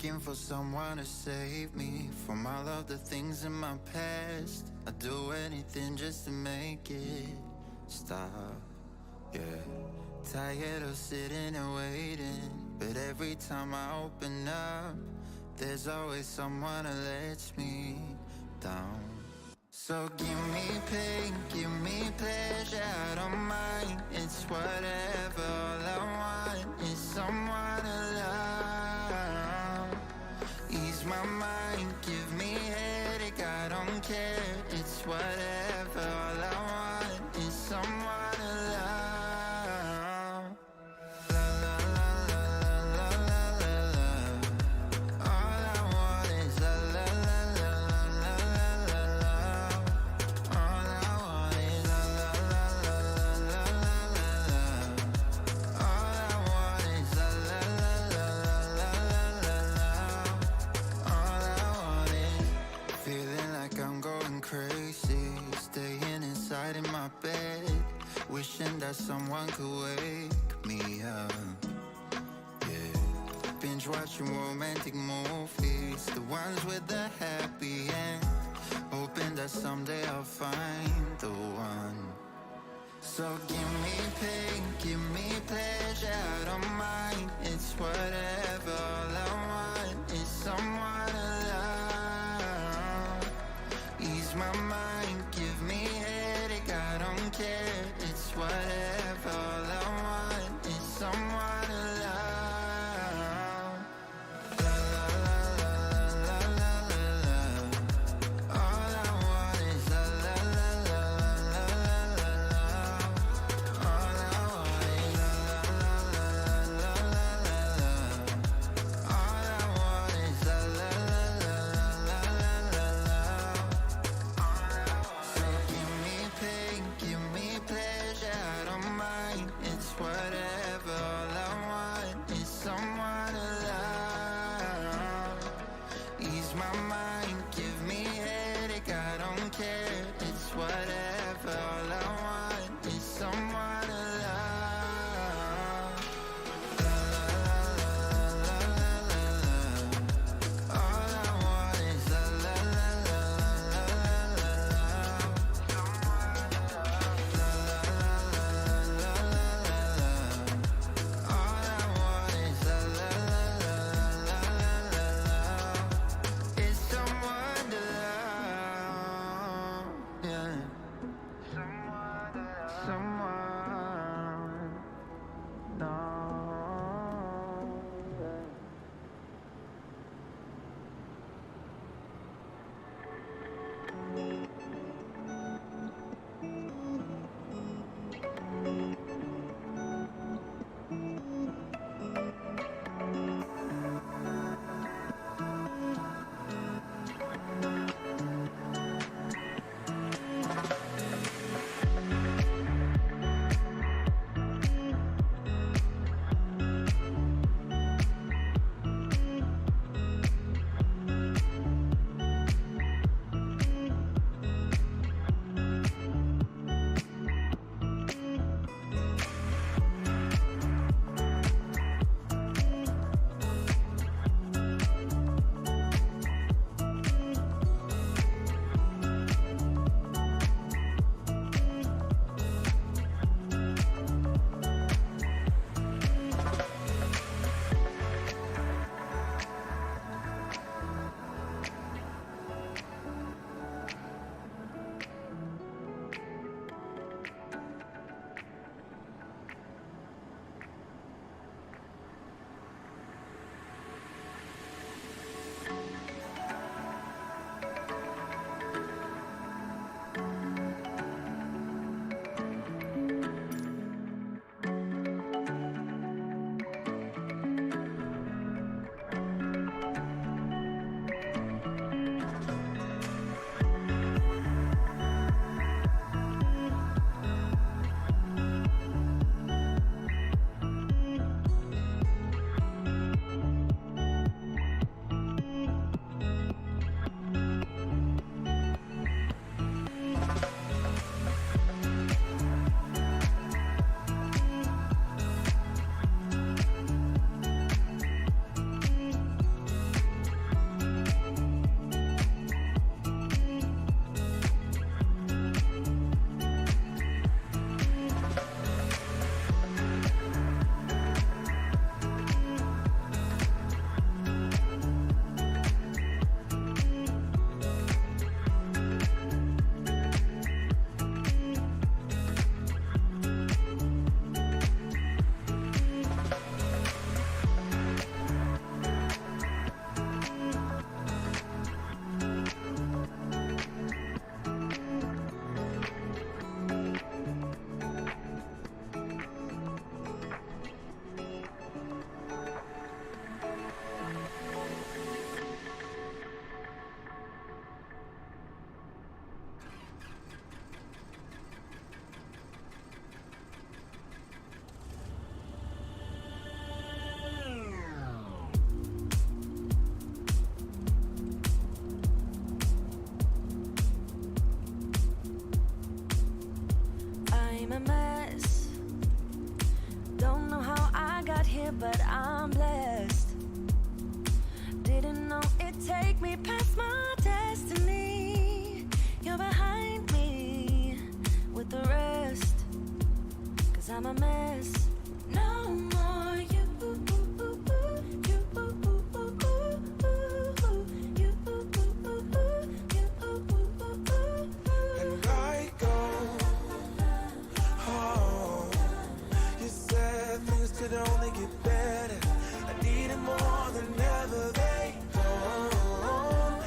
looking for someone to save me from all of the things in my past. I'd do anything just to make it stop, yeah. Tired of sitting and waiting, but every time I open up, there's always someone who lets me down. So give me pain, give me pleasure, I don't mind. It's whatever, all I want is someone to love. Ease my mind, give me headache, I don't care. It's whatever, all I want is someone to love. La la la la la la la la. All I want is la la la la la la la la. All I want is la la la la la la la la. All I want is la la la la la la la la. All I want is feeling like I'm going crazy, staying inside in my bed, wishing that someone could wake me up. Yeah, binge watching romantic movies, the ones with the happy end, hoping that someday I'll find the one. So give me pain, give me pleasure, I don't mind. It's whatever, all I want is someone to love. Ease my mind, give me headache, I don't care. It's whatever, all I want is someone to love. La la la la la la la la. All I want is la la la la la la la la. All I I'm a mess. Don't know how I got here, but I'm blessed. Didn't know it'd take me past my destiny. You're behind me with the rest, 'cause I'm a mess. No more you. And I go home. You said things could only get better. I need it more than ever. They don't.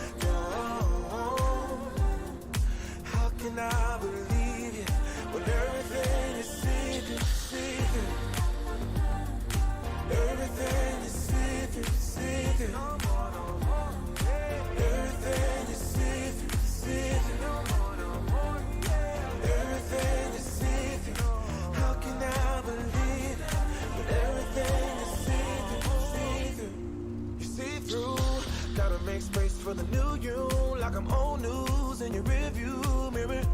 How can I believe you when everything is secret? Everything is secret. Everything is secret. Everything is secret. How can I believe it when everything is secret? You see through, gotta make space for the new you, like I'm old news in your rearview mirror.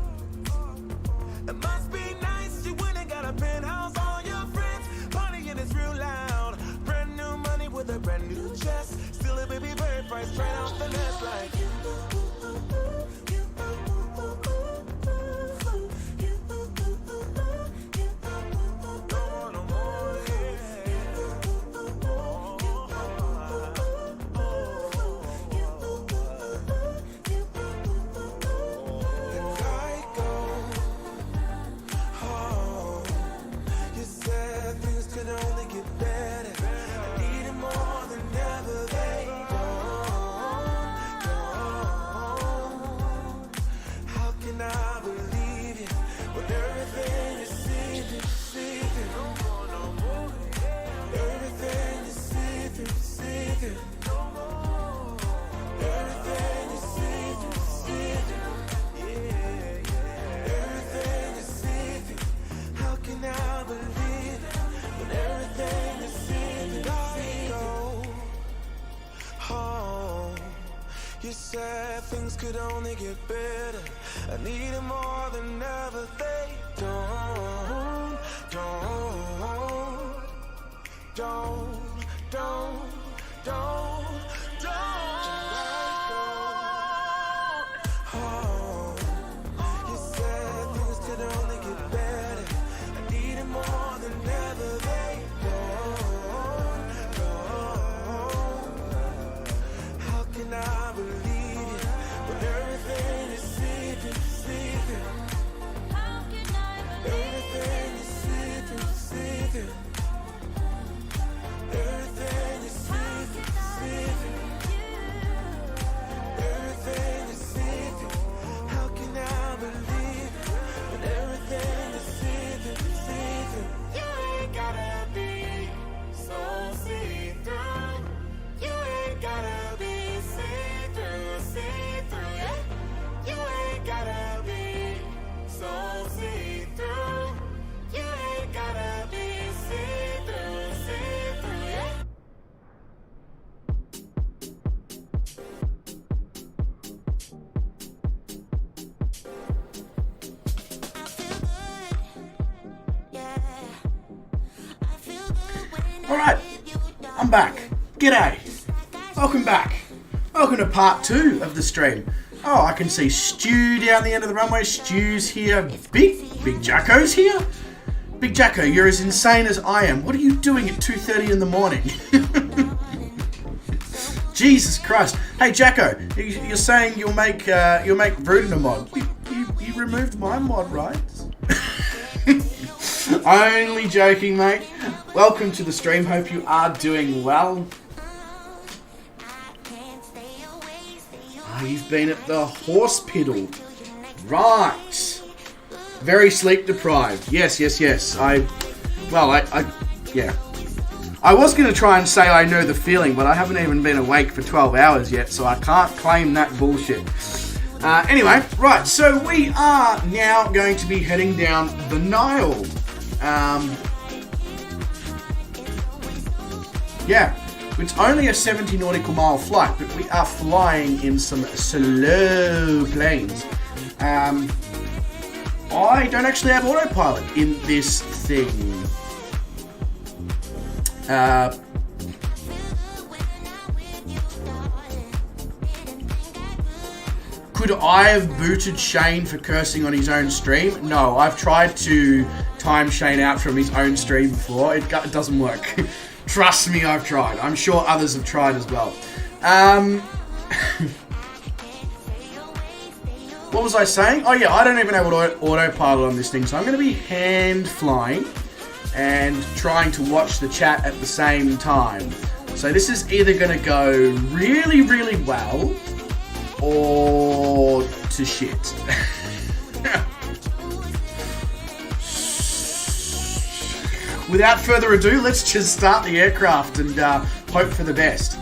It must be nice you went and got a penthouse, all your friends partying is real loud. Brand new money with a brand new chest, still a baby bird price straight off the nest like you. You said things could only get better. I need it more than ever. They don't. Oh, you said things could only get better. I need it more than ever. They don't. How can I believe you when everything is secret? How can I Everything is secret. Everything is secret. Everything is secret. How can I believe it when everything is secret? You ain't gotta be so see-through. You ain't gotta be see-through, yeah. You ain't gotta be so see-through. You ain't gotta be see-through, yeah. Alright, I'm back. G'day. Welcome back. Welcome to part 2 of the stream. Oh, I can see Stu down the end of the runway. Stu's here. Big Jacko's here. Big Jacko, you're as insane as I am. What are you doing at 2:30 in the morning? Jesus Christ. Hey Jacko, you're saying you'll make Vruden a mod. You removed my mod, right? Only joking, mate. Welcome to the stream. Hope you are doing well. Oh, you've been at the hospital. Right. Very sleep deprived. Yes. Yeah. I was going to try and say I know the feeling, but I haven't even been awake for 12 hours yet, so I can't claim that bullshit. Anyway, right, so we are now going to be heading down the Nile. Yeah, it's only a 70 nautical mile flight, but we are flying in some slow planes. I don't actually have autopilot in this thing. Could I have booted Shane for cursing on his own stream? No, I've tried to time Shane out from his own stream before. It doesn't work. Trust me, I've tried. I'm sure others have tried as well. What was I saying? Oh yeah, I don't even have autopilot on this thing, so I'm going to be hand flying and trying to watch the chat at the same time. So this is either going to go really, really well or to shit. Without further ado, let's just start the aircraft and hope for the best.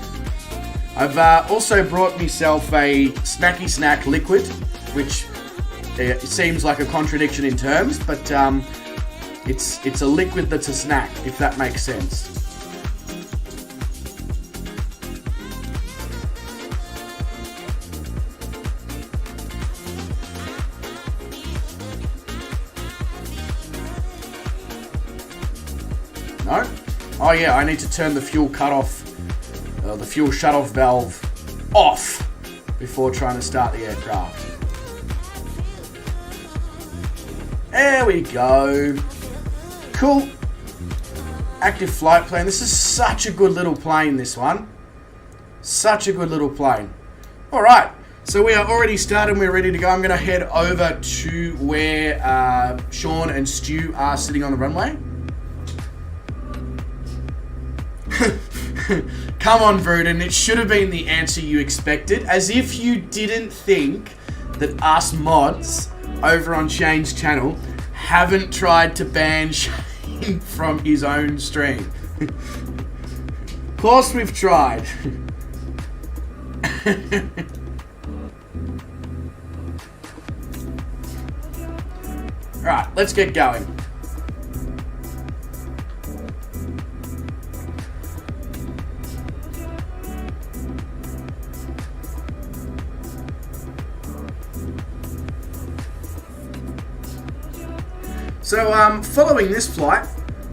I've also brought myself a Snacky Snack liquid, which it seems like a contradiction in terms, but it's a liquid that's a snack, if that makes sense. No? Oh yeah, I need to turn the fuel cutoff, the fuel shutoff valve off before trying to start the aircraft. There we go. Cool. Active flight plan. This is such a good little plane, this one. Such a good little plane. Alright, so we are already started. We're ready to go. I'm going to head over to where Sean and Stu are sitting on the runway. Come on, Vruden. It should have been the answer you expected. As if you didn't think that us mods over on Shane's channel haven't tried to ban Shane from his own stream. Of course we've tried. Alright, let's get going. So, following this flight,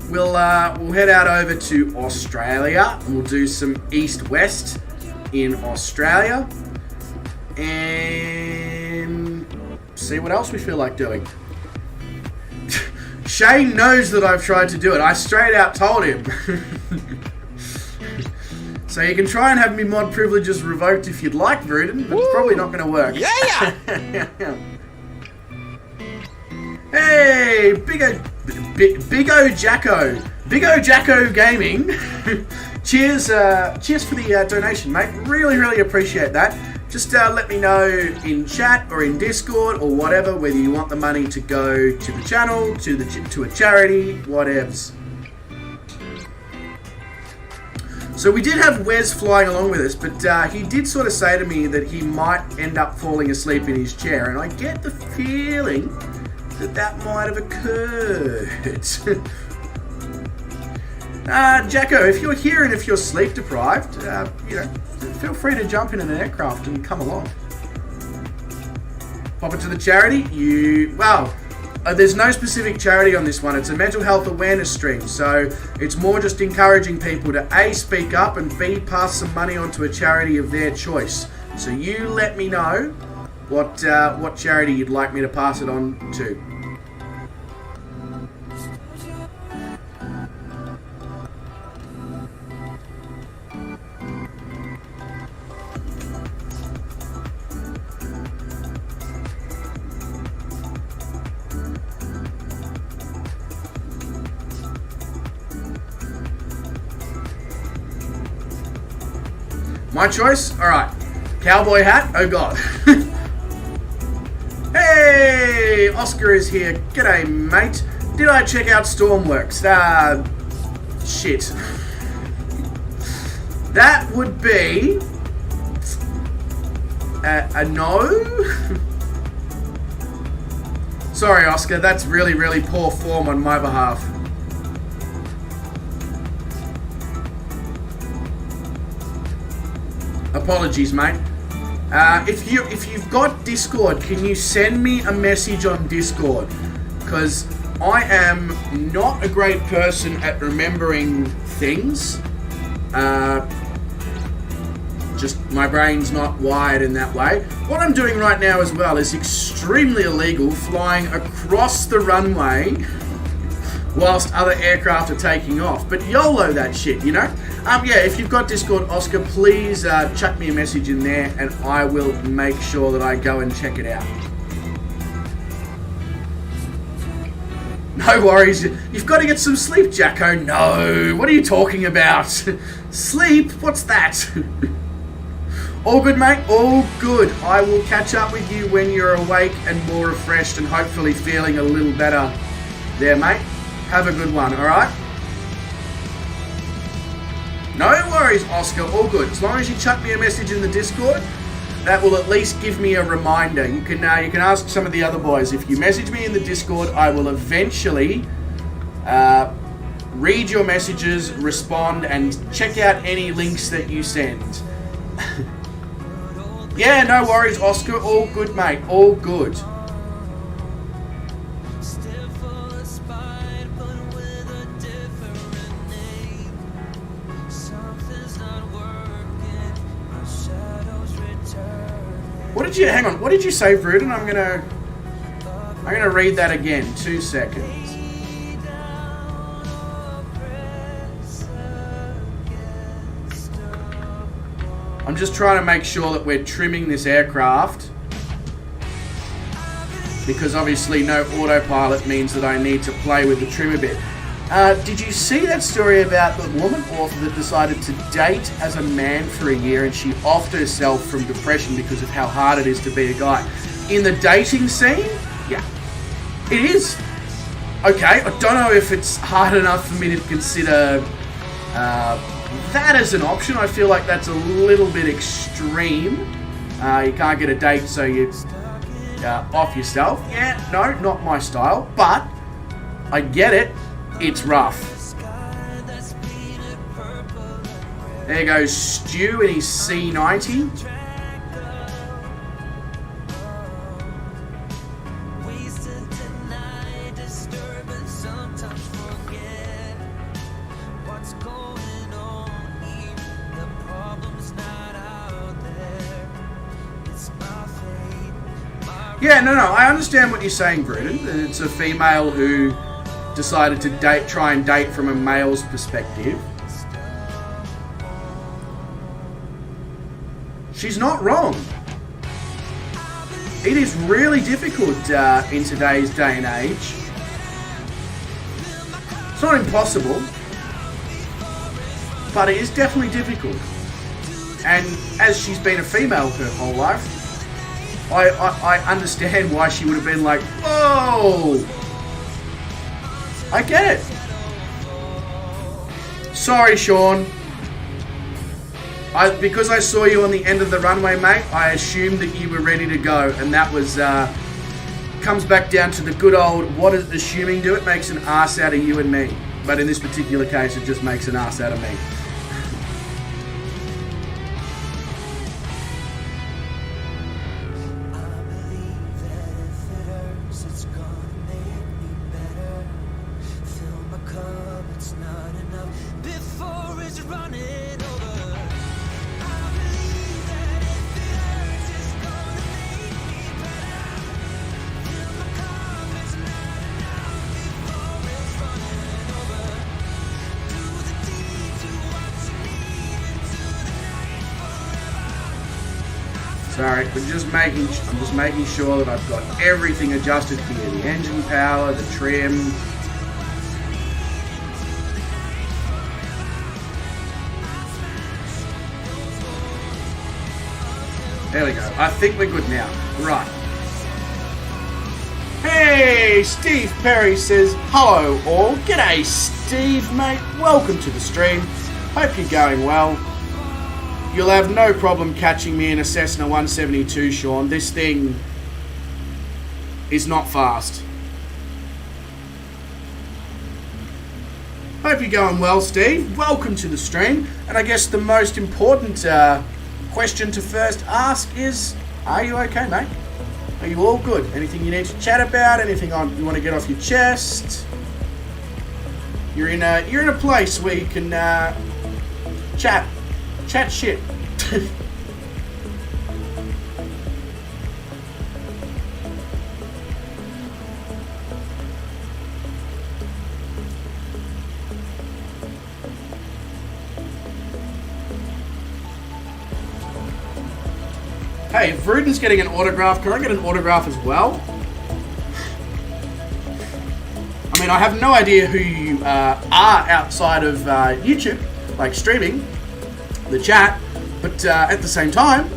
we'll head out over to Australia, and we'll do some east-west in Australia, and see what else we feel like doing. Shane knows that I've tried to do it. I straight out told him. So you can try and have me mod privileges revoked if you'd like, Vruden, but it's probably not going to work. Yeah! Hey, Big O Jacko Gaming. Cheers for the donation, mate. Really, really appreciate that. Just let me know in chat or in Discord or whatever whether you want the money to go to the channel, to a charity, whatevs. So we did have Wes flying along with us, but he did sort of say to me that he might end up falling asleep in his chair, and I get the feeling that might have occurred. Jacko, if you're here and if you're sleep deprived, feel free to jump in an aircraft and come along. Pop it to the charity. There's no specific charity on this one. It's a mental health awareness stream, so it's more just encouraging people to A, speak up, and B, pass some money on to a charity of their choice. So you let me know what charity you'd like me to pass it on to. My choice? Alright. Cowboy hat? Oh god. Hey! Oscar is here. G'day, mate. Did I check out Stormworks? Shit. That would be a no? Sorry, Oscar. That's really, really poor form on my behalf. Apologies, mate. If you've got Discord, can you send me a message on Discord? Because I am not a great person at remembering things. Just my brain's not wired in that way. What I'm doing right now as well is extremely illegal, flying across the runway whilst other aircraft are taking off. But YOLO that shit, you know? Yeah, if you've got Discord, Oscar, please chuck me a message in there and I will make sure that I go and check it out. No worries. You've got to get some sleep, Jacko. No, what are you talking about? Sleep? What's that? All good, mate? All good. I will catch up with you when you're awake and more refreshed and hopefully feeling a little better there, mate. Have a good one, alright? No worries, Oscar. All good. As long as you chuck me a message in the Discord, that will at least give me a reminder. You can ask some of the other boys. If you message me in the Discord, I will eventually read your messages, respond, and check out any links that you send. Yeah, no worries, Oscar. All good, mate. All good. Hang on, what did you say, Vruden? I'm gonna read that again. 2 seconds. I'm just trying to make sure that we're trimming this aircraft, because obviously no autopilot means that I need to play with the trim a bit. Did you see that story about the woman author that decided to date as a man for a year and she offed herself from depression because of how hard it is to be a guy? In the dating scene? Yeah. It is. Okay, I don't know if it's hard enough for me to consider that as an option. I feel like that's a little bit extreme. You can't get a date, so you off yourself. Yeah, no, not my style, but I get it. It's rough. There goes Stu in his C90. Yeah, no, I understand what you're saying, Brendan. It's a female who decided to try and date from a male's perspective. She's not wrong. It is really difficult in today's day and age. It's not impossible, but it is definitely difficult. And as she's been a female her whole life, I understand why she would have been like, whoa! I get it. Sorry, Sean. Because I saw you on the end of the runway, mate, I assumed that you were ready to go. And that was, comes back down to the good old, what does assuming do? It makes an ass out of you and me. But in this particular case, it just makes an ass out of me. Sorry, I'm just making sure that I've got everything adjusted here. The engine power, the trim. There we go. I think we're good now. Right. Hey, Steve Perry says, hello all. G'day, Steve, mate. Welcome to the stream. Hope you're going well. You'll have no problem catching me in a Cessna 172, Sean. This thing is not fast. Hope you're going well, Steve. Welcome to the stream. And I guess the most important question to first ask is, are you okay, mate? Are you all good? Anything you need to chat about? Anything you want to get off your chest? You're in a place where you can chat shit. Hey, if Ruden's getting an autograph, can I get an autograph as well? I mean, I have no idea who you are outside of YouTube, like streaming, the chat, but at the same time,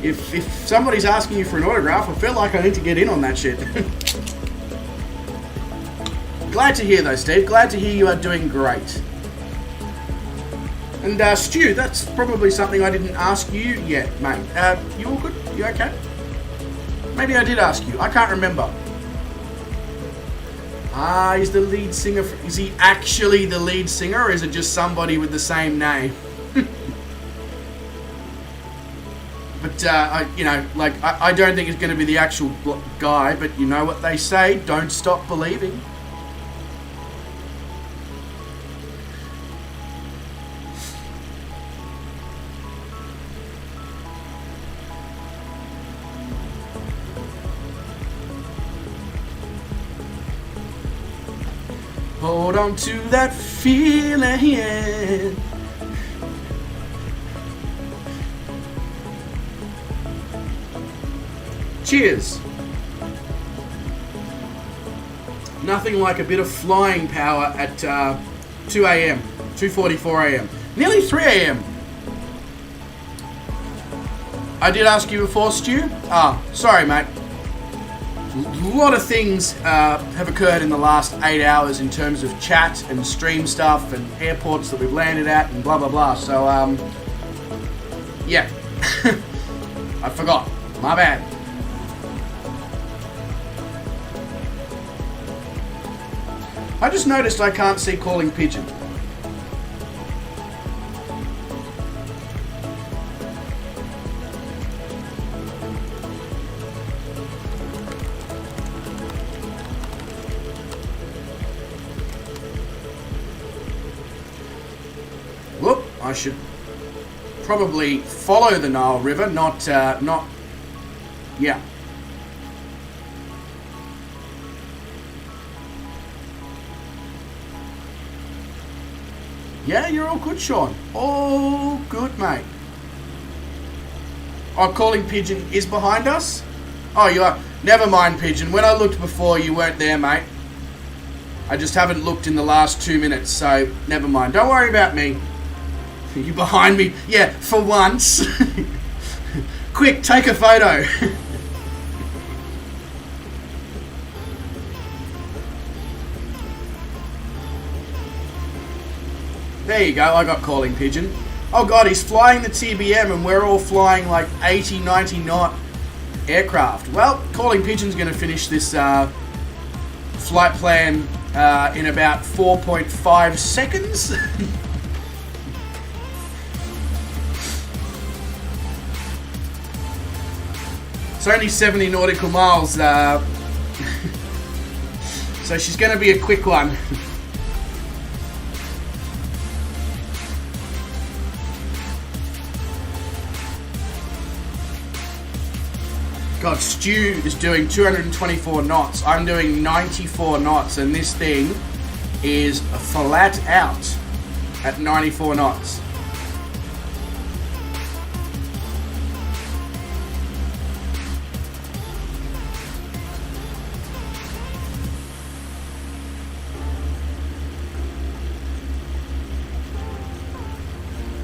if somebody's asking you for an autograph, I feel like I need to get in on that shit. Glad to hear though, Steve. Glad to hear you are doing great. And Stu, that's probably something I didn't ask you yet, mate. You all good? You okay? Maybe I did ask you. I can't remember. He's the lead singer. Is he actually the lead singer, or is it just somebody with the same name? But I don't think it's going to be the actual guy. But you know what they say: don't stop believing. Hold on to that feeling. Cheers. Nothing like a bit of flying power at 2 a.m., 2:44 a.m., nearly 3 a.m. I did ask you before, Stu. Sorry, mate. A lot of things have occurred in the last 8 hours in terms of chat and stream stuff and airports that we've landed at and blah blah blah. So yeah, I forgot. My bad. I just noticed I can't see Calling Pigeon. Whoop, I should probably follow the Nile River, not, yeah. Yeah, you're all good, Sean. All good, mate. Oh, Calling Pigeon is behind us? Oh, you are. Never mind, Pigeon. When I looked before, you weren't there, mate. I just haven't looked in the last 2 minutes, so never mind. Don't worry about me. You behind me? Yeah, for once. Quick, take a photo. There you go, I got Calling Pigeon. Oh god, he's flying the TBM and we're all flying like 80, 90 knot aircraft. Well, Calling Pigeon's going to finish this flight plan in about 4.5 seconds. It's only 70 nautical miles, so she's going to be a quick one. God, Stu is doing 224 knots. I'm doing 94 knots, and this thing is flat out at 94 knots.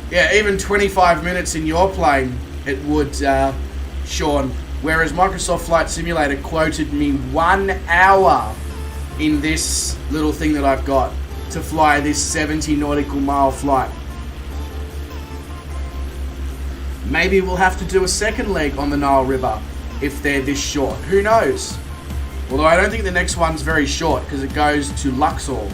Yeah, even 25 minutes in your plane, it would, Sean. Whereas Microsoft Flight Simulator quoted me 1 hour in this little thing that I've got to fly this 70 nautical mile flight. Maybe we'll have to do a second leg on the Nile River if they're this short. Who knows? Although I don't think the next one's very short because it goes to Luxor.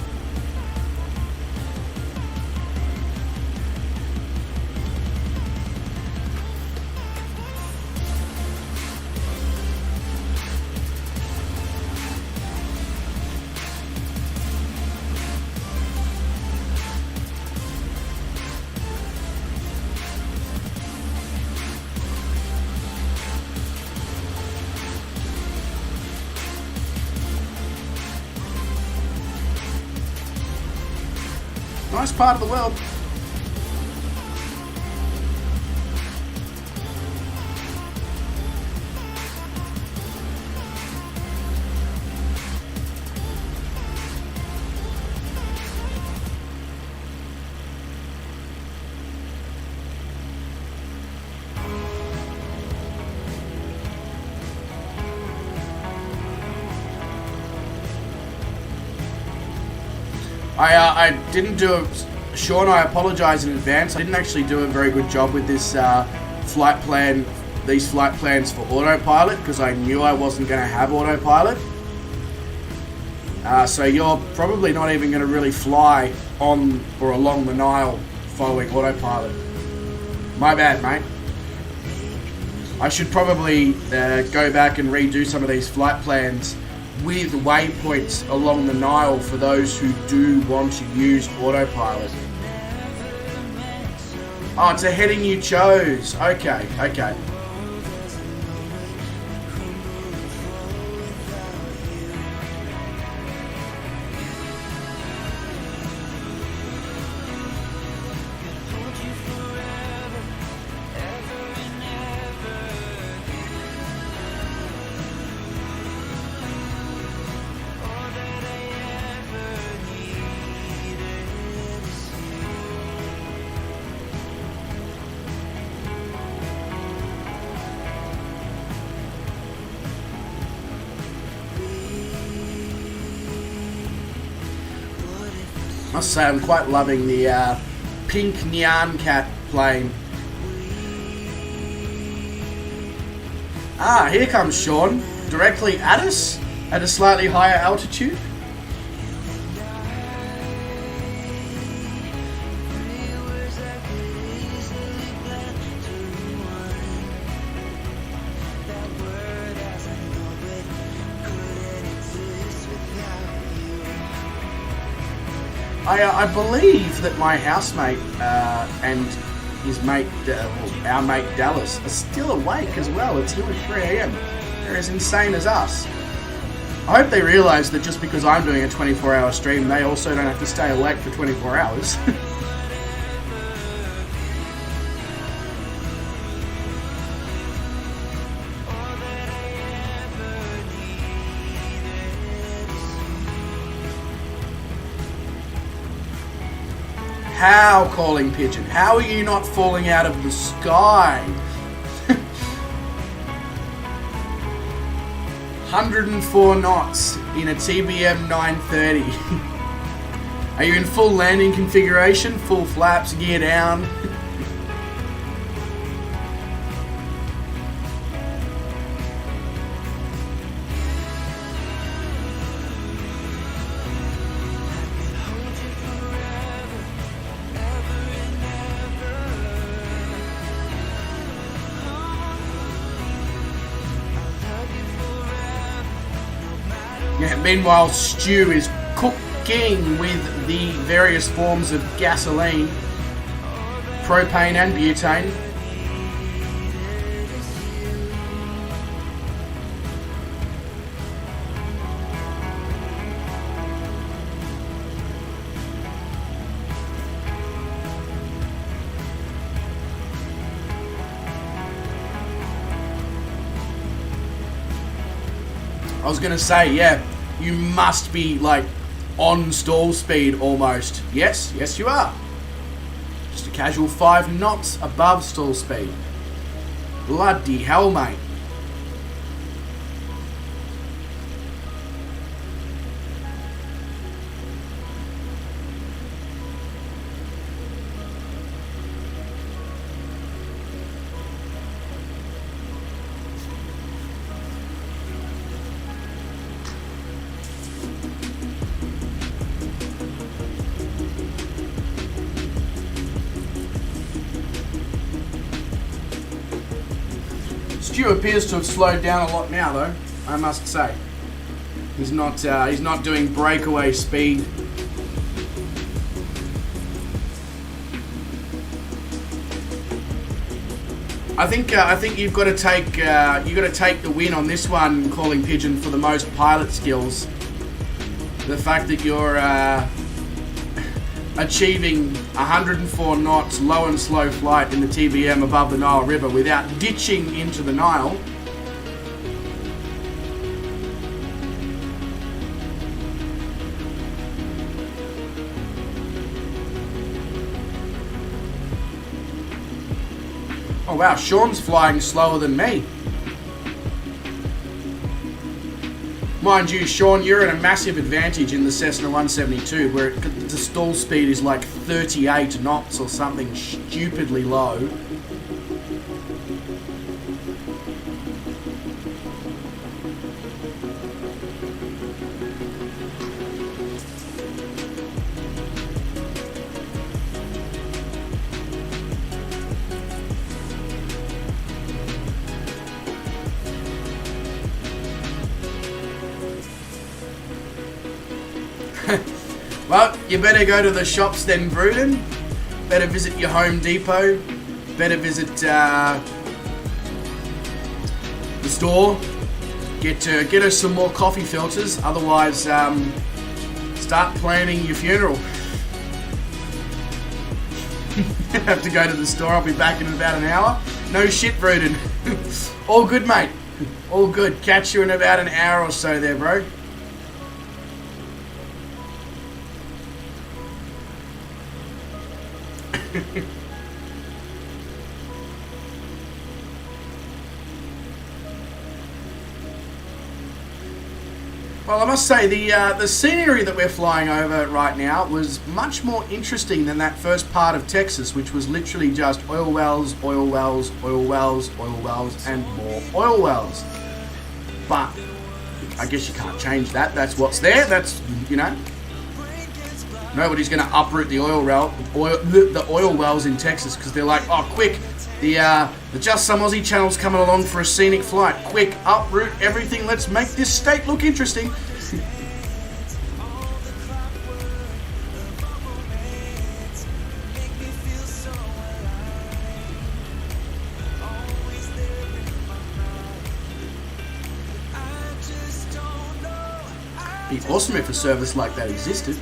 Nice part of the world. I didn't do it. Sean, I apologise in advance. I didn't actually do a very good job with this flight plan, these flight plans for autopilot, because I knew I wasn't going to have autopilot. So you're probably not even going to really fly on or along the Nile following autopilot. My bad, mate. I should probably go back and redo some of these flight plans with waypoints along the Nile for those who do want to use autopilot. Oh, it's a heading you chose. Okay. I must say I'm quite loving the pink Nyan Cat plane. Ah, here comes Sean, directly at us, at a slightly higher altitude. I believe that my housemate and his mate, our mate Dallas, are still awake as well. It's nearly 3 a.m. They're as insane as us. I hope they realise that just because I'm doing a 24-hour stream, they also don't have to stay awake for 24 hours. How, Calling Pigeon? How are you not falling out of the sky? 104 knots in a TBM 930. Are you in full landing configuration? Full flaps, gear down? Yeah, meanwhile, Stu is cooking with the various forms of gasoline, propane and butane. I was gonna say, yeah, you must be like on stall speed almost. Yes, you are. Just a casual 5 knots above stall speed. Bloody hell, mate. Stu appears to have slowed down a lot now, though, I must say. He's not doing breakaway speed. I think you've got to take the win on this one, Calling Pigeon, for the most pilot skills. The fact that you're achieving 104 knots low and slow flight in the TBM above the Nile River without ditching into the Nile. Oh wow, Sean's flying slower than me. Mind you, Sean, you're at a massive advantage in the Cessna 172 where the stall speed is like 38 knots or something stupidly low. Well, you better go to the shops then, Bruden. Better visit your Home Depot. Better visit the store. Get her some more coffee filters. Otherwise, start planning your funeral. Have to go to the store. I'll be back in about an hour. No shit, Bruden. All good, mate. All good. Catch you in about an hour or so there, bro. Well, I must say the scenery that we're flying over right now was much more interesting than that first part of Texas, which was literally just oil wells, oil wells, oil wells, oil wells, and more oil wells. But I guess you can't change that. That's what's there. That's, you know. Nobody's going to uproot the oil wells in Texas because they're like, oh, quick, the Just Some Aussie channel's coming along for a scenic flight. Quick, uproot everything. Let's make this state look interesting. Be awesome if a service like that existed.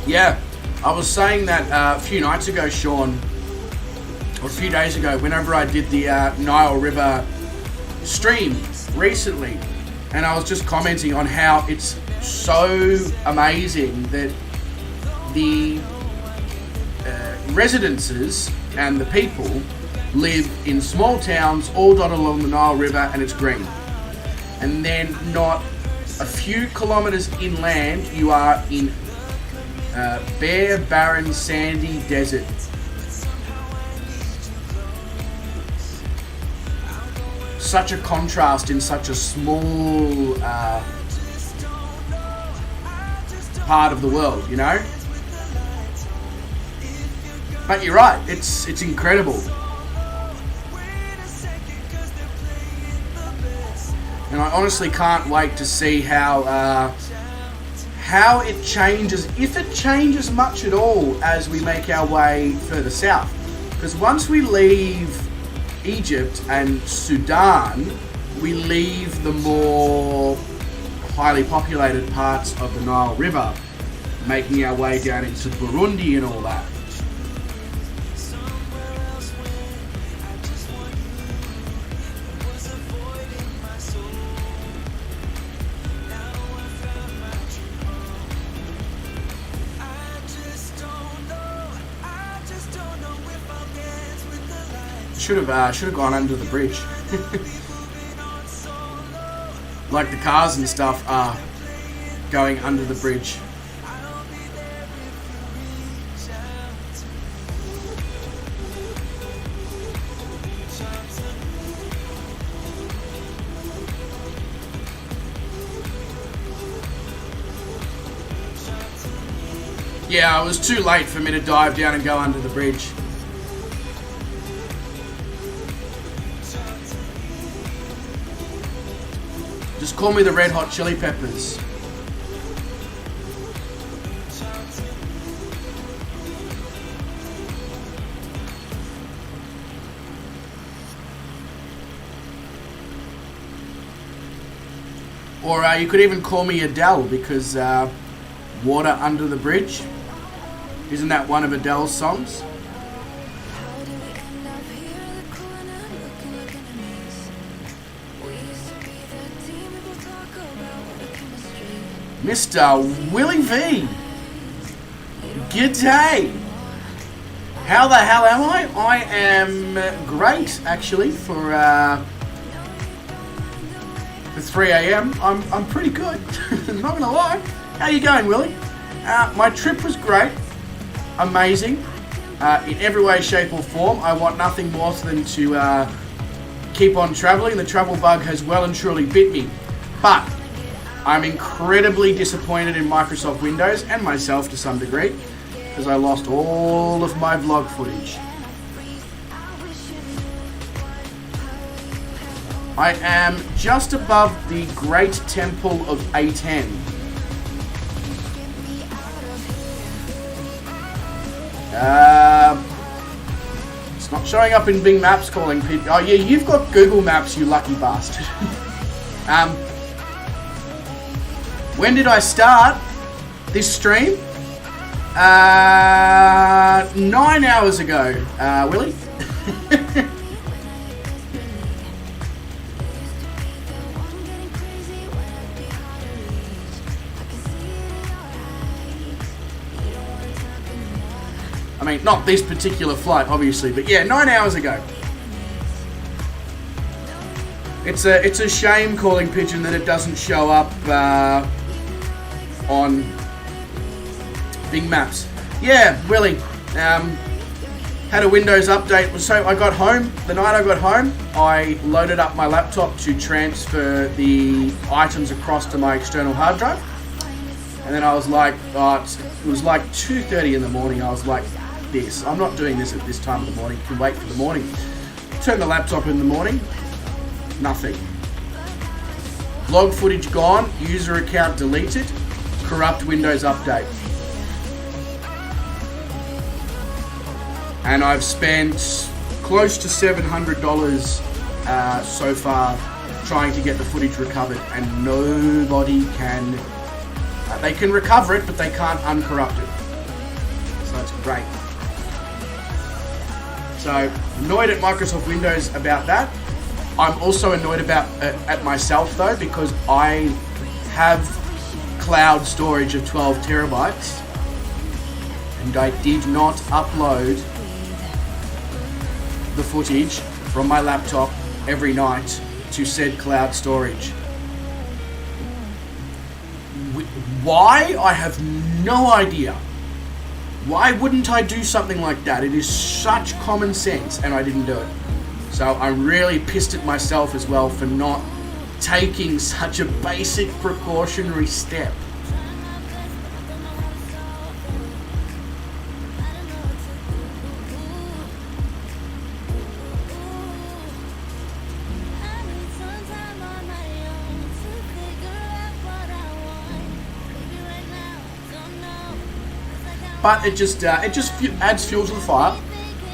Yeah, I was saying that a few nights ago, Sean, or a few days ago, whenever I did the Nile River stream recently, and I was just commenting on how it's so amazing that the residences and the people live in small towns all dotted along the Nile River and it's green. And then not a few kilometers inland, you are in bare, barren, sandy desert. Such a contrast in such a small part of the world, you know? But you're right, it's incredible. And I honestly can't wait to see how it changes, if it changes much at all as we make our way further south. Because once we leave Egypt and Sudan, we leave the more highly populated parts of the Nile River, making our way down into Burundi and all that. Should have gone under the bridge. Like the cars and stuff are going under the bridge. Yeah, it was too late for me to dive down and go under the bridge. Just call me the Red Hot Chili Peppers. Or you could even call me Adele, because Water Under the Bridge, isn't that one of Adele's songs? Mr. Willie V. G'day. How the hell am I? I am great, actually, for 3 a.m. I'm pretty good. Not gonna lie. How you going, Willie? My trip was great, amazing, in every way, shape, or form. I want nothing more than to keep on traveling. The travel bug has well and truly bit me, but I'm incredibly disappointed in Microsoft Windows and myself to some degree, because I lost all of my vlog footage. I am just above the Great Temple of Aten. It's not showing up in Bing Maps calling people. Oh yeah, you've got Google Maps, you lucky bastard. When did I start this stream? 9 hours ago, Willie. I mean, not this particular flight, obviously, but yeah, 9 hours ago. It's a shame, Calling Pigeon, that it doesn't show up on Bing Maps. Yeah, Willie, had a Windows update. So I got home, the night I got home, I loaded up my laptop to transfer the items across to my external hard drive. And then I was like, it was like 2:30 in the morning. I was like, I'm not doing this at this time of the morning. You can wait for the morning. Turn the laptop in the morning. Nothing. Log footage gone. User account deleted. Corrupt Windows update. And I've spent close to $700 so far trying to get the footage recovered, and nobody can. They can recover it, but they can't uncorrupt it. So it's great. So annoyed at Microsoft Windows about that. I'm also annoyed at myself though, because I have cloud storage of 12 terabytes and I did not upload the footage from my laptop every night to said cloud storage. Why? I have no idea. Why wouldn't I do something like that? It is such common sense, and I didn't do it. So I'm really pissed at myself as well for not taking such a basic precautionary step. But it just adds fuel to the fire,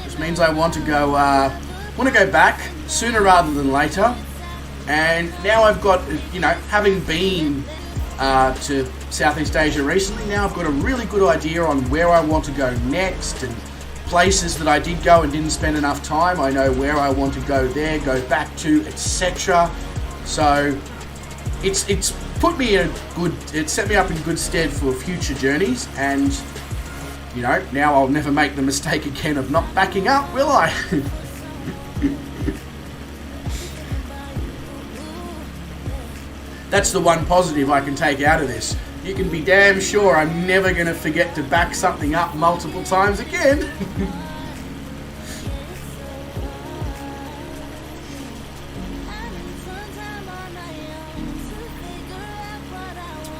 which means I want to go back sooner rather than later. And now I've got, having been to Southeast Asia recently, now I've got a really good idea on where I want to go next and places that I did go and didn't spend enough time. I know where I want to go there, go back to, etc. So it's put me in it set me up in good stead for future journeys, and now I'll never make the mistake again of not backing up, will I? That's the one positive I can take out of this. You can be damn sure I'm never going to forget to back something up multiple times again.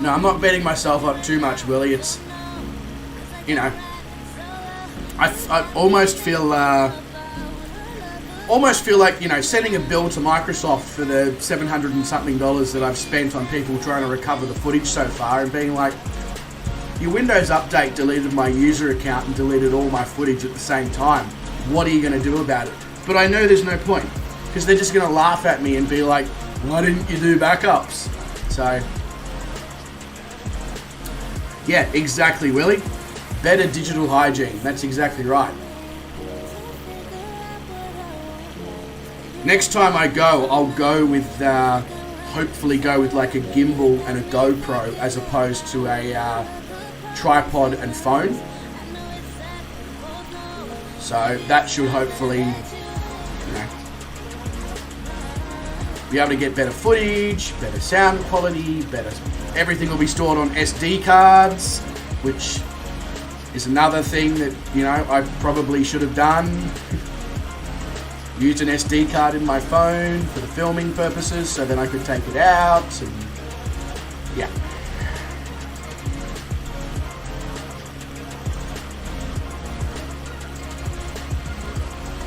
No, I'm not betting myself up too much, Willie. It's, I almost feel like, sending a bill to Microsoft for the $700 and something that I've spent on people trying to recover the footage so far, and being like, your Windows update deleted my user account and deleted all my footage at the same time. What are you going to do about it? But I know there's no point, because they're just going to laugh at me and be like, why didn't you do backups? So So, yeah, exactly, Willie. Better digital hygiene. That's exactly right. Next time I go, I'll go with, hopefully go with like a gimbal and a GoPro as opposed to a tripod and phone. So that should hopefully, be able to get better footage, better sound quality, better... Everything will be stored on SD cards, which is another thing that, I probably should have done. Used an SD card in my phone for the filming purposes, so then I could take it out, and yeah.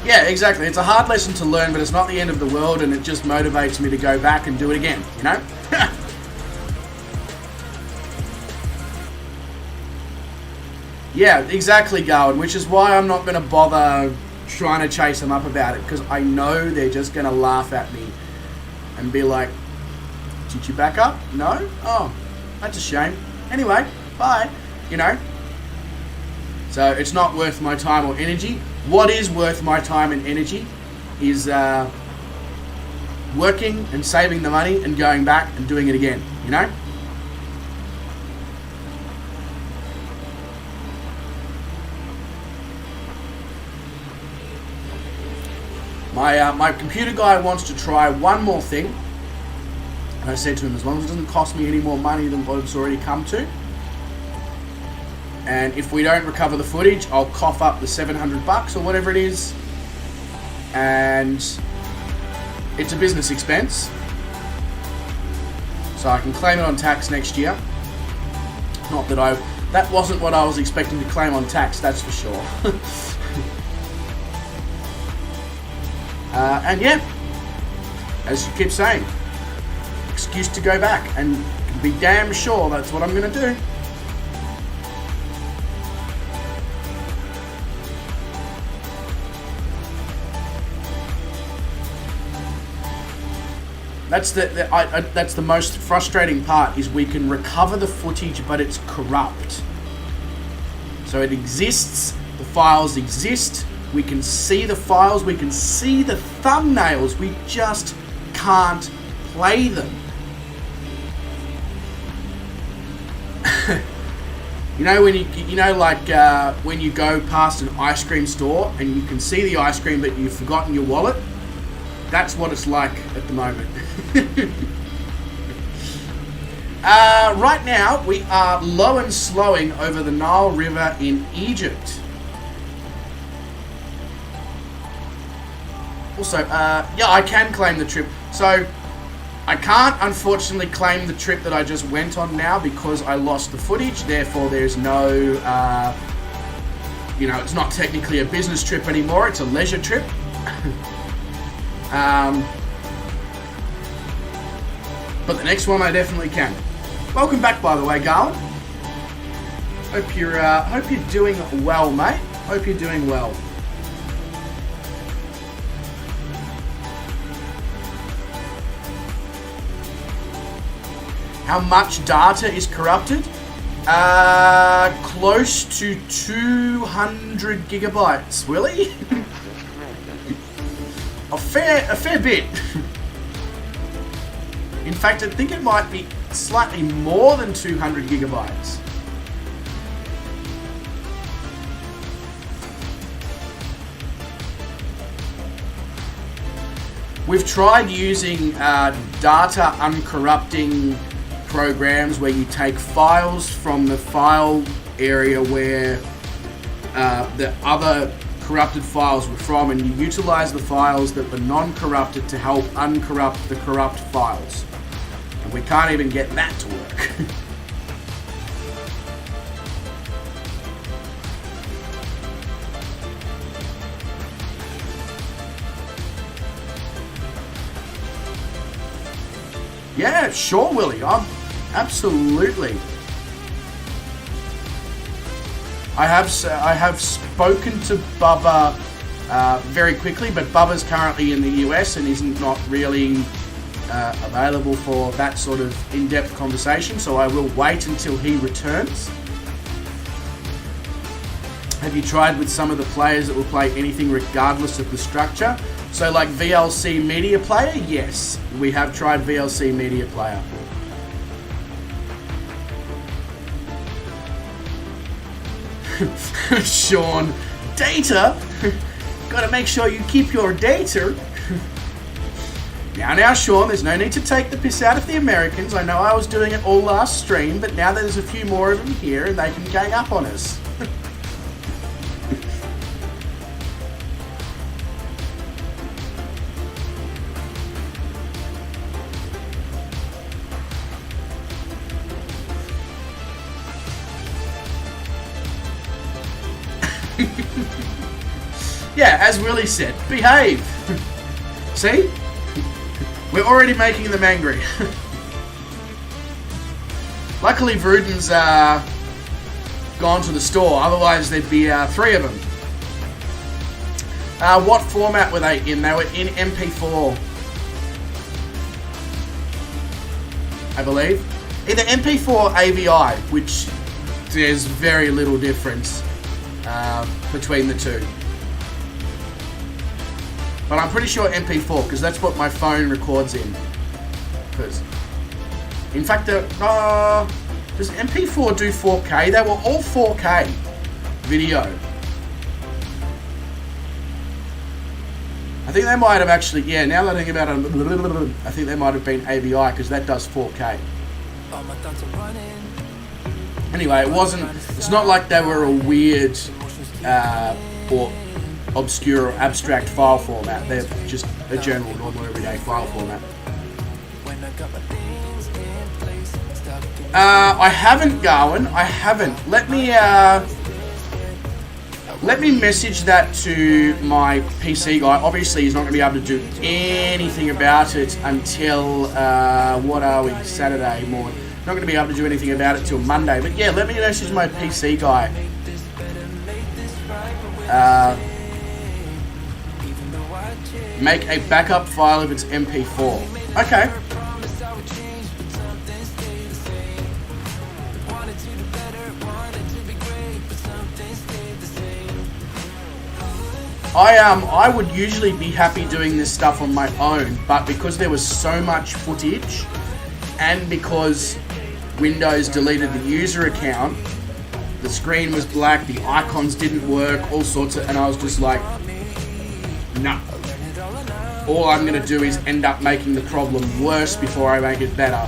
Yeah, exactly. It's a hard lesson to learn, but it's not the end of the world, and it just motivates me to go back and do it again, Yeah, exactly, Garwin, which is why I'm not going to bother trying to chase them up about it, because I know they're just going to laugh at me and be like, did you back up? No? Oh, that's a shame. Anyway, bye. So it's not worth my time or energy. What is worth my time and energy is working and saving the money and going back and doing it again, My computer guy wants to try one more thing, and I said to him, as long as it doesn't cost me any more money than what it's already come to, and if we don't recover the footage, I'll cough up the $700 or whatever it is, and it's a business expense, so I can claim it on tax next year. Not that that wasn't what I was expecting to claim on tax, that's for sure. And yeah, as you keep saying, excuse to go back, and be damn sure that's what I'm going to do. That's the most frustrating part, is we can recover the footage, but it's corrupt. So it exists, the files exist, we can see the files, we can see the thumbnails, we just can't play them. When you go past an ice cream store and you can see the ice cream but you've forgotten your wallet? That's what it's like at the moment. Right now, we are low and slowing over the Nile River in Egypt. Also, yeah, I can claim the trip. So, I can't, unfortunately, claim the trip that I just went on now because I lost the footage. Therefore, there's no, it's not technically a business trip anymore. It's a leisure trip. But the next one I definitely can. Welcome back, by the way, Garland. Hope you're doing well, mate. Hope you're doing well. How much data is corrupted? Close to 200 gigabytes, Willie? a fair bit. In fact, I think it might be slightly more than 200 gigabytes. We've tried using data uncorrupting programs where you take files from the file area where the other corrupted files were from, and you utilize the files that were non-corrupted to help uncorrupt the corrupt files. And we can't even get that to work. Yeah, sure, Willie. Absolutely. I have spoken to Bubba very quickly, but Bubba's currently in the US and is not really available for that sort of in-depth conversation, so I will wait until he returns. Have you tried with some of the players that will play anything regardless of the structure? So like VLC Media Player? Yes, we have tried VLC Media Player. Sean, data? Gotta make sure you keep your data. Now, Sean, there's no need to take the piss out of the Americans. I know I was doing it all last stream, but now there's a few more of them here and they can gang up on us. Yeah, as Willie said, behave. See? We're already making them angry. Luckily, Vruden's gone to the store. Otherwise, there'd be 3 of them. What format were they in? They were in MP4. I believe. Either MP4 or AVI, which there's very little difference between the two. But I'm pretty sure MP4, because that's what my phone records in. Because, in fact, does MP4 do 4K? They were all 4K video. I think they might have actually, yeah, now that I think about it, I think they might have been AVI, because that does 4K. Anyway, it's not like they were a weird or obscure or abstract file format. They're just a general, normal, everyday file format. I haven't, Garwin. I haven't. Let me message that to my PC guy. Obviously, he's not going to be able to do anything about it until, what are we, Saturday morning. Not going to be able to do anything about it till Monday. But yeah, let me message my PC guy. Make a backup file if it's MP4. Okay. I would usually be happy doing this stuff on my own, but because there was so much footage, and because Windows deleted the user account, the screen was black, the icons didn't work, all sorts of, and I was just like, no. All I'm going to do is end up making the problem worse before I make it better.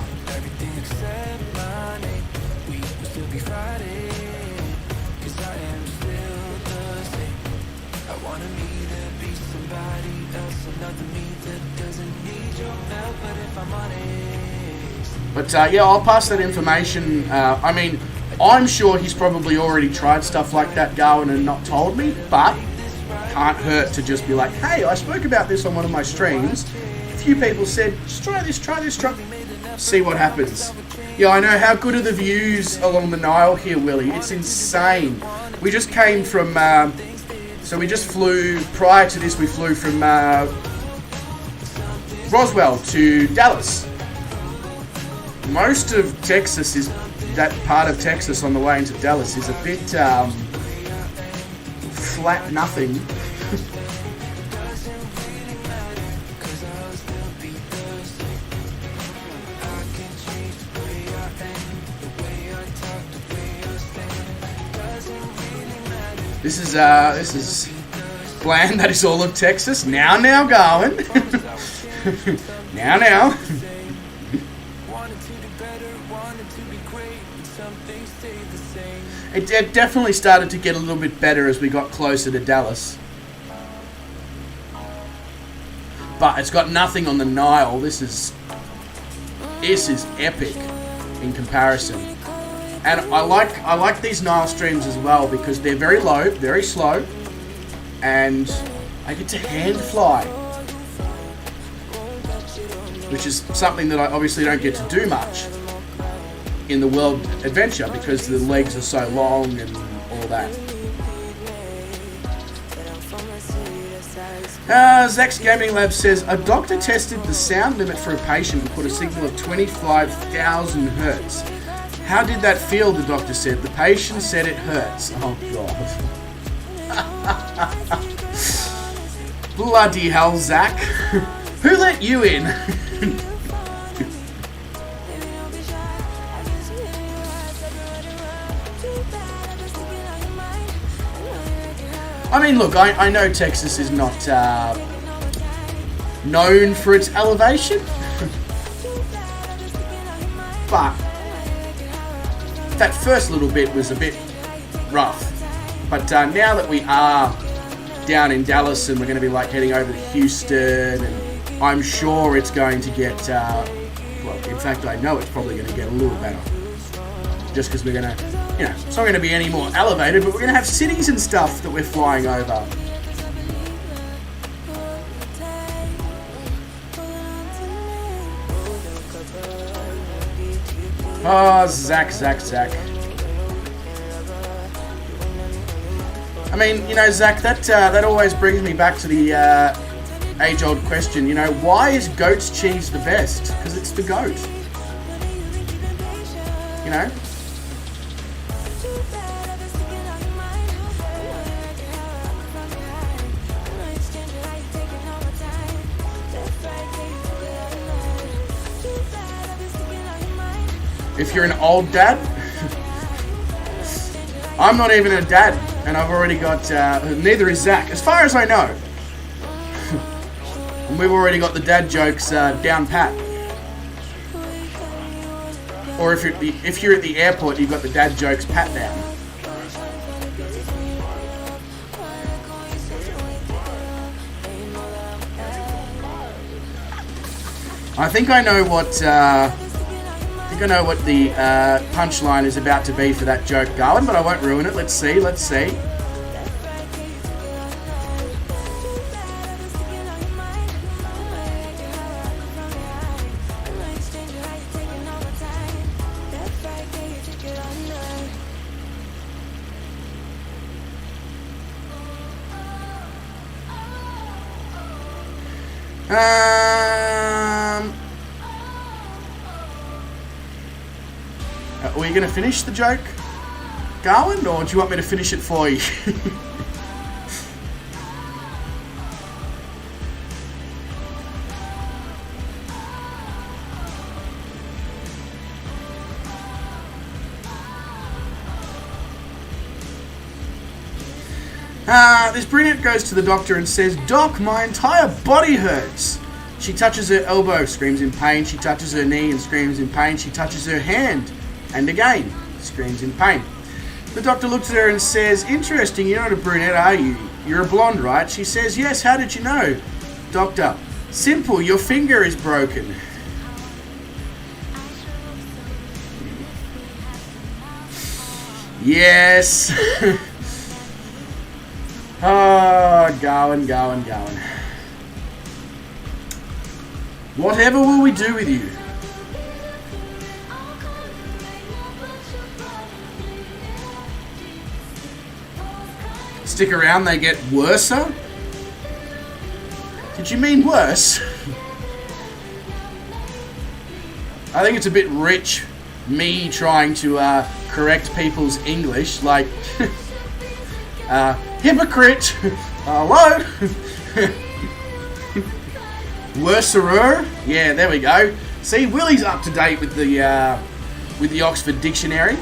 But yeah, I'll pass that information. I mean, I'm sure he's probably already tried stuff like that, Garwin, and not told me, but can't hurt to just be like, hey, I spoke about this on one of my streams. A few people said, just try this, see what happens. Yeah, I know. How good are the views along the Nile here, Willie? It's insane. We just came from, so we just flew, prior to this, we flew from Roswell to Dallas. Most of Texas is, that part of Texas on the way into Dallas is a bit flat nothing. This is bland. That is all of Texas. Now, Garwin. now. It definitely started to get a little bit better as we got closer to Dallas. But it's got nothing on the Nile. This is epic in comparison. And I like these Nile streams as well because they're very low, very slow, and I get to hand fly, which is something that I obviously don't get to do much in the World Adventure because the legs are so long and all that. Zach's Gaming Lab says, a doctor tested the sound limit for a patient and put a signal of 25,000 hertz. How did that feel, the doctor said. The patient said it hurts. Oh, God. Bloody hell, Zach. Who let you in? I mean, look, I know Texas is not known for its elevation, but that first little bit was a bit rough. But now that we are down in Dallas and we're going to be like heading over to Houston, and I'm sure it's going to get, well, in fact, I know it's probably going to get a little better. Just because we're going to, it's not going to be any more elevated, but we're going to have cities and stuff that we're flying over. Oh, Zach. I mean, Zach, that always brings me back to the age-old question, why is goat's cheese the best? Because it's the goat. If you're an old dad, I'm not even a dad, and I've already got, neither is Zach, as far as I know. And we've already got the dad jokes down pat. Or if you're at the airport, you've got the dad jokes pat down. I think I know what the punchline is about to be for that joke, Garland, but I won't ruin it. Let's see. Are you going to finish the joke, Garland, or do you want me to finish it for you? This brunette goes to the doctor and says, "Doc, my entire body hurts." She touches her elbow, screams in pain. She touches her knee and screams in pain. She touches her hand and again screams in pain. The doctor looks at her and says, "Interesting, you're not a brunette, are you? You're a blonde, right?" She says, "Yes, how did you know?" Doctor, "Simple, your finger is broken." Yes. Oh, going. Whatever will we do with you? Stick around, they get worser? Did you mean worse? I think it's a bit rich, me trying to correct people's English, like, hypocrite, hello? Worserer? Yeah, there we go. See, Willie's up to date with the Oxford Dictionary.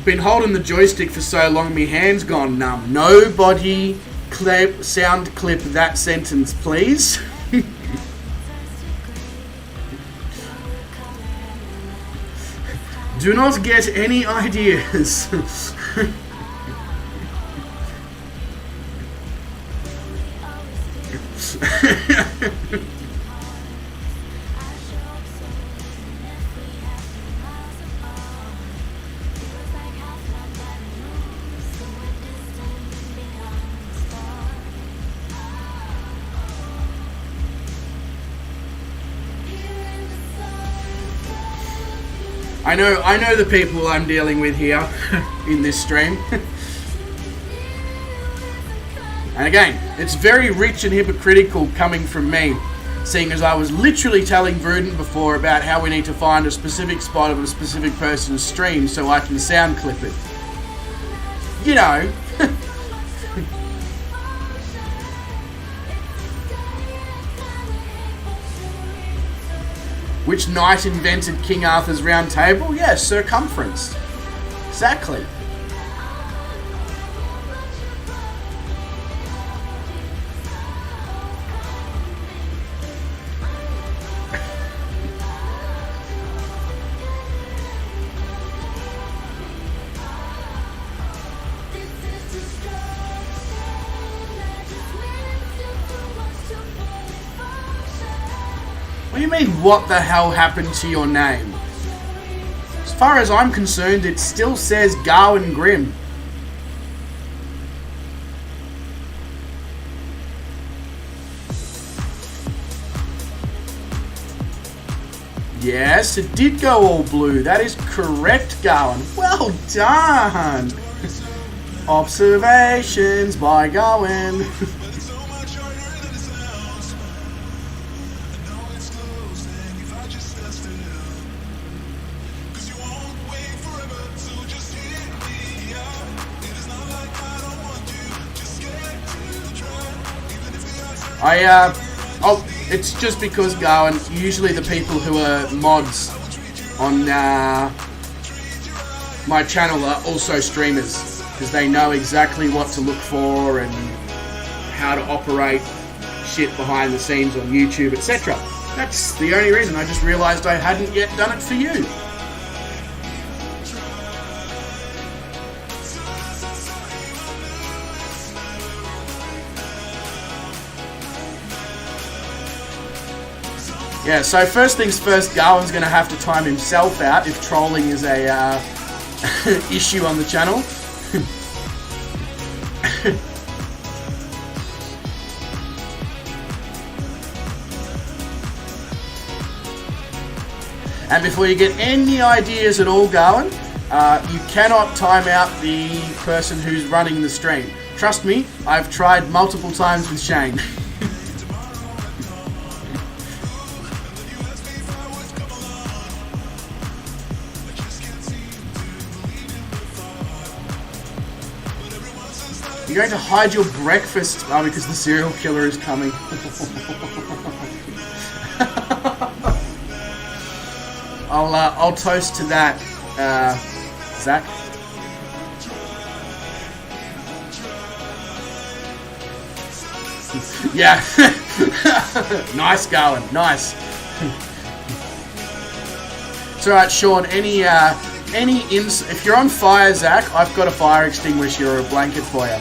Been holding the joystick for so long, me hand's gone numb. Nobody sound clip that sentence, please. Do not get any ideas. I know the people I'm dealing with here in this stream. And again, it's very rich and hypocritical coming from me, seeing as I was literally telling Vruden before about how we need to find a specific spot of a specific person's stream so I can sound clip it. You know. Which knight invented King Arthur's Round Table? Yes, circumference. Exactly. What do you mean, what the hell happened to your name? As far as I'm concerned, it still says Garwin Grimm. Yes, it did go all blue. That is correct, Garwin. Well done. Observations by Garwin. It's just because Garwin, usually the people who are mods on my channel are also streamers, because they know exactly what to look for and how to operate shit behind the scenes on YouTube, etc. That's the only reason. I just realised I hadn't yet done it for you. Yeah, so first things first, Garwin's going to have to time himself out if trolling is a issue on the channel. And before you get any ideas at all, Garwin, you cannot time out the person who's running the stream. Trust me, I've tried multiple times with Shane. You're going to hide your breakfast because the serial killer is coming. I'll toast to that, Zach. Yeah. Nice, Garwin. Nice. It's alright, Sean. If you're on fire, Zach, I've got a fire extinguisher or a blanket for you.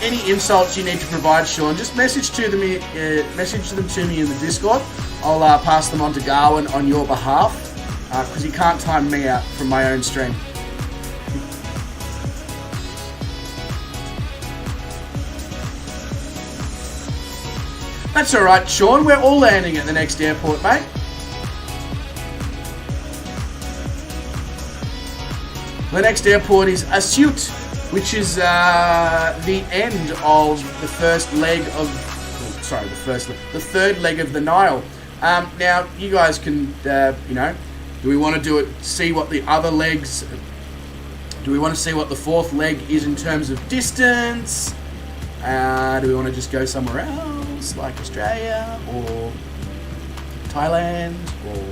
Any insults you need to provide, Sean, just message them to me in the Discord. I'll pass them on to Garwin on your behalf, because he can't time me out from my own stream. That's alright, Sean. We're all landing at the next airport, mate. The next airport is Asiut, which is the end of the first leg of, the third leg of the Nile. Now, you guys can, do we want to do it, see what the other legs, do we want to see what the fourth leg is in terms of distance? Do we want to just go somewhere else, like Australia, or Thailand, or...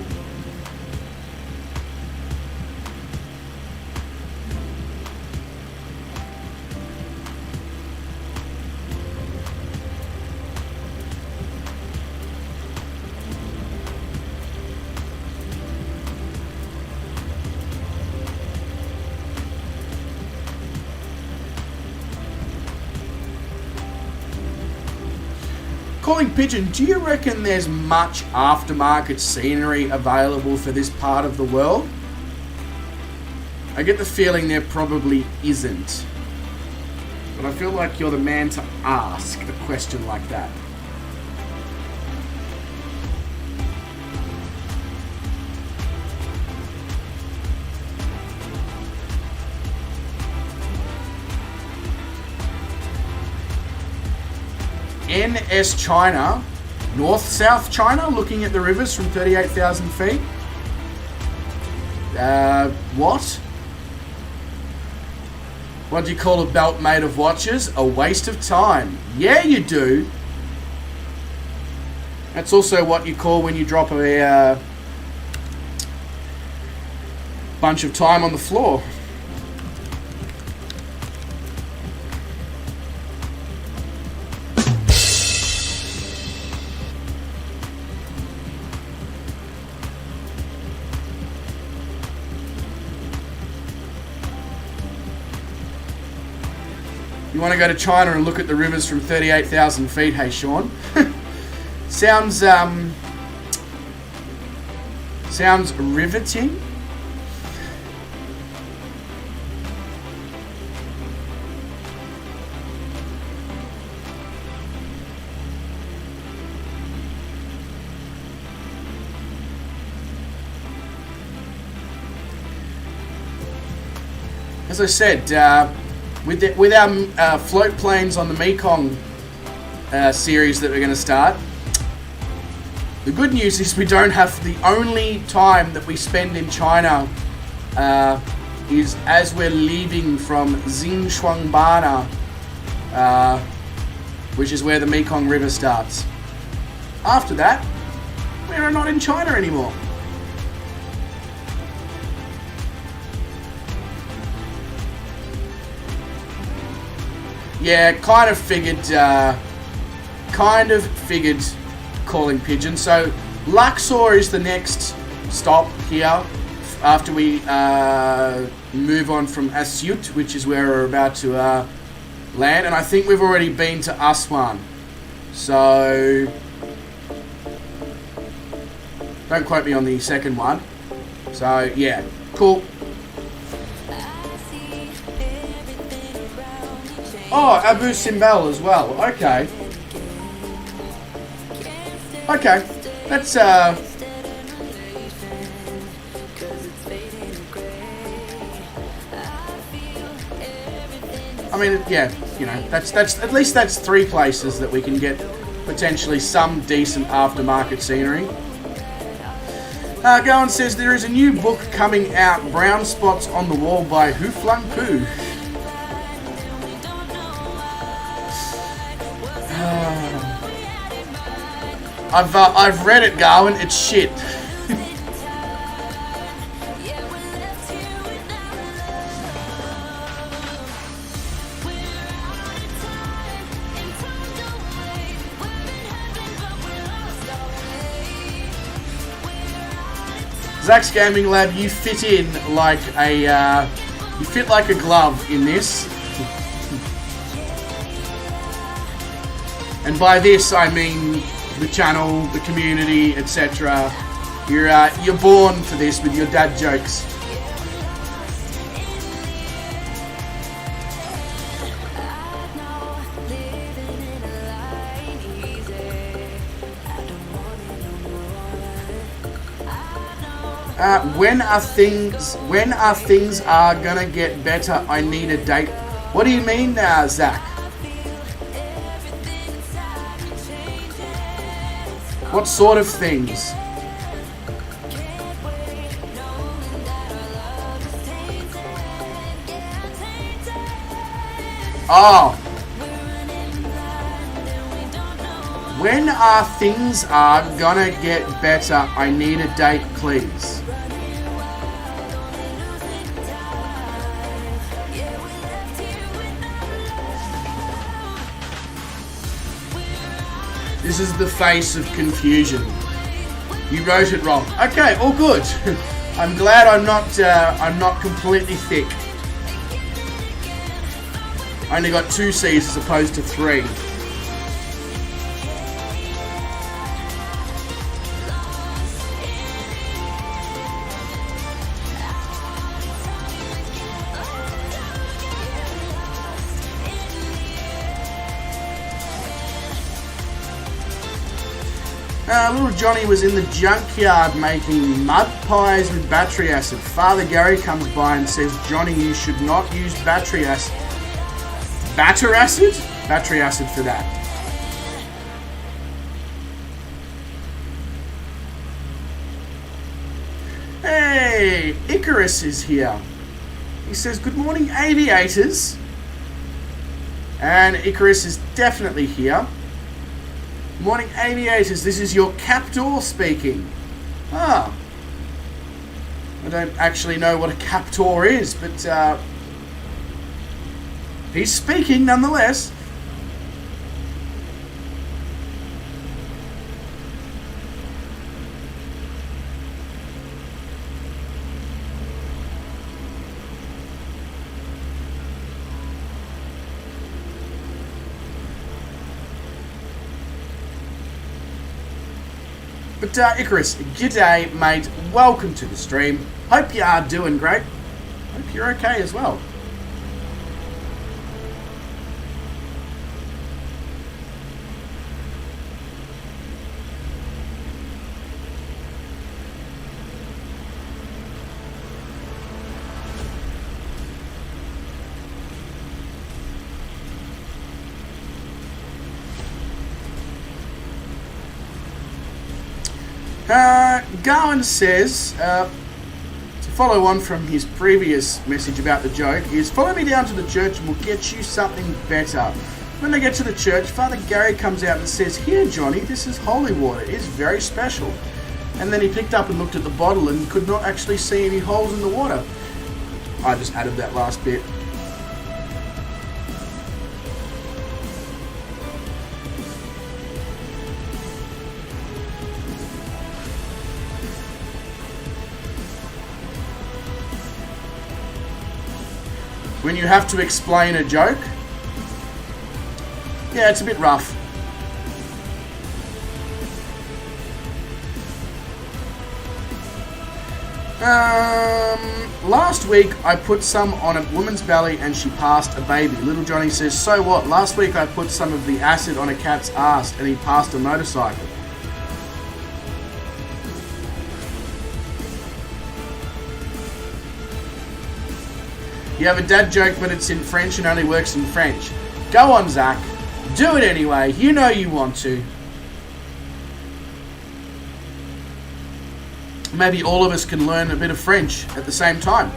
Calling Pigeon, do you reckon there's much aftermarket scenery available for this part of the world? I get the feeling there probably isn't. But I feel like you're the man to ask a question like that. NS China, north-south China, looking at the rivers from 38,000 feet. What? What do you call a belt made of watches? A waste of time. Yeah, you do. That's also what you call when you drop a bunch of time on the floor. You want to go to China and look at the rivers from 38,000 feet, hey Sean? Sounds riveting. As I said, with our float planes on the Mekong series that we're going to start, the good news is we don't have, the only time that we spend in China is as we're leaving from Xishuangbanna, which is where the Mekong River starts. After that, we're not in China anymore. Yeah, kind of figured calling pigeon. So Luxor is the next stop here after we move on from Asyut, which is where we're about to land, and I think we've already been to Aswan, so don't quote me on the second one. So yeah, cool. Oh, Abu Simbel as well. Okay. Okay. That's I mean, yeah, you know, that's at least that's 3 places that we can get potentially some decent aftermarket scenery. Gowan says there is a new book coming out, Brown Spots on the Wall by Hu Flung Poo. I've read it, Garwin. It's shit. Zach's Gaming Lab, you fit in like a you fit like a glove in this. And by this I mean the channel, the community, etc. You're born for this with your dad jokes. When are things gonna get better? I need a date. What do you mean, Zach? What sort of things? Oh. When are things gonna get better? I need a date, please. This is the face of confusion. You wrote it wrong. Okay, all good. I'm glad I'm not completely thick. I only got 2 C's as opposed to 3. Little Johnny was in the junkyard making mud pies with battery acid. Father Gary comes by and says, Johnny, you should not use battery acid. Batter acid? Battery acid for that. Hey, Icarus is here. He says, good morning, aviators. And Icarus is definitely here. Morning, aviators. This is your captor speaking. Ah. I don't actually know what a captor is, but he's speaking nonetheless. But Icarus, g'day mate, welcome to the stream. Hope you are doing great. Hope you're okay as well. Garwin says, to follow on from his previous message about the joke, is follow me down to the church and we'll get you something better. When they get to the church, Father Gary comes out and says, here Johnny, this is holy water, it is very special. And then he picked up and looked at the bottle and could not actually see any holes in the water. I just added that last bit. When you have to explain a joke, yeah, it's a bit rough. Last week I put some on a woman's belly and she passed a baby. Little Johnny says, so what? Last week I put some of the acid on a cat's ass and he passed a motorcycle. You have a dad joke, but it's in French and only works in French. Go on, Zach. Do it anyway. You know you want to. Maybe all of us can learn a bit of French at the same time.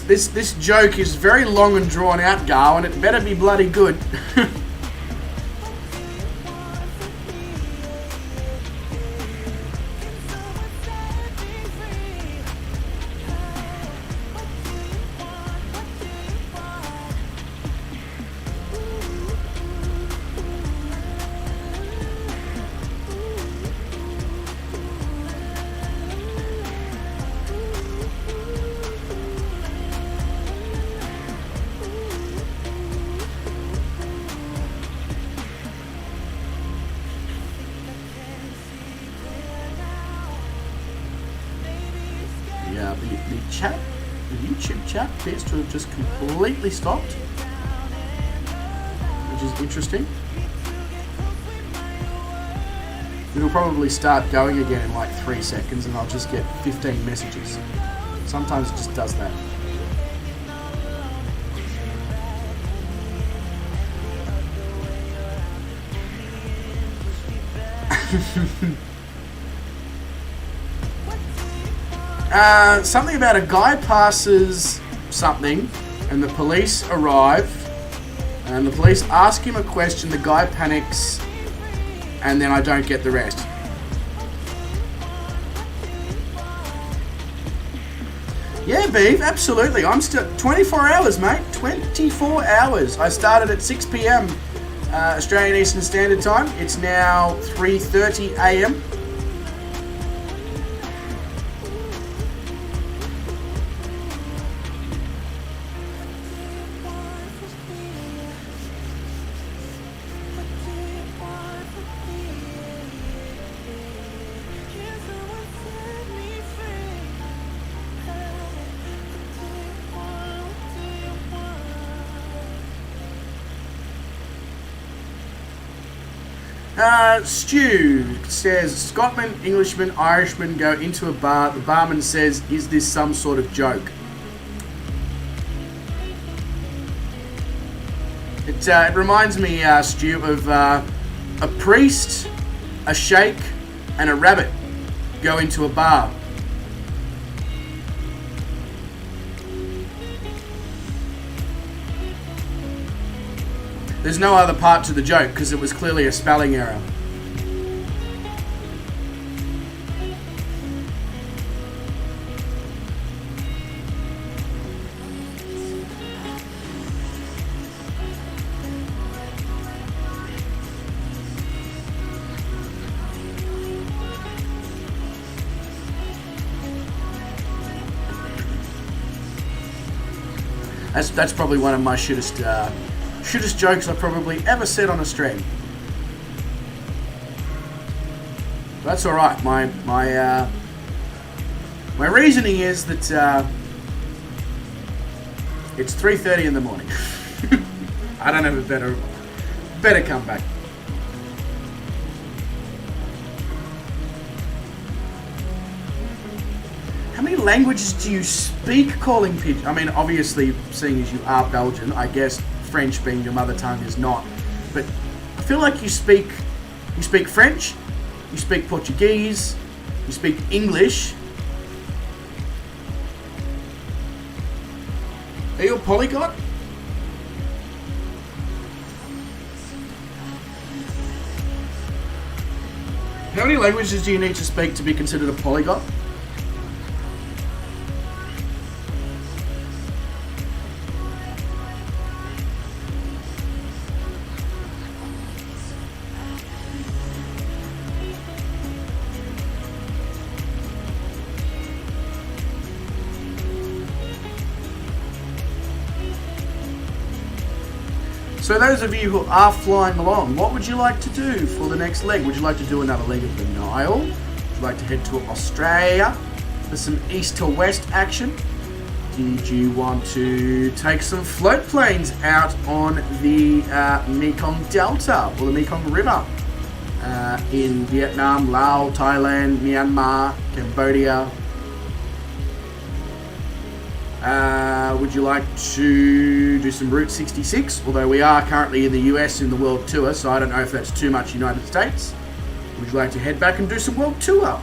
This joke is very long and drawn out, Gar, and it better be bloody good. The YouTube chat appears to have just completely stopped, which is interesting. It'll probably start going again in like 3 seconds and I'll just get 15 messages. Sometimes it just does that. Something about a guy passes something and the police arrive and the police ask him a question, the guy panics, and then I don't get the rest. Yeah, Beav, absolutely. I'm still 24 hours, mate. 24 hours. I started at 6 p.m. Australian Eastern Standard Time. It's now 3:30 a.m. Stu says, Scotsman, Englishman, Irishman go into a bar. The barman says, is this some sort of joke? It reminds me, Stu, of a priest, a sheikh, and a rabbit go into a bar. There's no other part to the joke because it was clearly a spelling error. That's probably one of my shittest jokes I've probably ever said on a stream. That's all right. My reasoning is that it's 3:30 in the morning. I don't have a better comeback. How many languages do you speak, Calling Pigeon? I mean, obviously, seeing as you are Belgian, I guess French being your mother tongue is not. But I feel like you speak French, you speak Portuguese, you speak English. Are you a polyglot? How many languages do you need to speak to be considered a polyglot? So those of you who are flying along, what would you like to do for the next leg? Would you like to do another leg of the Nile? Would you like to head to Australia for some east to west action? Did you want to take some float planes out on the Mekong Delta or the Mekong River in Vietnam, Laos, Thailand, Myanmar, Cambodia? Would you like to do some Route 66? Although we are currently in the US in the World Tour, so I don't know if that's too much United States. Would you like to head back and do some World Tour?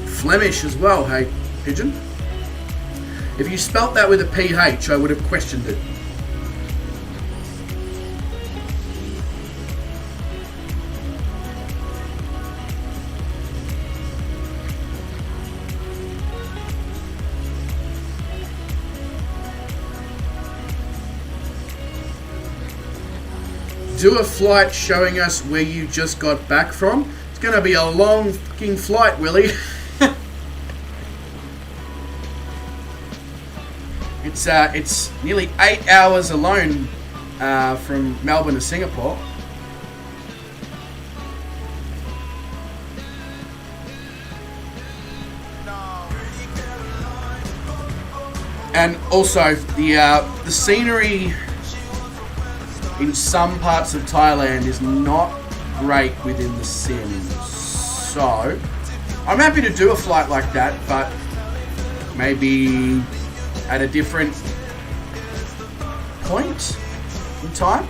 Flemish as well, hey, Pigeon. If you spelt that with a PH, I would have questioned it. Do a flight showing us where you just got back from. It's going to be a long fucking flight, Willie. It's nearly 8 hours alone from Melbourne to Singapore. And also the scenery in some parts of Thailand is not great within the Sims. So I'm happy to do a flight like that, but maybe at a different point in time.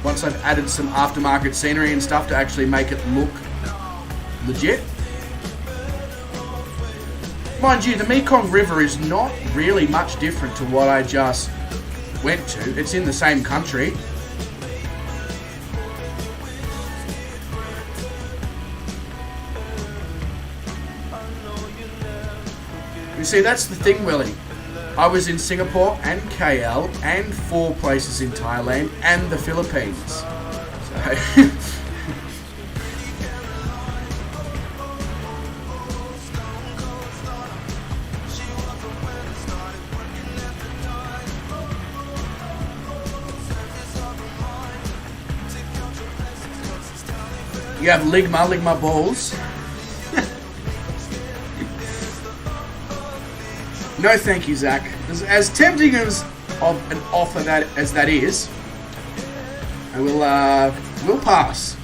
Once I've added some aftermarket scenery and stuff to actually make it look legit. Mind you, the Mekong River is not really much different to what I just went to. It's in the same country. You see, that's the thing, Willie. I was in Singapore and KL and 4 places in Thailand and the Philippines. So You have Ligma balls. No, thank you, Zach. As tempting as of an offer as that is, I will pass.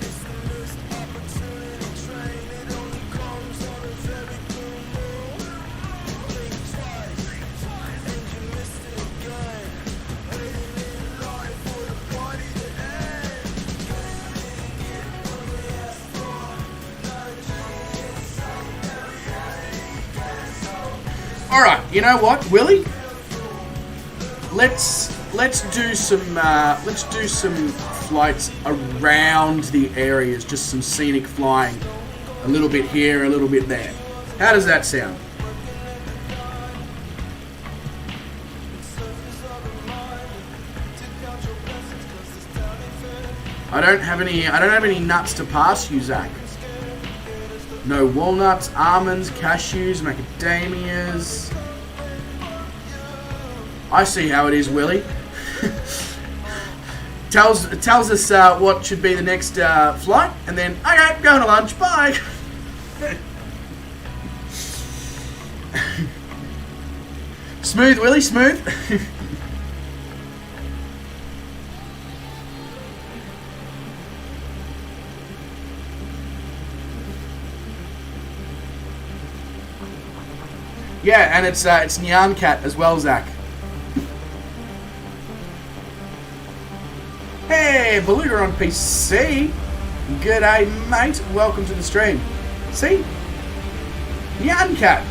All right, you know what, Willie? Let's do some flights around the areas, just some scenic flying, a little bit here, a little bit there. How does that sound? I don't have any nuts to pass you, Zach. No walnuts, almonds, cashews, macadamias. I see how it is, Willie. tells us what should be the next flight, and then, okay, going to lunch, bye. Smooth, Willie, smooth. Yeah, and it's Nyan Cat as well, Zach. Hey, Beluga on PC. G'day, mate. Welcome to the stream. See? Nyan Cat.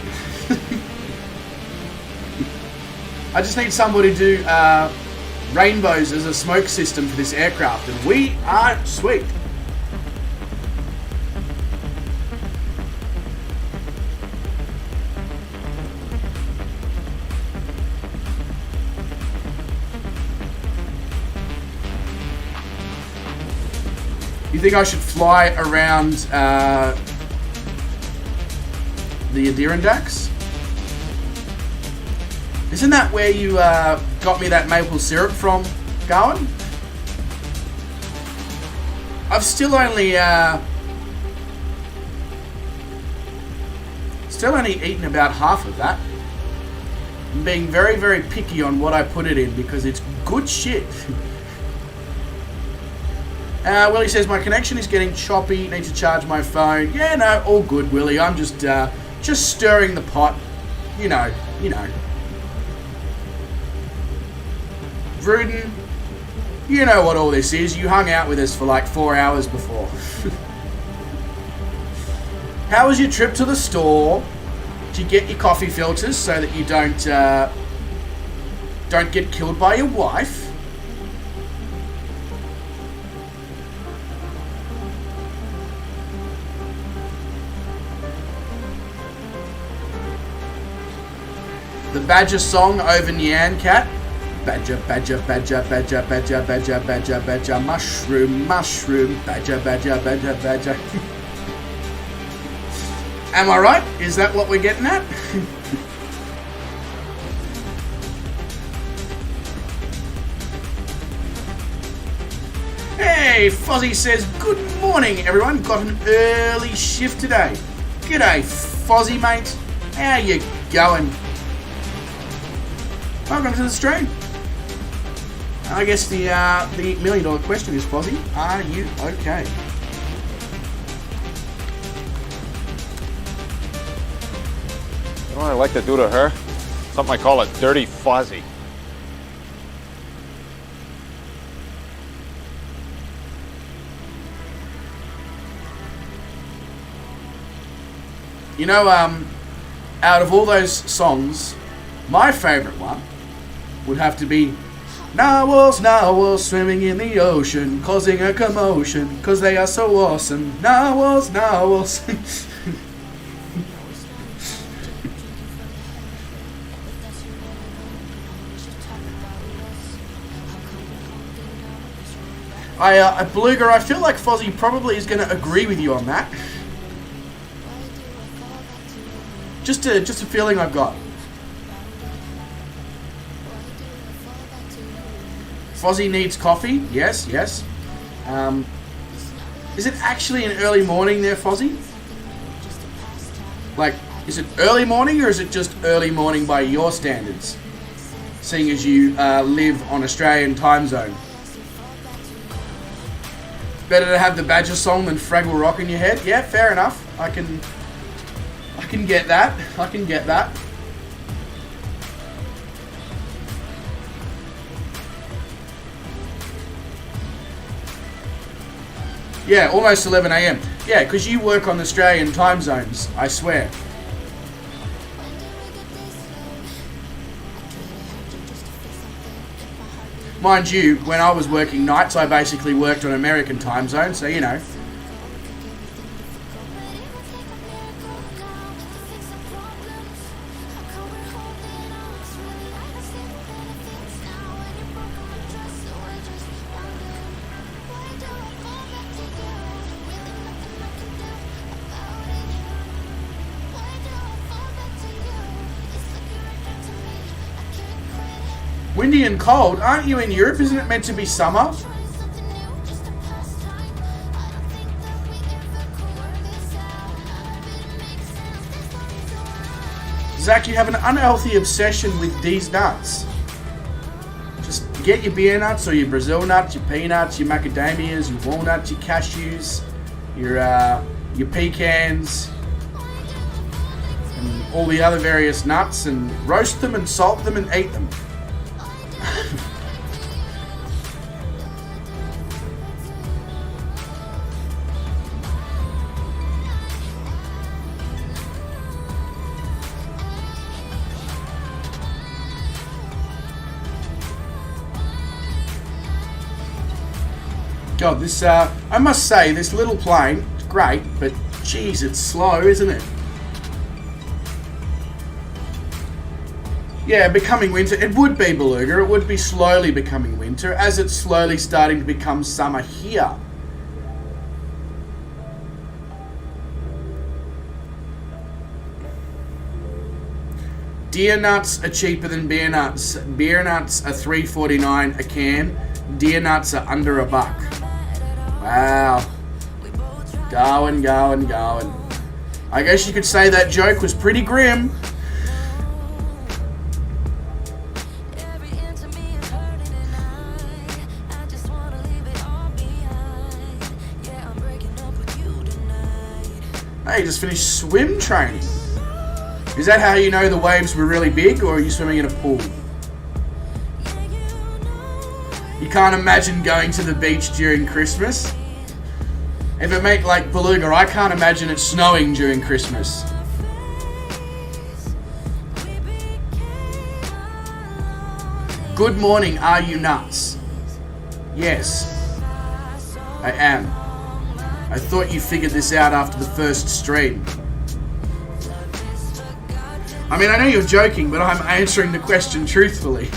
I just need somebody to do rainbows as a smoke system for this aircraft, and we are sweet. You think I should fly around the Adirondacks? Isn't that where you got me that maple syrup from, Garwin? I've still only eaten about half of that. I'm being very, very picky on what I put it in because it's good shit. Willie says, my connection is getting choppy, need to charge my phone. Yeah, no, all good, Willie. I'm just stirring the pot. You know. Rudin, you know what all this is. You hung out with us for like 4 hours before. How was your trip to the store? Did you get your coffee filters so that you don't get killed by your wife? The Badger song over Nyan Cat. Badger, badger, badger, badger, badger, badger, badger, badger, mushroom, mushroom, badger, badger, badger, badger. Am I right? Is that what we're getting at? Hey, Fozzie says, good morning, everyone. Got an early shift today. G'day, Fozzie, mate. How you going? Welcome to the stream. I guess the $1 million question is, Fozzie, are you okay? You know what I like to do to her? Something I call a dirty Fozzie. You know, out of all those songs, my favourite one would have to be Narwhals, narwhals swimming in the ocean, causing a commotion, cause they are so awesome. Narwhals, narwhals. Beluga, I feel like Fozzie probably is going to agree with you on that. Just a feeling I've got. Fozzie needs coffee. Yes, yes. Is it actually an early morning there, Fozzie? Like, is it early morning or is it just early morning by your standards? Seeing as you live on Australian time zone. Better to have the Badger song than Fraggle Rock in your head? Yeah, fair enough. I can get that. I can get that. Yeah, almost 11 a.m. Yeah, because you work on Australian time zones, I swear. Mind you, when I was working nights, I basically worked on American time zone, so you know. Windy and cold? Aren't you in Europe? Isn't it meant to be summer? Zach, you have an unhealthy obsession with these nuts. Just get your beer nuts or your Brazil nuts, your peanuts, your macadamias, your walnuts, your cashews, your pecans, and all the other various nuts, and roast them and salt them and eat them. God, this, I must say, this little plane, it's great, but geez, it's slow, isn't it? Yeah, becoming winter. It would be, Beluga. It would be slowly becoming winter, as it's slowly starting to become summer here. Deer nuts are cheaper than beer nuts. Beer nuts are $3.49 a can. Deer nuts are under $1. Wow. Going. I guess you could say that joke was pretty grim. Hey, you just finished swim training. Is that how you know the waves were really big, or are you swimming in a pool? You can't imagine going to the beach during Christmas. If it make like Beluga, I can't imagine it snowing during Christmas. Good morning, are you nuts? Yes, I am. I thought you figured this out after the first stream. I mean, I know you're joking, but I'm answering the question truthfully.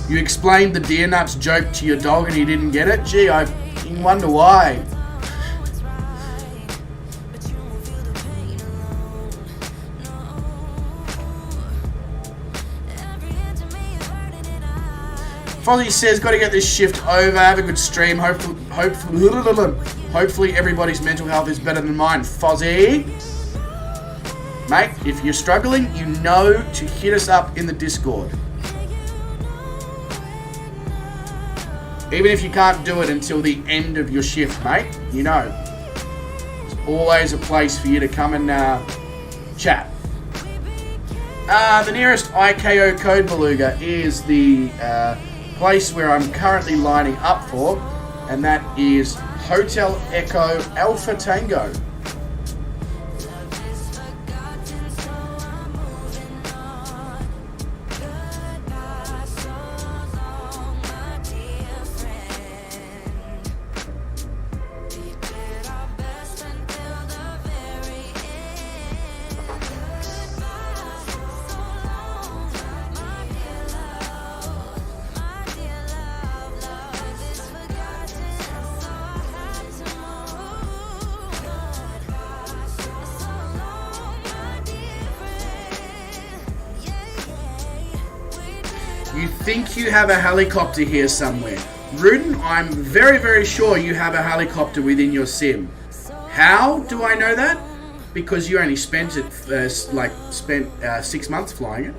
You explained the deer nuts joke to your dog and he didn't get it? Gee, I wonder why. Fozzie says, got to get this shift over, have a good stream, hopefully everybody's mental health is better than mine. Fozzie, mate, if you're struggling, you know to hit us up in the Discord. Even if you can't do it until the end of your shift, mate, you know, there's always a place for you to come and chat. The nearest IKO code, Beluga, is the place where I'm currently lining up for, and that is Hotel Echo Alpha Tango. You think you have a helicopter here somewhere. Rudin, I'm very, very sure you have a helicopter within your sim. How do I know that? Because you only spent it, spent 6 months flying it.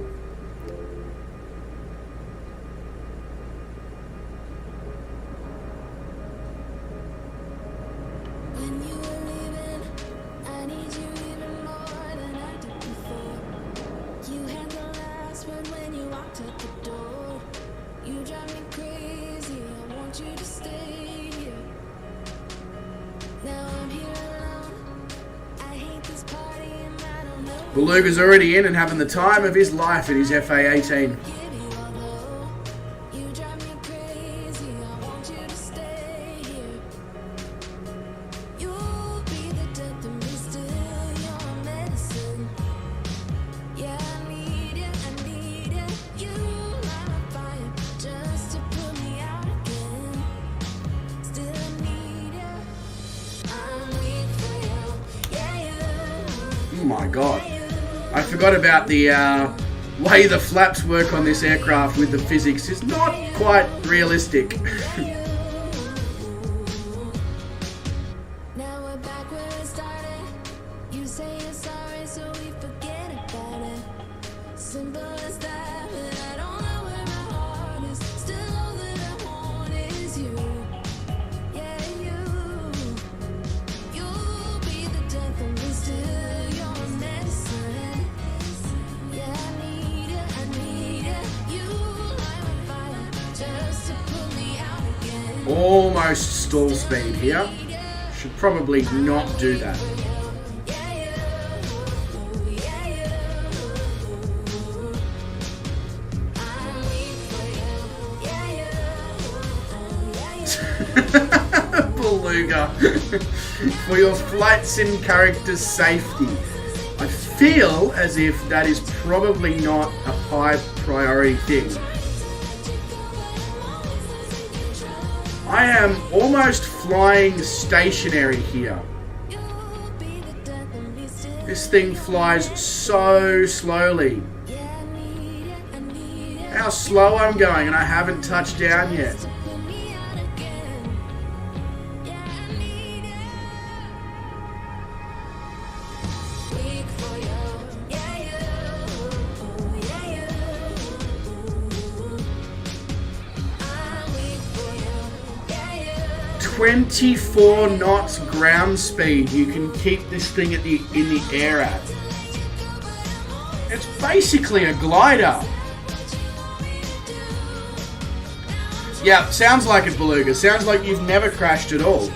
Beluga's already in and having the time of his life in his FA18. Oh my god. I forgot about the way the flaps work on this aircraft with the physics. It's not quite realistic. Almost stall speed here. Should probably not do that. Beluga. For your flight sim character's safety. I feel as if that is probably not a high priority thing. I am almost flying stationary here. This thing flies so slowly. How slow I'm going, and I haven't touched down yet. .24 knots ground speed you can keep this thing in the air at. It's basically a glider. Yeah, sounds like it, Beluga. Sounds like you've never crashed at all.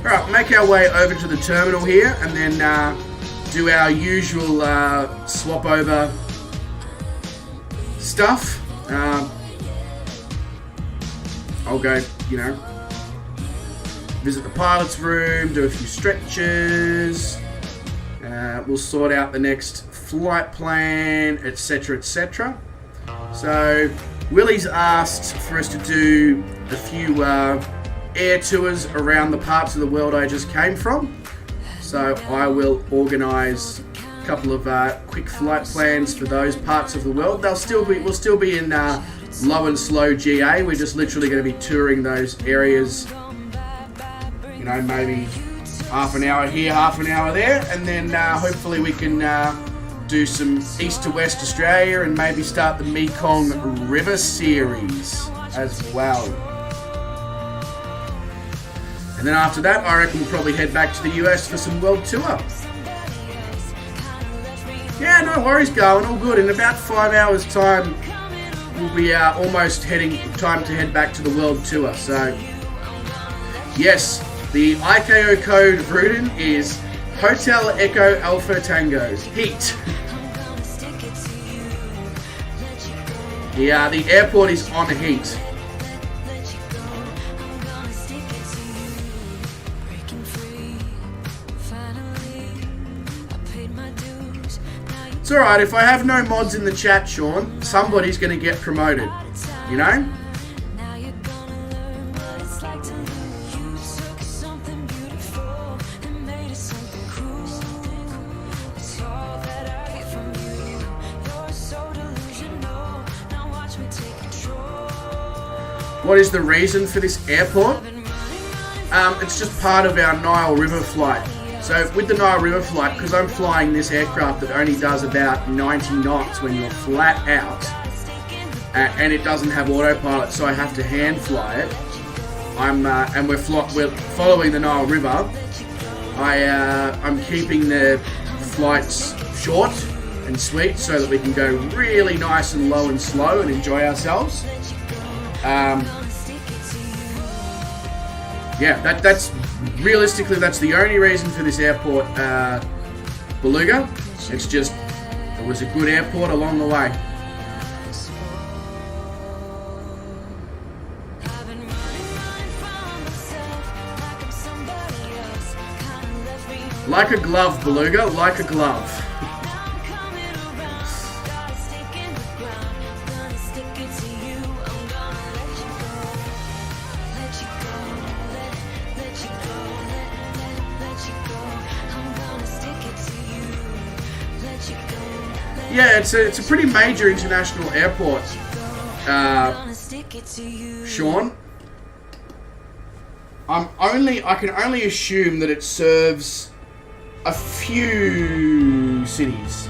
Alright, make our way over to the terminal here and then do our usual swap over stuff. I'll go, visit the pilot's room, do a few stretches. We'll sort out the next flight plan, etc, etc. So, Willie's asked for us to do a few air tours around the parts of the world I just came from. So I will organise a couple of quick flight plans for those parts of the world. We'll still be in low and slow GA. We're just literally going to be touring those areas. Maybe half an hour here, half an hour there, and then hopefully we can do some east to west Australia and maybe start the Mekong River series as well. And then after that, I reckon we'll probably head back to the US for some world tour. Yeah, no worries, going all good. In about 5 hours' time, we'll be almost time to head back to the world tour. So, yes, the ICAO code Rudin is Hotel Echo Alpha Tango. Heat. The airport is on heat. It's alright, if I have no mods in the chat, Sean, somebody's going to get promoted. You know? Now you're gonna learn what it's like to lose. You took something beautiful and made it something cruel. It's all that I get from you. You're so delusional. Now watch me take control. What is the reason for this airport? It's just part of our Nile River flight. So with the Nile River flight, because I'm flying this aircraft that only does about 90 knots when you're flat out, and it doesn't have autopilot, so I have to hand fly it. And we're following the Nile River. I'm keeping the flights short and sweet so that we can go really nice and low and slow and enjoy ourselves. Yeah, that's realistically, that's the only reason for this airport, Beluga. It's just, it was a good airport along the way. Like a glove, Beluga, like a glove. Yeah, it's a pretty major international airport, Sean. I can only assume that it serves a few cities.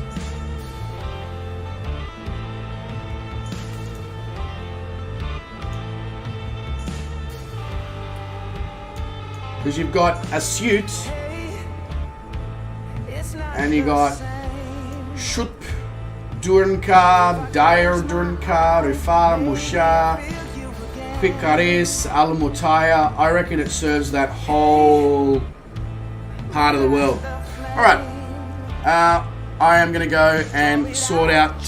Because you've got Asyut, and you got Shut, Durnka, Dair Durnka, Rifar, Musha, Pikaris, Al Mutaya. I reckon it serves that whole part of the world. Alright, I am going to go and sort out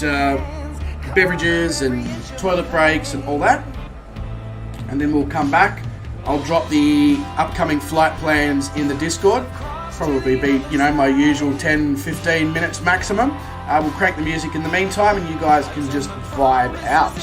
beverages and toilet breaks and all that. And then we'll come back. I'll drop the upcoming flight plans in the Discord. Probably be, my usual 10-15 minutes maximum. We'll crank the music in the meantime and you guys can just vibe out.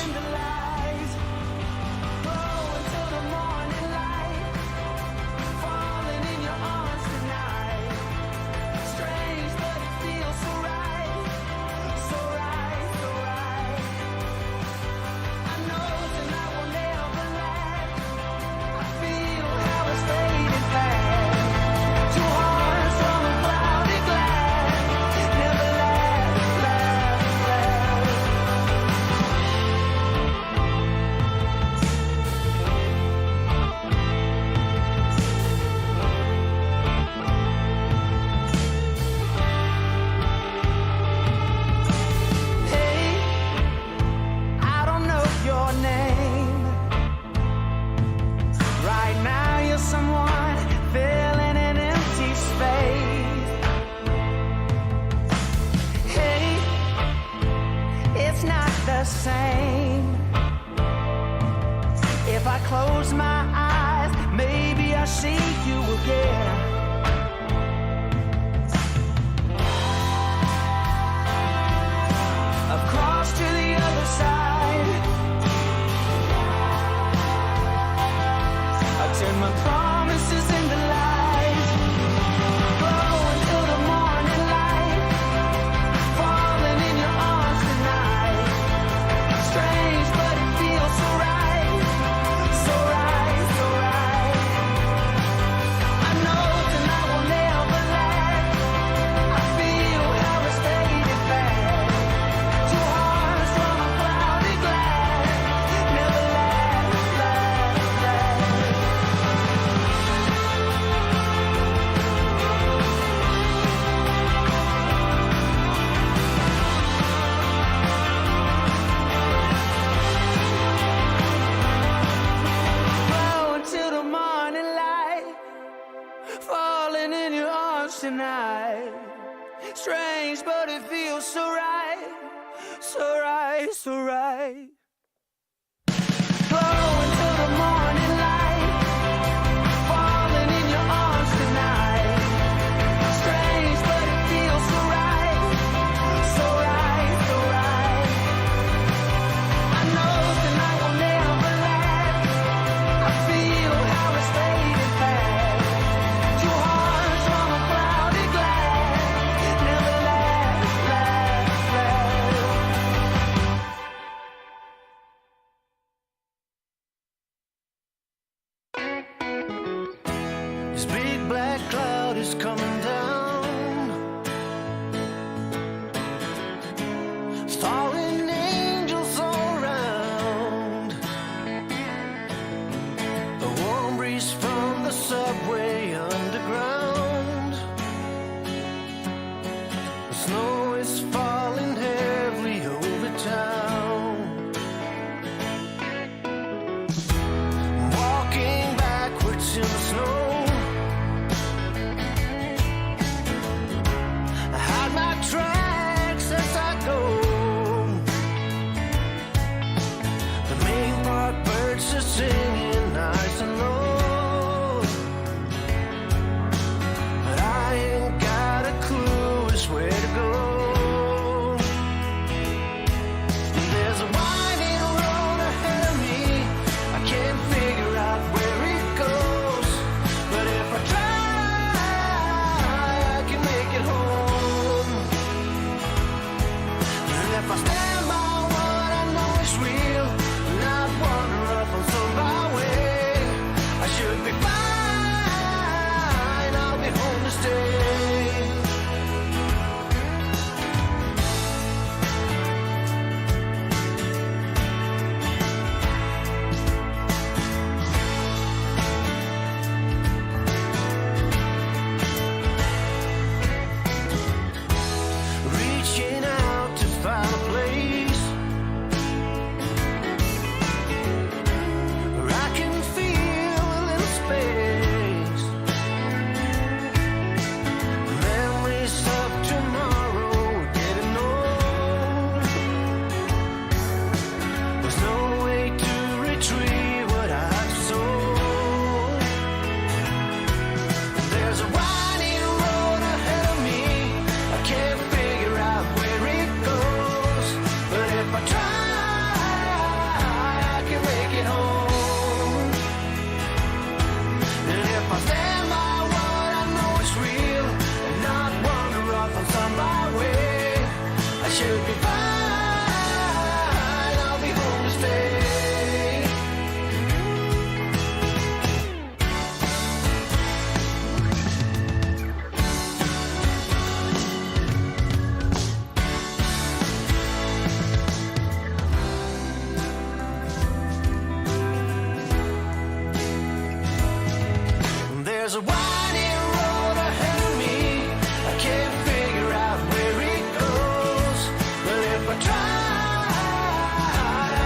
So fallen angels all around. The warm breeze from the subway underground. The snow is falling heavily over town. Walking backwards in the snow. I hide my tracks as I go. The main park birds are singing nice and low. But I ain't got a clue as where to go. There's a winding road ahead of me. I can't figure out where it goes. But if I try, I can make it home. And if I stand by what I know is real, not wander up on some byway, I should be fine. I'll be home to stay. Reaching out to find a place where I can feel a little space. Memories of tomorrow are getting old. There's no way to retrieve what I've sold. There's a winding road ahead of me. I can't figure out where it goes. But if I try, I can make it home. And if I stand by what I know is real and not wander off on some byway, I should be fine. I'll be home to stay. There's a winding road ahead of me. I can't figure out where it goes. But if I try,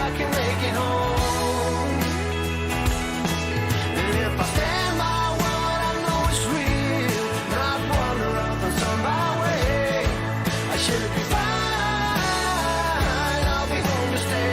I can make it home. And if I stand by what I know is real, not wander off on some byway, I should be fine. I'll be home to stay.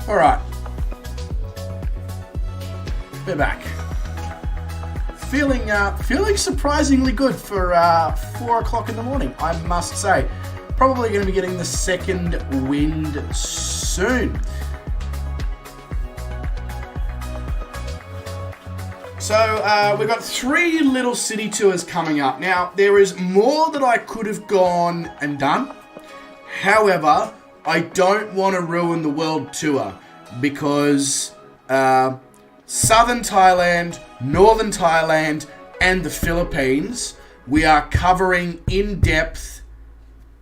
All right. We're back. Feeling surprisingly good for 4 o'clock in the morning, I must say. Probably going to be getting the second wind soon. So we've got 3 little city tours coming up. Now, there is more that I could have gone and done. However, I don't want to ruin the world tour because Southern Thailand, Northern Thailand, and the Philippines, we are covering in depth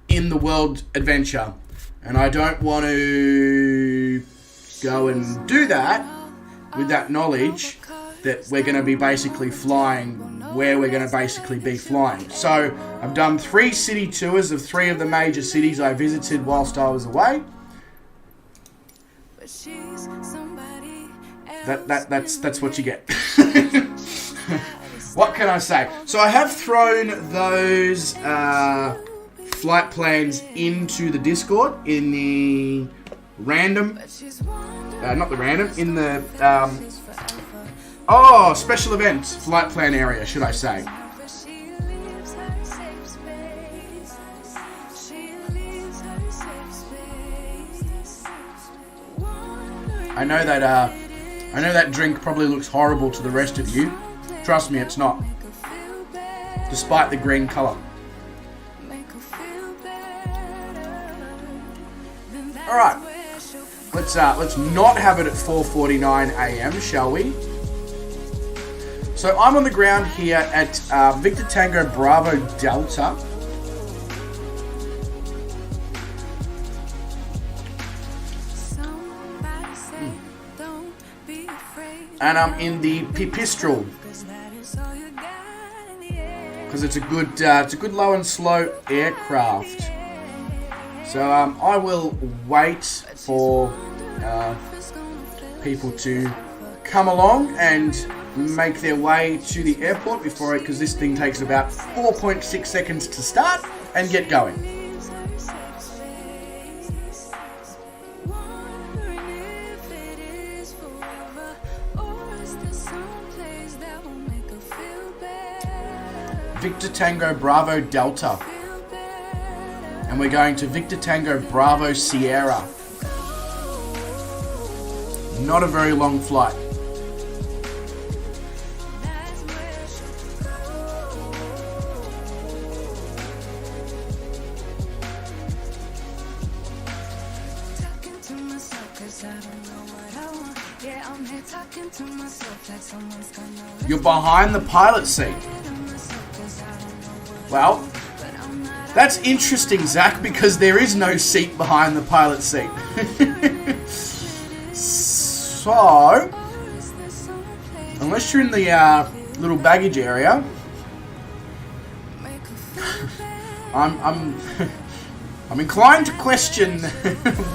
in the world adventure. And I don't want to go and do that with that knowledge that we're going to be basically flying where we're going to basically be flying. So I've done 3 city tours of 3 of the major cities I visited whilst I was away. That's what you get. What can I say? So I have thrown those flight plans into the Discord in the random, not the random, in the special event flight plan area, should I say. I know that drink probably looks horrible to the rest of you. Trust me, it's not. Despite the green colour. Alright. Let's not have it at 4:49 AM, shall we? So I'm on the ground here at Victor Tango Bravo Delta. And I'm in the Pipistrel because it's a good low and slow aircraft. So I will wait for people to come along and make their way to the airport because this thing takes about 4.6 seconds to start and get going. Victor Tango Bravo Delta. And we're going to Victor Tango Bravo Sierra. Not a very long flight. You're behind the pilot seat. Well, that's interesting, Zach, because there is no seat behind the pilot seat. So, unless you're in the little baggage area, I'm inclined to question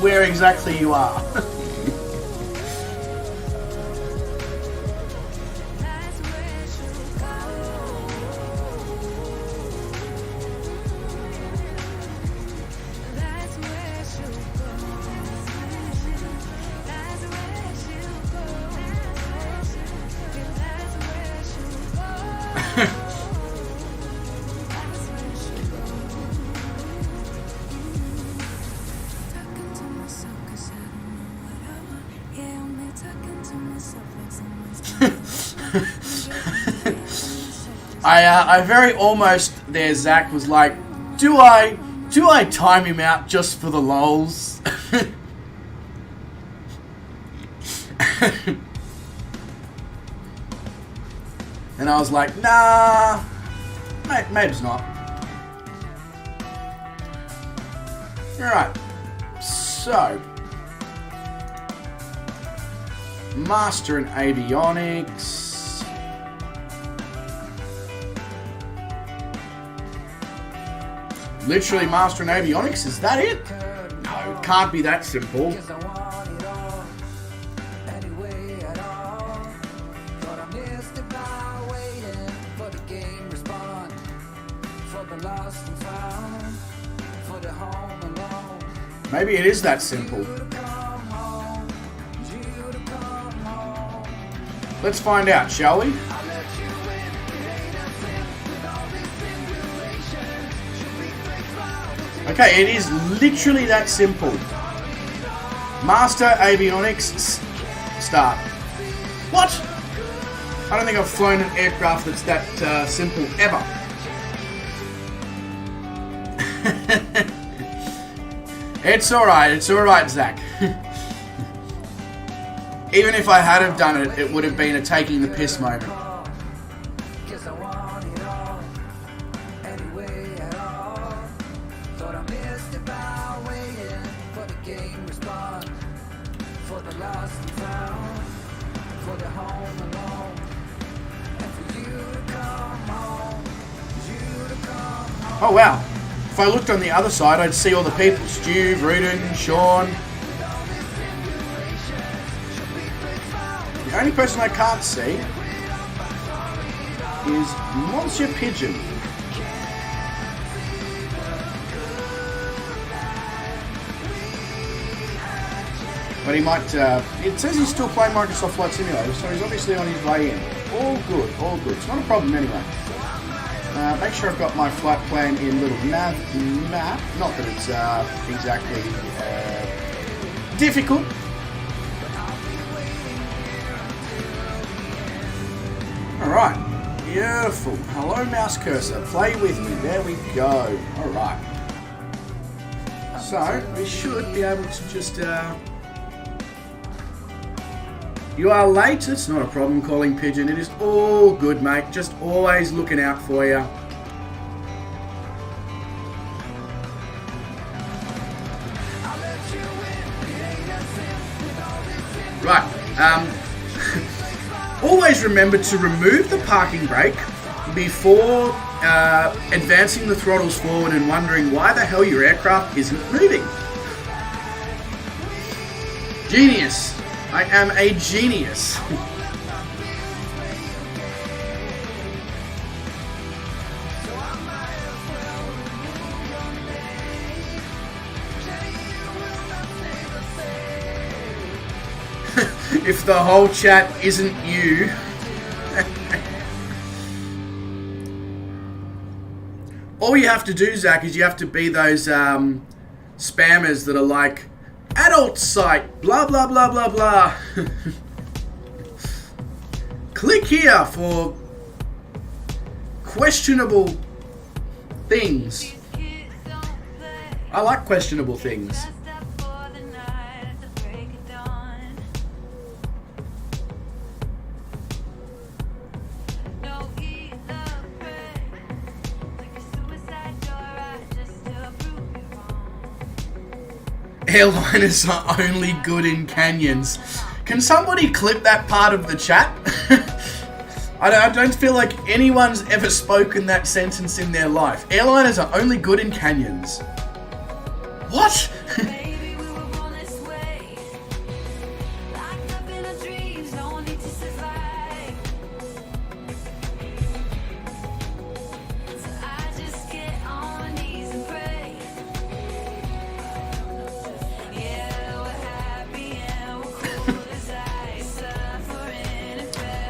where exactly you are. I very almost there, Zach, was like, do I time him out just for the lols? And I was like, nah, maybe's not. Alright, so Master in Avionics. Literally Master in Avionics, is that it? No, it can't be that simple. Maybe it is that simple. Let's find out, shall we? Okay, it is literally that simple. Master avionics start. What? I don't think I've flown an aircraft that's that simple ever. It's alright, Zach. Even if I had have done it, it would have been a taking the piss moment. Oh wow, if I looked on the other side, I'd see all the people. Stu, Rudin, Sean. The only person I can't see is Monsieur Pigeon. But he might, it says he's still playing Microsoft Flight Simulator, so he's obviously on his way in. All good, all good. It's not a problem anyway. Make sure I've got my flight plan in little map. Not that it's exactly difficult. Alright, beautiful. Hello mouse cursor, play with me. There we go. Alright. So, we should be able to just... You are late? It's not a problem calling Pigeon. It is all good, mate. Just always looking out for you. Right. Always remember to remove the parking brake before advancing the throttles forward and wondering why the hell your aircraft isn't moving. Genius. I am a genius. If the whole chat isn't you. All you have to do, Zach, is you have to be those spammers that are like, adult site, blah, blah, blah, blah, blah. Click here for questionable things. I like questionable things. Airliners are only good in canyons. Can somebody clip that part of the chat? I don't feel like anyone's ever spoken that sentence in their life. Airliners are only good in canyons. What?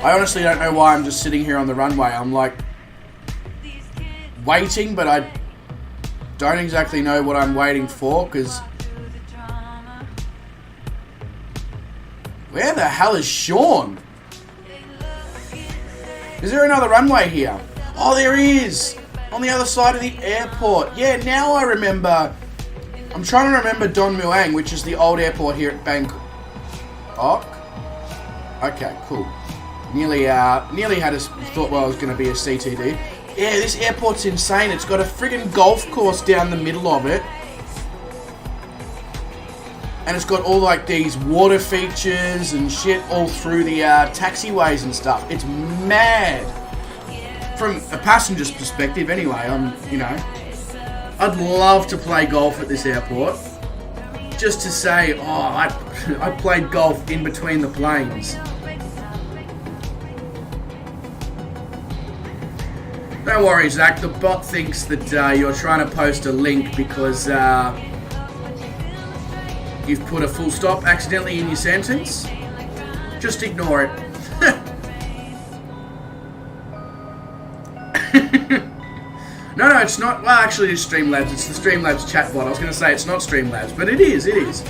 I honestly don't know why I'm just sitting here on the runway. I'm like waiting, but I don't exactly know what I'm waiting for, because where the hell is Sean? Is there another runway here? Oh, there is! On the other side of the airport. Yeah, now I remember. I'm trying to remember Don Muang, which is the old airport here at Bangkok. Okay, cool. Nearly had a thought, well, I was going to be a CTD. Yeah, this airport's insane. It's got a friggin' golf course down the middle of it. And it's got all like these water features and shit all through the taxiways and stuff. It's mad. From a passenger's perspective anyway, I'd love to play golf at this airport. Just to say, I played golf in between the planes. Don't worry, Zach. The bot thinks that you're trying to post a link because you've put a full stop accidentally in your sentence. Just ignore it. No, it's not. Well, actually, it's Streamlabs. It's the Streamlabs chatbot. I was going to say it's not Streamlabs, but it is. It is.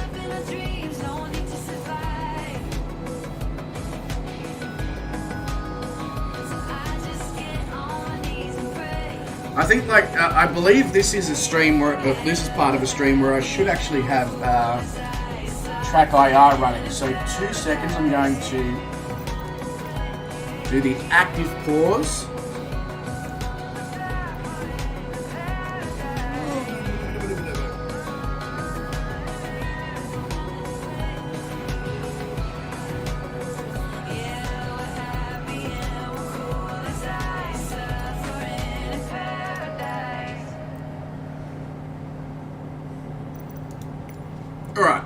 I think, like, I believe this is a stream where this is part of a stream where I should actually have Track IR running. So 2 seconds. I'm going to do the active pause. Alright.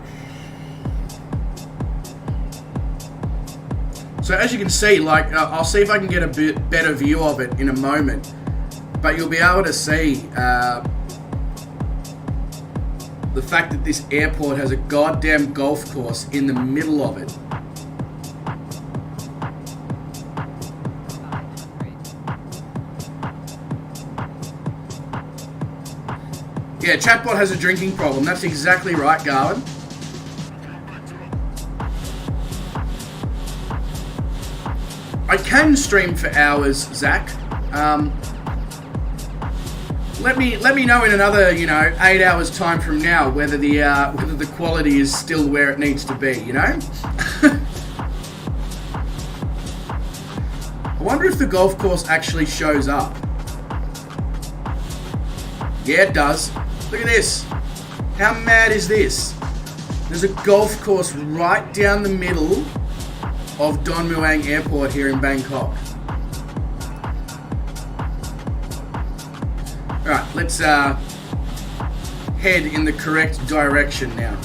So as you can see, like, I'll see if I can get a bit better view of it in a moment. But you'll be able to see the fact that this airport has a goddamn golf course in the middle of it. Yeah, chatbot has a drinking problem. That's exactly right, Garvin. I can stream for hours, Zach. Let me know in another, 8 hours time from now whether the quality is still where it needs to be. I wonder if the golf course actually shows up. Yeah, it does. Look at this. How mad is this? There's a golf course right down the middle of Don Muang Airport here in Bangkok. Alright, let's head in the correct direction now.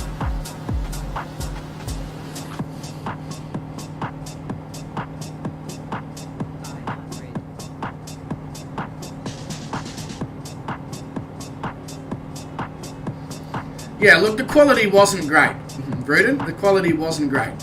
Yeah, look, the quality wasn't great, Bruden. The quality wasn't great.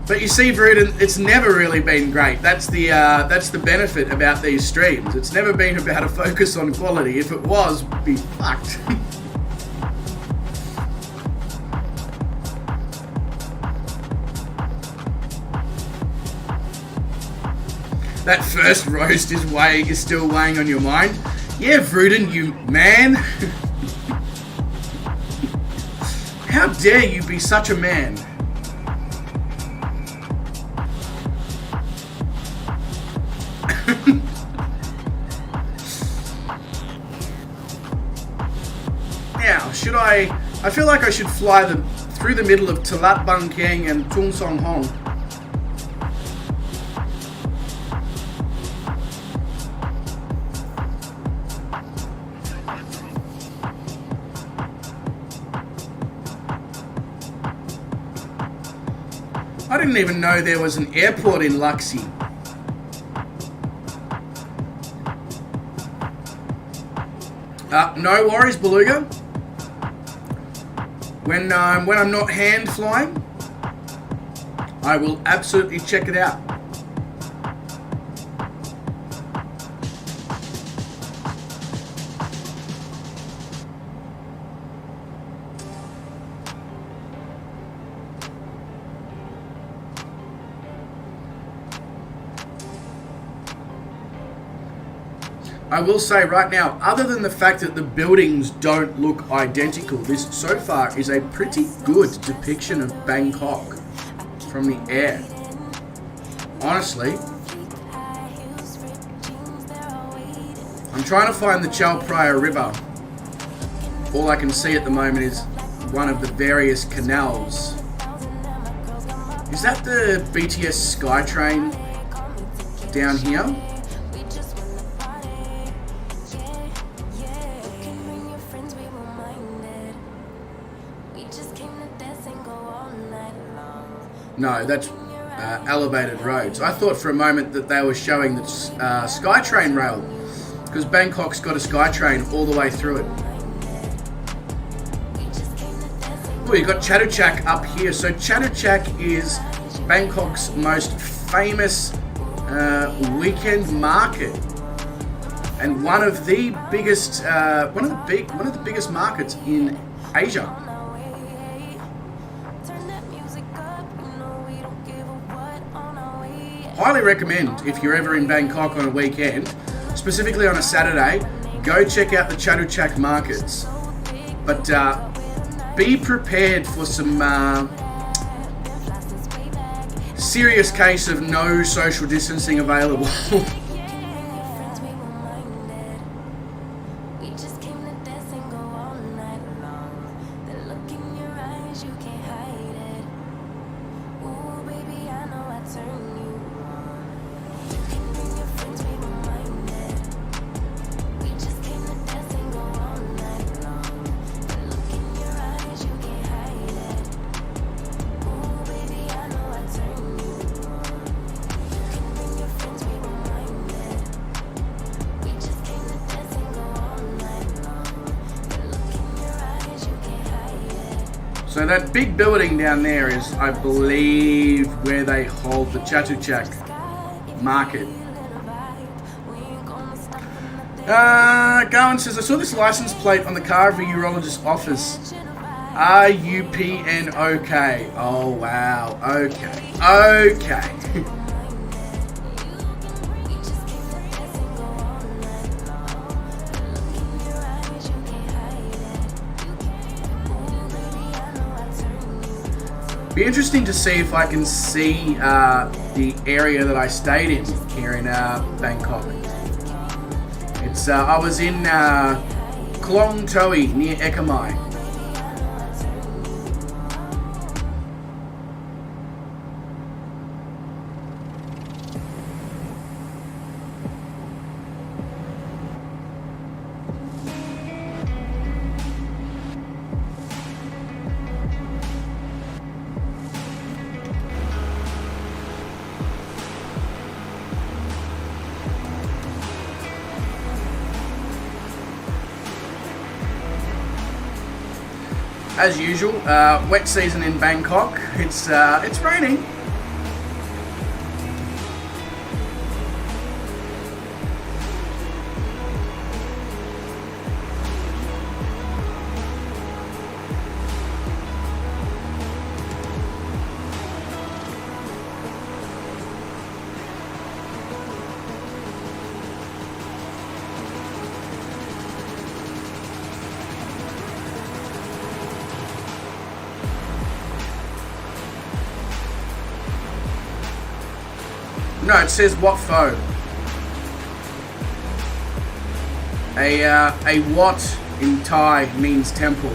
But you see, Bruden, it's never really been great. That's the benefit about these streams. It's never been about a focus on quality. If it was, we'd be fucked. That first roast is still weighing on your mind. Yeah, Bruden, you man. How dare you be such a man? Now, I feel like I should fly through the middle of Talat Bang Keng and Tung Song Hong. I didn't even know there was an airport in Luxy. No worries, Beluga. When I'm not hand flying, I will absolutely check it out. I will say right now, other than the fact that the buildings don't look identical, this so far is a pretty good depiction of Bangkok from the air. Honestly, I'm trying to find the Chao Phraya River. All I can see at the moment is one of the various canals. Is that the BTS SkyTrain down here? We just came to dance and go all night long. No, that's elevated roads. I thought for a moment that they were showing the SkyTrain rail, because Bangkok's got a SkyTrain all the way through it. Oh, you got Chatuchak up here. So Chatuchak is Bangkok's most famous weekend market, and one of the biggest markets in Asia. Highly recommend, if you're ever in Bangkok on a weekend, specifically on a Saturday, go check out the Chatuchak markets. But be prepared for some serious case of no social distancing available. So that big building down there is, I believe, where they hold the Chatuchak market. Gowan says, I saw this license plate on the car of a urologist's office. RUPNOK. Oh, wow. Okay. Be interesting to see if I can see the area that I stayed in here in Bangkok. It's I was in Klong Toi near Ekamai. As usual, wet season in Bangkok. It's raining. No, it says Wat Pho. A Wat in Thai means temple.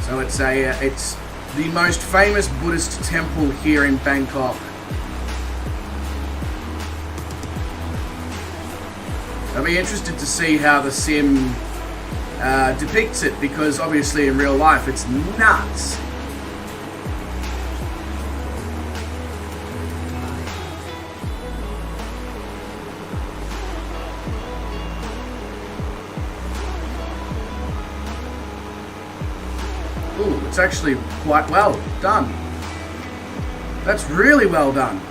So it's the most famous Buddhist temple here in Bangkok. I'll be interested to see how the sim depicts it, because obviously in real life it's nuts. Ooh, it's actually quite well done. That's really well done.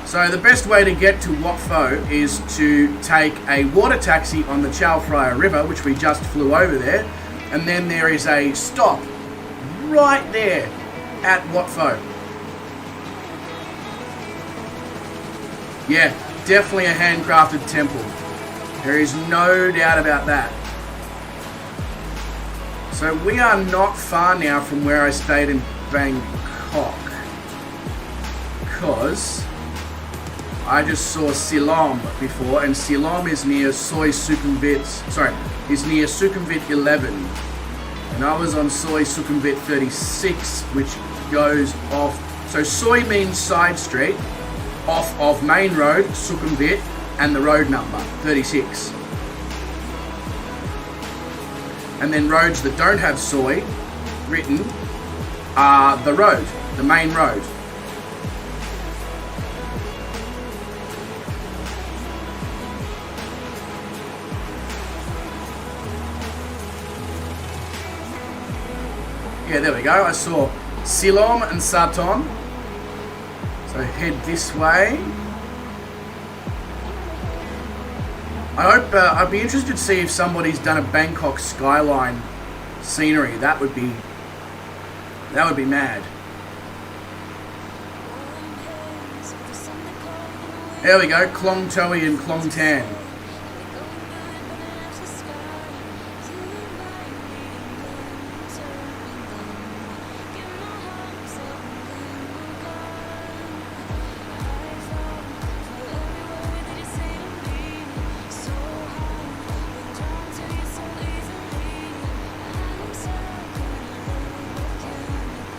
So the best way to get to Wat Pho is to take a water taxi on the Chao Phraya River, which we just flew over there, and then there is a stop right there at Wat Pho. Yeah, definitely a handcrafted temple. There is no doubt about that. So we are not far now from where I stayed in Bangkok, because I just saw Silom before, and Silom is near is near Sukhumvit 11, and I was on Soi Sukhumvit 36, which goes off. So Soi means side street, off of main road Sukhumvit, and the road number 36. and then roads that don't have soy written are the road, the main road. Yeah, there we go. I saw Silom and Saton. So head this way. I hope, I'd be interested to see if somebody's done a Bangkok skyline scenery. That would be mad. There we go, Klong Toei and Klong Tan.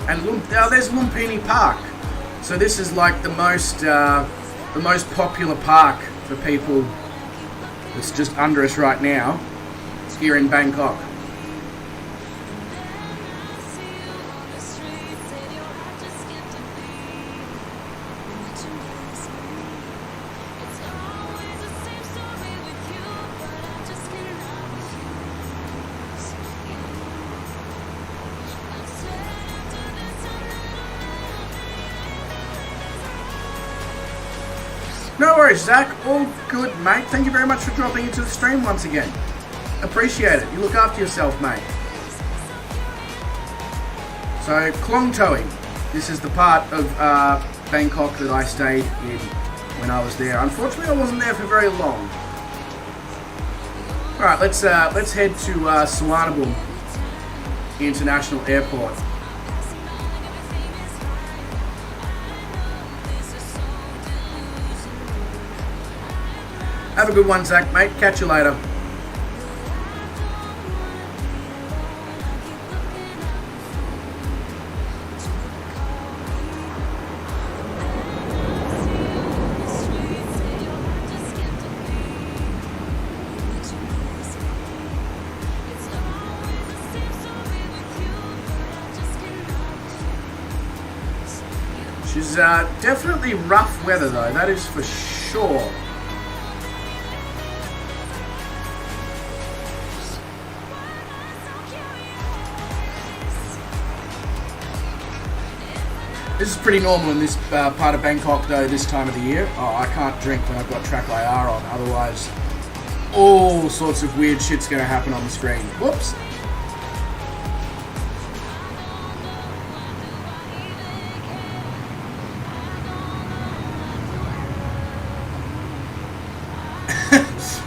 And there's Lumpini Park. So this is like the most popular park for people. It's just under us right now. It's here in Bangkok. No worries, Zach. All good, mate. Thank you very much for dropping into the stream once again. Appreciate it. You look after yourself, mate. So, Klong Toei. This is the part of Bangkok that I stayed in when I was there. Unfortunately, I wasn't there for very long. All right, let's head to Suvarnabhumi International Airport. Have a good one, Zach, mate. Catch you later. She's definitely rough weather, though. That is for sure. This is pretty normal in this part of Bangkok, though, this time of the year. Oh, I can't drink when I've got Track IR on, otherwise all sorts of weird shit's going to happen on the screen. Whoops.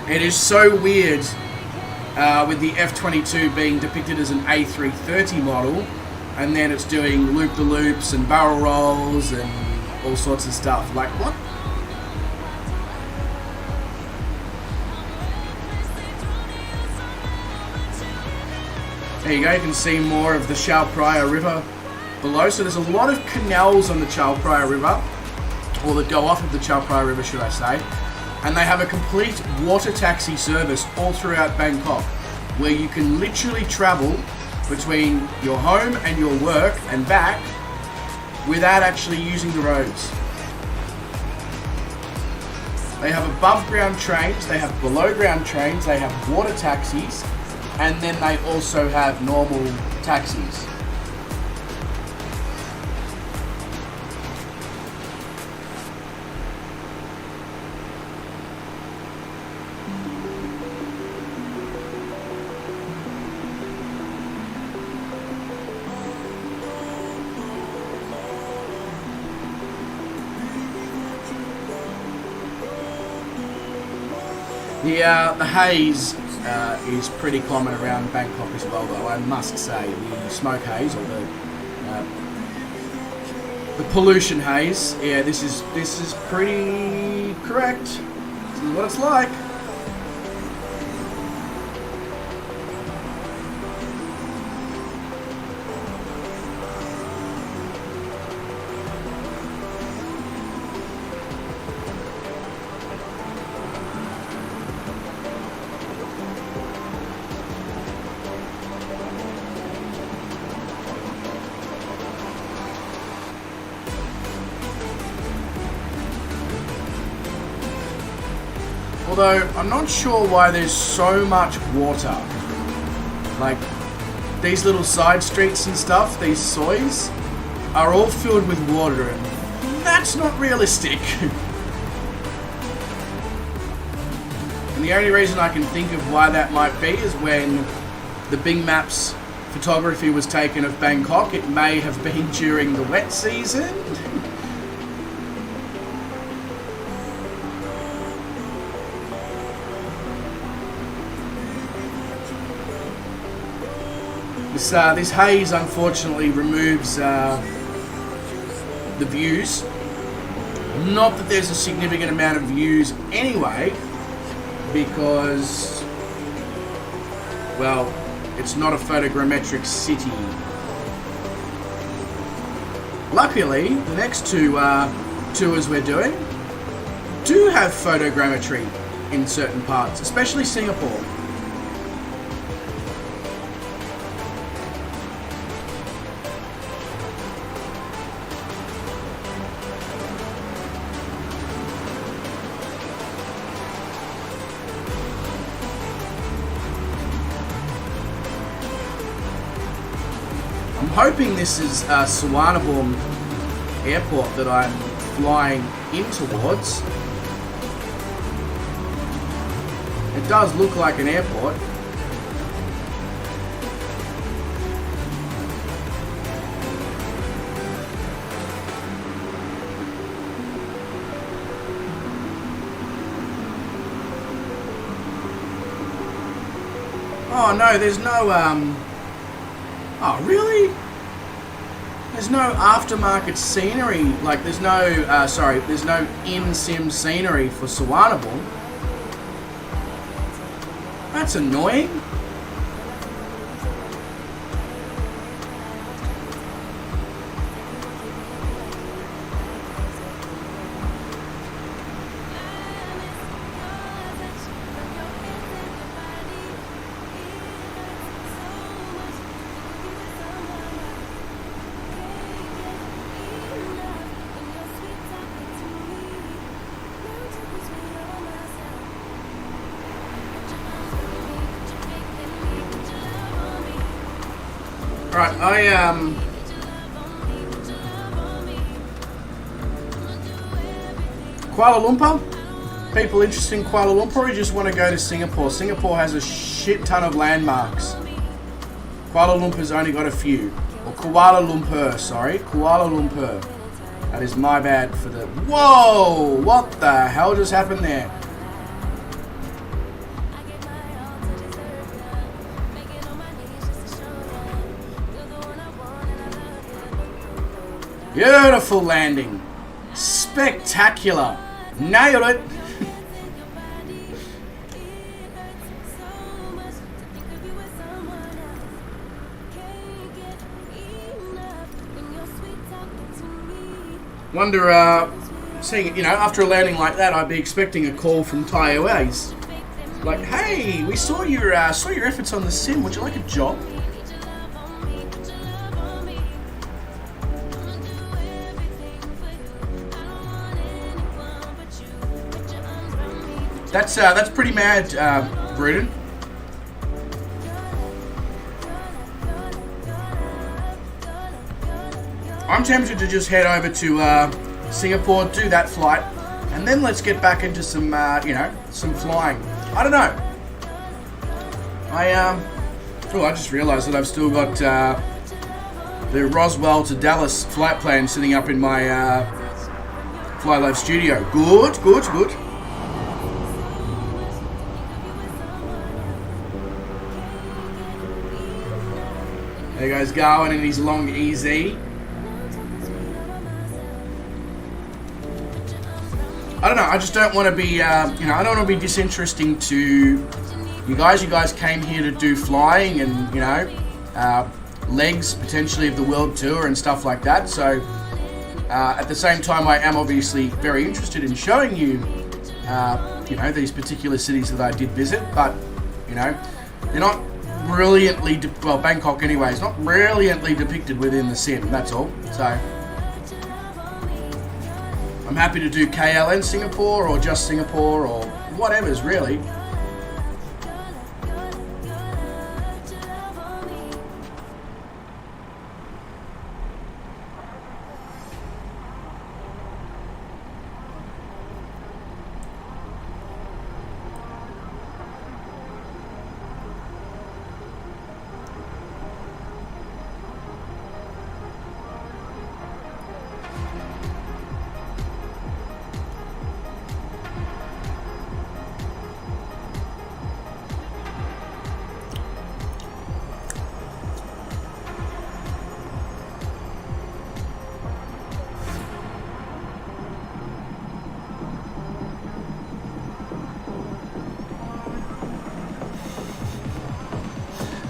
It is so weird with the F-22 being depicted as an A330 model, and then it's doing loop-the-loops and barrel rolls and all sorts of stuff. Like, what? There you go, you can see more of the Chao Phraya River below. So there's a lot of canals on the Chao Phraya River, or that go off of the Chao Phraya River, should I say. And they have a complete water taxi service all throughout Bangkok, where you can literally travel between your home and your work and back without actually using the roads. They have above ground trains, they have below ground trains, they have water taxis, and then they also have normal taxis. The haze is pretty common around Bangkok as well, though, I must say. The smoke haze, or the pollution haze, yeah, this is pretty correct. This is what it's like. Although, I'm not sure why there's so much water. Like, these little side streets and stuff, these soys, are all filled with water, and that's not realistic. And the only reason I can think of why that might be is when the Bing Maps photography was taken of Bangkok, it may have been during the wet season. This haze unfortunately removes the views. Not that there's a significant amount of views anyway, because, well, it's not a photogrammetric city. Luckily, the next two tours we're doing do have photogrammetry in certain parts, especially Singapore. I'm hoping this is Suvarnabhumi Airport that I'm flying in towards. It does look like an airport. Oh no, there's no oh, really? There's no aftermarket scenery, like there's no, there's no in-sim scenery for Suvarnabhumi. That's annoying. Right, Kuala Lumpur? People interested in Kuala Lumpur or you just want to go to Singapore? Singapore has a shit ton of landmarks. Kuala Lumpur's only got a few. Or Kuala Lumpur, sorry. Kuala Lumpur. That is my bad for the... Whoa! What the hell just happened there? Beautiful landing. Spectacular. Nailed it. Wonder, seeing, you know, after a landing like that, I'd be expecting a call from Thai Airways. Like, hey, we saw your efforts on the sim. Would you like a job? That's pretty mad, Bruton. I'm tempted to just head over to Singapore, do that flight, and then let's get back into some, you know, some flying. I don't know. I just realised that I've still got the Roswell to Dallas flight plan sitting up in my FlyLive studio. Good. There goes Garwin in his long EZ. I don't know, I just don't want to be, you know, I don't want to be disinteresting to you guys. You guys came here to do flying and, you know, legs potentially of the world tour and stuff like that. So, at the same time, I am obviously very interested in showing you, you know, these particular cities that I did visit. But, you know, they're not brilliantly, well, Bangkok anyway, is not brilliantly depicted within the sim, that's all. So, I'm happy to do KL and Singapore, or just Singapore, or whatever's, really.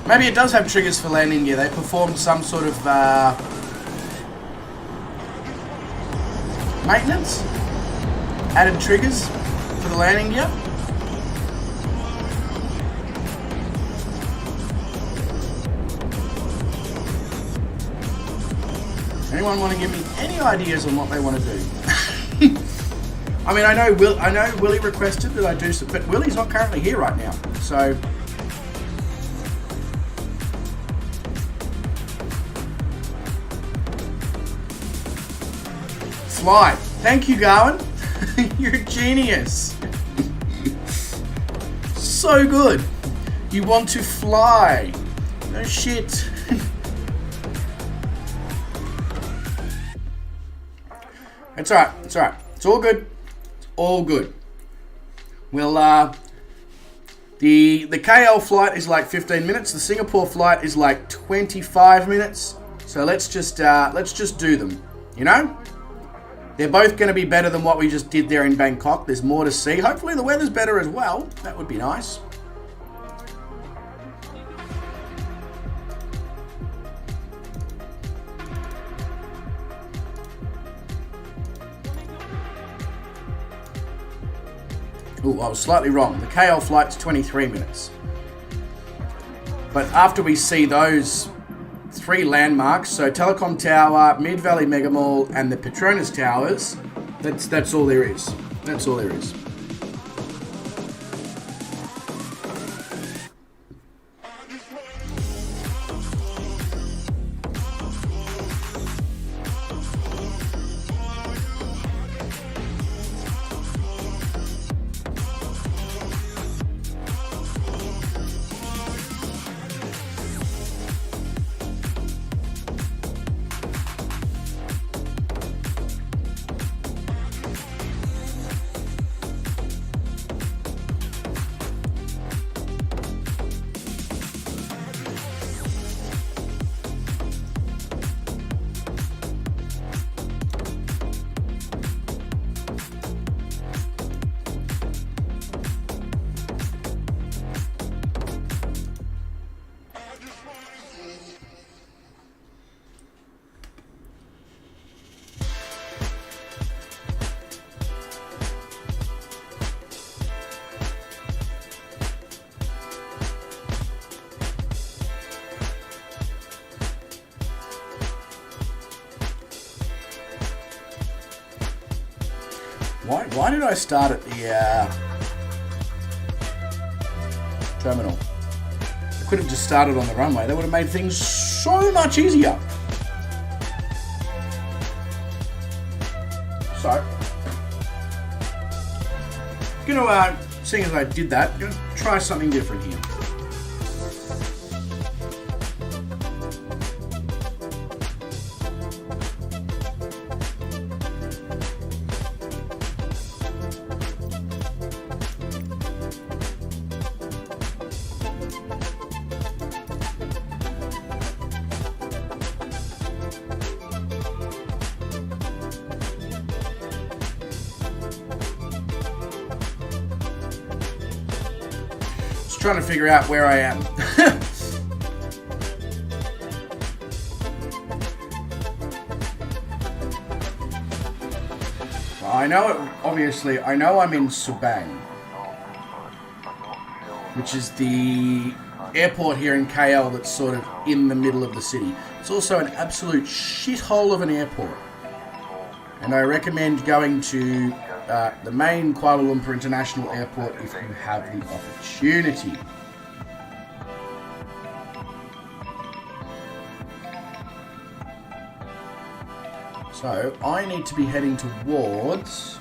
Maybe it does have triggers for landing gear. They performed some sort of maintenance. Added triggers for the landing gear. Anyone want to give me any ideas on what they want to do? I mean, I know Willie requested that I do some, but Willie's not currently here right now, so. Fly. Thank you, Garwin. You're a genius. So good. You want to fly. No shit. It's alright. It's alright. It's all good. It's all good. Well, the KL flight is like 15 minutes. The Singapore flight is like 25 minutes. So let's just do them. You know? They're both going to be better than what we just did there in Bangkok. There's more to see. Hopefully the weather's better as well. That would be nice. Ooh, I was slightly wrong. The KL flight's 23 minutes. But after we see those 3 landmarks, so Telecom Tower, Mid Valley Mega Mall, and the Petronas Towers, that's all there is. That's all there is. Why did I start at the terminal? I could have just started on the runway. That would have made things so much easier. So, seeing as I did that, I'm gonna try something different here. Trying to figure out where I am. Well, I know it, obviously, I know I'm in Subang, which is the airport here in KL that's sort of in the middle of the city. It's also an absolute shithole of an airport. And I recommend going to the main Kuala Lumpur International Airport if you have the opportunity. So, I need to be heading towards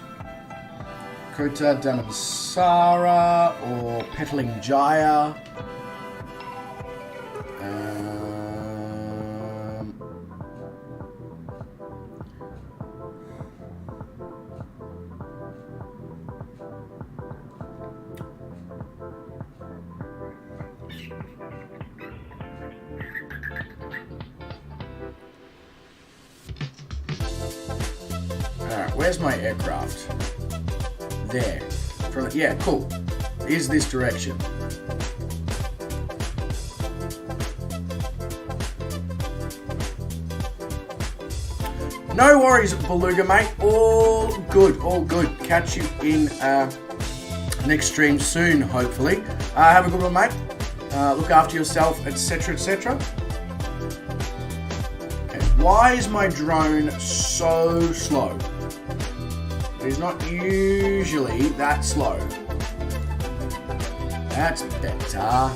Kota Damansara or Petaling Jaya. Alright, where's my aircraft? There. Yeah, cool. Is this direction. No worries, Beluga, mate. All good, all good. Catch you in next stream soon, hopefully. Have a good one, mate. Look after yourself, etc., etc. Okay, why is my drone so slow? It is not usually that slow. That's better.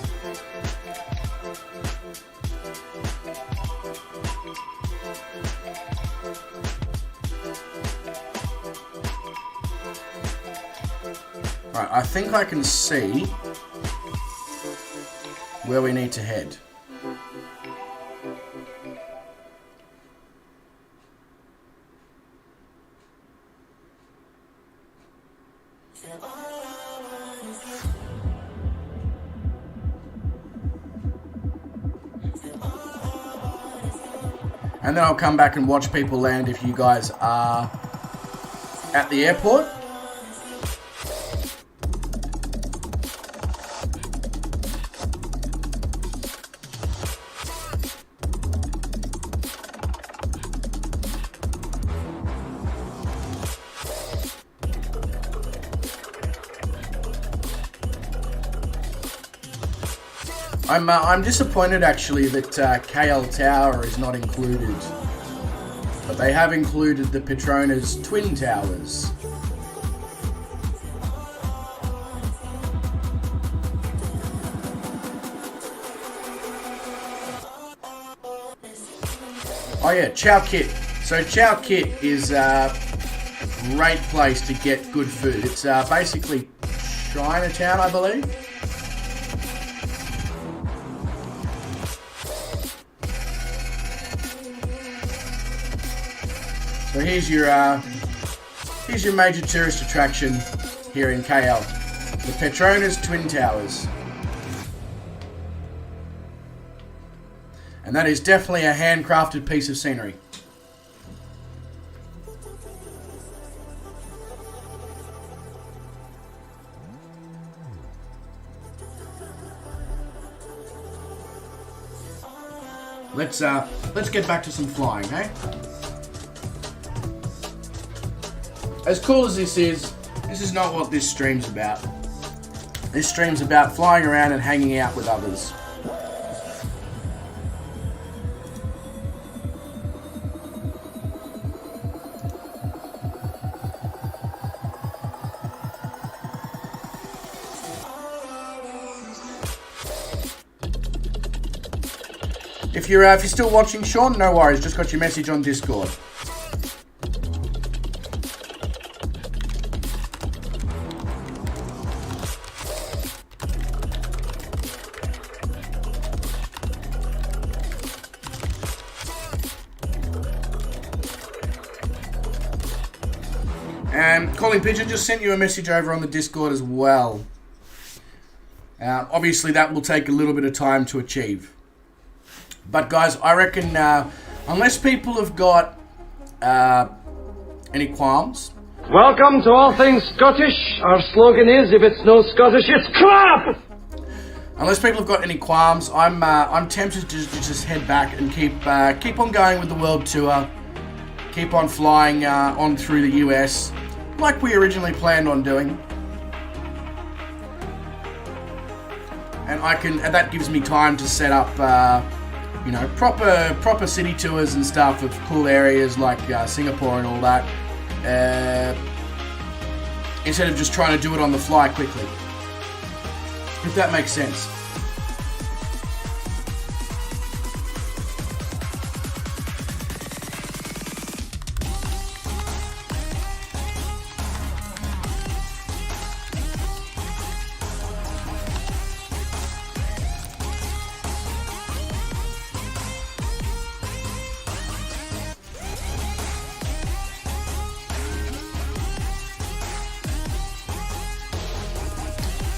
Right, I think I can see where we need to head. And then I'll come back and watch people land if you guys are at the airport. I'm disappointed actually that KL Tower is not included, but they have included the Petronas Twin Towers. Oh yeah, Chow Kit. So Chow Kit is a great place to get good food. It's basically Chinatown, I believe. So here's your major tourist attraction here in KL, the Petronas Twin Towers. And that is definitely a handcrafted piece of scenery. Let's get back to some flying, hey? As cool as this is not what this stream's about. This stream's about flying around and hanging out with others. If you're still watching, Sean, no worries. Just got your message on Discord. Calling Pigeon just sent you a message over on the Discord as well. Obviously, that will take a little bit of time to achieve. But guys, I reckon unless people have got any qualms. Welcome to All Things Scottish. Our slogan is, if it's no Scottish, it's crap! Unless people have got any qualms, I'm tempted to just head back and keep on going with the world tour. Keep on flying on through the US, like we originally planned on doing. And that gives me time to set up, proper city tours and stuff of cool areas like Singapore and all that. instead of just trying to do it on the fly quickly. If that makes sense.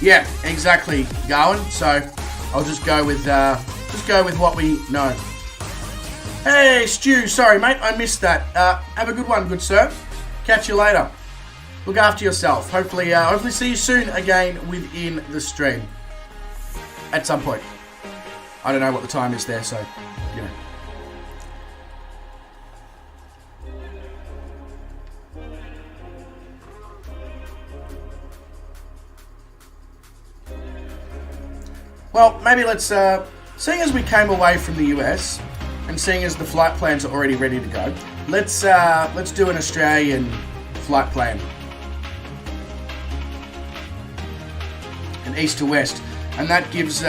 Yeah, exactly, Garwin. So I'll just go with what we know. Hey, Stu. Sorry, mate, I missed that. Have a good one, good sir. Catch you later. Look after yourself. Hopefully see you soon again within the stream at some point. I don't know what the time is there, so you know. Well, maybe let's, seeing as we came away from the US, and seeing as the flight plans are already ready to go, let's do an Australian flight plan. An east to west. And that gives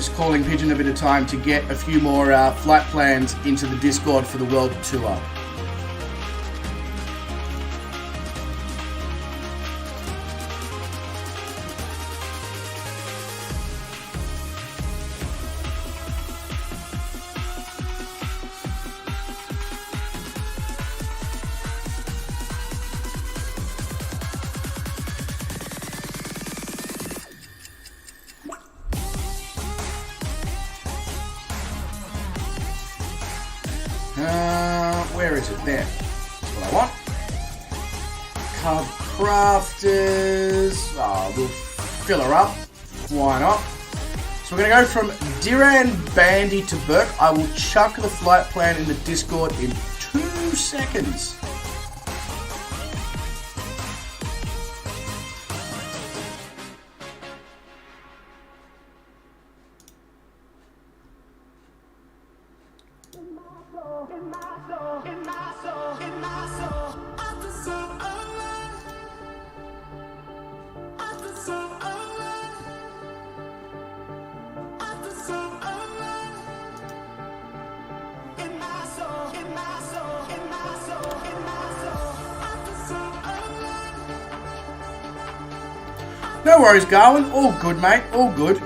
Calling Pigeon a bit of time to get a few more flight plans into the Discord for the world tour. Where is it? There. That's what I want. Cub Crafters. Oh, we'll fill her up. Why not? So we're going to go from Diran Bandy to Burke. I will chuck the flight plan in the Discord in 2 seconds. No worries, Garwin. All good, mate. All good.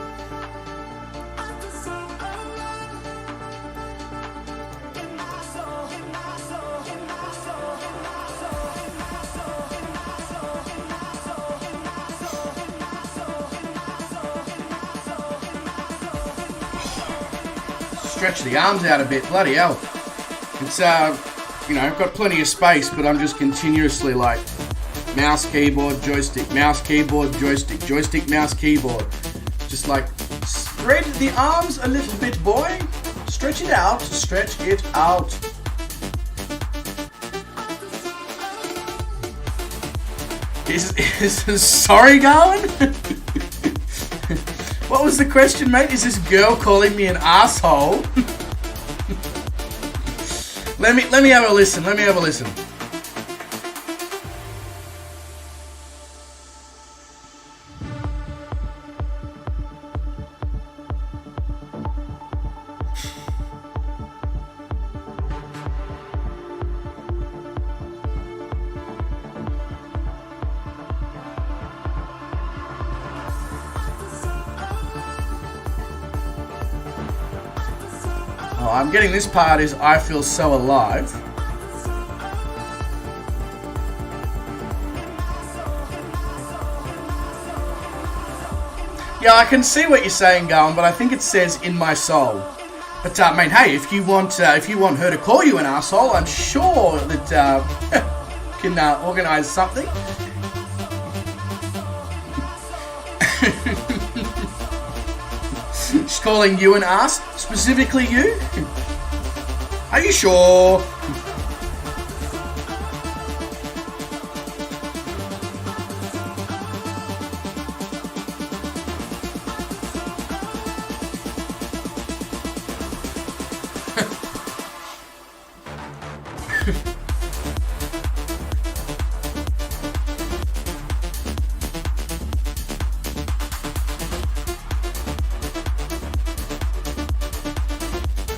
Stretch the arms out a bit. Bloody hell. It's, you know, I've got plenty of space, but I'm just continuously like mouse, keyboard, joystick, mouse, keyboard, joystick, joystick, mouse, keyboard. Just like spread the arms a little bit, boy. Stretch it out. Stretch it out. Sorry, Garwin? What was the question, mate? Is this girl calling me an asshole? Let me have a listen. Let me have a listen. Oh, I'm getting this part is I feel so alive. Yeah, I can see what you're saying, Garwin, but I think it says in my soul. But I mean, hey, if you want her to call you an asshole, I'm sure that can organise something. She's calling you an ass, specifically you. Are you sure?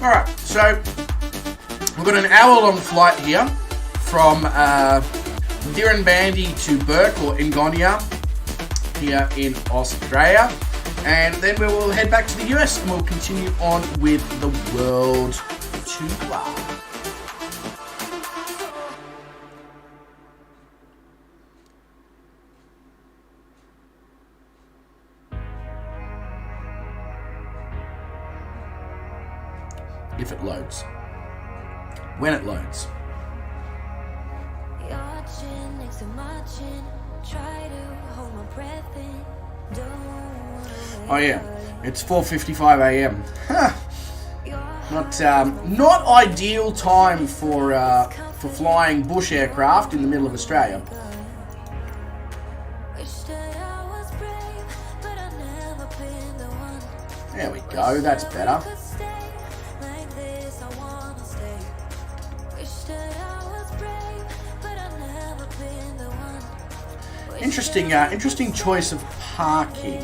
Alright, so we've got an hour-long flight here from Dirranbandi to Bourke or Ingonia here in Australia. And then we will head back to the US and we'll continue on with the World Tour. If it loads. When it loads. Your chin next to my chin. Try to hold my breath in. Oh yeah, it's 4:55 a.m. Not ideal time for flying bush aircraft in the middle of Australia. There we go, that's better. Interesting choice of parking.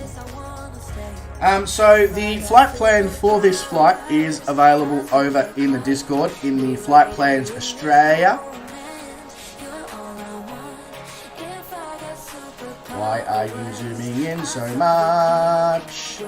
So the flight plan for this flight is available over in the Discord in the Flight Plans Australia. Why are you zooming in so much?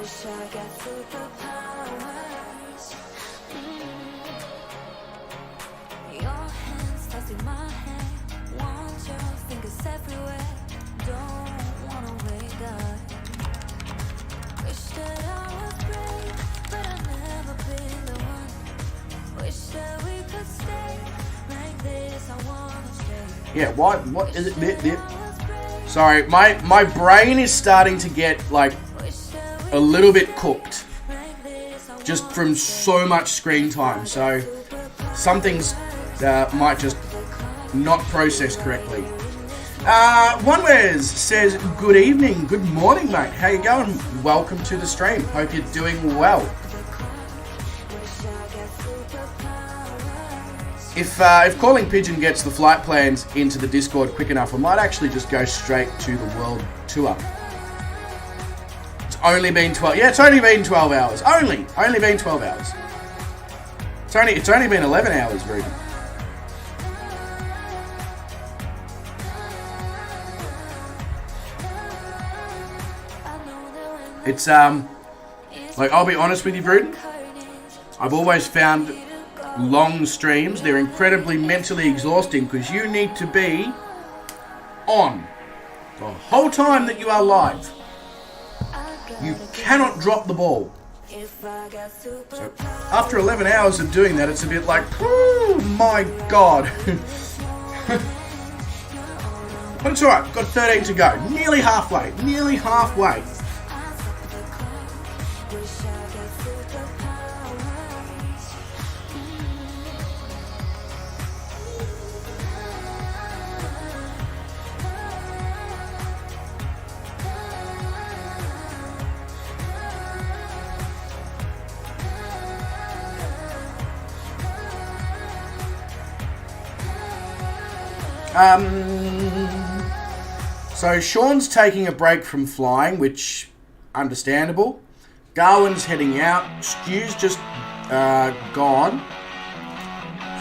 Yeah, what is it? Sorry, my brain is starting to get like a little bit cooked just from so much screen time. So some things might just not process correctly. OneWes says, good evening, good morning, mate. How you going? Welcome to the stream. Hope you're doing well. If Calling Pigeon gets the flight plans into the Discord quick enough, I might actually just go straight to the World Tour. It's only been 12. Yeah, it's only been 12 hours. Only been 12 hours. It's only been 11 hours, Ruben. It's like, I'll be honest with you, Bruton. I've always found long streams, they're incredibly mentally exhausting because you need to be on the whole time that you are live. You cannot drop the ball. So after 11 hours of doing that, it's a bit like, oh my god. But it's alright, got 13 to go. Nearly halfway. So Sean's taking a break from flying, which understandable. Garwin's heading out. Stu's just gone.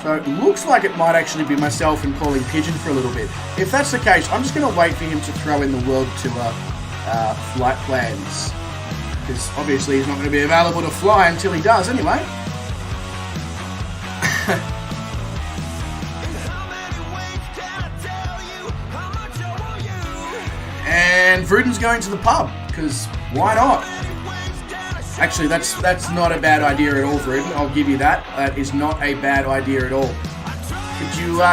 So it looks like it might actually be myself and Calling Pigeon for a little bit. If that's the case, I'm just going to wait for him to throw in the World Tour flight plans. Because obviously he's not going to be available to fly until he does anyway. And Vruden's going to the pub, because why not? Actually, that's not a bad idea at all, Vruden. I'll give you that. That is not a bad idea at all.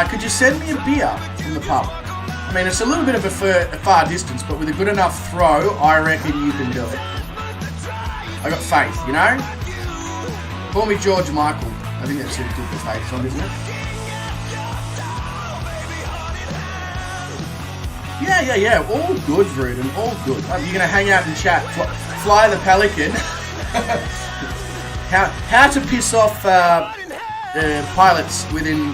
Could you send me a beer from the pub? I mean, it's a little bit of a far distance, but with a good enough throw, I reckon you can do it. I got faith, you know? Call me George Michael. I think that's a good faith song, isn't it? Yeah. All good, Vruden. All good. You're going to hang out and chat. Fly the Pelican. How to piss off pilots within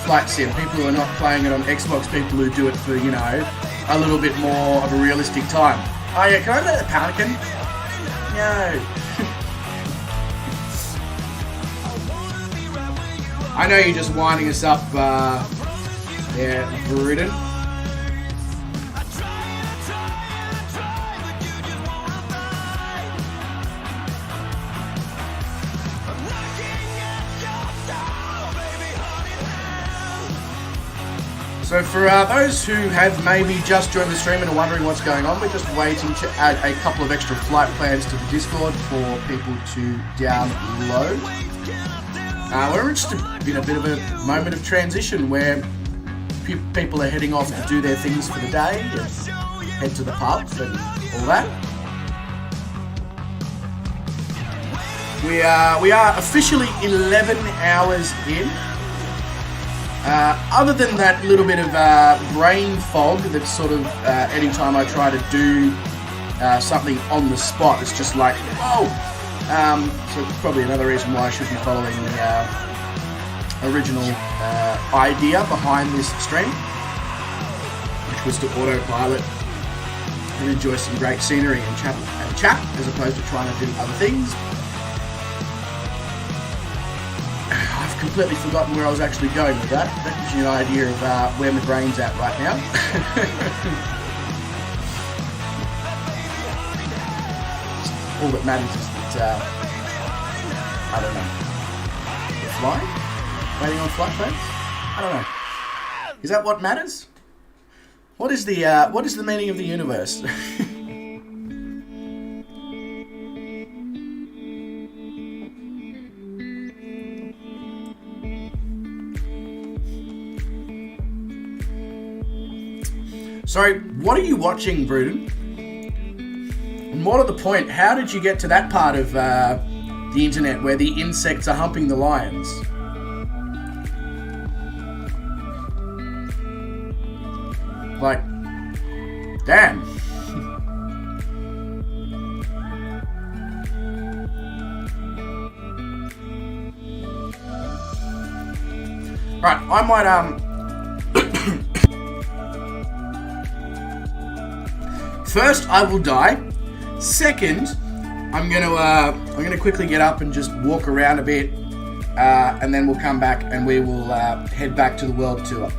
Flight Sim. People who are not playing it on Xbox. People who do it for, you know, a little bit more of a realistic time. Oh yeah, can I let the Pelican? No. I know you're just winding us up there, Bruden. So for those who have maybe just joined the stream and are wondering what's going on, we're just waiting to add a couple of extra flight plans to the Discord for people to download. We're just in a bit of a moment of transition where people are heading off to do their things for the day and head to the pub and all that. We are officially 11 hours in. Other than that little bit of brain fog that's sort of anytime I try to do something on the spot, it's just like, whoa! So it's probably another reason why I should be following the original idea behind this stream, which was to autopilot and enjoy some great scenery and chat as opposed to trying to do other things. I've completely forgotten where I was actually going with that. That gives you an idea of where my brain's at right now. All that matters is that, I don't know. We're flying? Waiting on flight planes? I don't know. Is that what matters? What is the meaning of the universe? So, what are you watching, Bruden? And more to the point, how did you get to that part of the internet where the insects are humping the lions? Like, damn. Right, I might First, I will die. Second, I'm gonna quickly get up and just walk around a bit, and then we'll come back and we will head back to the world tour.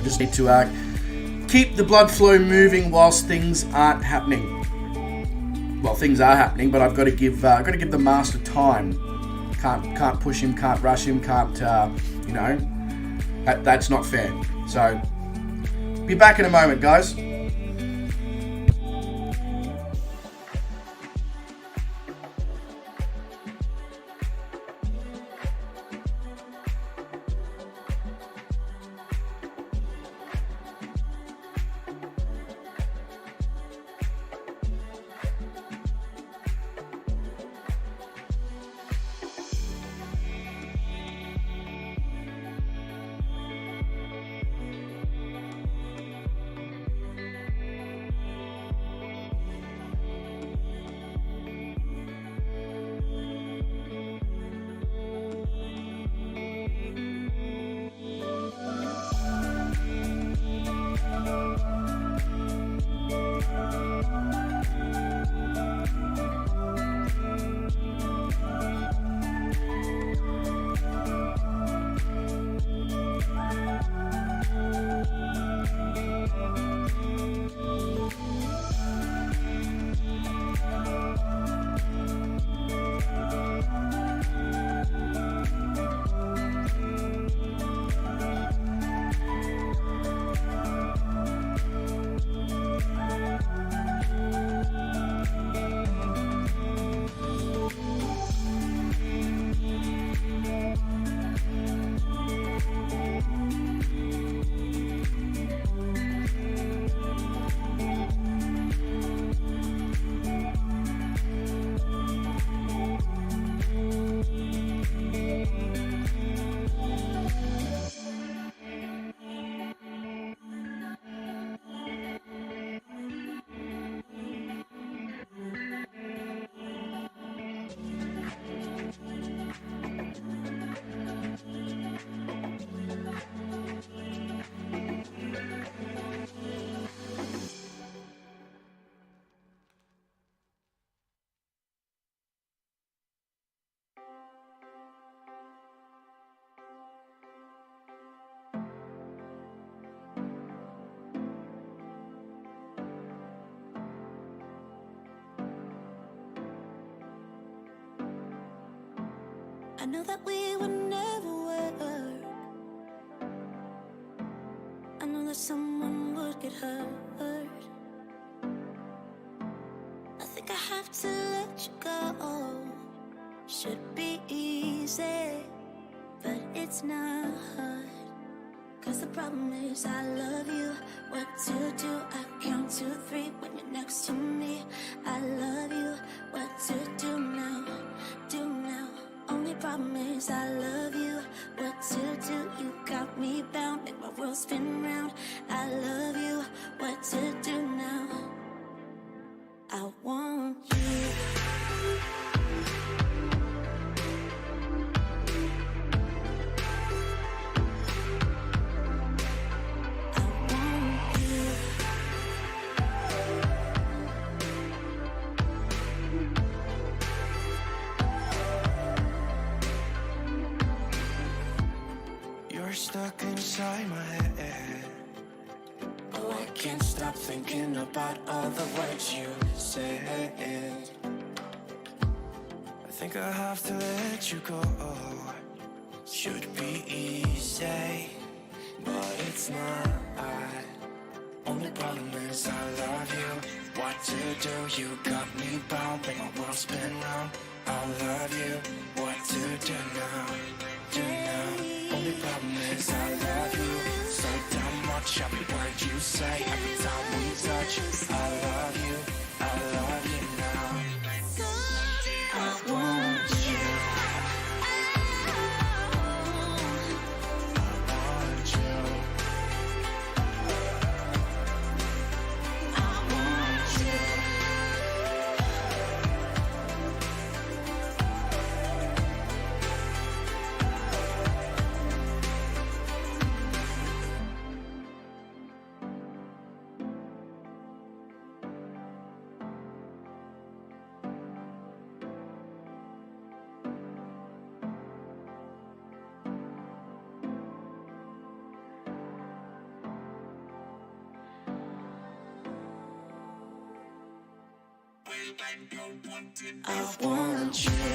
Just need to keep the blood flow moving whilst things aren't happening. Well, things are happening, but I've got to give the master time. Can't push him, can't rush him, can't that's not fair. So, be back in a moment, guys. I know that we would never work. I know that someone would get hurt. I think I have to let you go. Should be easy, but it's not. 'Cause the problem is I love you. What to do? I count to 3 when you're next to me. I love you. What to do now? Do now. Only problem is I love you. What to do? You got me bound, make my world spin round. I love you. What to do now? I want you. You're stuck inside my head. Oh, I can't stop thinking about all the words you said. I think I have to let you go. Should be easy, but it's not. Only problem is I love you. What to do? You got me bound, make my world spin round. I love you. What to do now? Do now. Only problem is I love you so damn much. Every word you say, every time we touch, I love you now. I want you. I want you.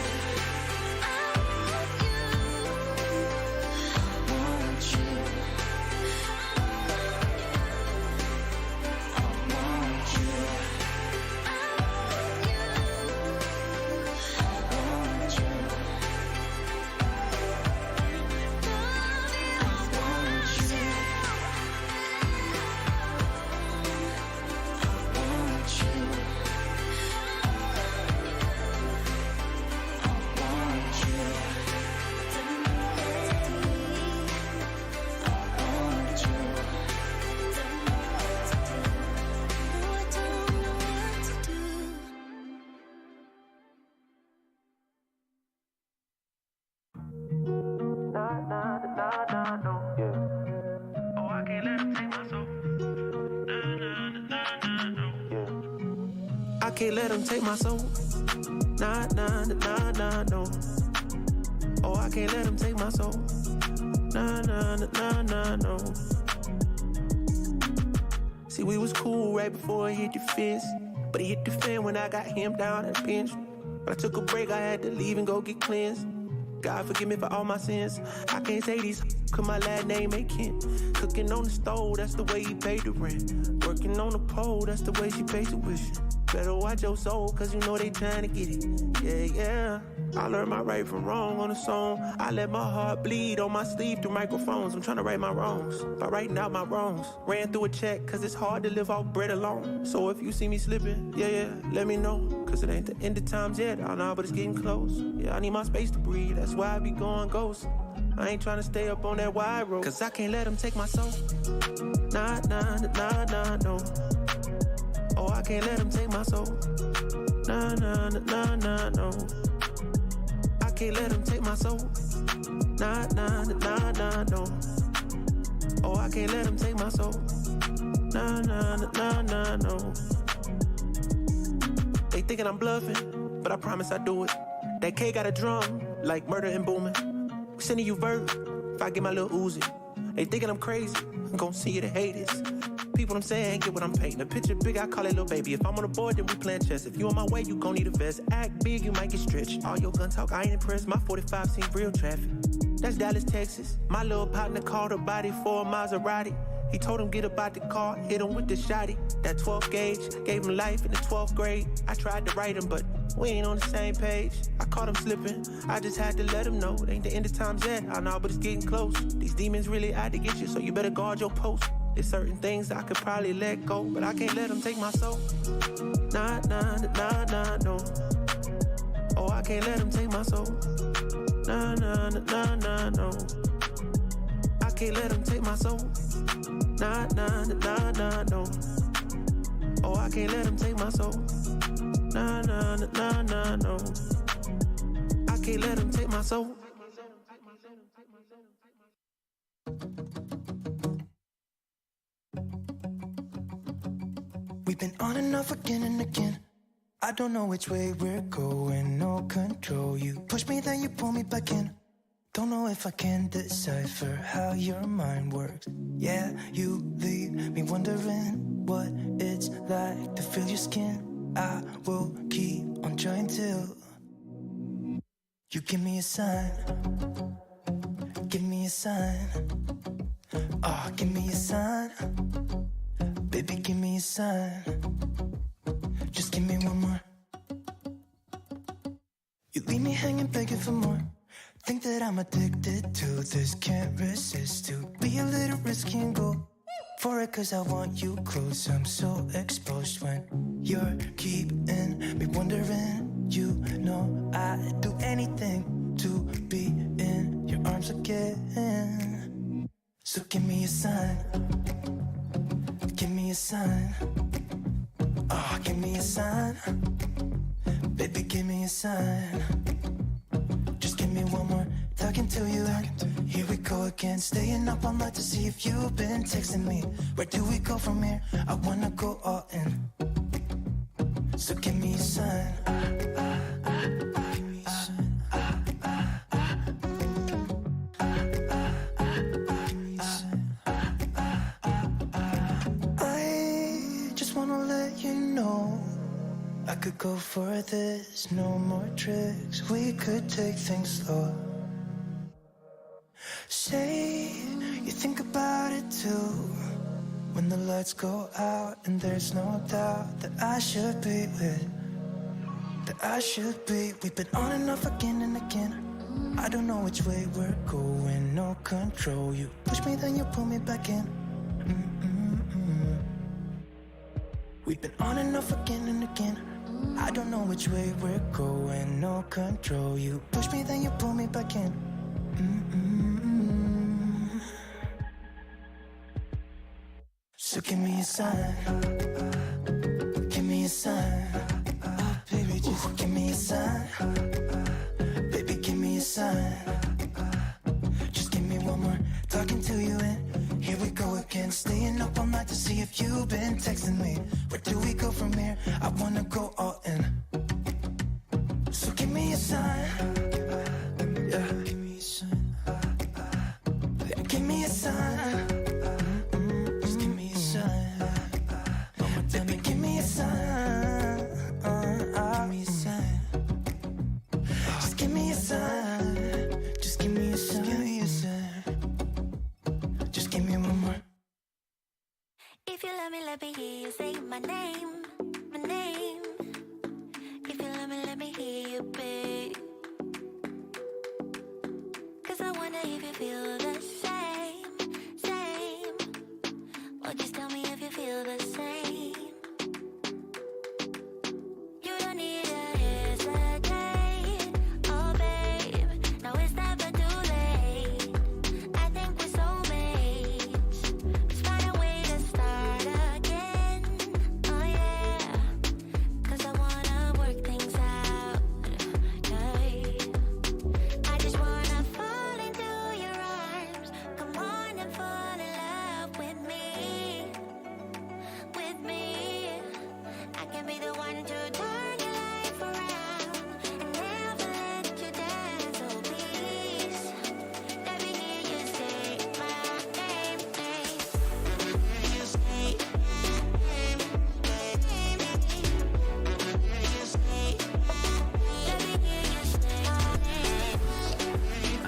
I can't let him take my soul. Nah, nah, nah, nah, no. Oh, I can't let him take my soul. Nah, nah, nah, nah, no. See, we was cool right before he hit the fence, but he hit the fan when I got him down at the bench. But I took a break, I had to leave and go get cleansed. God forgive me for all my sins. I can't say these, cause my last name ain't Kent. Cooking on the stove, that's the way he paid the rent. Working on the pole, that's the way she pays tuition. Better watch your soul, cause you know they trying to get it. Yeah, yeah. I learned my right from wrong on the song. I let my heart bleed on my sleeve through microphones. I'm trying to right my wrongs by writing out my wrongs. Ran through a check, cause it's hard to live off bread alone. So if you see me slipping, yeah, let me know. Cause it ain't the end of times yet, I know, but it's getting close. Yeah, I need my space to breathe, that's why I be going ghost. I ain't trying to stay up on that wide road, cause I can't let him take my soul. Nah, nah, nah, nah, no. Oh, I can't let him take my soul. Nah, nah, nah, nah, no. I can't let him take my soul. Nah, nah, nah, nah, no. Oh, I can't let him take my soul. Nah, nah, nah, nah, no. They thinking I'm bluffing, but I promise I do it. That K got a drum, like Murder and Boomin'. Sending you vert, if I get my little Uzi. They thinking I'm crazy, I'm gon' see you the haters. Peep what I'm saying, get what I'm painting. A picture big, I call it little baby. If I'm on the board, then we playing chess. If you on my way, you gon' need a vest. Act big, you might get stretched. All your gun talk, I ain't impressed. My 45 seen real traffic. That's Dallas, Texas. My little partner called her body for a Maserati. He told him get about the car, hit him with the shotty. That 12 gauge gave him life in the 12th grade. I tried to write him, but we ain't on the same page. I caught him slipping, I just had to let him know. It ain't the end of times yet, I know, but it's getting close. These demons really out to get you, so you better guard your post. There's certain things I could probably let go, but I can't let them take my soul. Nah, nah, nah, nah, no. Oh, I can't let them take my soul. Nah, nah, nah, nah, no. I can't let them take my soul. Nah, nah, nah, nah, no. Oh, I can't let them take my soul. Nah, nah, nah, nah, no. I can't let them take my soul. We've been on and off again and again. I don't know which way we're going, no control. You push me, then you pull me back in. Don't know if I can decipher how your mind works. Yeah, you leave me wondering what it's like to feel your skin. I will keep on trying till you give me a sign. Give me a sign. Oh, give me a sign. Baby, give me a sign. Just give me one more. You leave me hanging, begging for more. Think that I'm addicted to this, can't resist to be a little risky and go for it, cause I want you close. I'm so exposed when you're keeping me wondering. You know I'd do anything to be in your arms again. So give me a sign. Give me a sign. Oh, give me a sign. Baby, give me a sign. Just give me one more talking to you. Here we go again, staying up all night to see if you've been texting me. Where do we go from here? I wanna go all in. So give me a sign. I just wanna let you know I could go for this, no more tricks. We could take things slow. Say you think about it too. When the lights go out and there's no doubt that I should be with, that I should be. We've been on and off again and again. I don't know which way we're going, no control. You push me, then you pull me back in. We've been on and off again and again. I don't know which way we're going, no control. You push me, then you pull me back in. So give me a sign. Give me a sign. Oh, baby, just give me a sign. Baby, give me a sign. Just give me one more talking to you and here we go again, staying up all night to see if you've been texting me. Where do we go from here? I wanna go all in. So give me a sign. Yeah. Give me a sign. Yeah, give me a sign. Just give me a sign. Baby, give me a sign. Give me a sign. Just give me a sign. Just give me a sign. Give me a sign. Just give me one more. If you let me hear you say my name, my name. If you let me hear you, babe. Cause I wonder if you feel the same, same. Or just tell me if you feel the same. You don't need to hesitate, oh babe. Now it's never too late. I think we're soulmates. Let's find a way to start again, oh yeah. Cause I wanna work things out, yeah. I just wanna fall into your arms,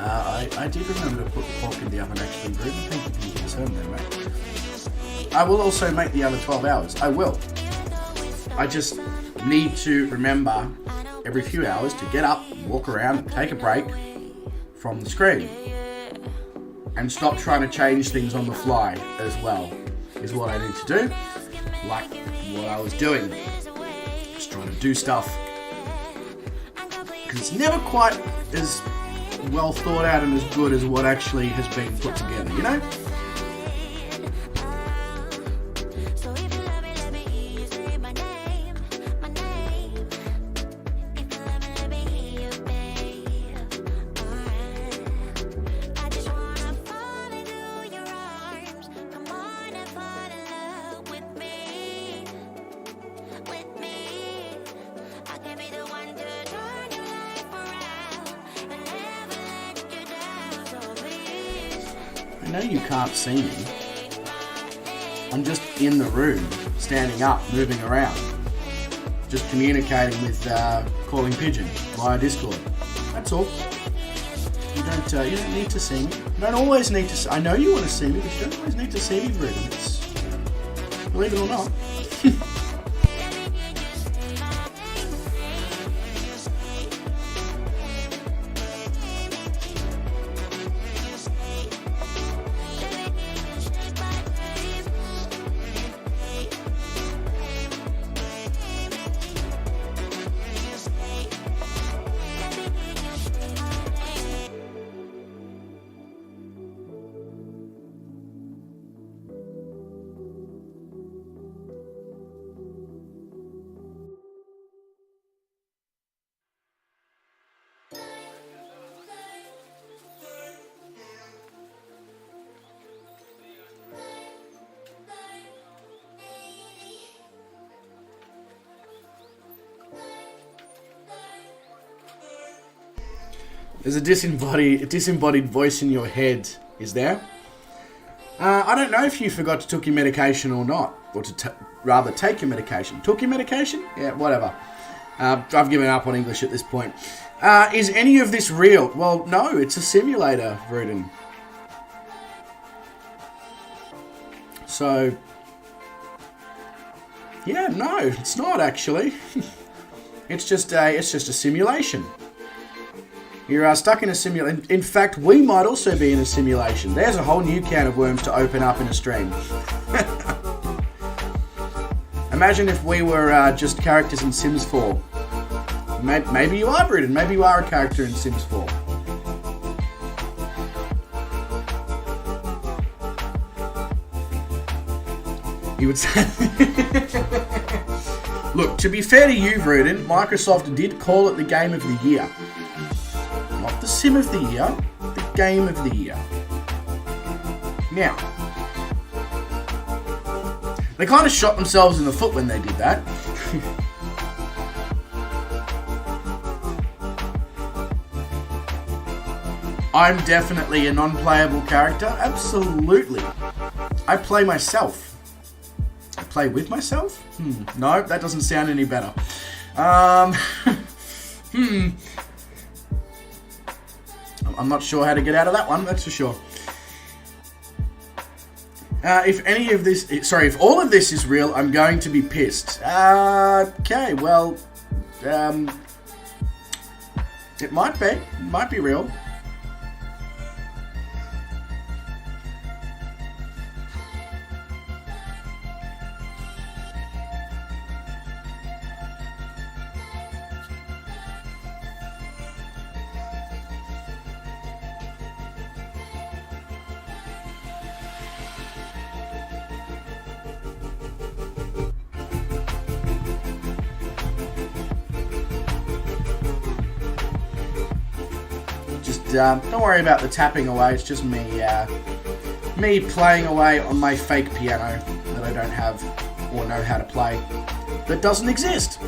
I did remember to put the pork in the oven actually, Ruben. Thank you for your concern there, mate. I will also make the other 12 hours. I will. I just need to remember every few hours to get up, walk around, and take a break from the screen. And stop trying to change things on the fly as well, is what I need to do. Like what I was doing. Just trying to do stuff. Because it's never quite as well thought out and as good as what actually has been put together, you know? I know you can't see me. I'm just in the room, standing up, moving around. Just communicating with Calling Pigeon via Discord. That's all. You don't need to see me. You don't always need to see. I know you want to see me, but you don't always need to see me, Ruben. Believe it or not. There's a disembodied voice in your head, is there? I don't know if you forgot to took your medication or not. Or to rather take your medication. Took your medication? Yeah, whatever. I've given up on English at this point. Is any of this real? Well, no, it's a simulator, Rudin. So, yeah, no, it's not actually. It's just a simulation. You're stuck in a simulation. In fact, we might also be in a simulation. There's a whole new can of worms to open up in a stream. Imagine if we were just characters in Sims 4. Maybe you are, Bruton. Maybe you are a character in Sims 4. You would say... Look, to be fair to you, Bruton, Microsoft did call it the Game of the Year. Not the Sim of the Year, the Game of the Year. Now, they kind of shot themselves in the foot when they did that. I'm definitely a non-playable character, absolutely. I play myself. I play with myself? No, that doesn't sound any better. I'm not sure how to get out of that one, that's for sure. If all of this is real, I'm going to be pissed. Okay, well, it might be real. Don't worry about the tapping away, it's just me playing away on my fake piano that I don't have or know how to play, that doesn't exist.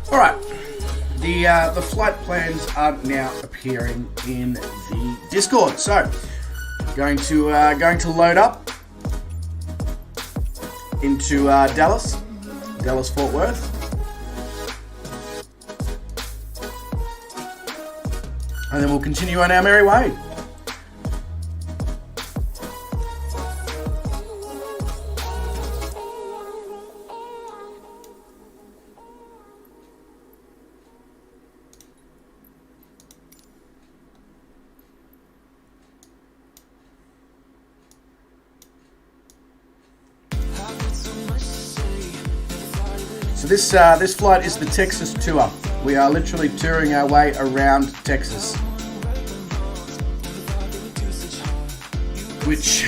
Alright, the flight plans are now appearing in the Discord. So, going to load up into Dallas Fort Worth. And then we'll continue on our merry way. So this flight is the Texas tour. We are literally touring our way around Texas, which,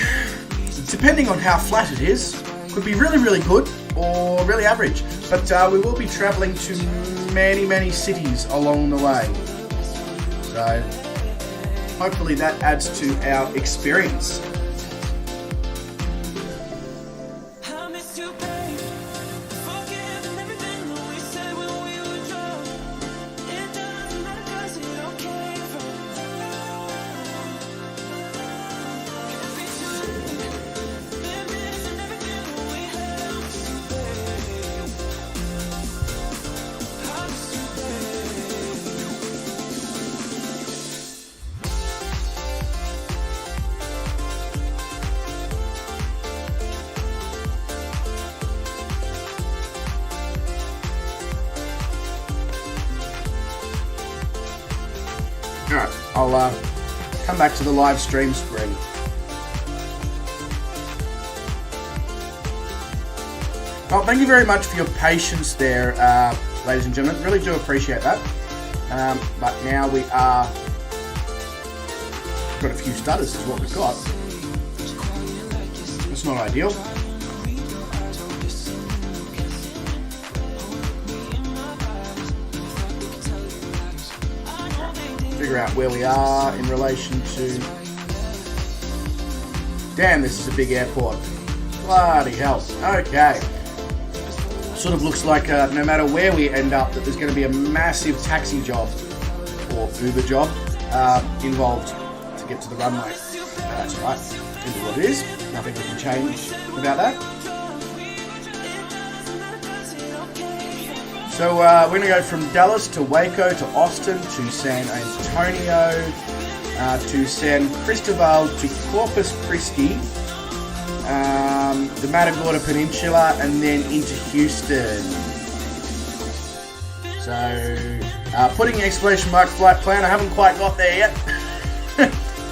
depending on how flat it is, could be really, really good or really average. But we will be traveling to many, many cities along the way. So hopefully that adds to our experience. Alright, I'll come back to the live stream screen. Well, thank you very much for your patience there, ladies and gentlemen. Really do appreciate that. But now we are... got a few stutters is what we've got. It's not ideal. Figure out where we are in relation to... Damn, this is a big airport. Bloody hell. Okay. Sort of looks like no matter where we end up, that there's going to be a massive taxi job or Uber job involved to get to the runway. That's right. It is what it is. Nothing we can change about that. So we're going to go from Dallas to Waco to Austin to San Antonio to San Cristobal to Corpus Christi, the Matagorda Peninsula, and then into Houston. So putting an exclamation mark flight plan. I haven't quite got there yet.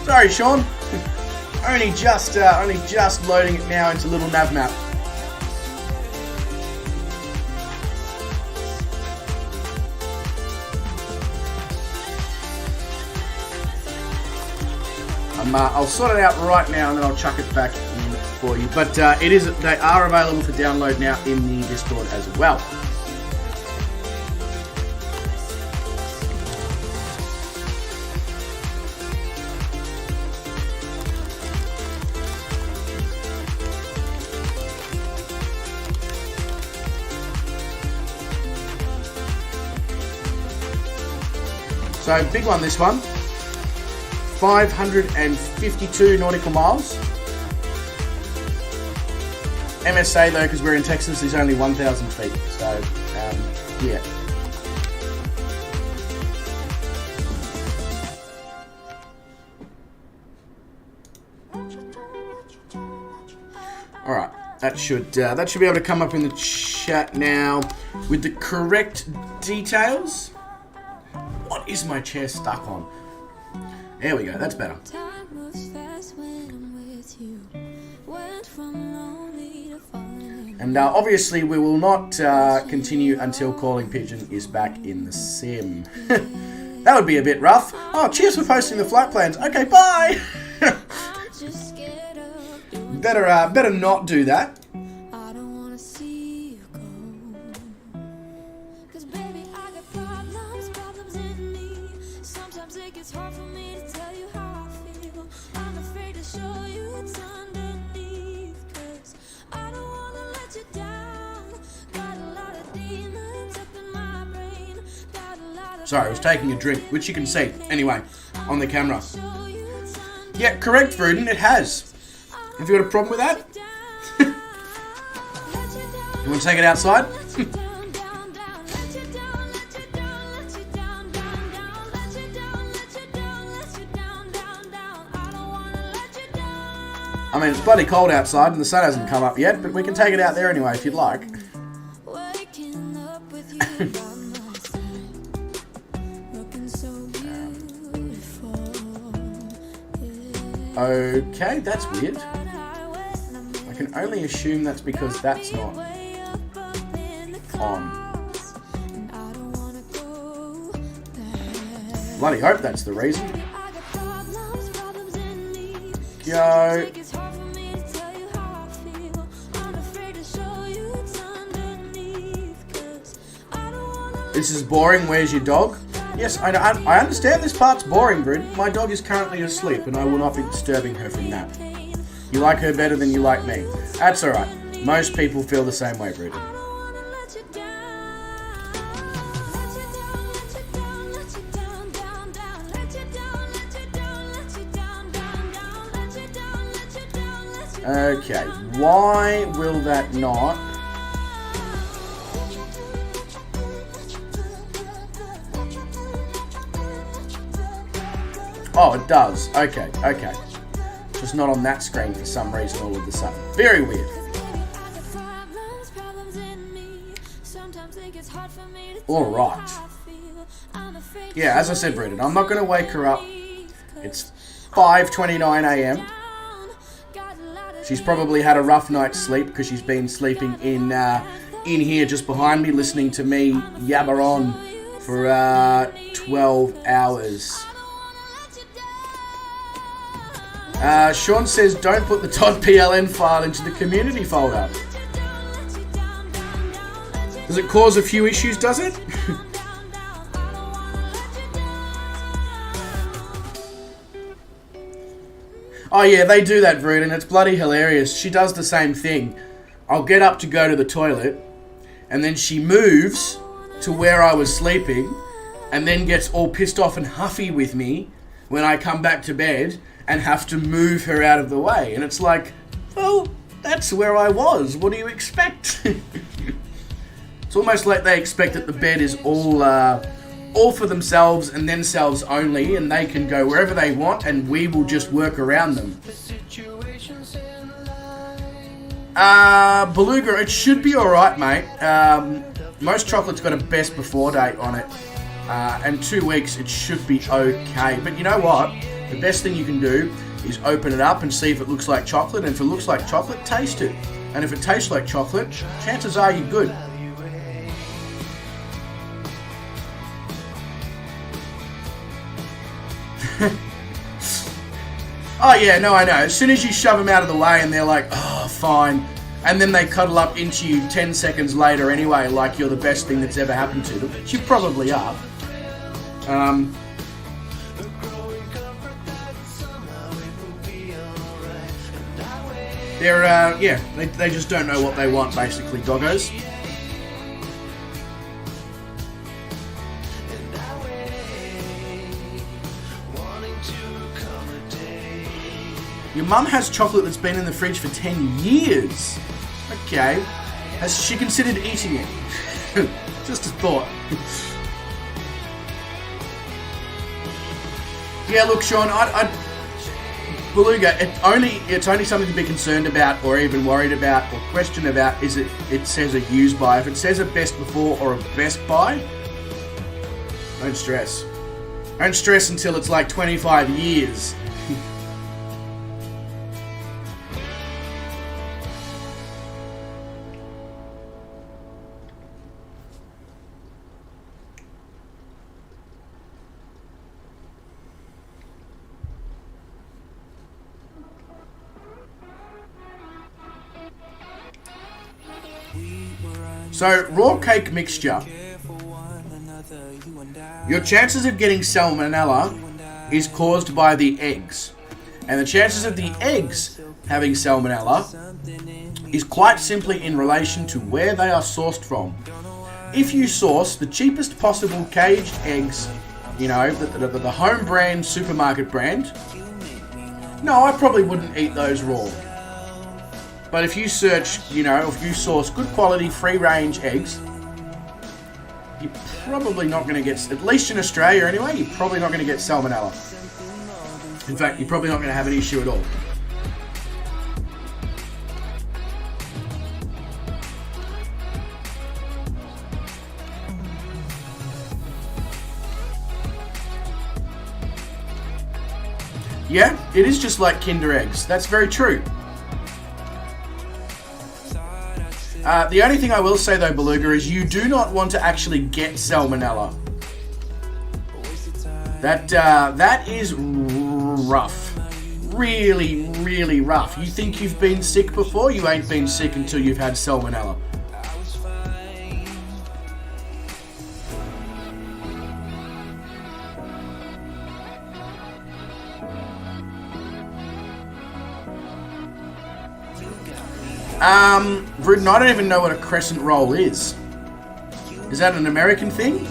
Sorry, Sean. only just loading it now into little nav map. I'll sort it out right now and then I'll chuck it back in for you. But they are available for download now in the Discord as well. So big one, this one. 552 nautical miles. MSA though, because we're in Texas, is only 1,000 feet. So, yeah. All right, that should be able to come up in the chat now with the correct details. What is my chair stuck on? There we go, that's better. Time moves fast when I'm with you. And obviously we will not continue until Calling Pigeon is back in the sim. That would be a bit rough. Oh, cheers for posting the flight plans. Okay, bye! Better not do that. I don't wanna see you go. 'Cause baby, I got problems in me. Sometimes it gets hard for me to tell you how I feel. I'm afraid to show you what's underneath. 'Cause I don't wanna let you down. Got a lot of demons up in my brain. Got a lot of Sorry, I was taking a drink, which you can see, anyway, on the camera. show you what's underneath. Yeah, correct, Vruden, it has. Have you got a problem with that? You want to take it outside? I mean, it's bloody cold outside and the sun hasn't come up yet, but we can take it out there anyway if you'd like. Waking up with you by my side, looking so beautiful. Yeah. Okay, that's weird. I can only assume that's because that's not on. Bloody hope that's the reason. Go. This is boring. Where's your dog? Yes, I understand this part's boring, Brid. My dog is currently asleep and I will not be disturbing her from that. You like her better than you like me. That's alright. Most people feel the same way, Brid. Okay, why will that not? Oh, it does. Okay, okay. Just not on that screen for some reason all of a sudden. Very weird. Alright. Yeah, as I said, Brendan, I'm not going to wake her up. It's 5:29 a.m. She's probably had a rough night's sleep because she's been sleeping in here just behind me, listening to me yabber on for 12 hours. Sean says, don't put the .pln file into the community folder. Does it cause a few issues, does it? Oh yeah, they do that, Vrood, and it's bloody hilarious. She does the same thing. I'll get up to go to the toilet, and then she moves to where I was sleeping, and then gets all pissed off and huffy with me when I come back to bed and have to move her out of the way. And it's like, well, that's where I was. What do you expect? It's almost like they expect that the bed is all for themselves and themselves only, and they can go wherever they want, and we will just work around them. Beluga, it should be alright, mate. Most chocolate's got a best before date on it, and 2 weeks it should be okay. But you know what? The best thing you can do is open it up and see if it looks like chocolate, and if it looks like chocolate, taste it. And if it tastes like chocolate, chances are you're good. Oh yeah, no, I know. As soon as you shove them out of the way and they're like, oh, fine. And then they cuddle up into you 10 seconds later anyway, like you're the best thing that's ever happened to them. Which you probably are. They just don't know what they want, basically, doggos. Your mum has chocolate that's been in the fridge for 10 years. Okay. Has she considered eating it? Just a thought. Yeah, look, Sean, Beluga, it's only something to be concerned about or even worried about or question about is it says a use by. If it says a best before or a best by, don't stress. Don't stress until it's like 25 years. So, raw cake mixture. Your chances of getting salmonella is caused by the eggs. And the chances of the eggs having salmonella is quite simply in relation to where they are sourced from. If you source the cheapest possible caged eggs, you know, the home brand, supermarket brand, no, I probably wouldn't eat those raw. But if you search, you know, if you source good quality free range eggs, you're probably not going to get, at least in Australia anyway, you're probably not going to get salmonella. In fact, you're probably not going to have an issue at all. Yeah, it is just like Kinder Eggs. That's very true. The only thing I will say though, Beluga, is you do not want to actually get salmonella. That is rough. Really, really rough. You think you've been sick before? You ain't been sick until you've had salmonella. Rudin, I don't even know what a crescent roll is. Is that an American thing?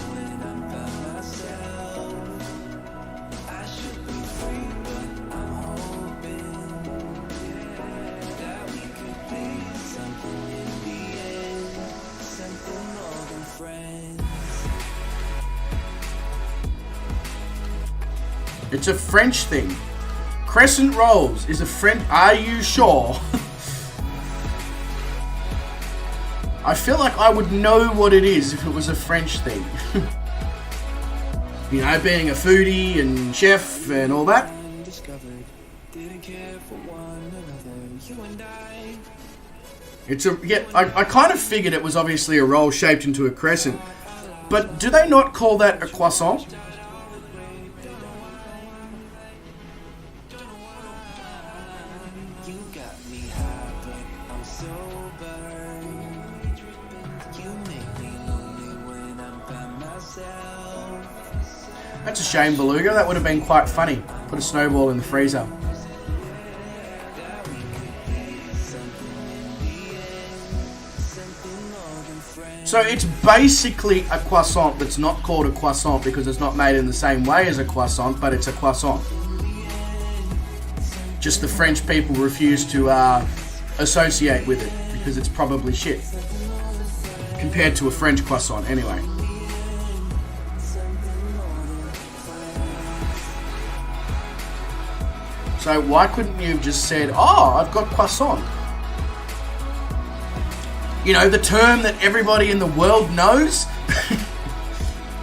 It's a French thing. Crescent rolls is a French... Are you sure? I feel like I would know what it is if it was a French thing. You know, being a foodie and chef and all that. It's a... Yeah, I kind of figured it was obviously a roll shaped into a crescent. But do they not call that a croissant? That's a shame, Beluga. That would have been quite funny. Put a snowball in the freezer. So it's basically a croissant that's not called a croissant because it's not made in the same way as a croissant, but it's a croissant. Just the French people refuse to associate with it because it's probably shit. Compared to a French croissant, anyway. So why couldn't you have just said, oh, I've got croissant? You know, the term that everybody in the world knows?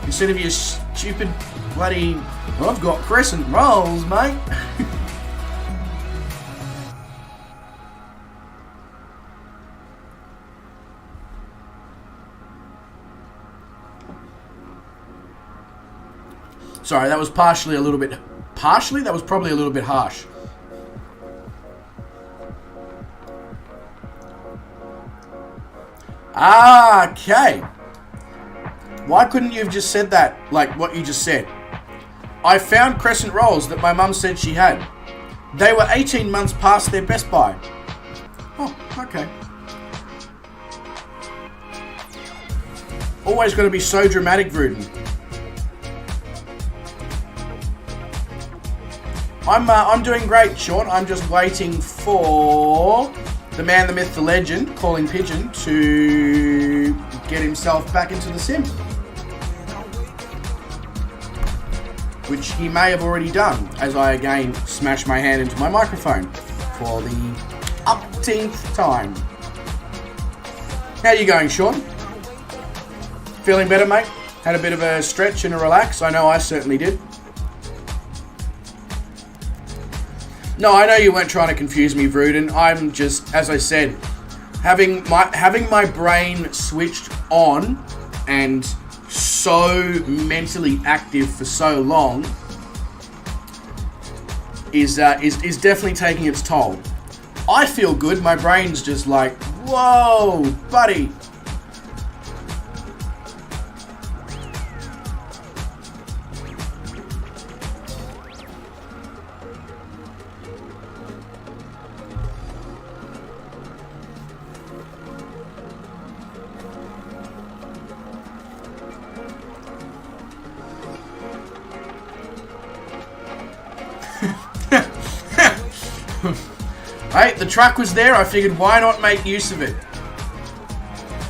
Instead of your stupid bloody, I've got crescent rolls, mate. Sorry, that was partially? That was probably a little bit harsh. Okay. Why couldn't you have just said that, like what you just said? I found crescent rolls that my mum said she had. They were 18 months past their best buy. Oh, okay. Always got to be so dramatic, Rudin. I'm doing great, Sean. I'm just waiting for the man, the myth, the legend, Calling Pigeon, to get himself back into the sim. Which he may have already done, as I again smash my hand into my microphone for the umpteenth time. How you going, Sean? Feeling better, mate? Had a bit of a stretch and a relax? I know I certainly did. No, I know you weren't trying to confuse me, Vruden. I'm just, as I said, having my brain switched on and so mentally active for so long is definitely taking its toll. I feel good. My brain's just like, whoa, buddy. Hey, the truck was there. I figured why not make use of it?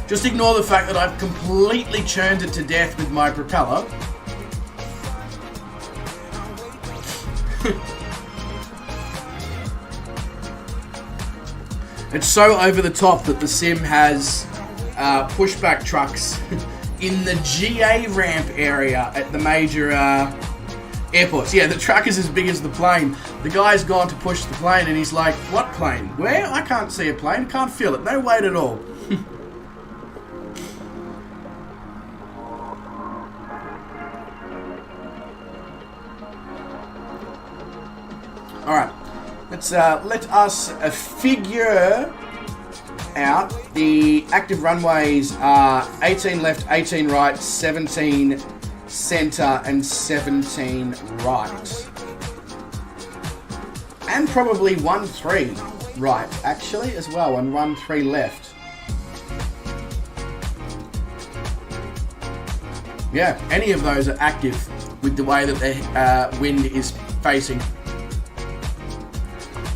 Just ignore the fact that I've completely churned it to death with my propeller. It's so over the top that the sim has pushback trucks in the GA ramp area at the major airports. Yeah, the truck is as big as the plane. The guy's gone to push the plane and he's like, what plane? Where? I can't see a plane. Can't feel it. No weight at all. Alright. Let us figure out the active runways are 18 left, 18 right, 17 center, and 17 right. And probably 1-3 right, actually, as well, and 1-3 left. Yeah, any of those are active with the way that the wind is facing.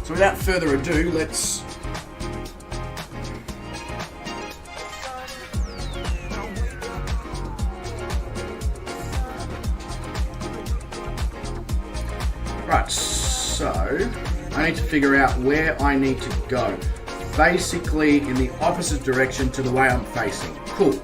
So without further ado, let's right, so I need to figure out where I need to go. Basically in the opposite direction to the way I'm facing. Cool.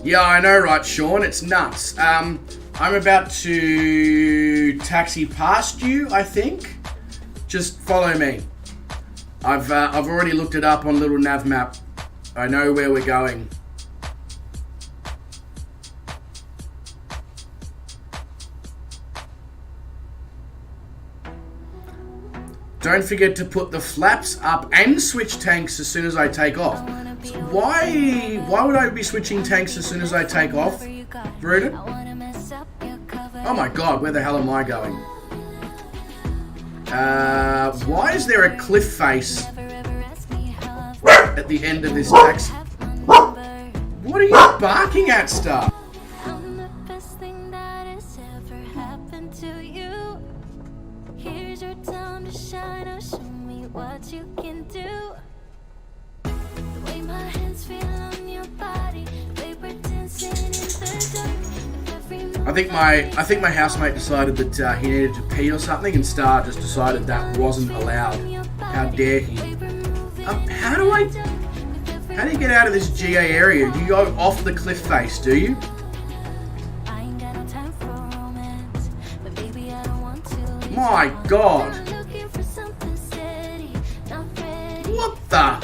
Yeah, I know, right, Sean? It's nuts. I'm about to taxi past you, I think. Just follow me. I've already looked it up on little nav map. I know where we're going. Don't forget to put the flaps up and switch tanks as soon as I take off. So why would I be switching tanks as soon as I take off, Bruder? Oh my god, where the hell am I going? Why is there a cliff face at the end of this taxi? What are you barking at, Star? Here's your time to shine. Show me what you can do. The way my hands feel on your body, paper dancing in the dark. I think my housemate decided that he needed to pee or something, and Star just decided that wasn't allowed. How dare he? How do you get out of this GA area? You go off the cliff face, do you? My god! What the?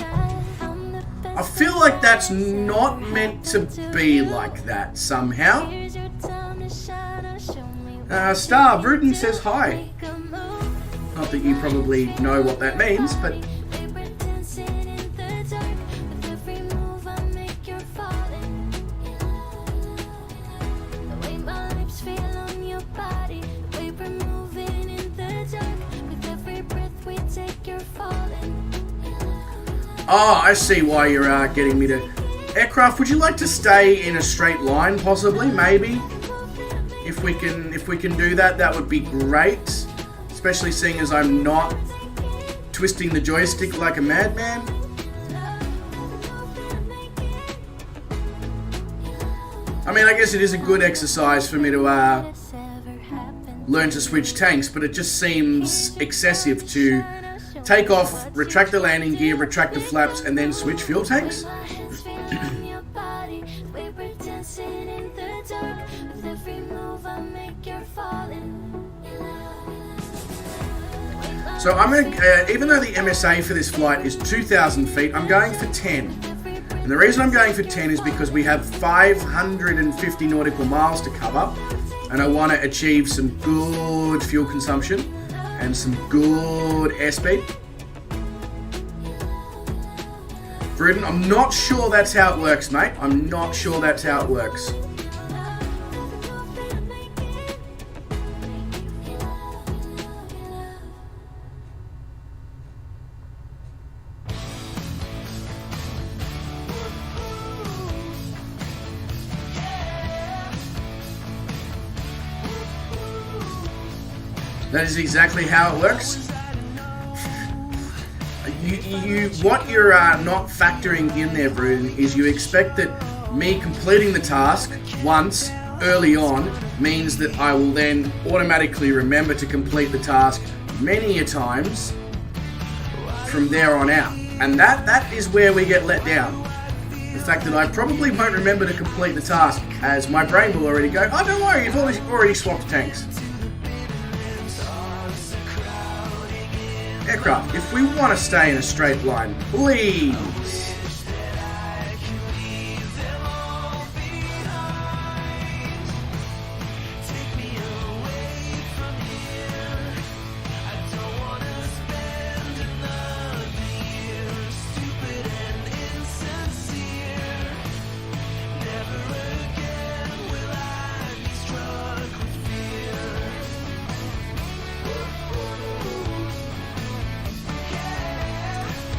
I feel like that's not meant to be like that somehow. Star, Bruton says hi. Not that you probably know what that means, but... Oh, I see why you're getting me to... Aircraft, would you like to stay in a straight line, possibly? Maybe? If we can do that, that would be great. Especially seeing as I'm not twisting the joystick like a madman. I mean, I guess it is a good exercise for me to learn to switch tanks, but it just seems excessive to take off, retract the landing gear, retract the flaps, and then switch fuel tanks? So I'm gonna, even though the MSA for this flight is 2,000 feet, I'm going for 10. And the reason I'm going for 10 is because we have 550 nautical miles to cover, and I want to achieve some good fuel consumption and some good airspeed. Bruden. I'm not sure that's how it works, mate. I'm not sure that's how it works. That is exactly how it works. What you're not factoring in there, Bruden, is you expect that me completing the task once early on means that I will then automatically remember to complete the task many a times from there on out. And that is where we get let down. The fact that I probably won't remember to complete the task, as my brain will already go, oh, don't worry, you've already swapped tanks. Aircraft, if we want to stay in a straight line, please.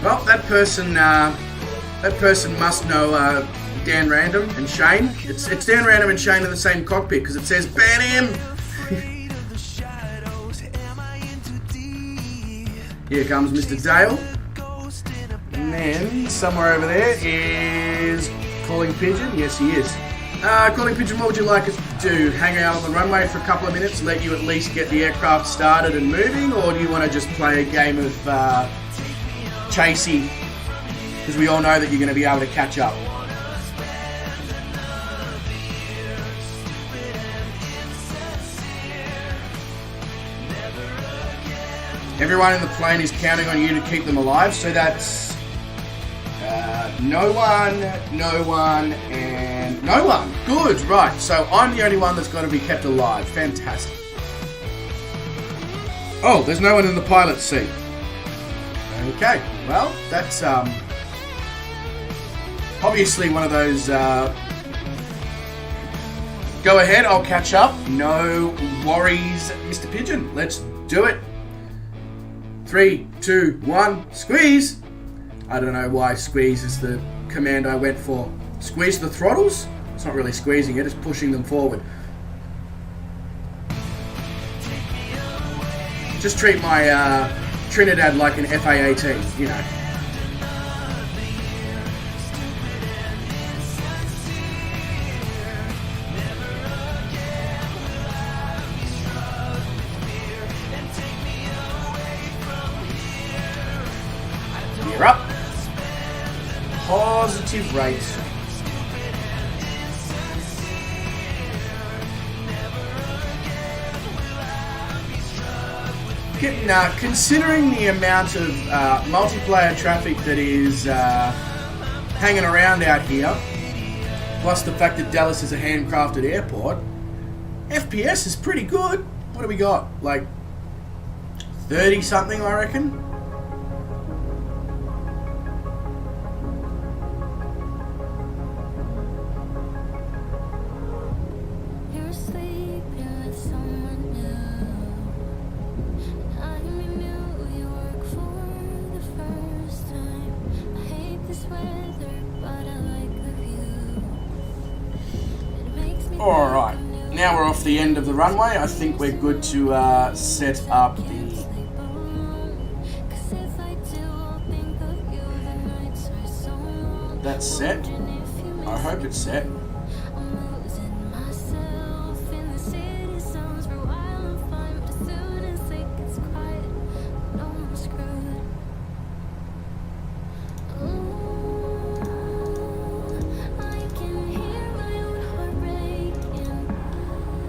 Well, that person must know Dan Random and Shane. It's Dan Random and Shane in the same cockpit because it says ban him. Here comes Mr. Dale. And then somewhere over there is Calling Pigeon. Yes, he is. Calling Pigeon, what would you like us to do? Hang out on the runway for a couple of minutes, let you at least get the aircraft started and moving, or do you want to just play a game of chasey? Because we all know that you're going to be able to catch up. Everyone in the plane is counting on you to keep them alive, so that's no one, and no one. Good, right. So I'm the only one that's got to be kept alive. Fantastic. Oh, there's no one in the pilot's seat. Okay, well, that's obviously one of those go ahead, I'll catch up. No worries, Mr. Pigeon. Let's do it. 3, 2, 1, squeeze. I don't know why squeeze is the command I went for. Squeeze the throttles? It's not really squeezing it, it's pushing them forward. Just treat my Trinidad like an FA-18, you know. You're up. Positive rate. Considering the amount of multiplayer traffic that is hanging around out here, plus the fact that Dallas is a handcrafted airport, FPS is pretty good. What do we got? Like 30 something, I reckon. Alright, now we're off the end of the runway. I think we're good to set up the... That's set. I hope it's set.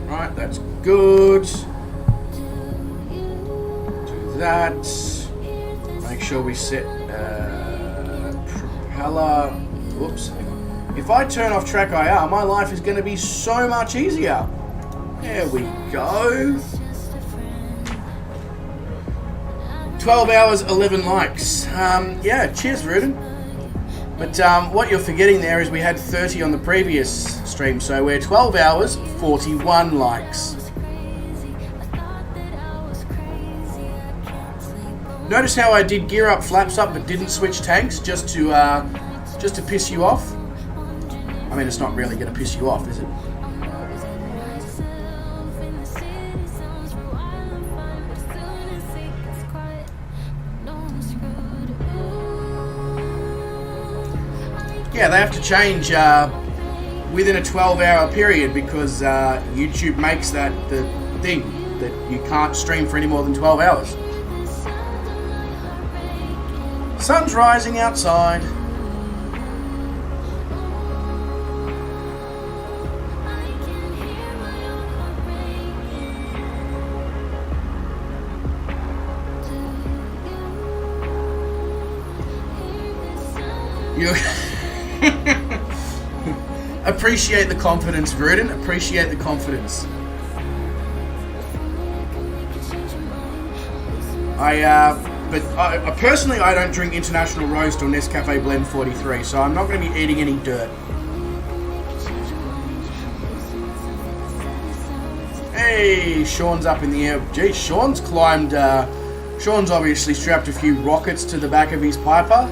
Right, that's good. Do that. Make sure we set propeller. Whoops. If I turn off track IR, my life is going to be so much easier. There we go. 12 hours, 11 likes. Yeah, cheers, Rudin. But what you're forgetting there is we had 30 on the previous stream, so we're 12 hours, 41 likes. Notice how I did gear up, flaps up, but didn't switch tanks just to piss you off? I mean, it's not really going to piss you off, is it? Yeah, they have to change within a 12-hour period because YouTube makes that the thing that you can't stream for any more than 12 hours. Sun's rising outside. You appreciate the confidence, Vruden. Appreciate the confidence. But personally, I don't drink International Roast or Nescafe Blend 43, so I'm not going to be eating any dirt. Hey, Sean's up in the air. Gee, Sean's climbed. Sean's obviously strapped a few rockets to the back of his Piper.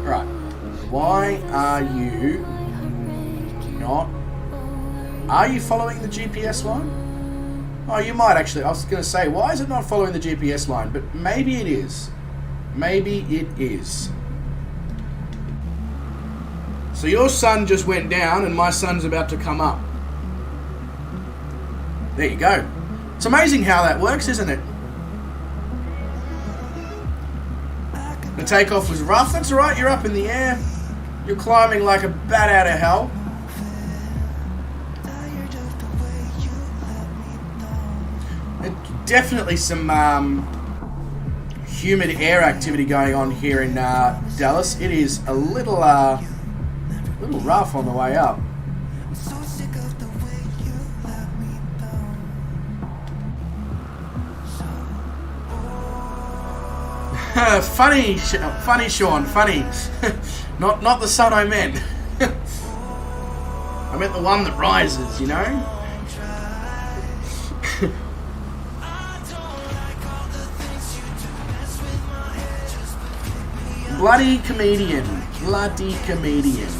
Right. Why are you not? Are you following the GPS line? Oh, you might actually. I was going to say, why is it not following the GPS line? But maybe it is. Maybe it is. So your sun just went down and my sun's about to come up. There you go. It's amazing how that works, isn't it? The takeoff was rough. That's alright, you're up in the air. You're climbing like a bat out of hell. Definitely some humid air activity going on here in Dallas. It is a little rough on the way up. Funny, Sean. Funny. Not the sun I meant. I meant the one that rises. You know. Bloody comedian. Bloody comedian.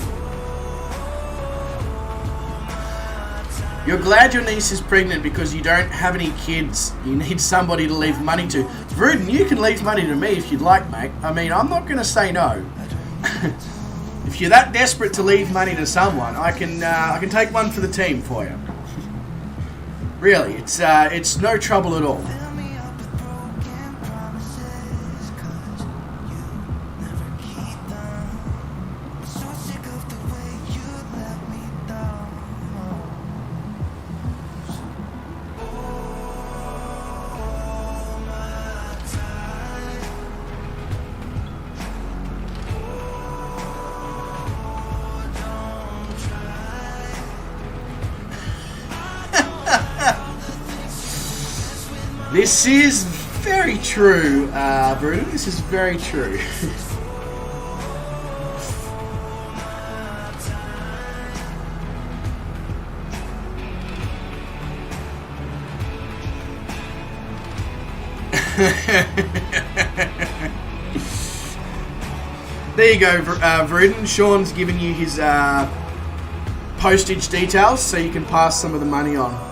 You're glad your niece is pregnant because you don't have any kids. You need somebody to leave money to. Vruden, you can leave money to me if you'd like, mate. I mean, I'm not going to say no. If you're that desperate to leave money to someone, I can take one for the team for you. Really, it's no trouble at all. This is very true, Bruno. This is very true. There you go, Vruden. Sean's given you his postage details so you can pass some of the money on.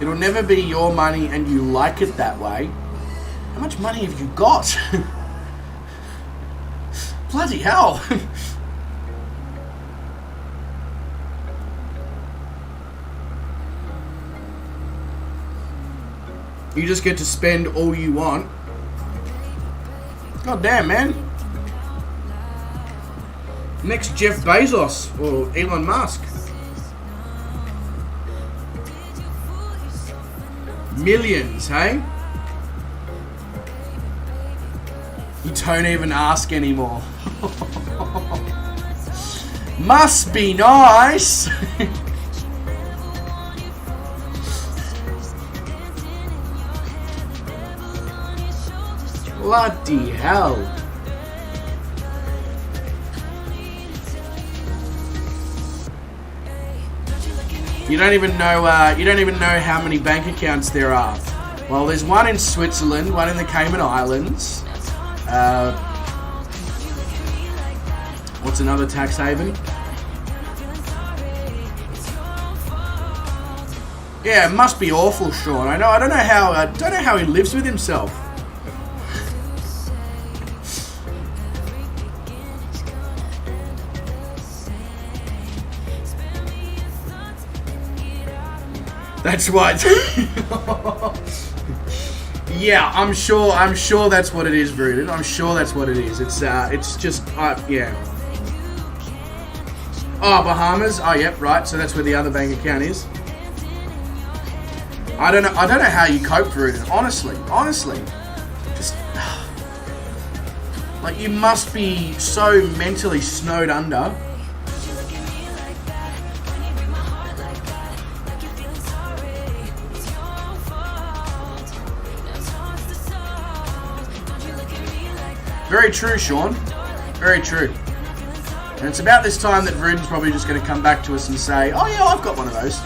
It'll never be your money and you like it that way. How much money have you got? Bloody hell. You just get to spend all you want. God damn, man. Next Jeff Bezos or Elon Musk. Millions, hey? You don't even ask anymore. Must be nice. Bloody hell. You don't even know how many bank accounts there are. Well, there's one in Switzerland, one in the Cayman Islands. What's another tax haven? Yeah, it must be awful, Sean. I don't know how he lives with himself. That's what. Yeah, I'm sure that's what it is, Rooted. I'm sure that's what it is. It's just yeah. Oh, Bahamas. Oh, yep, right. So that's where the other bank account is. I don't know how you cope, Rooted. Honestly, just like you must be so mentally snowed under. Very true, Sean. Very true. And it's about this time that Ruden's probably just going to come back to us and say, oh yeah, I've got one of those.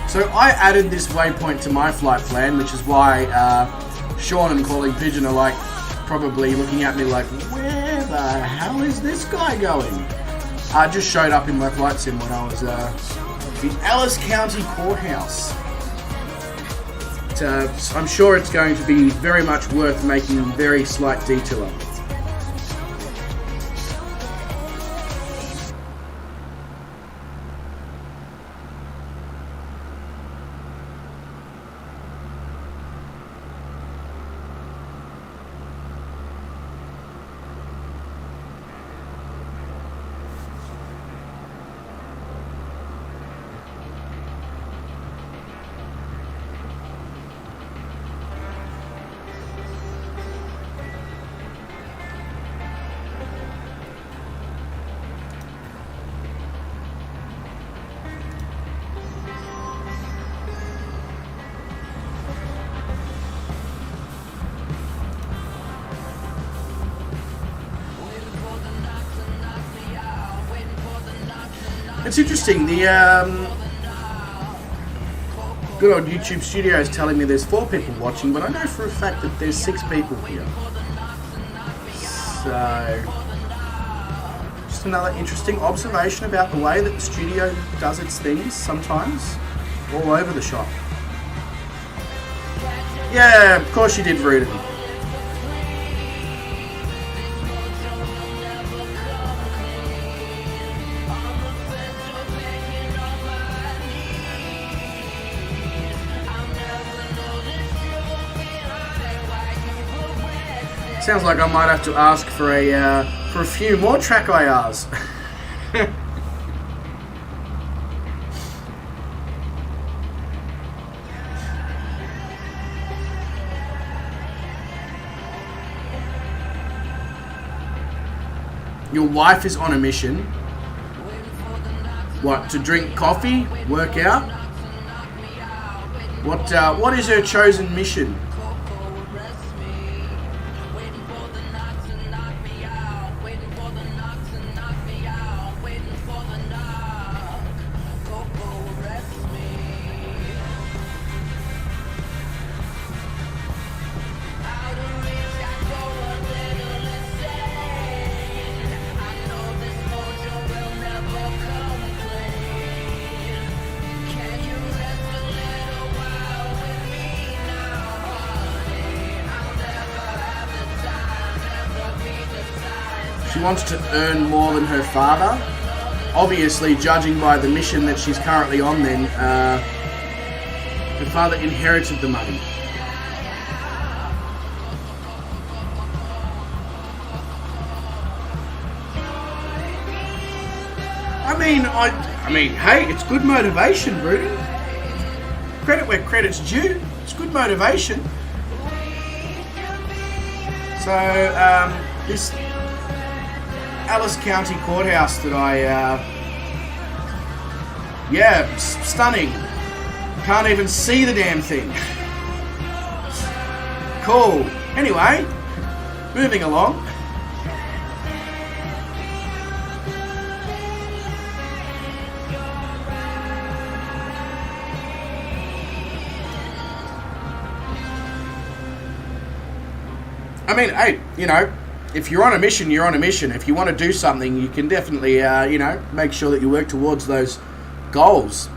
So I added this waypoint to my flight plan, which is why Sean and Calling Pigeon are like probably looking at me like, where the hell is this guy going? I just showed up in my flight sim when I was in Ellis County Courthouse. I'm sure it's going to be very much worth making a very slight detour. It's interesting, the good old YouTube studio is telling me there's 4 people watching, but I know for a fact that there's 6 people here. So, just another interesting observation about the way that the studio does its things sometimes, all over the shop. Yeah, of course you did, Rudin. Sounds like I might have to ask for a for a few more track IRs. Your wife is on a mission. What, to drink coffee? Work out? What is her chosen mission? She wants to earn more than her father. Obviously, judging by the mission that she's currently on, then her father inherited the money. I mean, hey, it's good motivation, Brudy. Credit where credit's due. It's good motivation. So, this Alice County Courthouse that stunning. Can't even see the damn thing. Cool. Anyway, moving along. I mean, hey, you know, if you're on a mission, you're on a mission. If you want to do something, you can definitely, you know, make sure that you work towards those goals.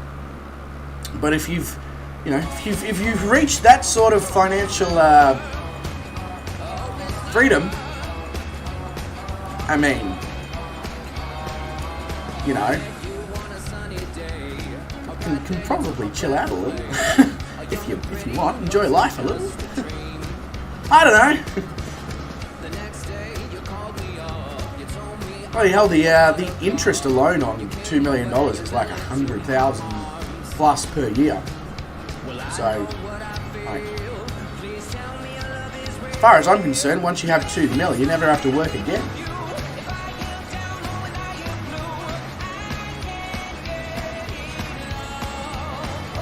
But if you've, you know, if you've reached that sort of financial freedom, I mean, you know, can probably chill out a little if you want, enjoy life a little. I don't know. Bloody hell, the interest alone on $2 million is like $100,000 plus per year. So, like, as far as I'm concerned, once you have $2 million, you never have to work again.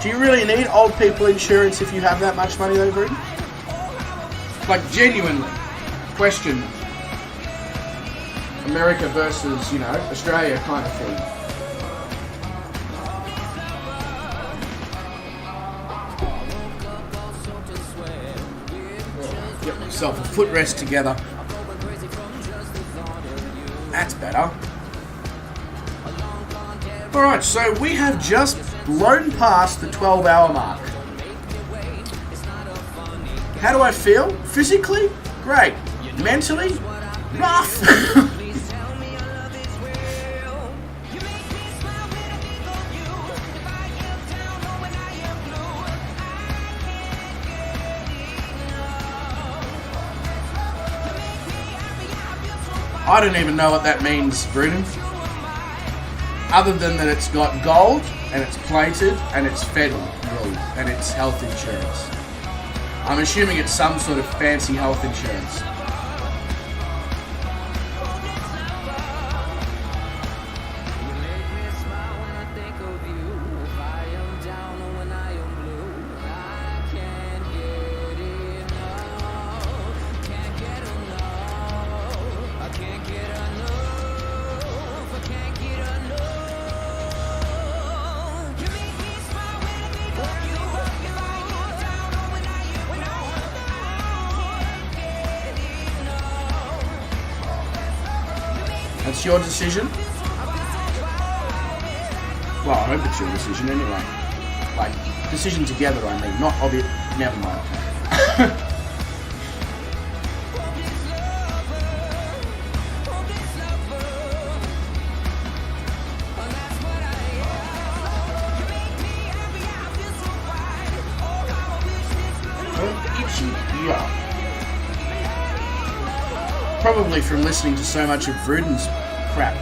Do you really need old people insurance if you have that much money though, Bruton? Like, genuinely, question. America versus, you know, Australia kind of thing. Get myself a footrest together. That's better. Alright, so we have just blown past the 12-hour mark. How do I feel? Physically? Great. Mentally? Rough. I don't even know what that means, Bruton. Other than that it's got gold, and it's plated, and it's federal, and it's health insurance. I'm assuming it's some sort of fancy health insurance. That's your decision? Well, I hope it's your decision anyway. Like, decision together, I mean, not obvious. Never mind. Itchy ear. probably from listening to so much of Bruden's crap.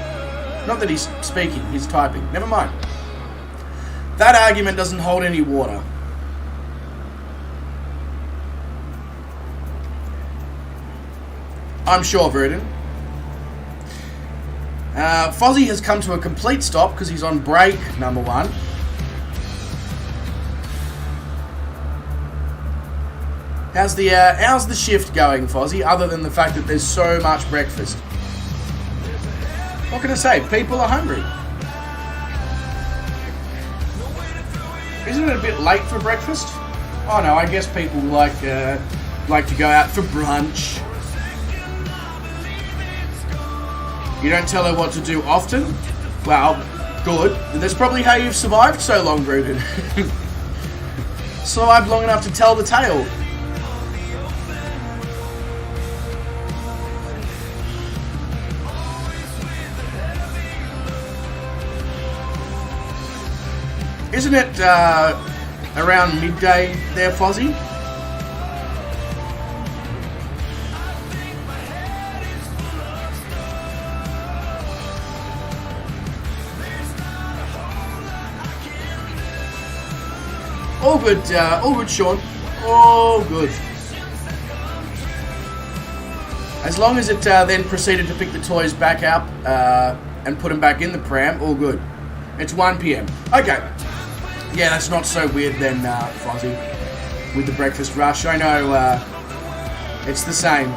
Not that he's speaking, he's typing. Never mind. That argument doesn't hold any water. I'm sure, Bruden. Fozzie has come to a complete stop because he's on break, number one. How's the shift going, Fozzie, other than the fact that there's so much breakfast? What can I say? People are hungry. Isn't it a bit late for breakfast? Oh no, I guess people like to go out for brunch. You don't tell her what to do often? Well, good. That's probably how you've survived so long, Bruden. Survived long enough to tell the tale. Isn't it around midday there, Fozzie? All good, Sean. All good. As long as it then proceeded to pick the toys back up and put them back in the pram, all good. It's 1 p.m. Okay. Yeah, that's not so weird then, Fozzie, with the breakfast rush. I know it's the same.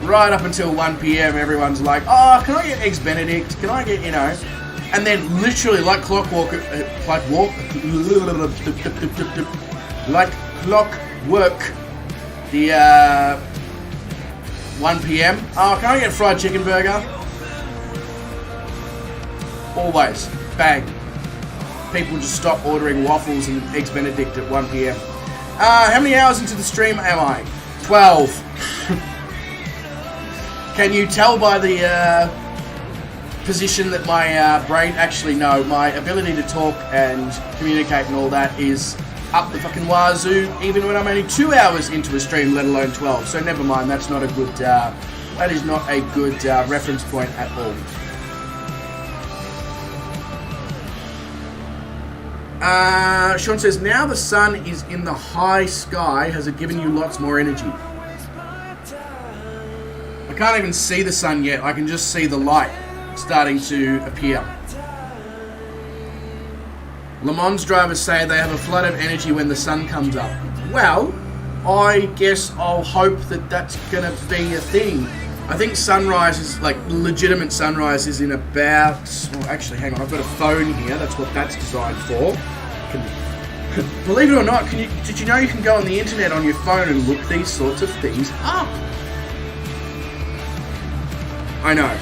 Right up until 1 p.m, everyone's like, oh, can I get Eggs Benedict? Can I get, you know... And then literally, like clockwork, the 1 p.m. Oh, can I get a fried chicken burger? Always. Bang. People just stop ordering waffles and Eggs Benedict at 1 p.m. How many hours into the stream am I? 12. Can you tell by the position that my brain, actually no, my ability to talk and communicate and all that is up the fucking wazoo, even when I'm only 2 hours into a stream, let alone 12. So never mind, that's not a good, that is not a good reference point at all. Sean says, now the sun is in the high sky, has it given you lots more energy? I can't even see the sun yet, I can just see the light starting to appear. Le Mans drivers say they have a flood of energy when the sun comes up. Well, I guess I'll hope that that's going to be a thing. I think sunrise is, like, legitimate sunrise is in about... Well, actually, hang on, I've got a phone here. That's what that's designed for. Believe it or not, did you know you can go on the internet on your phone and look these sorts of things up? I know.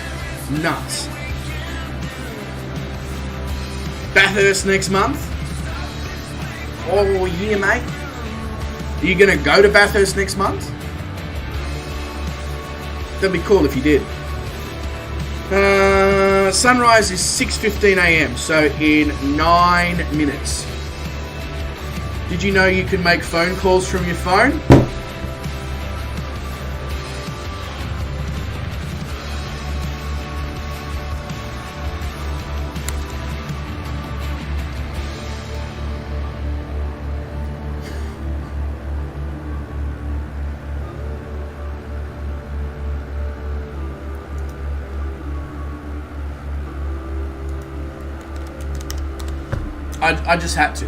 Nuts. Bathurst next month? Oh yeah, mate. Are you gonna go to Bathurst next month? That'd be cool if you did. Sunrise is 6:15 a.m, so in 9 minutes. Did you know you can make phone calls from your phone? I just had to.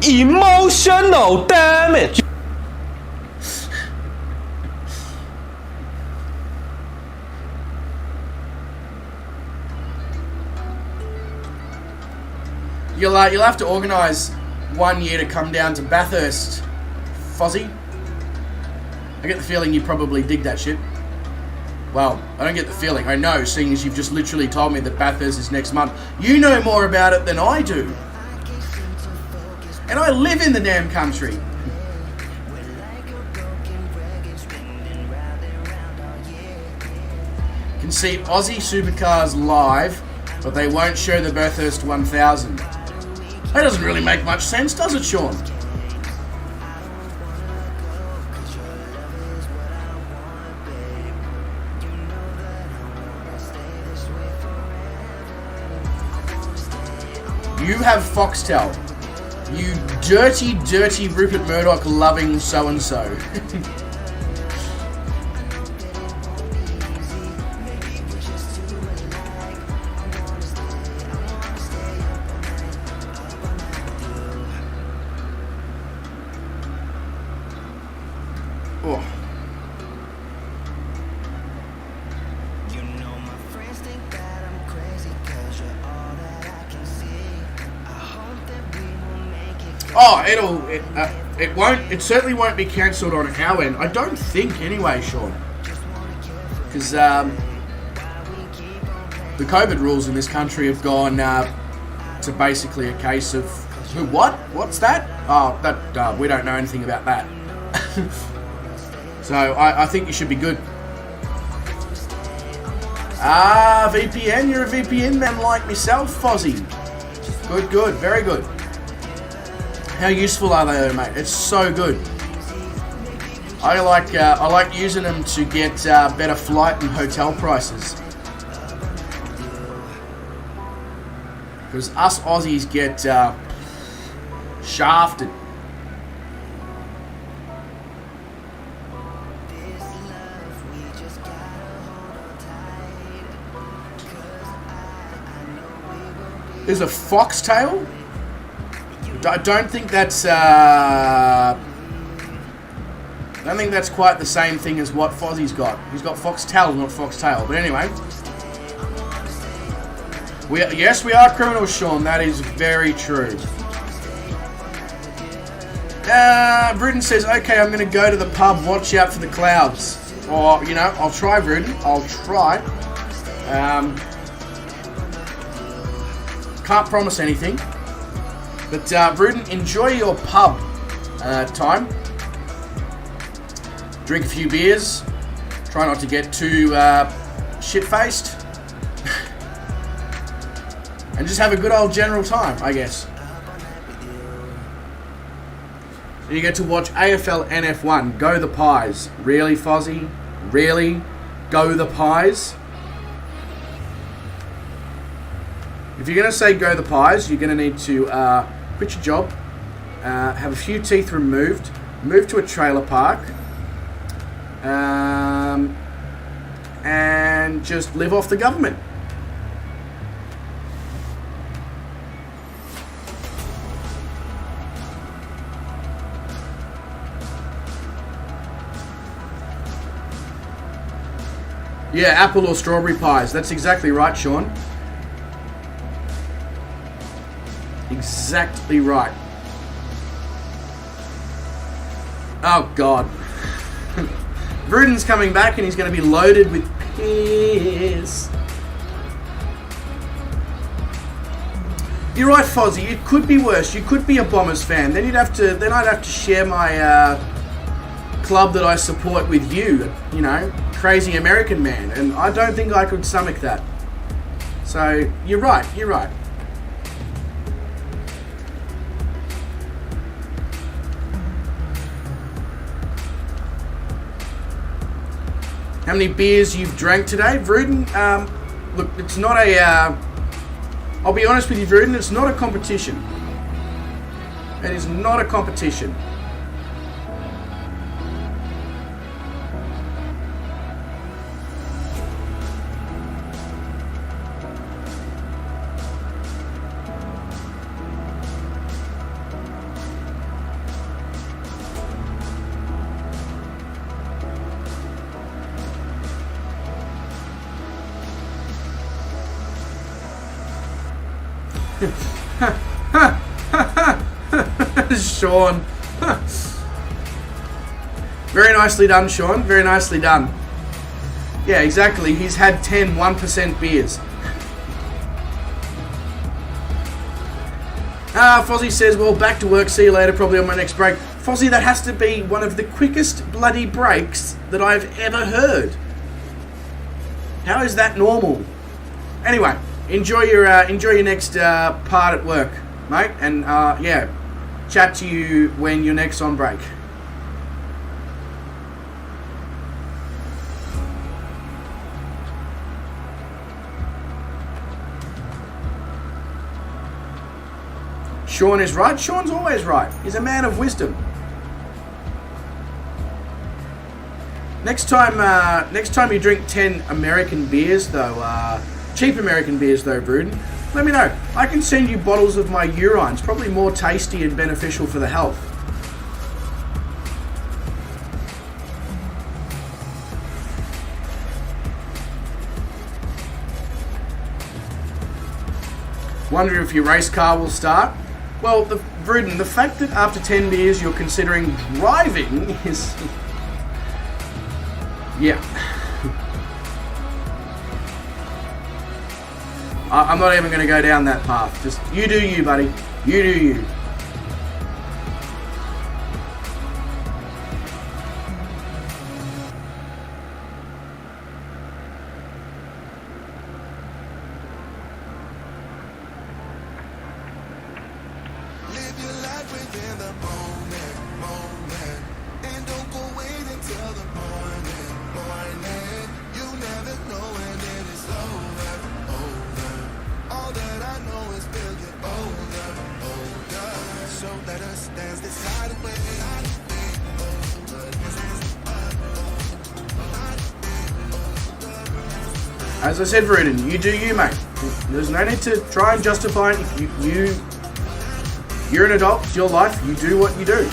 Emotional damage. You'll have to organise 1 year to come down to Bathurst, Fozzie. I get the feeling you probably dig that shit. Well, I don't get the feeling. I know, seeing as you've just literally told me that Bathurst is next month. You know more about it than I do. And I live in the damn country. Can see Aussie Supercars live, but they won't show the Bathurst 1000. That doesn't really make much sense, does it, Sean? You have Foxtel. You dirty, dirty Rupert Murdoch loving so-and-so. Oh. Oh, it won't. It certainly won't be cancelled on our end. I don't think, anyway, Sean, because the COVID rules in this country have gone to basically a case of what? What's that? Oh, that we don't know anything about that. So I think you should be good. VPN. You're a VPN man like myself, Fozzie. Good, very good. How useful are they, though, mate? It's so good. I like using them to get better flight and hotel prices. Because us Aussies get shafted. There's a foxtail? I don't think that's quite the same thing as what Fozzie's got. He's got foxtail, not foxtail. But anyway, yes, we are criminals, Sean. That is very true. Bruden says, okay, I'm going to go to the pub. Watch out for the clouds. Or, you know, I'll try, Bruden. I'll try. Can't promise anything. But, Bruden, enjoy your pub time. Drink a few beers. Try not to get too shit-faced. And just have a good old general time, I guess. And you get to watch AFL NF1. Go the Pies. Really, Fozzie? Really? Go the Pies? If you're going to say go the Pies, you're going to need to quit your job, have a few teeth removed, move to a trailer park, and just live off the government. Yeah, apple or strawberry pies. That's exactly right, Sean. Exactly right. Oh, God. Bruden's coming back and he's going to be loaded with piss. You're right, Fozzie. It could be worse. You could be a Bombers fan. Then I'd have to share my club that I support with you. You know, crazy American man. And I don't think I could stomach that. So, you're right. You're right. How many beers you've drank today, Vruden? Look, it's not a... I'll be honest with you, Vruden, it's not a competition. It is not a competition. Sean. Very nicely done, Sean. Very nicely done. Yeah, exactly. He's had 10 1% beers. Fozzie says, well, back to work. See you later, probably on my next break. Fozzie, that has to be one of the quickest bloody breaks that I've ever heard. How is that normal? Anyway, enjoy your next part at work, mate. And yeah, chat to you when you're next on break. Sean is right. Sean's always right. He's a man of wisdom. Next time you drink 10 American beers, though, cheap American beers, though, Bruden, let me know. I can send you bottles of my urine. It's probably more tasty and beneficial for the health. Wonder if your race car will start? Well, Bruden, the fact that after 10 beers you're considering driving is... yeah. I'm not even going to go down that path. Just, you do you, buddy. You do you. Live your life within the moment, and don't go wait until the morning. You never know when it is over. All that I know is we'll get older. So let us dance this side away. As I said, Bruden, you do you, mate. There's no need to try and justify it. If you're an adult, it's your life, you do what you do.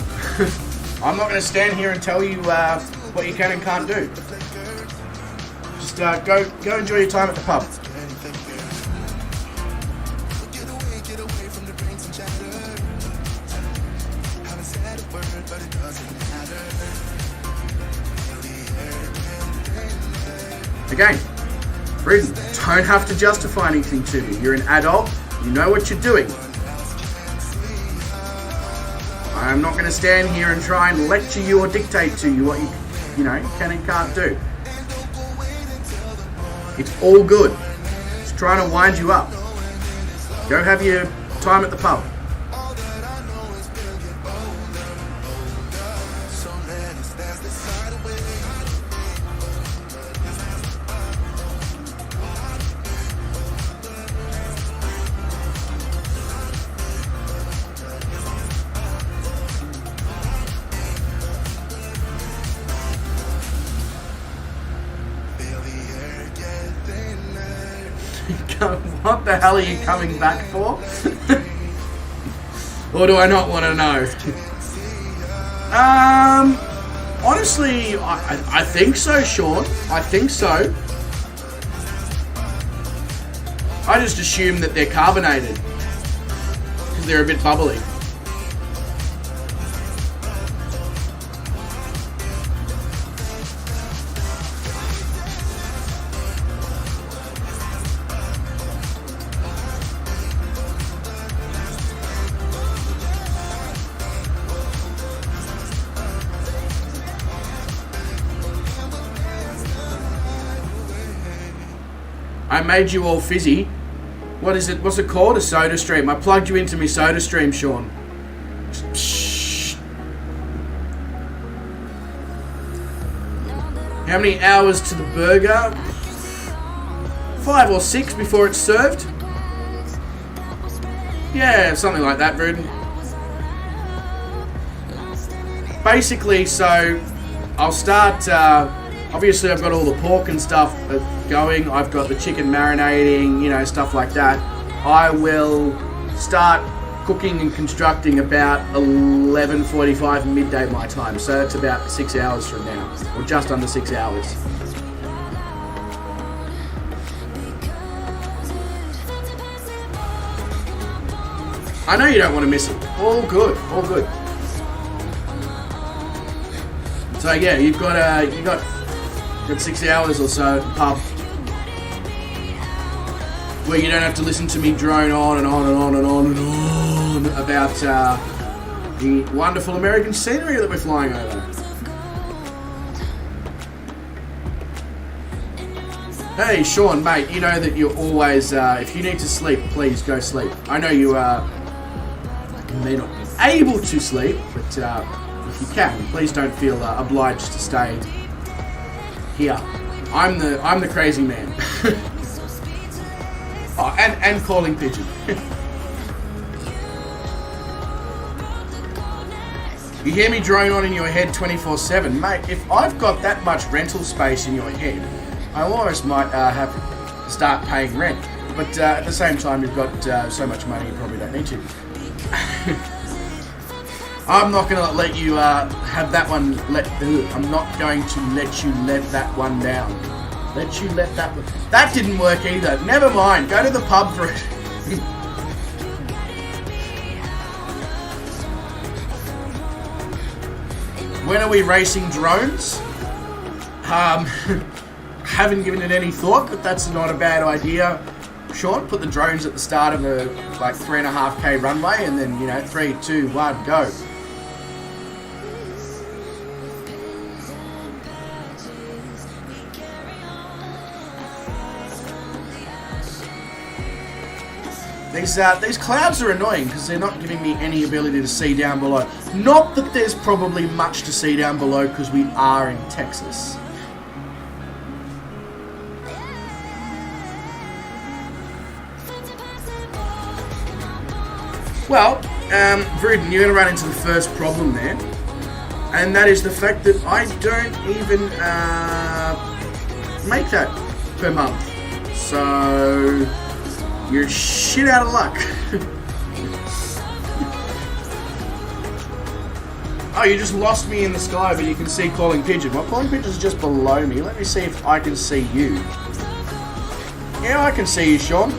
I'm not going to stand here and tell you what you can and can't do. Just go enjoy your time at the pub. Get away from the drinks and chatter. Haven't said a word, but it doesn't matter. Again, Bruden, don't have to justify anything to me. You're an adult, you know what you're doing. I'm not going to stand here and try and lecture you or dictate to you what you can and can't do. It's all good. It's trying to wind you up. Go have your time at the pub. What the hell are you coming back for? Or do I not want to know? Honestly, I think so, Sean. I think so. I just assume that they're carbonated because they're a bit bubbly. I made you all fizzy. What is it? What's it called? A soda stream. I plugged you into me soda stream, Sean. Shh. How many hours to the burger? 5 or 6 before it's served? Yeah, something like that, Bruden. Basically, so I'll start... obviously, I've got all the pork and stuff going. I've got the chicken marinating, stuff like that. I will start cooking and constructing about 11:45 midday my time. So that's about 6 hours from now, or just under 6 hours. I know you don't want to miss it. All good, all good. So yeah, you've got 6 hours or so at the pub where you don't have to listen to me drone on and on and on and on and on about the wonderful American scenery that we're flying over. Hey Sean, mate, you know that you're always, if you need to sleep, please go sleep. I know you may not be able to sleep, but if you can, please don't feel obliged to stay here. I'm the crazy man. Oh, and calling pigeon. You hear me drone on in your head 24/7. Mate, if I've got that much rental space in your head, I almost might have to start paying rent. But at the same time, you've got so much money, you probably don't need to. I'm not going to let you have that one I'm not going to let you let that one down. Let you let that one... That didn't work either. Never mind. Go to the pub for it. When are we racing drones? Haven't given it any thought, but that's not a bad idea. Sean, put the drones at the start of a 3.5k runway, and then 3, 2, 1, go. These clouds are annoying because they're not giving me any ability to see down below. Not that there's probably much to see down below because we are in Texas. Well, Vruden, you're going to run into the first problem there. And that is the fact that I don't even make that per month. So... you're shit out of luck. Oh, you just lost me in the sky, but you can see Calling Pigeon. Well, Calling Pigeon's just below me. Let me see if I can see you. Yeah, I can see you, Sean.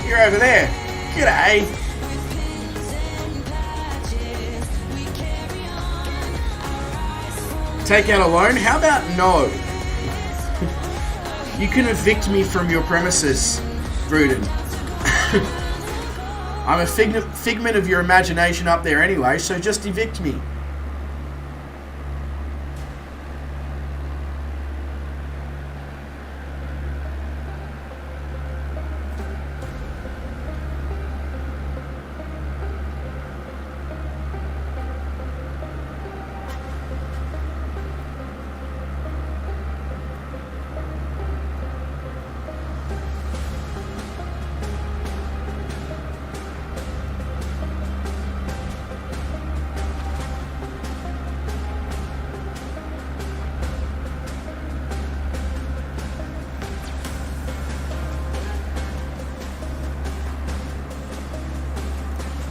You're over there. G'day. Take out a loan? How about no? You can evict me from your premises, Vruden. I'm a figment of your imagination up there anyway, so just evict me.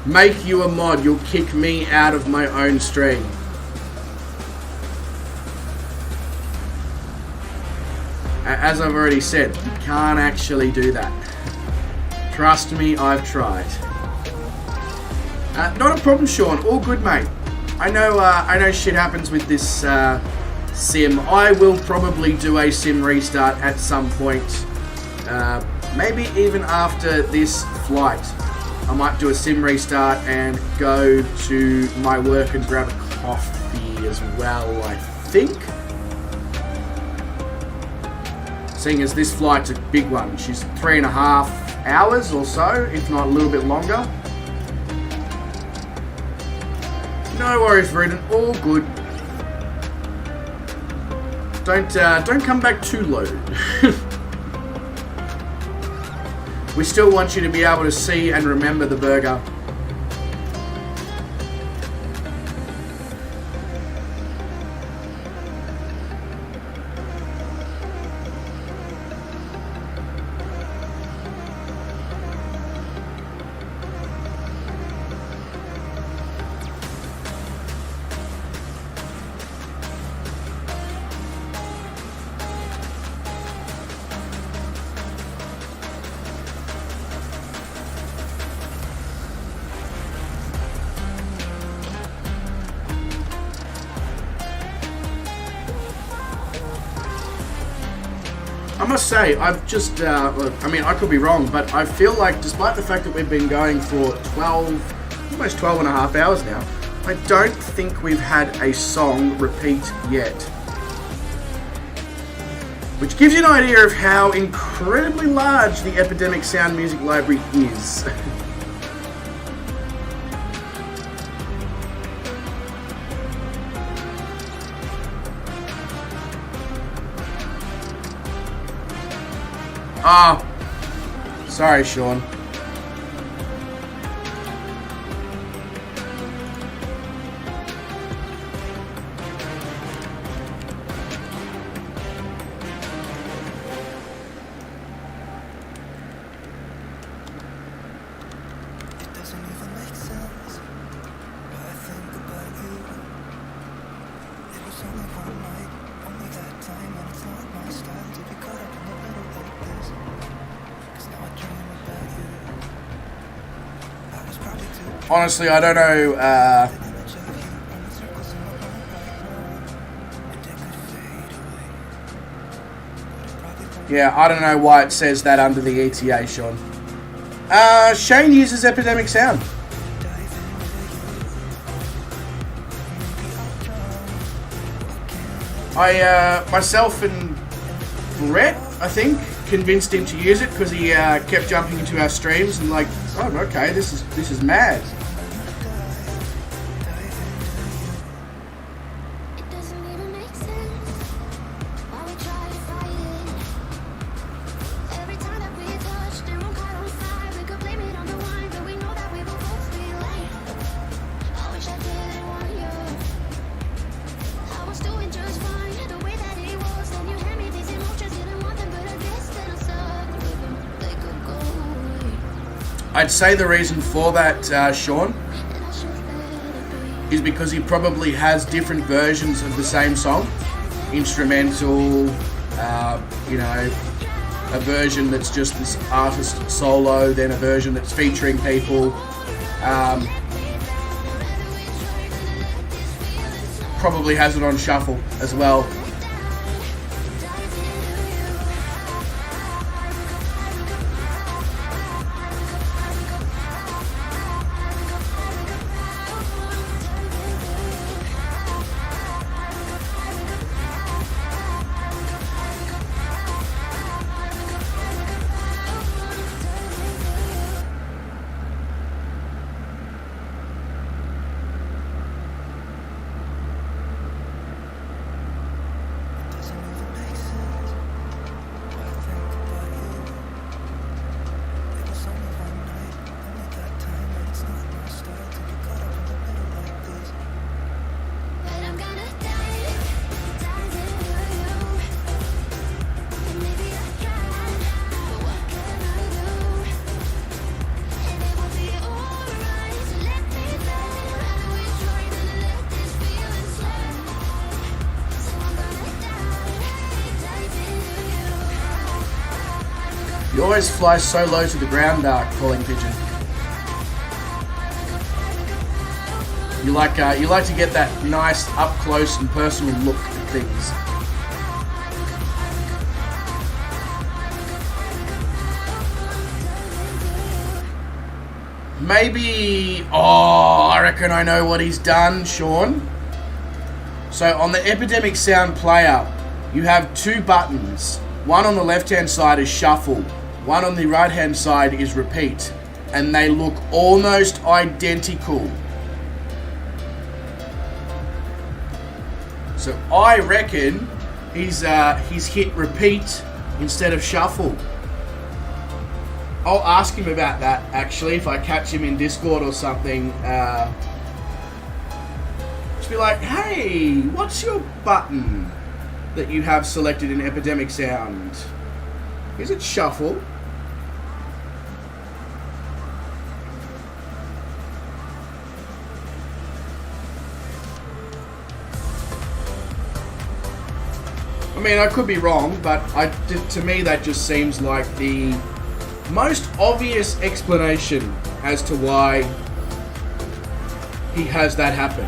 Make you a mod, you'll kick me out of my own stream. As I've already said, you can't actually do that. Trust me, I've tried. Not a problem, Sean. All good, mate. I know shit happens with this sim. I will probably do a sim restart at some point. Maybe even after this flight. I might do a sim restart and go to my work and grab a coffee as well, I think. Seeing as this flight's a big one. She's 3.5 hours or so, if not a little bit longer. No worries, Vruden. All good. Don't come back too loaded. We still want you to be able to see and remember the burger. I must say, I've just, I mean, I could be wrong, but I feel like despite the fact that we've been going for almost 12 and a half hours now, I don't think we've had a song repeat yet. Which gives you an idea of how incredibly large the Epidemic Sound Music Library is. Ah, sorry, Sean. doesn't even make sense. But I think about you. It was only one night, only that time, and it's not my style to be caught up in the middle like this. 'Cause now I dream about you. I was probably too Honestly, I don't know. image of you, only circles in my mind right now. And it could fade away. But it probably won't. Yeah, I don't know why it says that under the ETA, Sean. Shane uses Epidemic Sound. Myself and Brett, I think, convinced him to use it because he kept jumping into our streams and like, oh, okay, this is mad. It doesn't even make sense why we try to fight it. Every time that we touch, then we'll caught on fire. We could blame it on the wine, but we know that we will both feel like I wish I didn't want you. I was doing just fine, the way that it was. Then you hand me these emotions, didn't want them, but I guess that I'm stuck with them. They could go away, I'd say the reason for that, Sean, and I should let it be. is because he probably has different versions of the same song. Instrumental, a version that's just this artist solo, then a version that's featuring people. Probably has it on shuffle as well. Doesn't even make sense. But I think about you. It was only one night, only that time, and it's not my style to be caught up in the middle like this. But I'm gonna dive into you. And maybe I can, but what can I do? And it will be alright, so let me know how we try to let this feeling slide. So I'm gonna dive into you. You always fly so low to the ground, Calling Pigeon. You like to get that nice up close and personal look at things. Maybe, I reckon I know what he's done, Sean. So on the Epidemic Sound player, you have two buttons. One on the left-hand side is shuffle. One on the right-hand side is repeat. And they look almost identical. So I reckon he's hit repeat instead of shuffle. I'll ask him about that, actually, if I catch him in Discord or something. Just be like, hey, what's your button that you have selected in Epidemic Sound? Is it shuffle? I mean, I could be wrong, but to me that just seems like the most obvious explanation as to why he has that happen.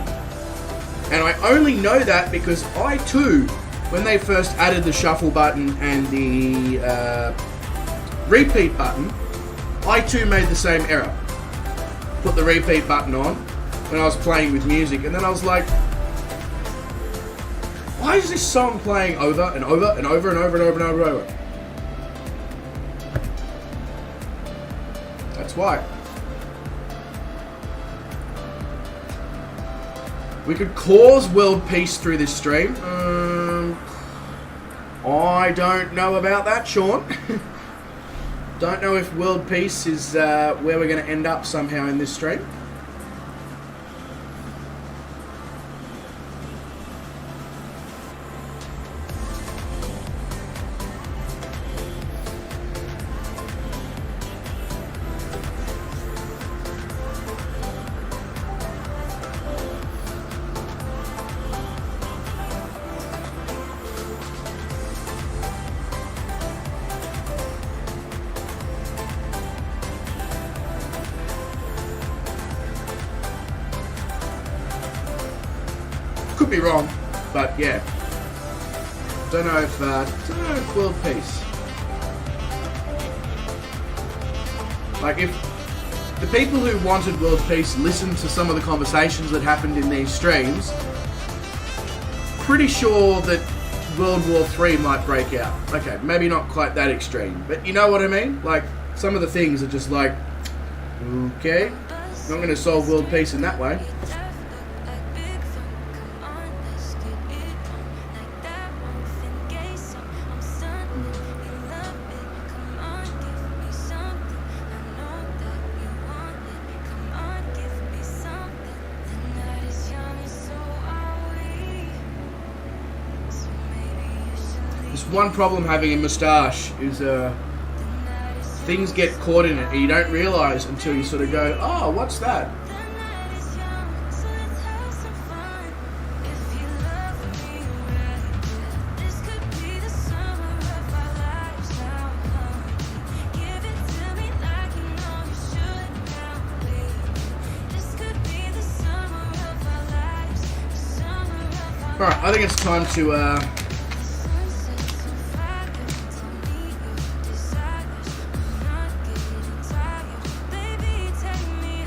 And I only know that because I too, when they first added the shuffle button and the repeat button, I too made the same error. Put the repeat button on when I was playing with music, and then I was like, why is this song playing over and over and over and over and over and over and over? That's why. We could cause world peace through this stream. I don't know about that, Sean. Don't know if world peace is where we're going to end up somehow in this stream. could be wrong, but yeah. Don't know if world peace. Like if the people who wanted world peace listened to some of the conversations that happened in these streams, pretty sure that World War III might break out. Okay, maybe not quite that extreme, but you know what I mean? Like, some of the things are just like, okay, not going to solve world peace in that way. One problem having a moustache is things get caught in it and you don't realise until you sort of go, oh, what's that? Alright, I think it's time to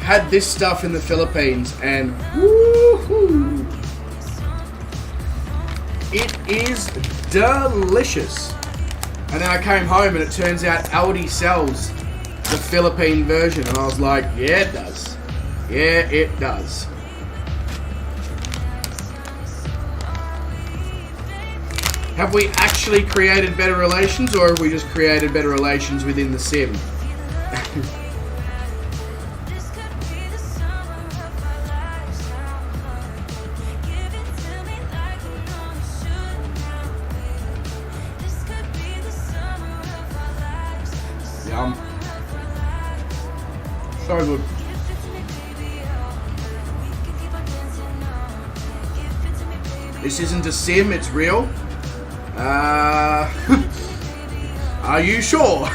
had this stuff in the Philippines and woohoo! It is delicious. And then I came home and it turns out Aldi sells the Philippine version and I was like, yeah it does. Yeah it does. Have we actually created better relations or have we just created better relations within the sim? Yum. So good. This isn't a sim, it's real. Are you sure?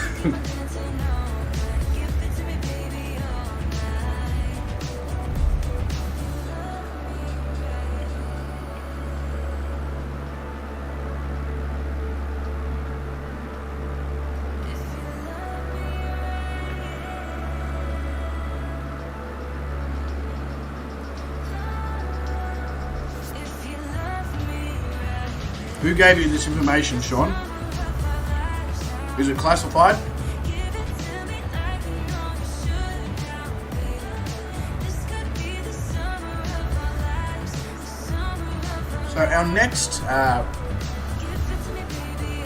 Who gave you this information, Sean? Is it classified? So our next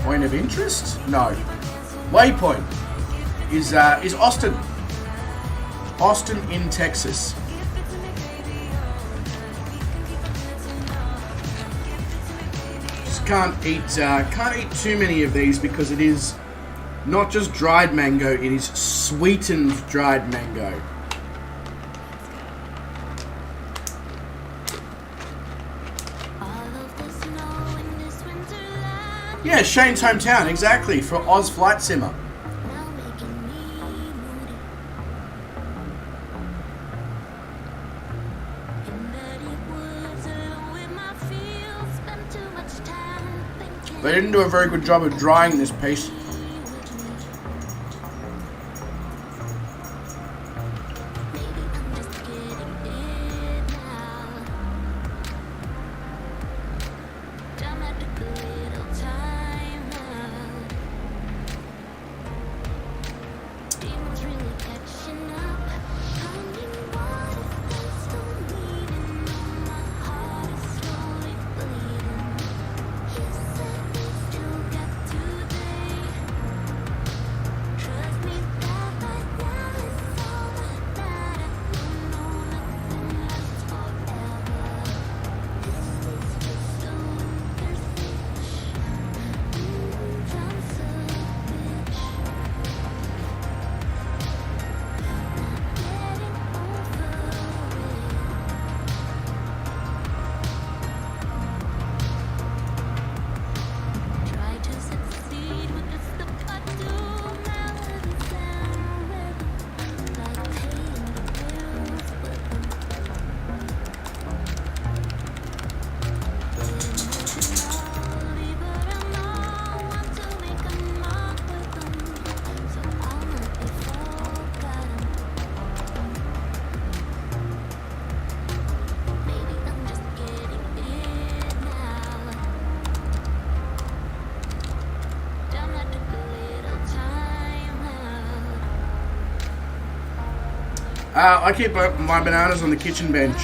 point of interest? No. Waypoint is Austin. Austin in Texas. Can't eat too many of these because it is not just dried mango, it is sweetened dried mango. Yeah, Shane's hometown, exactly, for Oz Flight Simmer. They didn't do a very good job of drying this piece. I keep my bananas on the kitchen bench.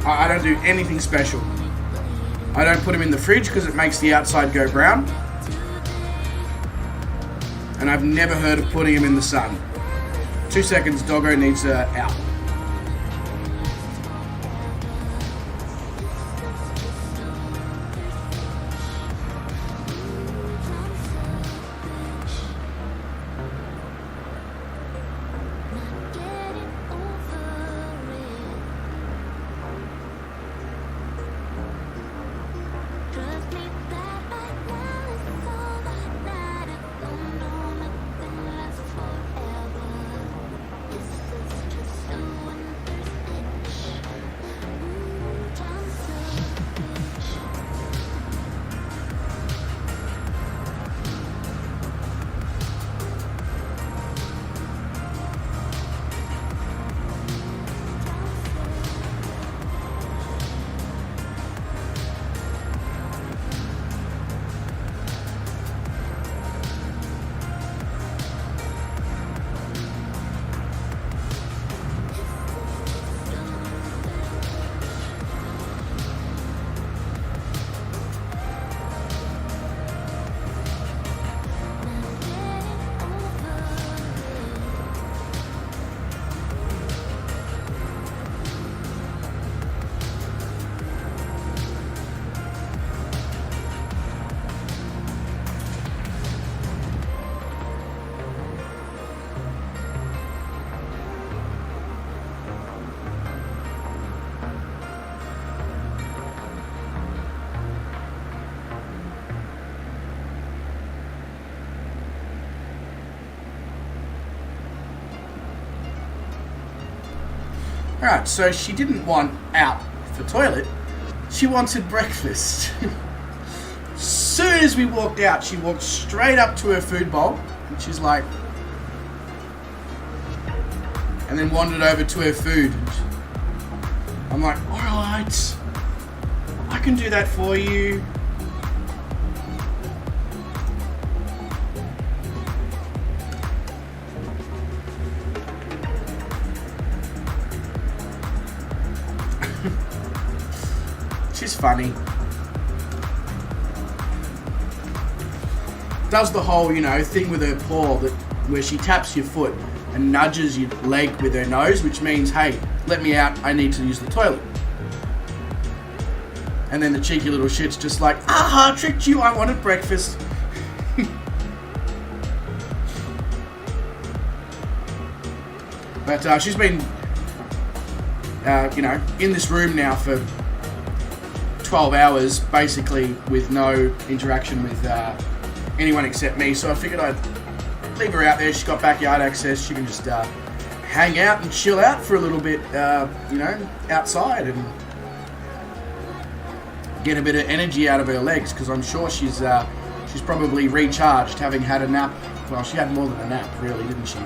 I don't do anything special. I don't put them in the fridge because it makes the outside go brown. And I've never heard of putting them in the sun. 2 seconds, doggo needs out. Alright, so she didn't want out for toilet. She wanted breakfast. As soon as we walked out, she walked straight up to her food bowl. And she's like... And then wandered over to her food. I'm like, alright. I can do that for you. She's funny. Does the whole, you know, thing with her paw that where she taps your foot and nudges your leg with her nose, which means, hey, let me out, I need to use the toilet. And then the cheeky little shit's just like, aha, tricked you, I wanted breakfast. But she's been, you know, in this room now for 12 hours, basically with no interaction with anyone except me. So I figured I'd leave her out there. She's got backyard access. She can just hang out and chill out for a little bit, you know, outside and get a bit of energy out of her legs, because I'm sure she's probably recharged, having had a nap. Well, she had more than a nap, really, didn't she?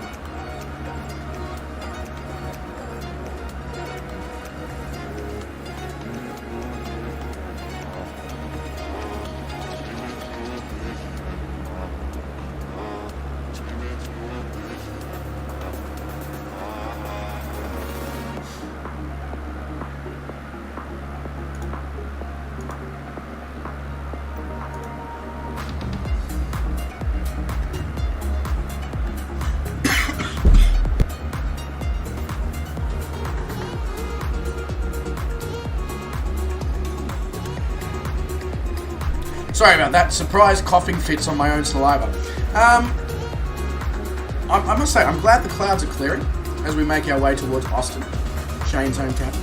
Sorry about that. Surprise coughing fits on my own saliva. I must say, I'm glad the clouds are clearing as we make our way towards Austin, Shane's hometown.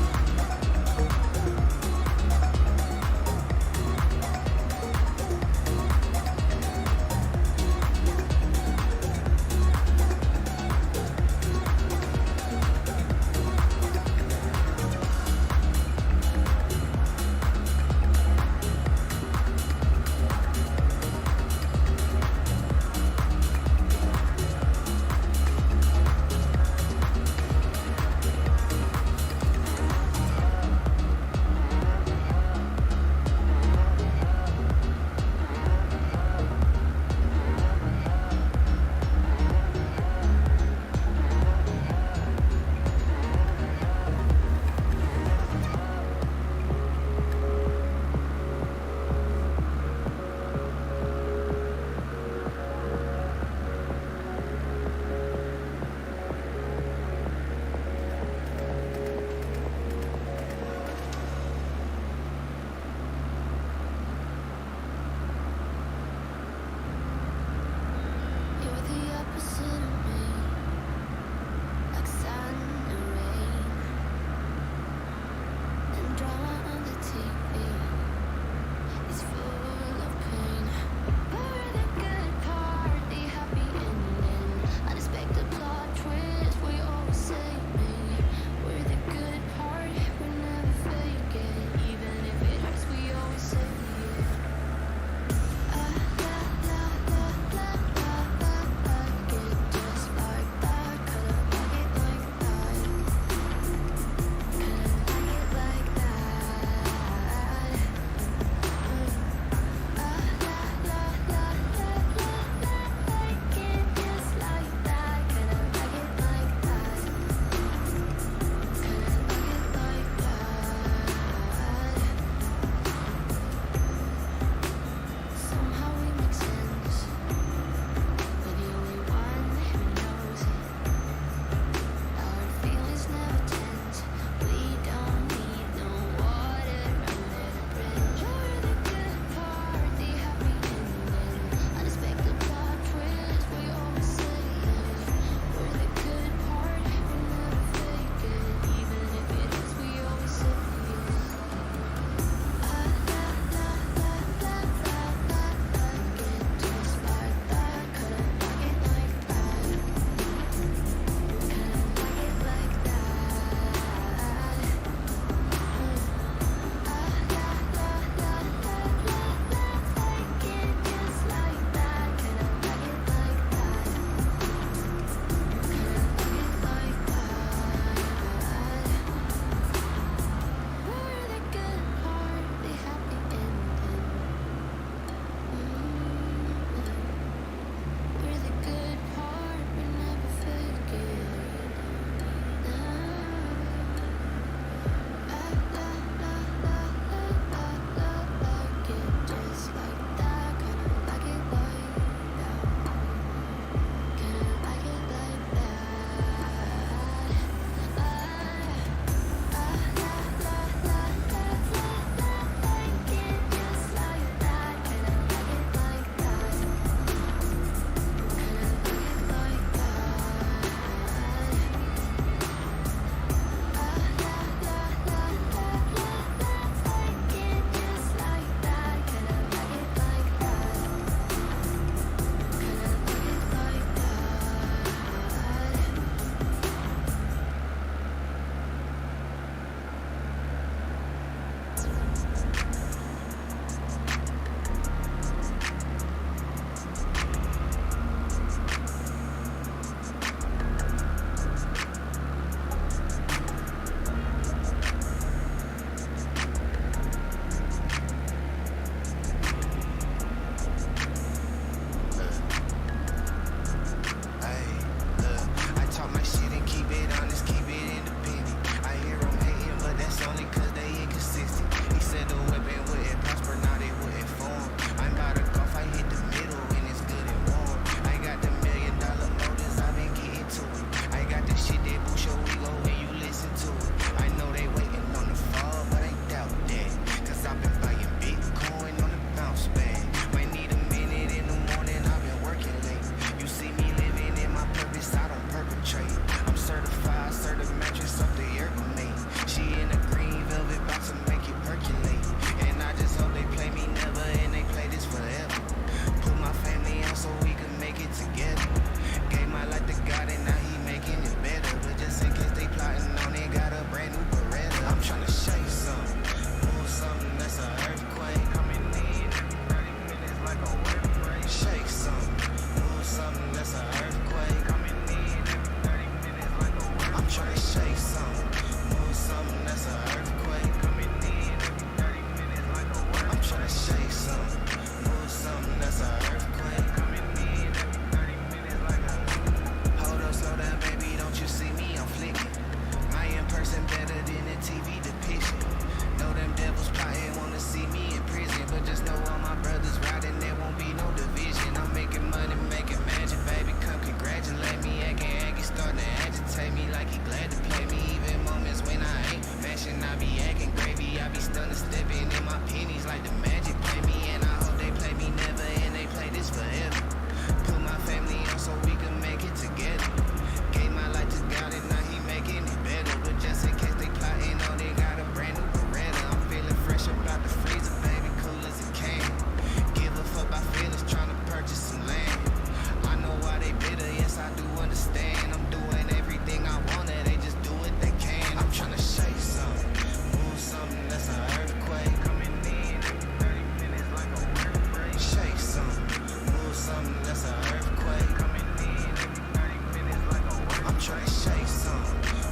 tryna shake some,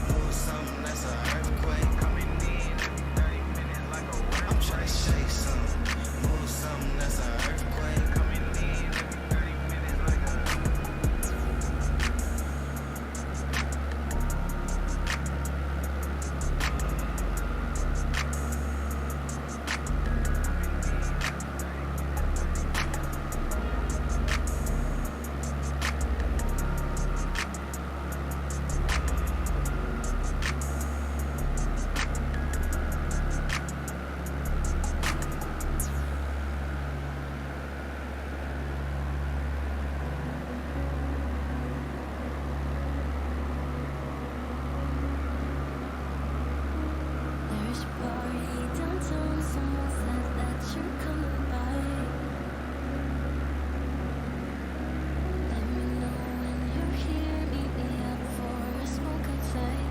move something that's an earthquake. Coming in every 30 minutes like a word. I'm tryna shake some, move something that's an earthquake. Coming in every 30 minutes like a There's a party downtown, someone said that you're coming by. Let me know when you're here, meet me up for a smoke outside.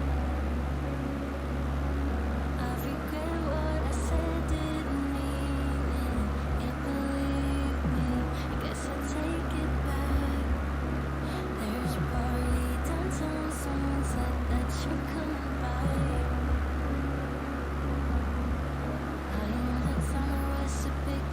I regret what I said, didn't mean it. Can't believe me, I guess I take it back. There's a party downtown, someone said that you're coming by. I know that summer was a big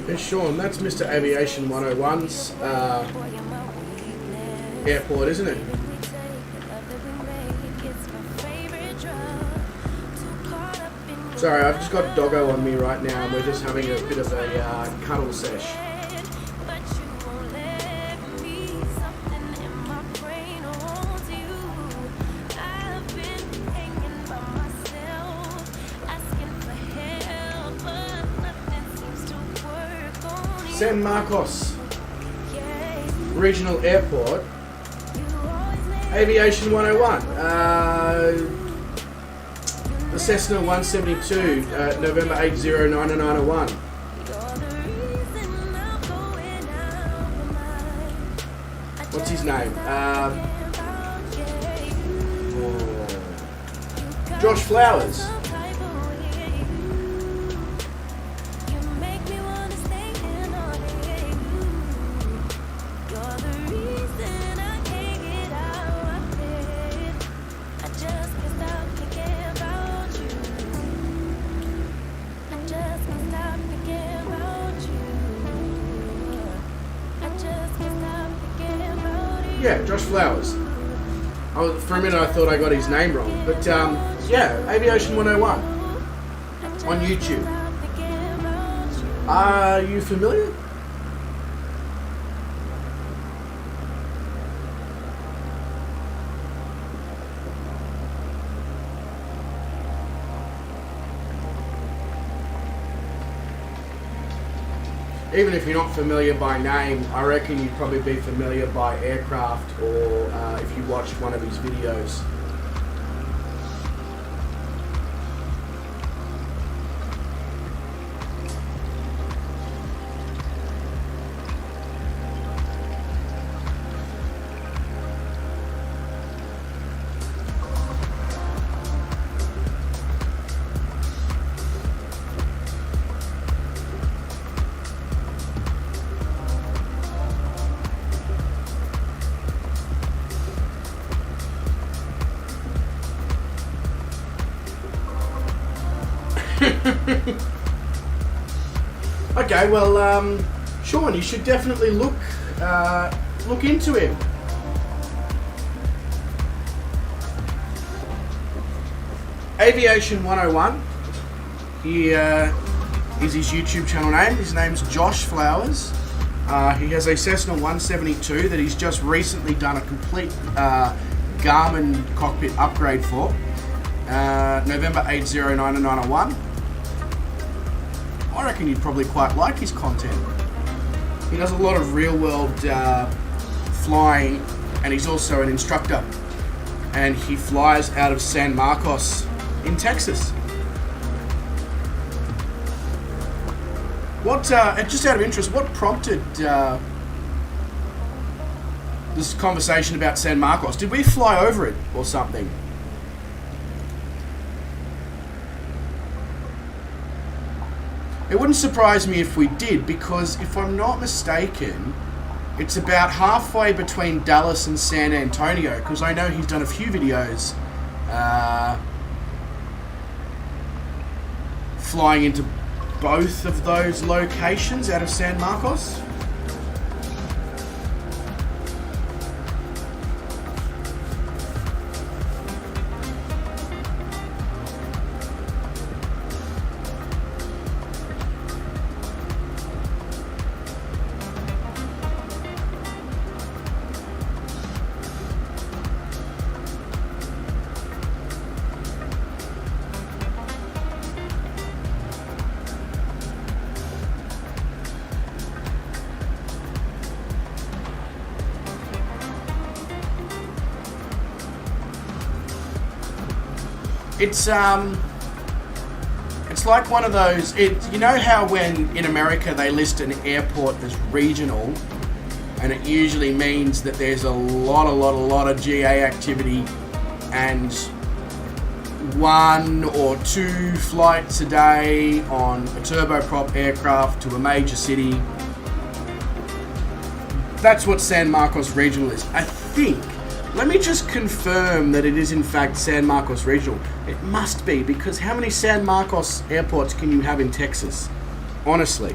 Hey Sean, that's Mr. Aviation 101's airport, isn't it? Sorry, I've just got Doggo on me right now and we're just having a bit of a cuddle sesh. San Marcos Regional Airport, Aviation 101, the Cessna 172, November 809901. What's his name? Josh Flowers. Yeah, Josh Flowers. For a minute I thought I got his name wrong. But yeah, Aviation 101 on YouTube. Are you familiar? Even if you're not familiar by name, I reckon you'd probably be familiar by aircraft or if you watched one of his videos. Okay, well, Sean, you should definitely look into him. Aviation 101. He is his YouTube channel name. His name's Josh Flowers. He has a Cessna 172 that he's just recently done a complete Garmin cockpit upgrade for. November 809901. I reckon you'd probably quite like his content. He does a lot of real-world flying, and he's also an instructor. And he flies out of San Marcos in Texas. What, just out of interest, what prompted this conversation about San Marcos? Did we fly over it or something? It wouldn't surprise me if we did, because if I'm not mistaken, it's about halfway between Dallas and San Antonio, because I know he's done a few videos flying into both of those locations out of San Marcos. It's like one of those. You know how when in America they list an airport as regional, and it usually means that there's a lot of GA activity and 1 or 2 flights a day on a turboprop aircraft to a major city. That's what San Marcos Regional is, I think. Let me just confirm that it is in fact San Marcos Regional. It must be, because how many San Marcos airports can you have in Texas? Honestly.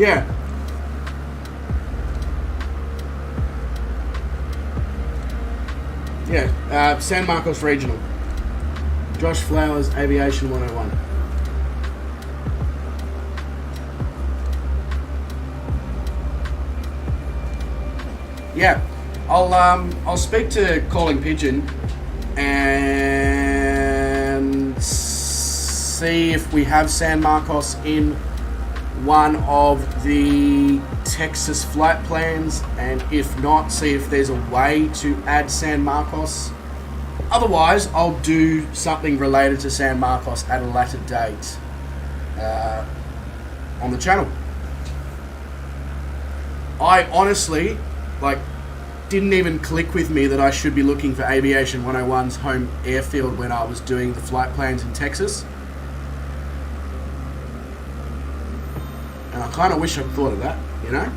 Yeah. Yeah, San Marcos Regional. Josh Flowers, Aviation 101. Yeah, I'll speak to Calling Pigeon and see if we have San Marcos in one of the Texas flight plans, and if not, see if there's a way to add San Marcos. Otherwise, I'll do something related to San Marcos at a later date on the channel. I honestly, didn't even click with me that I should be looking for Aviation 101's home airfield when I was doing the flight plans in Texas. And I kind of wish I'd thought of that, you know?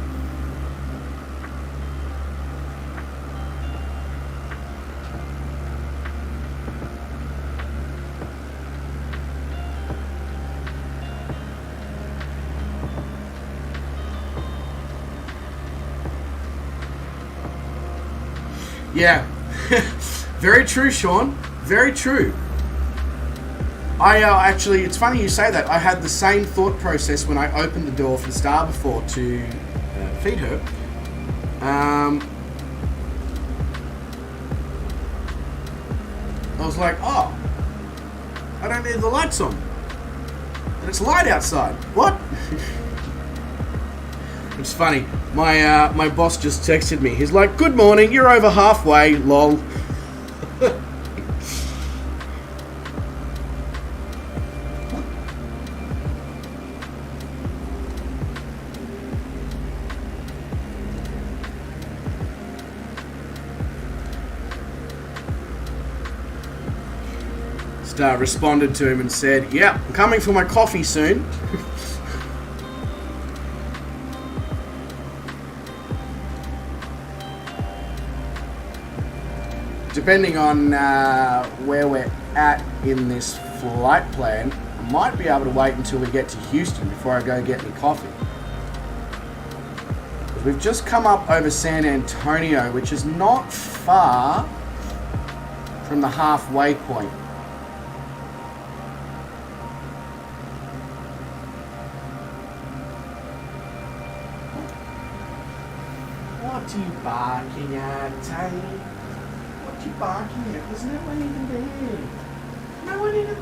Yeah, very true, Sean. Very true. I actually, it's funny you say that. I had the same thought process when I opened the door for Star before to feed her. I was like, oh, I don't need the lights on. And it's light outside. What? It's funny. My boss just texted me. He's like, "Good morning. You're over halfway. Lol." Star responded to him and said, "Yeah, I'm coming for my coffee soon." Depending on where we're at in this flight plan, I might be able to wait until we get to Houston before I go get me coffee. We've just come up over San Antonio, which is not far from the halfway point. What are you barking at, Tony? What are you barking at? There's no one even there. No one even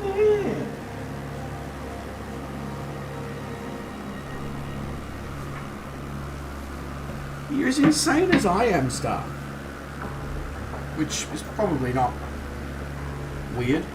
there. You're as insane as I am, Star. Which is probably not weird.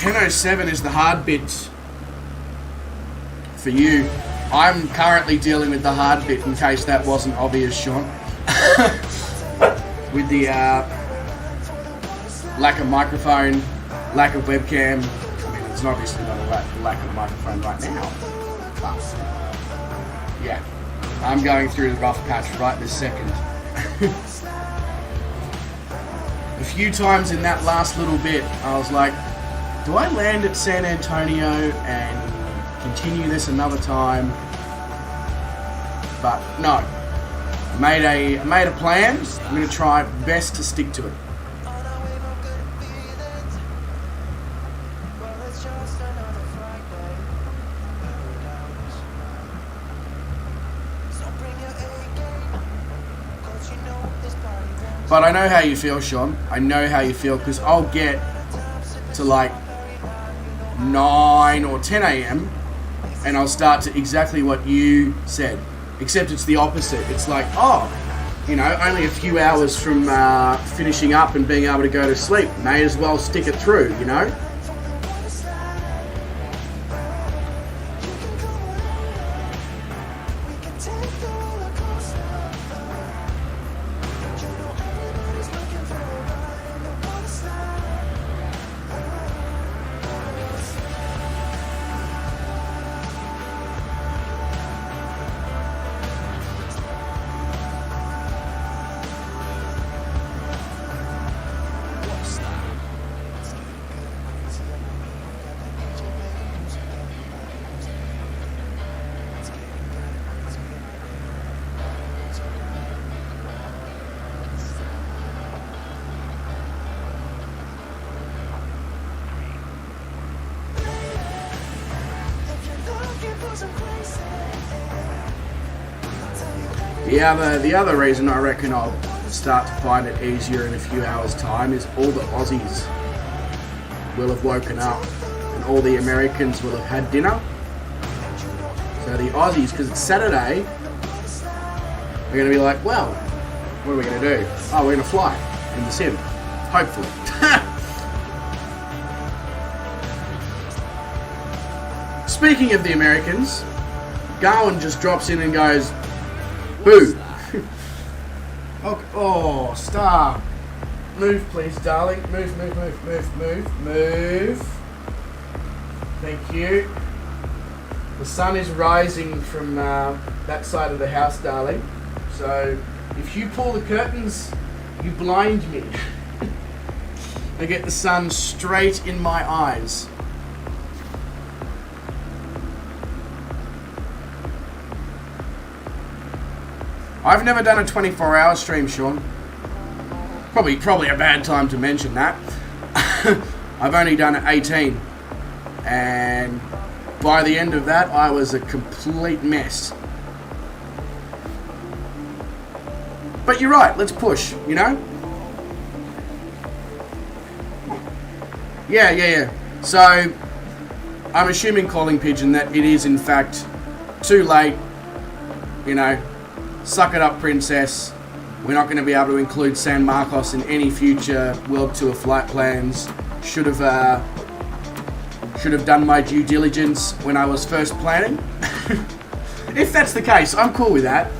.1007 is the hard bit for you. I'm currently dealing with the hard bit, in case that wasn't obvious, Sean. With the lack of microphone, lack of webcam. I mean, it's obviously not a lack of microphone right now. But, yeah, I'm going through the rough patch right this second. A few times in that last little bit, I was like, do I land at San Antonio and continue this another time? But no. I made a plan. I'm going to try best to stick to it. But I know how you feel, Sean. I know how you feel, because I'll get to like 9 or 10 a.m. and I'll start to exactly what you said, except it's the opposite. It's like, oh, you know, only a few hours from finishing up and being able to go to sleep. May as well stick it through, you know? The other reason I reckon I'll start to find it easier in a few hours' time is all the Aussies will have woken up and all the Americans will have had dinner. So the Aussies, because it's Saturday, are going to be like, well, what are we going to do? Oh, we're going to fly in the sim. Hopefully. Speaking of the Americans, Garwin just drops in and goes, boo. Oh, Star. Move, please, darling. Move. Thank you. The sun is rising from that side of the house, darling. So if you pull the curtains, you blind me. I get the sun straight in my eyes. I've never done a 24-hour stream, Sean. Probably a bad time to mention that. I've only done 18. And by the end of that, I was a complete mess. But you're right, let's push, you know? Yeah. So, I'm assuming, Calling Pigeon, that it is in fact too late, you know. Suck it up, princess. We're not going to be able to include San Marcos in any future World Tour flight plans. Should have done my due diligence when I was first planning. If that's the case, I'm cool with that.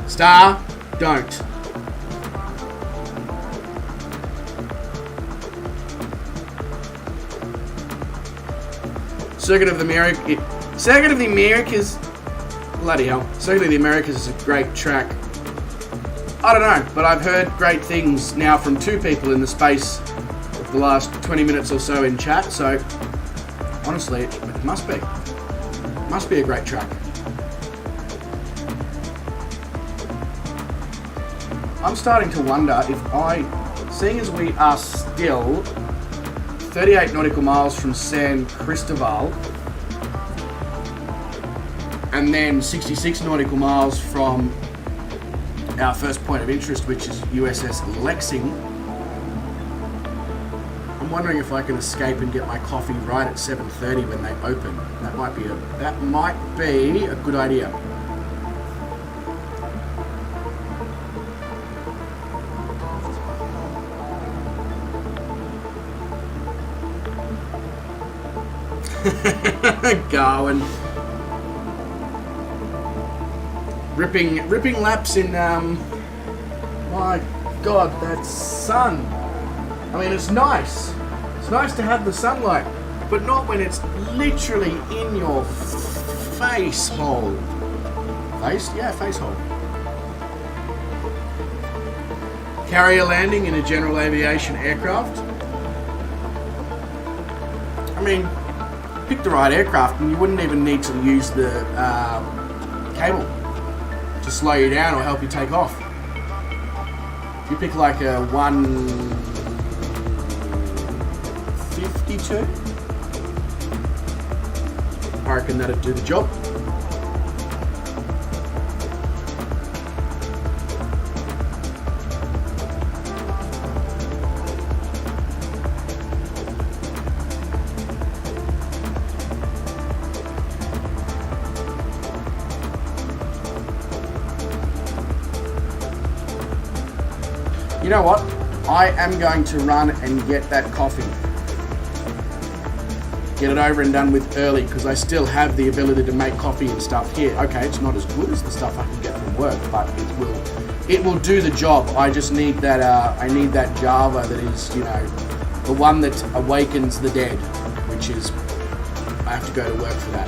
Star, don't. Circuit of the Americas. Bloody hell. Circuit of the Americas is a great track. I don't know, but I've heard great things now from two people in the space of the last 20 minutes or so in chat, so honestly, it must be. It must be a great track. I'm starting to wonder if seeing as we are still 38 nautical miles from San Cristobal, and then 66 nautical miles from our first point of interest, which is USS Lexing. I'm wondering if I can escape and get my coffee right at 7:30 when they open. That might be a good idea. Garwin. Ripping laps in, my God, that sun. I mean, it's nice. It's nice to have the sunlight, but not when it's literally in your face hole. Face? Yeah, face hole. Carrier landing in a general aviation aircraft. I mean, pick the right aircraft and you wouldn't even need to use the cable to slow you down or help you take off. If you pick like a 152, I reckon that'd do the job. You know what? I am going to run and get that coffee. Get it over and done with early because I still have the ability to make coffee and stuff here. Okay, it's not as good as the stuff I can get from work, but it will do the job. I just need that I need that Java that is, you know, the one that awakens the dead, which is I have to go to work for that.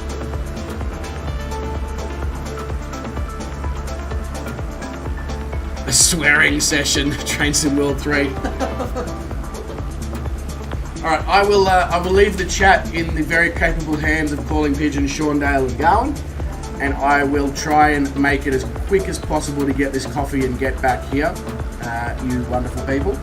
A swearing session, Train Sim World 3. Alright, I will leave the chat in the very capable hands of Calling Pigeon, Sean Dale and Garwin, and I will try and make it as quick as possible to get this coffee and get back here, you wonderful people.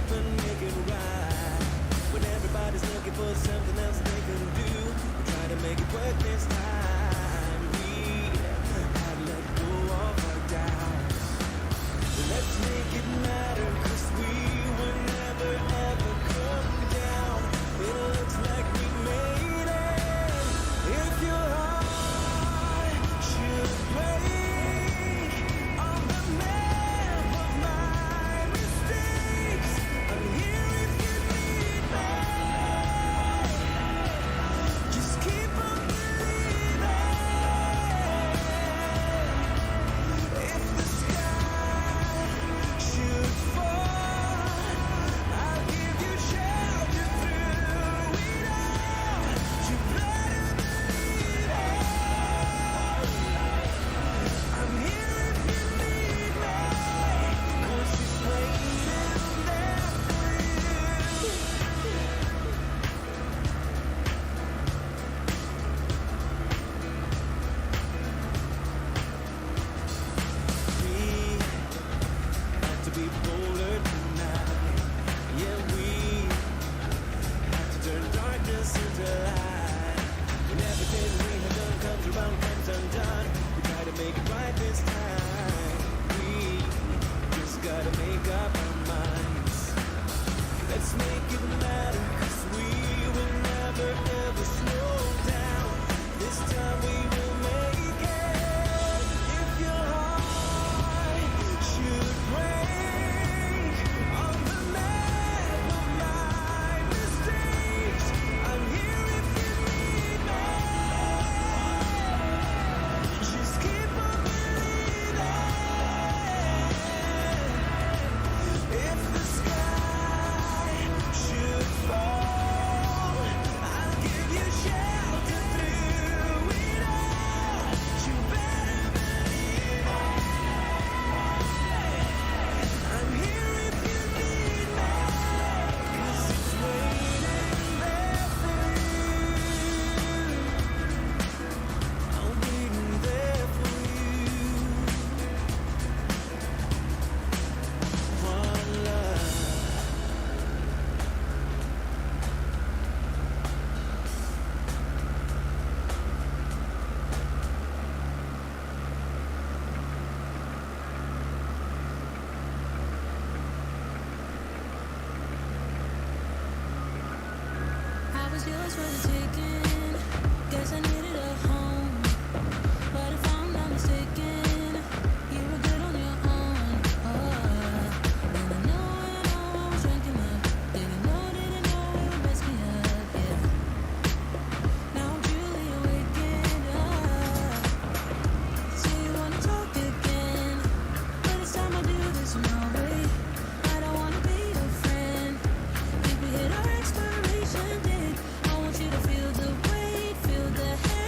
up and make it right. When everybody's looking for something else they can do, we try to make it work this time. We had let go of our doubts. Let's make it matter, 'cause we will never ever come down. It looks like we made it. If your heart should break on the map of my mistakes, I'm here if you need me. Just keep on believing. If the sky should fall, I'll give you shelter through it all. You better believe it. I'm here if you need me, 'cause she's waiting there for you. We have to be bolder tonight. Yeah, we have to turn darkness into light. When everything we have done comes around, comes undone, we try to make it right this time. We just gotta make up our minds. Let's make it matter, 'cause we will never ever slow down. This time we will make it. If your heart should break on the map of my mistakes, I'm here if you need me. Just keep on believing. If the sky should fall, I'll give you shelter through it all. You better believe it. I'm here if you need me, 'cause it's waiting there for you. I'm waiting there for you. One love. I was yours for the taking. Guess I needed a home, but if I'm not mistaken, you were good on your own. And I know I was drinking up. Didn't know it would mess me up. Yeah. Now I'm truly awakened up. So you wanna talk again, but it's time I do this my way. I don't wanna be your friend. If we hit our expiration date, I want you to feel the weight, feel the head.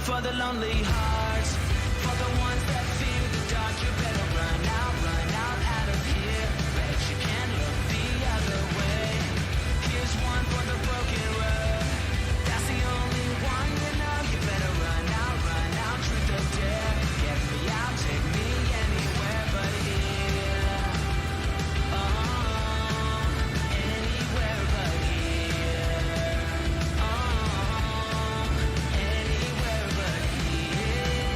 for the lonely hearts, for the ones that fear the dark. You better run out of here. Bet you can't look the other way. Here's one for the broken road. That's the only one you know. You better run out, truth or dare. Get me out, take me anywhere but here. Anywhere but here. Anywhere but here.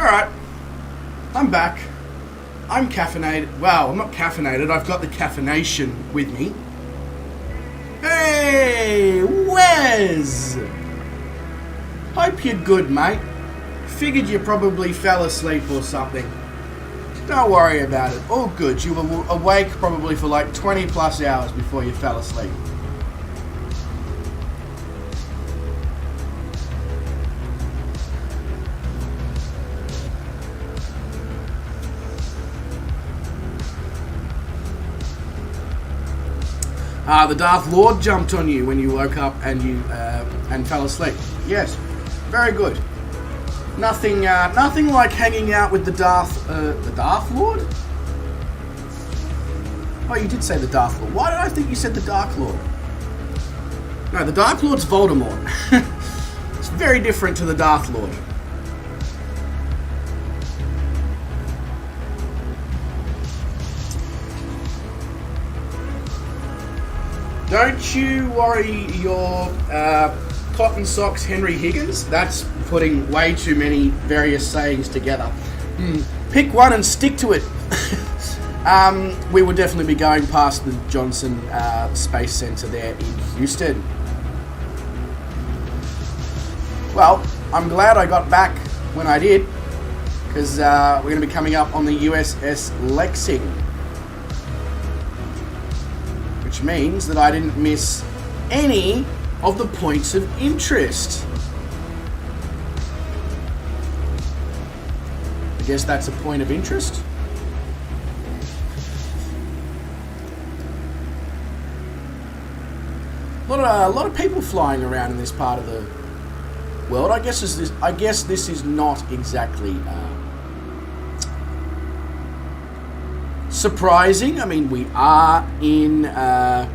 Alright. I'm back. I'm caffeinated. Well, I'm not caffeinated. I've got the caffeination with me. Hey, Wes! Hope you're good, mate. Figured you probably fell asleep or something. Don't worry about it. All good. You were awake probably for like 20 plus hours before you fell asleep. The Darth Lord jumped on you when you woke up and you and fell asleep. Yes, very good. Nothing like hanging out with the Darth Lord. Oh, you did say the Darth Lord. Why did I think you said the Dark Lord? No, the Dark Lord's Voldemort. It's very different to the Darth Lord. Don't you worry your cotton socks Henry Higgins. That's putting way too many various sayings together. Pick one and stick to it. We will definitely be going past the Johnson Space Center there in Houston. Well, I'm glad I got back when I did, because we're going to be coming up on the USS Lexington. Which means that I didn't miss any of the points of interest. I guess that's a point of interest. A lot of people flying around in this part of the world. I guess this is not exactly surprising. I mean, we are in the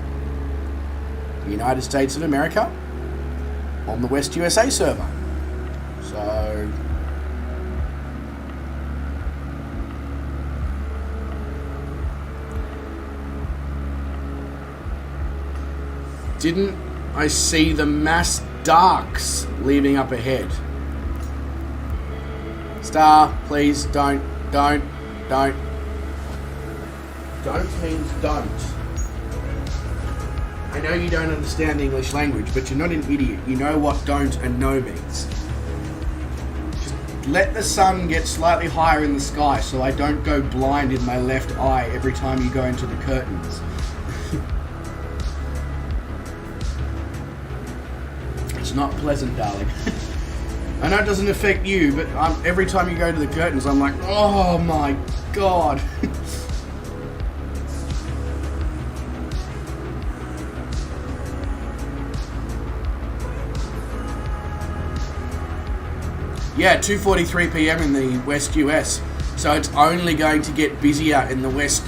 United States of America on the West USA server. So didn't I see the mass darks leaving up ahead? Star, please don't. Don't means don't. I know you don't understand the English language, but you're not an idiot. You know what don't and no means. Just let the sun get slightly higher in the sky so I don't go blind in my left eye every time you go into the curtains. It's not pleasant, darling. I know it doesn't affect you, but every time you go to the curtains, I'm like, oh my god. Yeah, 2:43 p.m. in the West US, so it's only going to get busier in the West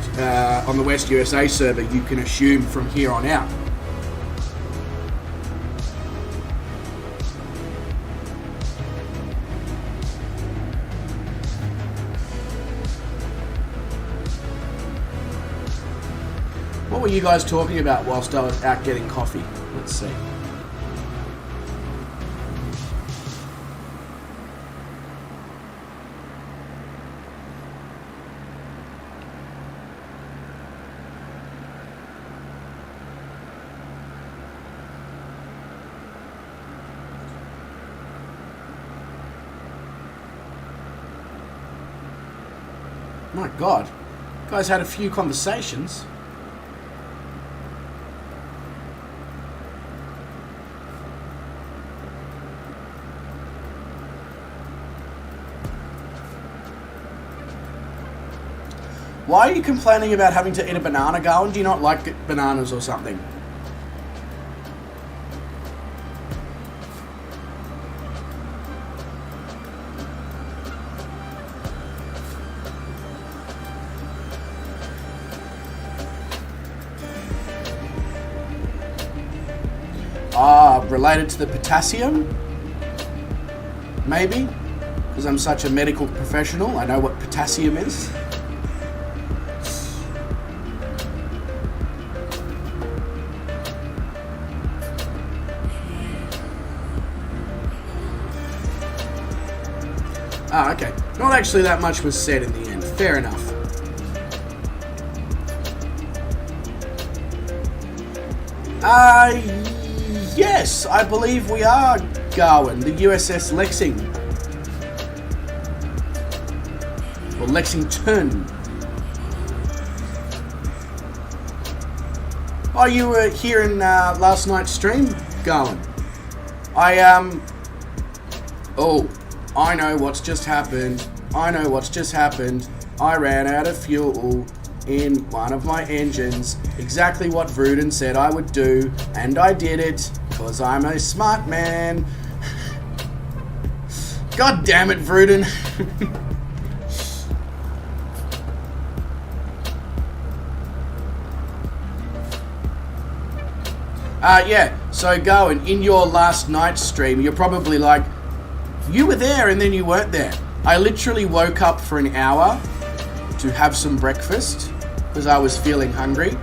on the West USA server. You can assume from here on out. What were you guys talking about whilst I was out getting coffee? Let's see. My God, you guys had a few conversations. Why are you complaining about having to eat a banana, Garwin? Do you not like bananas or something? Related to the potassium? Maybe? Because I'm such a medical professional, I know what potassium is. Ah, okay. Not actually that much was said in the end. Fair enough. Yes, I believe we are, Garwin, the USS Lexington. Or Lexington. Oh, you were here in last night's stream, Garwin? Oh, I know what's just happened. I ran out of fuel in one of my engines. Exactly what Vruden said I would do, and I did it, because I'm a smart man. God damn it, Vruden. Yeah, so Garwin, in your last night's stream, you're probably like, you were there and then you weren't there. I literally woke up for an hour to have some breakfast because I was feeling hungry,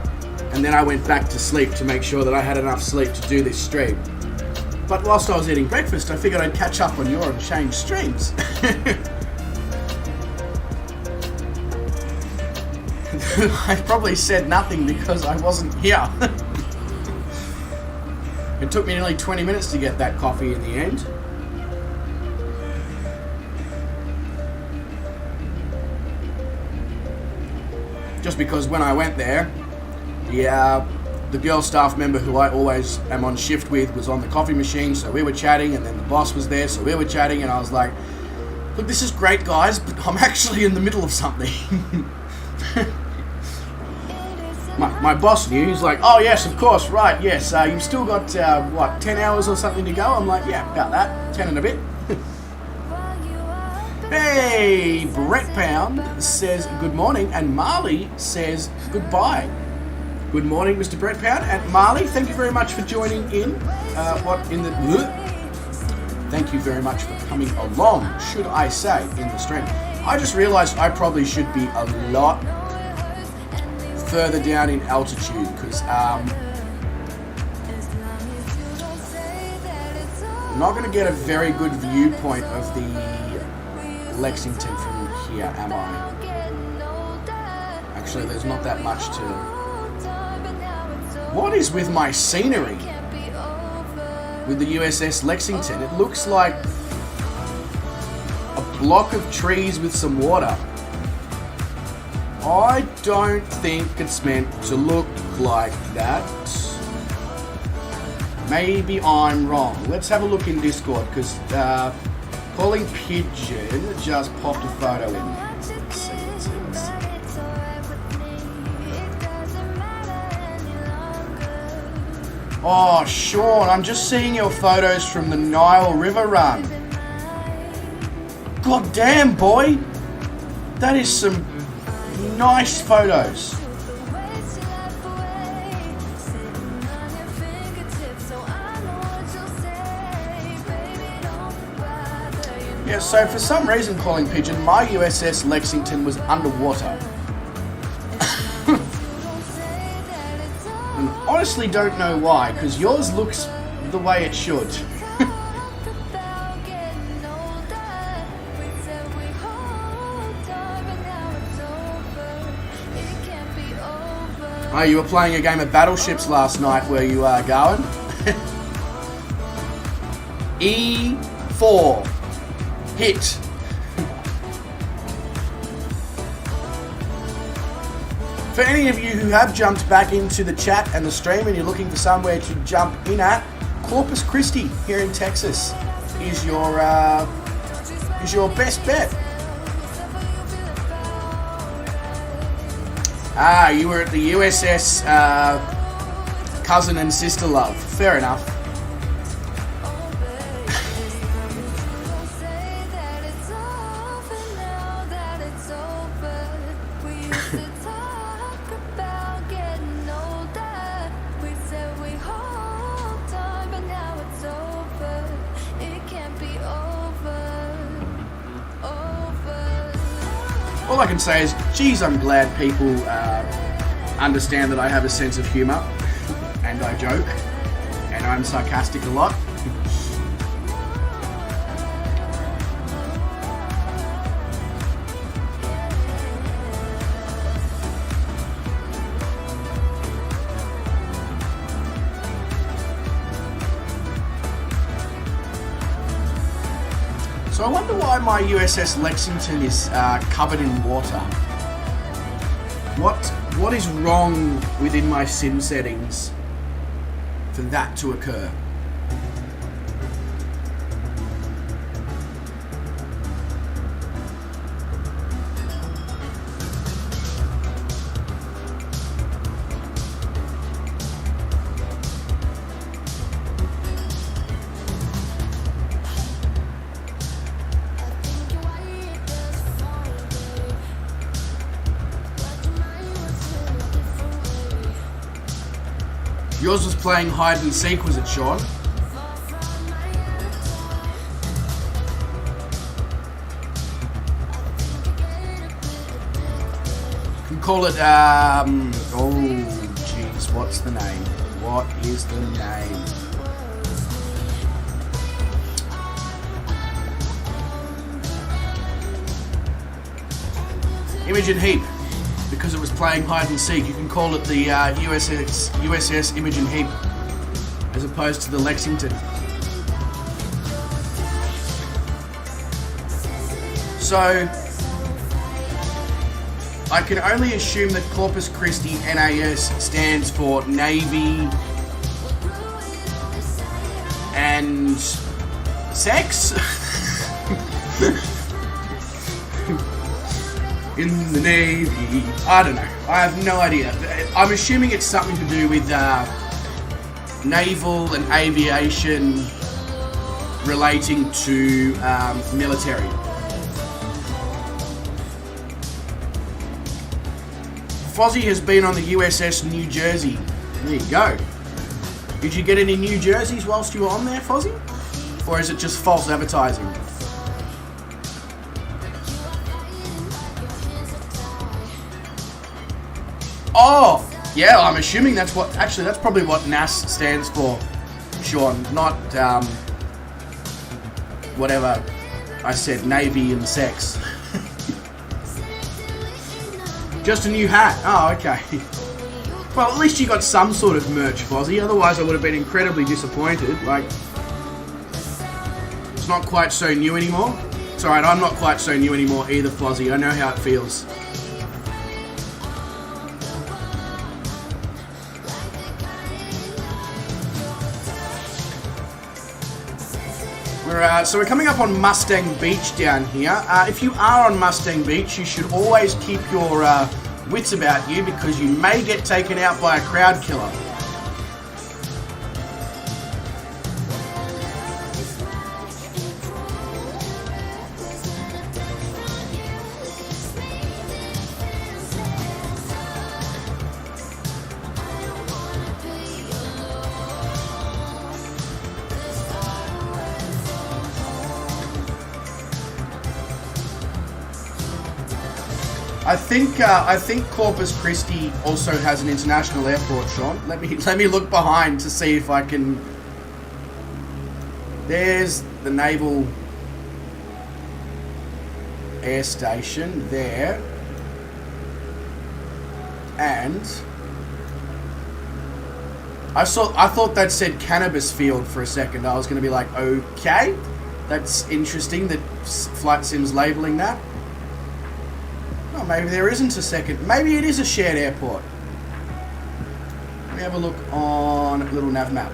and then I went back to sleep to make sure that I had enough sleep to do this stream. But whilst I was eating breakfast, I figured I'd catch up on your and Shane's streams. I probably said nothing because I wasn't here. It took me nearly 20 minutes to get that coffee in the end. Just because when I went there, the girl staff member who I always am on shift with was on the coffee machine, so we were chatting, and then the boss was there, so we were chatting, and I was like, look, this is great, guys, but I'm actually in the middle of something. My boss knew. He's like, oh yes, of course, right, yes, you've still got, 10 hours or something to go? I'm like, yeah, about that, 10 and a bit. Hey, Brett Pound says good morning, and Marley says goodbye. Good morning, Mr. Brett Pound, and Marley, thank you very much for joining in. Thank you very much for coming along, should I say, in the stream. I just realised I probably should be a lot further down in altitude, because I'm not going to get a very good viewpoint of the Lexington from here, am I? Actually, there's not that much to... What is with my scenery with the USS Lexington? It looks like a block of trees with some water. I don't think it's meant to look like that. Maybe I'm wrong. Let's have a look in Discord, because Calling Pigeon just popped a photo in there. Let's see. Oh, Sean, I'm just seeing your photos from the Nile River run. God damn, boy. That is some nice photos. Yeah, so for some reason, Calling Pigeon, my USS Lexington was underwater. And honestly don't know why, because yours looks the way it should. Oh, you were playing a game of Battleships last night, were you, Garwin? E4. Hit. For any of you who have jumped back into the chat and the stream and you're looking for somewhere to jump in at, Corpus Christi here in Texas is your best bet. Ah, you were at the USS Cousin and Sister Love. Fair enough. All I can say is, geez, I'm glad people understand that I have a sense of humour, and I joke, and I'm sarcastic a lot. So I wonder why my USS Lexington is covered in water. What is wrong within my sim settings for that to occur? Yours was playing hide and seek, was it, Sean? You can call it, oh, jeez, what's the name? What is the name? Imogen Heap. Because it was playing hide and seek, you can call it the USS Imogen Heap as opposed to the Lexington. So I can only assume that Corpus Christi NAS stands for Navy and sex. In the Navy. I don't know. I have no idea. I'm assuming it's something to do with naval and aviation relating to military. Fozzie has been on the USS New Jersey. There you go. Did you get any New Jerseys whilst you were on there, Fozzie? Or is it just false advertising? Oh, yeah, I'm assuming that's what, actually, that's probably what NAS stands for, Sean, not, whatever I said, Navy and sex. Just a new hat. Oh, okay. Well, at least you got some sort of merch, Fozzie, otherwise I would have been incredibly disappointed, like, it's not quite so new anymore. It's alright, I'm not quite so new anymore either, Fozzie, I know how it feels. So we're coming up on Mustang Beach down here. If you are on Mustang Beach, you should always keep your wits about you because you may get taken out by a crowd killer. I think Corpus Christi also has an international airport, Sean. Let me look behind to see if I can. There's the Naval Air Station there. And I thought that said Cannabis Field for a second. I was going to be like, okay, that's interesting that Flight Sim's labeling that. Oh, maybe there isn't a second. Maybe it is a shared airport. Let me have a look on a little nav map.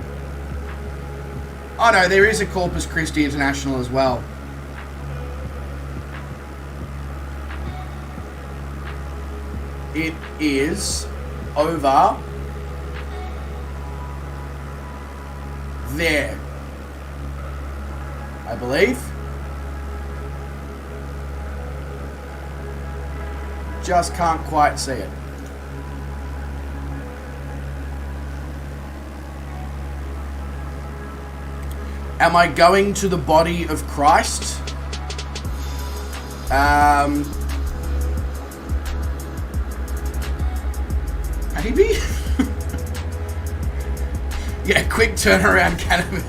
Oh no, there is a Corpus Christi International as well. It is over there, I believe. Just can't quite see it. Am I going to the body of Christ? Maybe? Yeah, quick turnaround cannabis.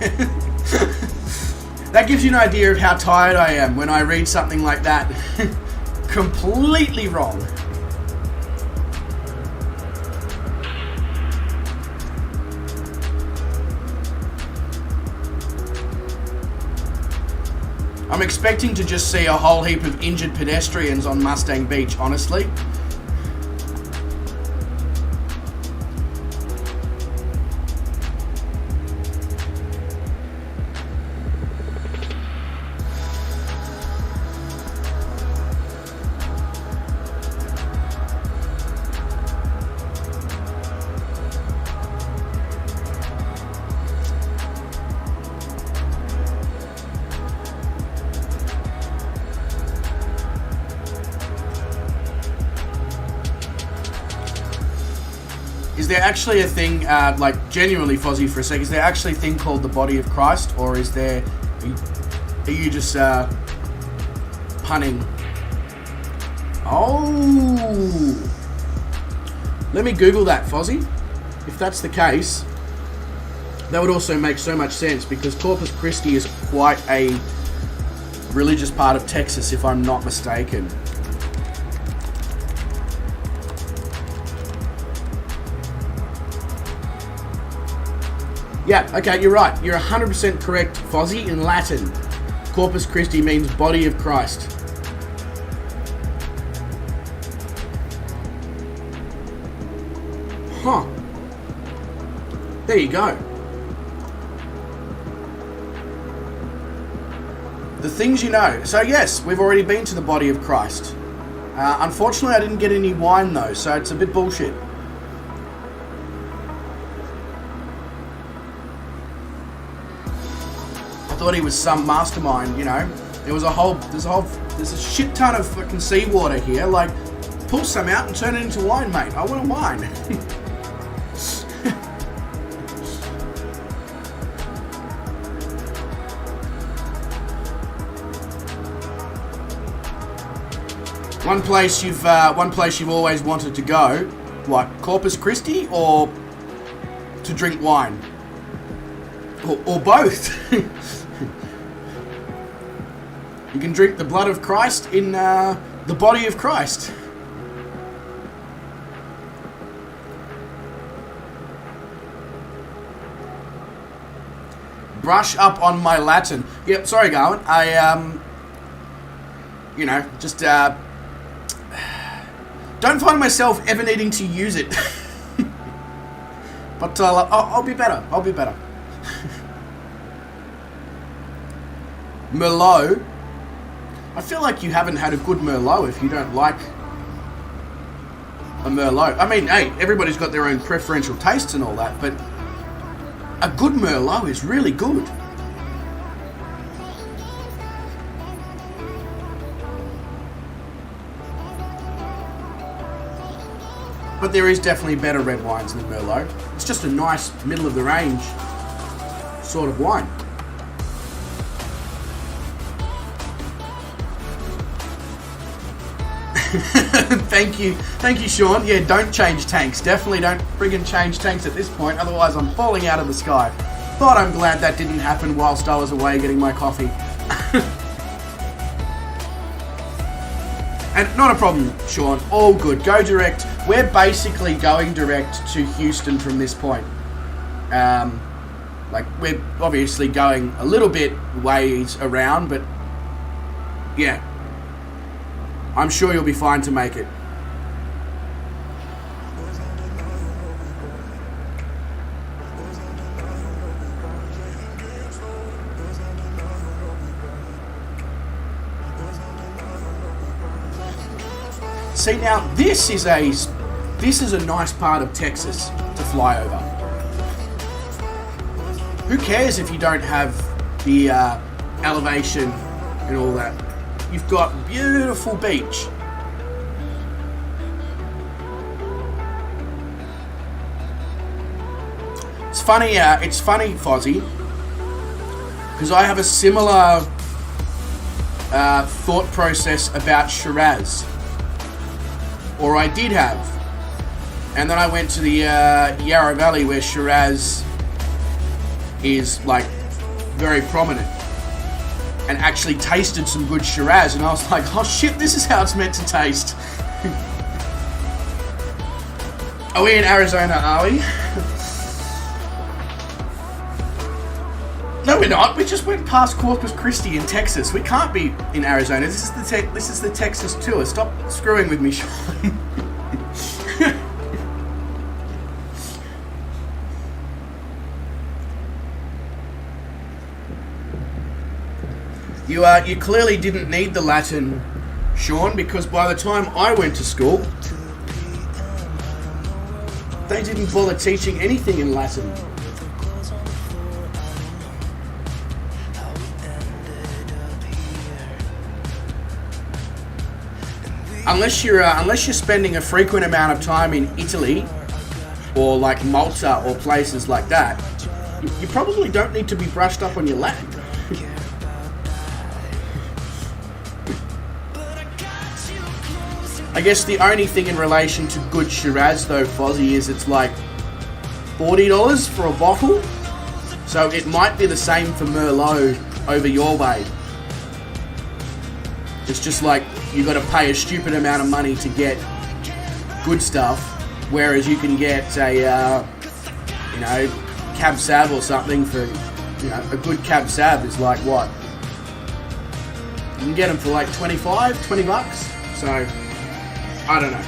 That gives you an idea of how tired I am when I read something like that. Completely wrong. I'm expecting to just see a whole heap of injured pedestrians on Mustang Beach, honestly. Is there actually a thing, like genuinely Fozzie for a sec, is there actually a thing called the body of Christ, or is there, are you just punning? Oh, let me Google that, Fozzie. If that's the case, that would also make so much sense, because Corpus Christi is quite a religious part of Texas, if I'm not mistaken. Yeah, okay, you're right. You're 100% correct, Fozzie. In Latin, Corpus Christi means body of Christ. Huh. There you go. The things you know. So yes, we've already been to the body of Christ. Unfortunately, I didn't get any wine though, so it's a bit bullshit. Thought he was some mastermind, you know. There's a shit ton of fucking seawater here. Like, pull some out and turn it into wine, mate. I want a wine. One place you've always wanted to go, what, Corpus Christi, or to drink wine, or both. You can drink the blood of Christ in the body of Christ. Brush up on my Latin. Yep, sorry, Garwin. I, you know, just, don't find myself ever needing to use it. But I'll be better. I'll be better. Merlot. I feel like you haven't had a good Merlot if you don't like a Merlot. I mean, hey, everybody's got their own preferential tastes and all that, but a good Merlot is really good. But there is definitely better red wines than Merlot. It's just a nice middle of the range sort of wine. Thank you, Sean. Yeah, don't change tanks. Definitely don't friggin' change tanks at this point, otherwise I'm falling out of the sky. But I'm glad that didn't happen whilst I was away getting my coffee. And not a problem, Sean. All good. Go direct. We're basically going direct to Houston from this point. Like, we're obviously going a little bit ways around, but yeah. I'm sure you'll be fine to make it. See, now this is a nice part of Texas to fly over. Who cares if you don't have the elevation and all that? You've got beautiful beach. It's funny, Fozzie, because I have a similar thought process about Shiraz, or I did have, and then I went to the Yarra Valley where Shiraz is like very prominent, and actually tasted some good Shiraz, and I was like, oh shit, this is how it's meant to taste. Are we in Arizona, are we? No, No, we're not. We just went past Corpus Christi in Texas. We can't be in Arizona. This is the Texas tour. Stop screwing with me, Sean. You clearly didn't need the Latin, Sean, because by the time I went to school, they didn't bother teaching anything in Latin. Unless you're spending a frequent amount of time in Italy or like Malta or places like that, you probably don't need to be brushed up on your Latin. I guess the only thing in relation to good Shiraz though, Fozzie, is it's like $40 for a bottle. So it might be the same for Merlot over your way. It's just like you got to pay a stupid amount of money to get good stuff, whereas you can get a, Cab Sav or something for, a good Cab Sav is like what? You can get them for like $20 bucks. So, I don't know.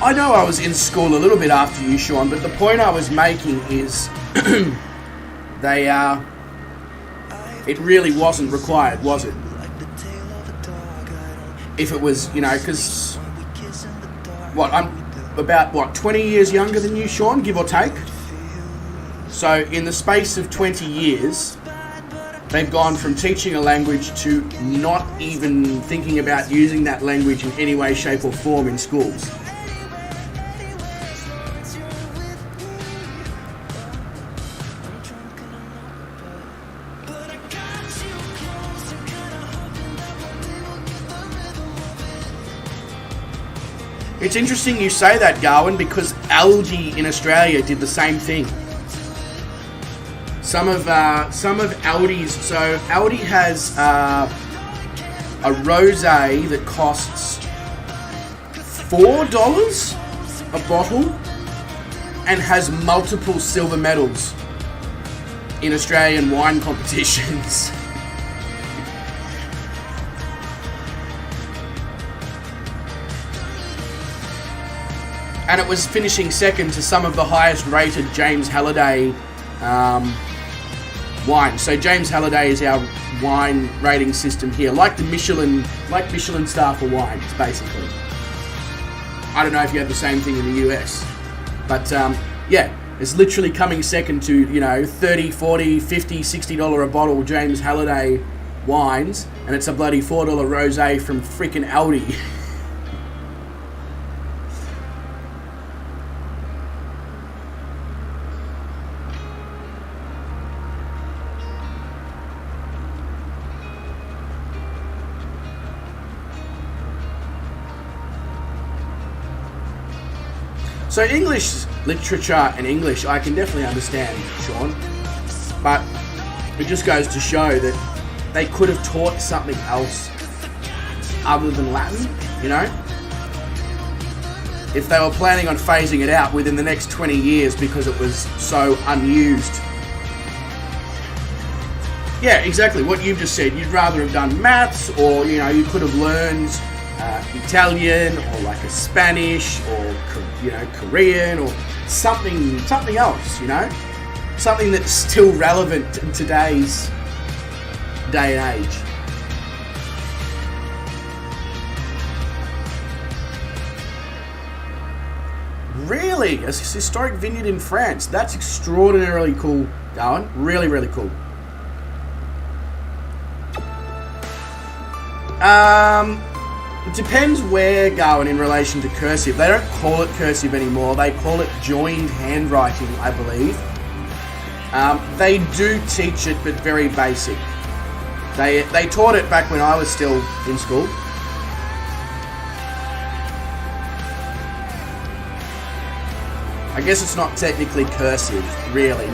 I know I was in school a little bit after you, Sean, but the point I was making is it really wasn't required, was it? If it was, because I'm about 20 years younger than you, Sean, give or take. So in the space of 20 years, they've gone from teaching a language to not even thinking about using that language in any way, shape or form in schools. It's interesting you say that, Garwin, because Aldi in Australia did the same thing. Some of Aldi's, so Aldi has a rosé that costs $4 a bottle and has multiple silver medals in Australian wine competitions. And it was finishing second to some of the highest rated James Halliday wine. So James Halliday is our wine rating system here, like Michelin star for wines, basically. I don't know if you have the same thing in the US, but it's literally coming second to $30, $40, $50, $60 a bottle James Halliday wines, and it's a bloody $4 rosé from freaking Aldi. So English literature and English, I can definitely understand, Sean. But it just goes to show that they could have taught something else other than Latin, If they were planning on phasing it out within the next 20 years because it was so unused. Yeah, exactly what you've just said. You'd rather have done maths, or, you could have learned Italian, or like a Spanish, or Korean, or something else, something that's still relevant in today's day and age. Really, a historic vineyard in France. That's extraordinarily cool, Darwin. Really, really cool. It depends where going in relation to cursive. They don't call it cursive anymore. They call it joined handwriting, I believe. They do teach it, but very basic. They taught it back when I was still in school. I guess it's not technically cursive, really,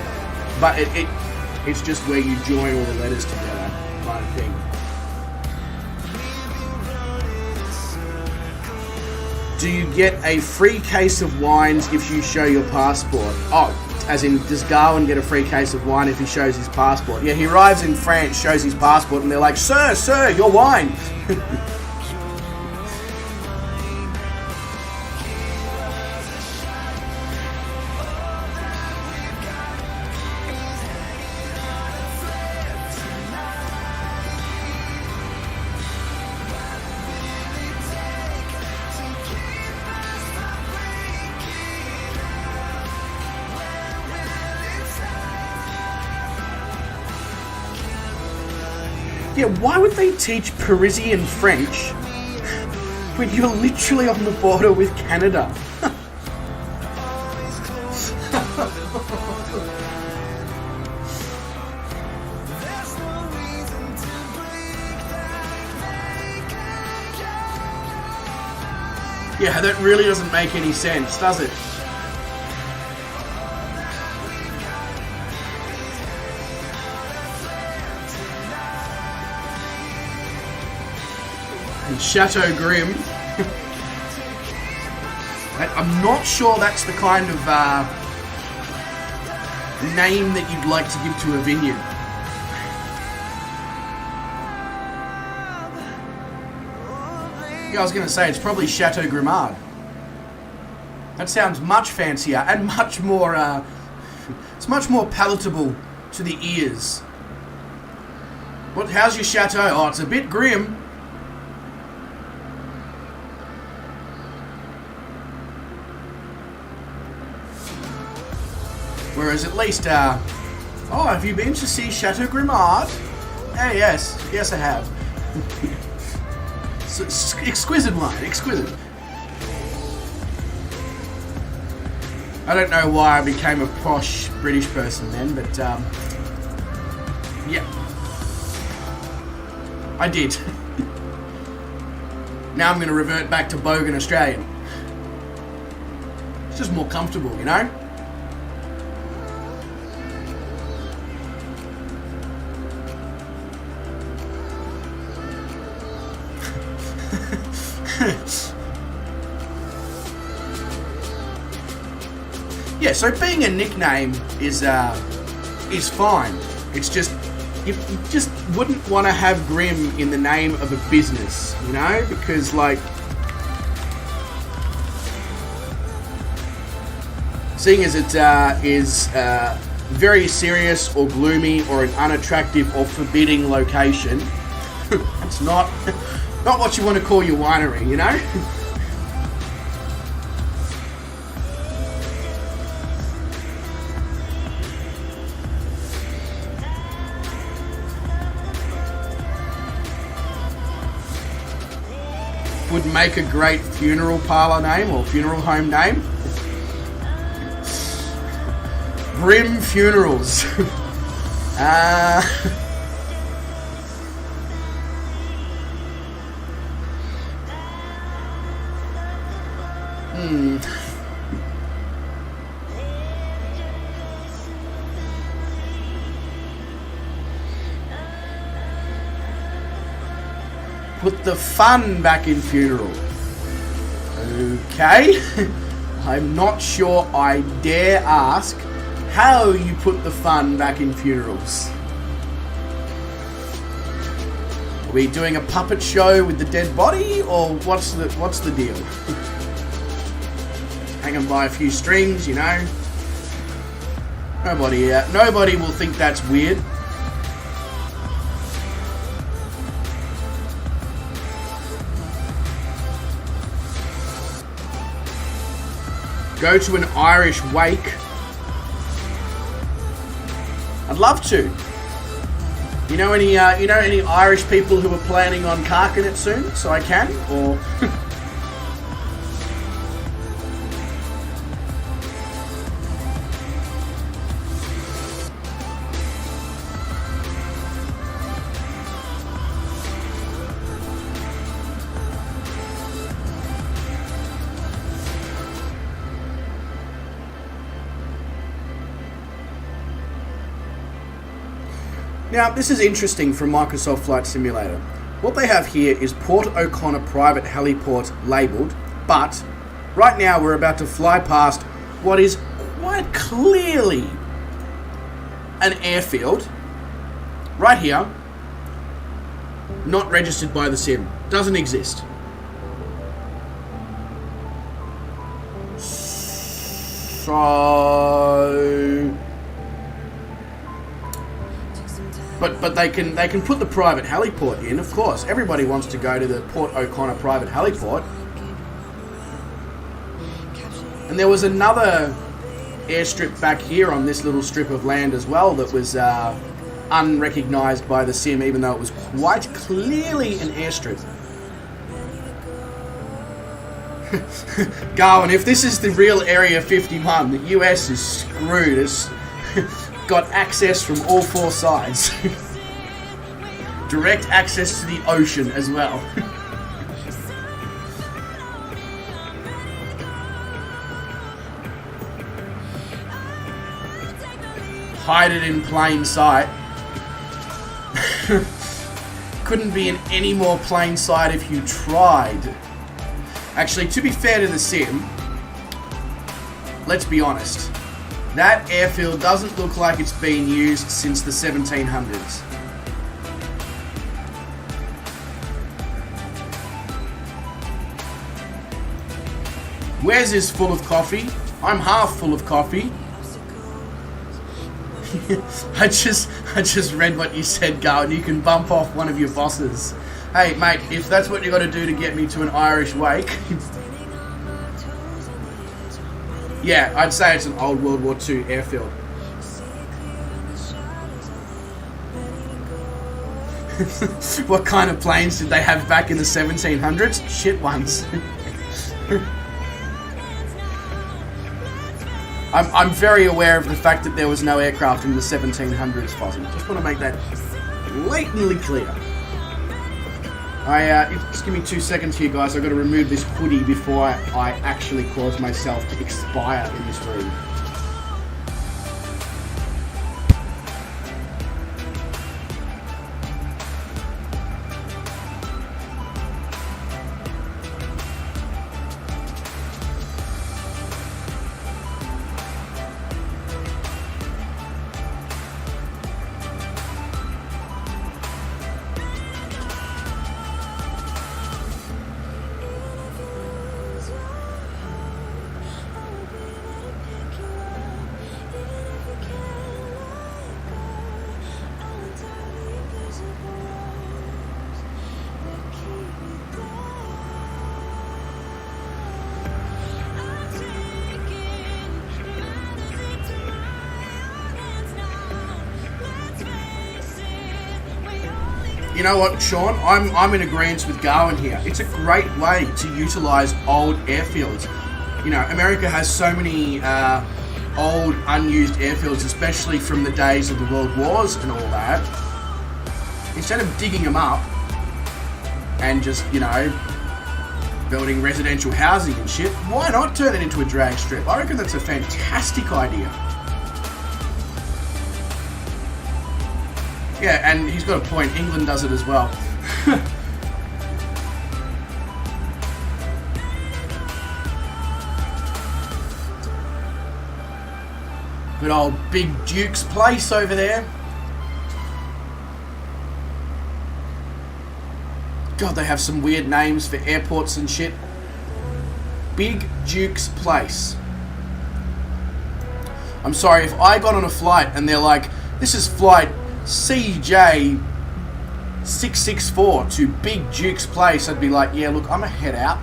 but it's just where you join all the letters together, kind of thing. Do you get a free case of wines if you show your passport? Oh, as in, does Garwin get a free case of wine if he shows his passport? Yeah, he arrives in France, shows his passport, and they're like, Sir, your wine. Yeah, why would they teach Parisian French when you're literally on the border with Canada? Yeah, that really doesn't make any sense, does it? Chateau Grim. I'm not sure that's the kind of name that you'd like to give to a vineyard. Yeah, I was going to say it's probably Chateau Grimard. That sounds much fancier and much more. It's much more palatable to the ears. What? How's your chateau? Oh, it's a bit grim. Whereas at least, oh, have you been to see Chateau Grimard? Hey, yes I have. It's exquisite wine, exquisite. I don't know why I became a posh British person then, but yeah, I did. Now I'm going to revert back to Bogan Australian. It's just more comfortable, you know? Yeah, so being a nickname is fine. It's just you just wouldn't want to have Grim in the name of a business, you know, because like seeing as it is very serious or gloomy or an unattractive or forbidding location, it's not what you want to call your winery, you know. Would make a great funeral parlour name or funeral home name. Grim Funerals. Put the fun back in funeral. Okay. I'm not sure I dare ask how you put the fun back in funerals. Are we doing a puppet show with the dead body, or what's the deal? Hang on by a few strings, you know. Nobody will think that's weird. Go to an Irish wake. I'd love to. You know any Irish people who are planning on carking it soon, so I can, or Now, this is interesting from Microsoft Flight Simulator. What they have here is Port O'Connor Private Heliport labelled, but right now we're about to fly past what is quite quite clearly an airfield right here, not registered by the sim. Doesn't exist. So, but they can put the private heliport in, of course. Everybody wants to go to the Port O'Connor private heliport. And there was another airstrip back here on this little strip of land as well that was unrecognised by the sim, even though it was quite clearly an airstrip. Garwin, if this is the real Area 51, the US is screwed. It's got access from all four sides. Direct access to the ocean as well. Hide it in plain sight. Couldn't be in any more plain sight if you tried. Actually, to be fair to the sim, let's be honest. That airfield doesn't look like it's been used since the 1700s. Wes is full of coffee. I'm half full of coffee. I just read what you said, Garwin. You can bump off one of your bosses. Hey, mate, if that's what you got to do to get me to an Irish wake... yeah, I'd say it's an old World War II airfield. What kind of planes did they have back in the 1700s? Shit ones. I'm very aware of the fact that there was no aircraft in the 1700s, Fozzie. Just want to make that blatantly clear. Just give me 2 seconds here, guys. I've got to remove this hoodie before I actually cause myself to expire in this room. You know what, Sean? I'm in agreement with Garwin here. It's a great way to utilise old airfields. You know, America has so many old, unused airfields, especially from the days of the World Wars and all that. Instead of digging them up and just, you know, building residential housing and shit, why not turn it into a drag strip? I reckon that's a fantastic idea. Yeah, and he's got a point. England does it as well. Good old Big Duke's place over there. God, they have some weird names for airports and shit. Big Duke's place. I'm sorry, if I got on a flight and they're like, this is flight CJ664 to Big Duke's place, I'd be like, yeah, look, I'm gonna head out.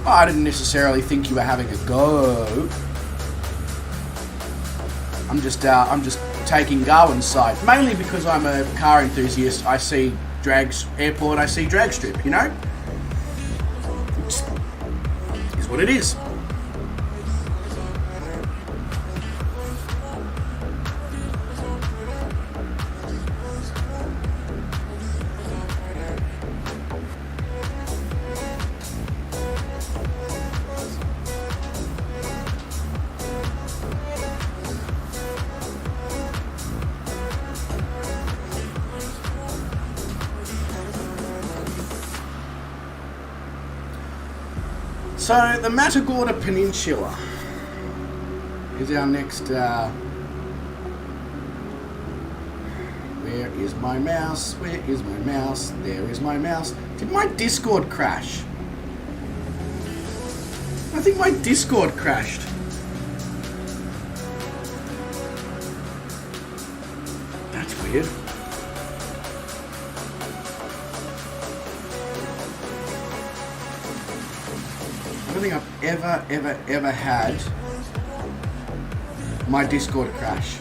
I didn't necessarily think you were having a go. I'm just taking Garwin's side, mainly because I'm a car enthusiast. I see drags airport, I see drag strip, you know? It's what it is. So, the Matagorda Peninsula is our next... Where is my mouse? Where is my mouse? There is my mouse. Did my Discord crash? I think my Discord crashed. That's weird. I don't think I've ever had my Discord crash.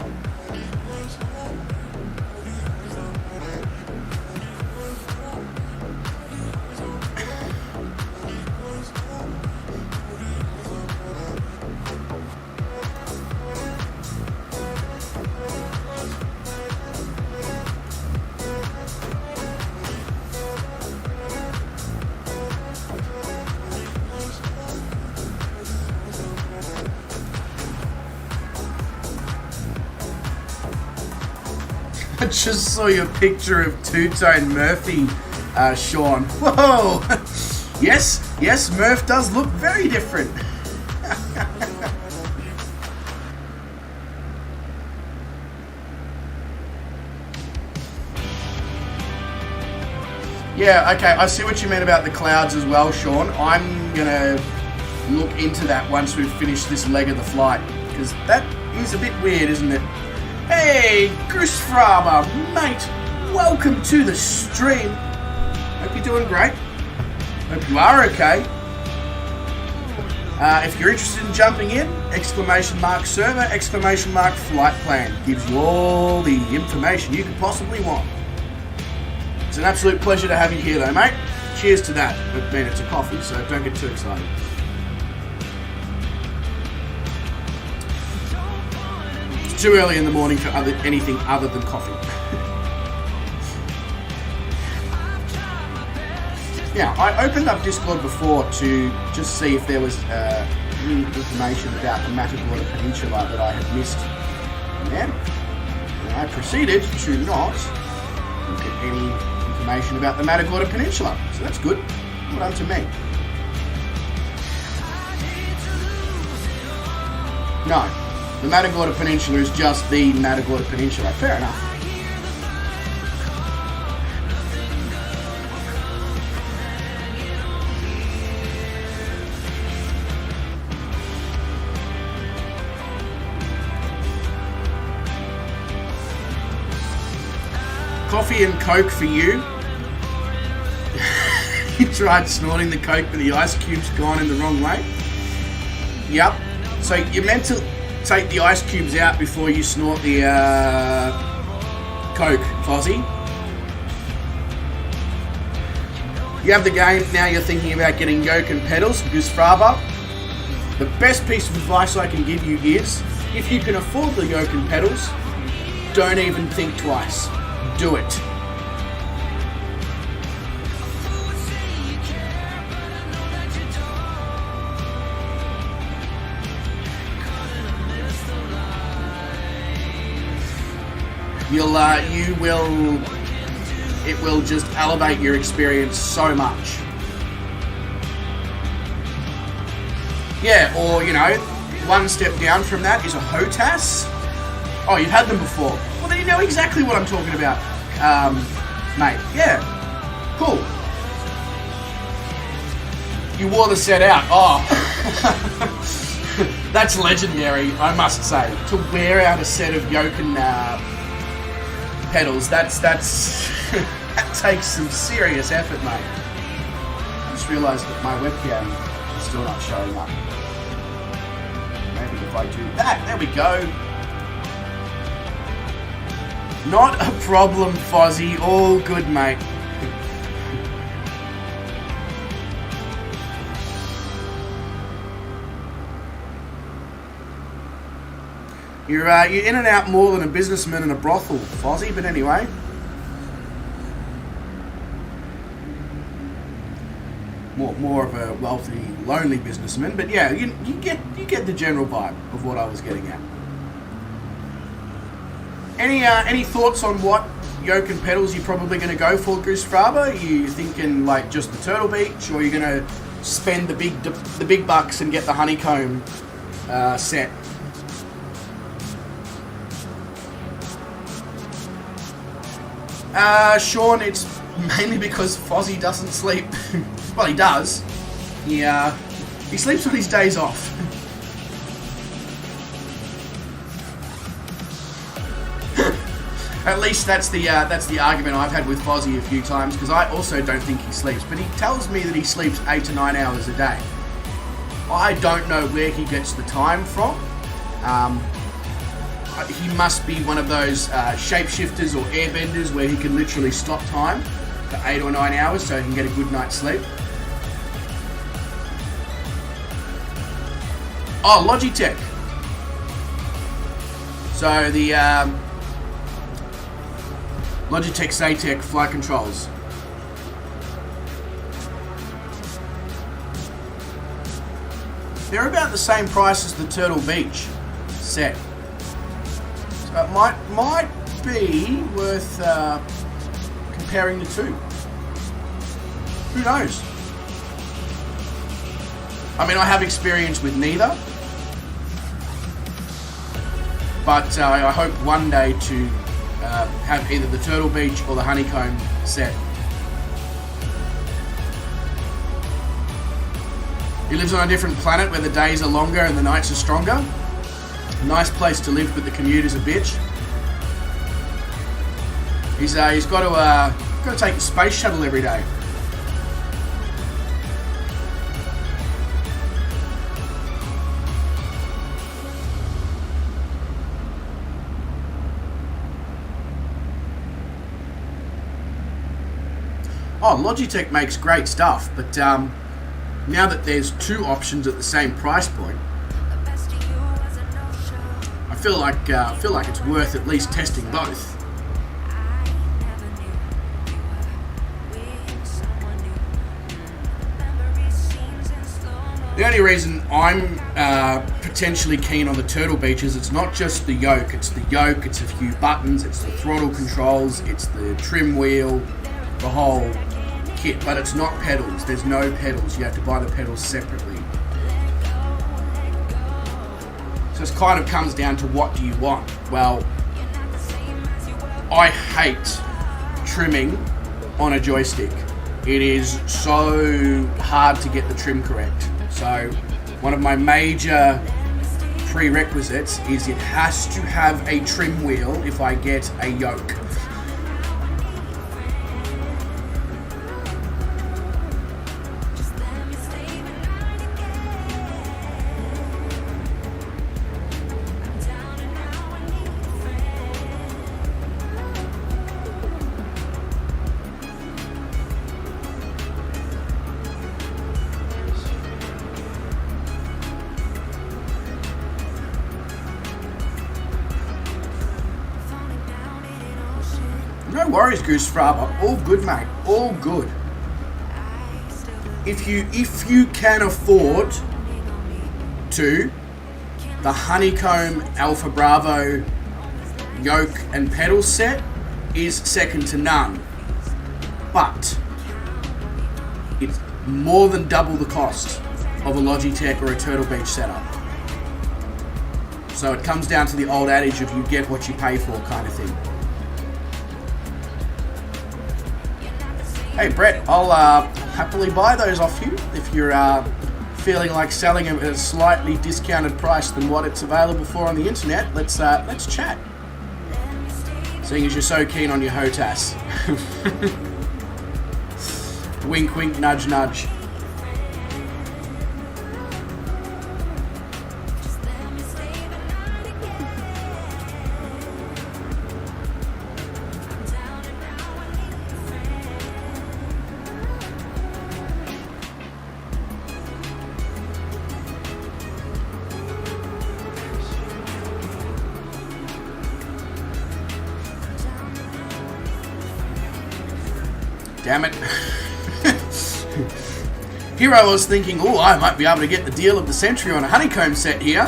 I just saw your picture of Two-Tone Murphy, Sean. Whoa! Yes, Murph does look very different. Yeah, okay, I see what you meant about the clouds as well, Sean. I'm gonna look into that once we've finished this leg of the flight, because that is a bit weird, isn't it? Hey, Goose Farmer, mate, welcome to the stream. Hope you're doing great. Hope you are okay. If you're interested in jumping in, !server, ! flight plan. Gives you all the information you could possibly want. It's an absolute pleasure to have you here though, mate. Cheers to that. I mean, it's a coffee, so don't get too excited. Too early in the morning for anything other than coffee. Yeah, I opened up Discord before to just see if there was any information about the Matagorda Peninsula that I had missed. And I proceeded to not look at any information about the Matagorda Peninsula. So that's good. Well done to me. No. The Matagorda Peninsula is just the Matagorda Peninsula. Fair enough. Coffee and Coke for you. You tried snorting the Coke, but the ice cube's gone in the wrong way. Yep. So you're meant to take the ice cubes out before you snort the Coke, Fozzie. You have the game, now you're thinking about getting Yoken pedals, Goose Fraba. The best piece of advice I can give you is, if you can afford the Yoken pedals, don't even think twice. Do it. It will just elevate your experience so much. Yeah, or, you know, one step down from that is a HOTAS. Oh, you've had them before. Well, then you know exactly what I'm talking about, mate. Yeah, cool. You wore the set out. Oh, that's legendary, I must say. To wear out a set of Yoken pedals, that's that takes some serious effort, mate. I just realised that my webcam is still not showing up. Maybe if I do that, there we go. Not a problem, Fozzie. All good, mate. You're in and out more than a businessman in a brothel, Fozzie, but anyway. More of a wealthy, lonely businessman, but yeah, you get the general vibe of what I was getting at. Any thoughts on what pedals you're probably going to go for, Goose Fraba? Are you thinking like just the Turtle Beach, or are you going to spend the big bucks and get the honeycomb set. Sean, it's mainly because Fozzie doesn't sleep. Well, he does. He sleeps on his days off. At least that's the argument I've had with Fozzie a few times, because I also don't think he sleeps, but he tells me that he sleeps 8 to 9 hours a day. I don't know where he gets the time from. He must be one of those shapeshifters or airbenders where he can literally stop time for 8 or 9 hours so he can get a good night's sleep. Oh, Logitech. So the Logitech Zatec flight controls. They're about the same price as the Turtle Beach set. So it might be worth comparing the two. Who knows? I mean, I have experience with neither, but I hope one day to have either the Turtle Beach or the Honeycomb set. He lives on a different planet where the days are longer and the nights are stronger. Nice place to live, but the commute is a bitch. He's got to take a space shuttle every day. Oh, Logitech makes great stuff, but now that there's two options at the same price point, I feel like it's worth at least testing both. The only reason I'm potentially keen on the Turtle Beach is it's not just the yoke. It's the yoke, it's a few buttons, it's the throttle controls, it's the trim wheel, the whole kit, but it's not pedals. There's no pedals. You have to buy the pedals separately. So it kind of comes down to what do you want? Well, I hate trimming on a joystick. It is so hard to get the trim correct. So one of my major prerequisites is it has to have a trim wheel if I get a yoke. No worries, Goose Fraba. All good, mate. All good. If you can afford to, the Honeycomb Alpha Bravo yoke and pedal set is second to none. But it's more than double the cost of a Logitech or a Turtle Beach setup. So it comes down to the old adage of you get what you pay for kind of thing. Hey Brett, I'll happily buy those off you if you're feeling like selling them at a slightly discounted price than what it's available for on the internet. Let's chat. Seeing as you're so keen on your HOTAS. Wink, wink, nudge, nudge. Damn it. Here I was thinking, oh, I might be able to get the deal of the century on a Honeycomb set here.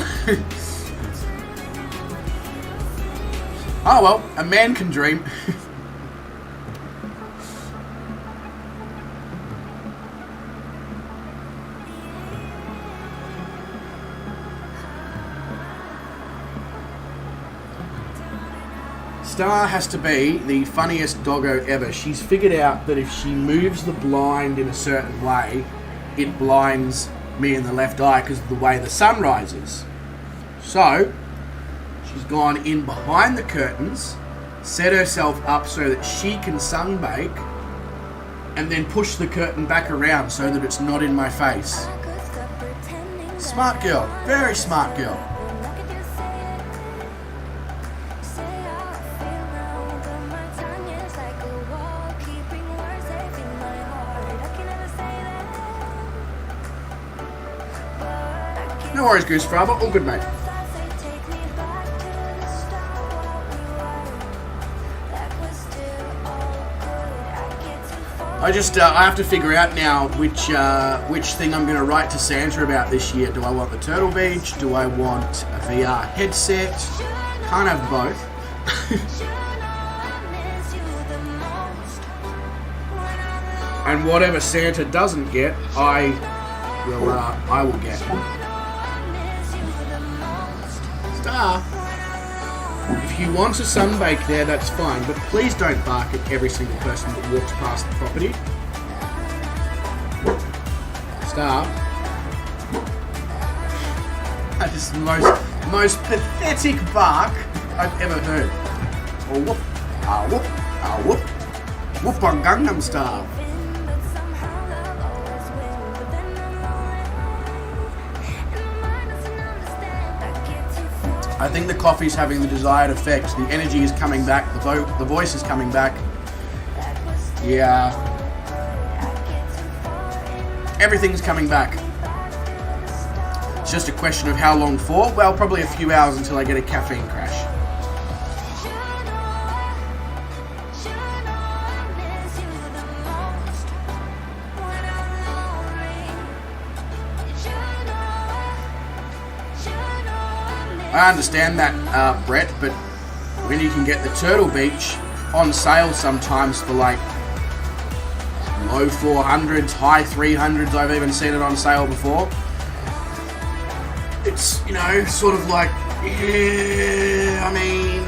Oh well, a man can dream. Star has to be the funniest doggo ever. She's figured out that if she moves the blind in a certain way, it blinds me in the left eye because of the way the sun rises. So, she's gone in behind the curtains, set herself up so that she can sunbake, and then push the curtain back around so that it's not in my face. Smart girl. Very smart girl. No worries, Goose Father. All good, mate. I have to figure out now which thing I'm going to write to Santa about this year. Do I want the Turtle Beach? Do I want a VR headset? Can't have both. And whatever Santa doesn't get, I will get. Star, if you want a sunbake there, that's fine, but please don't bark at every single person that walks past the property. Star, that is the most pathetic bark I've ever heard. Oh whoop, ah whoop, ah whoop, whoop on Gangnam Style. I think the coffee's having the desired effect. The energy is coming back. The voice is coming back. Yeah. Everything's coming back. It's just a question of how long for. Well, probably a few hours until I get a caffeine crash. I understand that, Brett, but when you can get the Turtle Beach on sale sometimes for like low 400s, high 300s, I've even seen it on sale before. It's, you know, sort of like, yeah, I mean,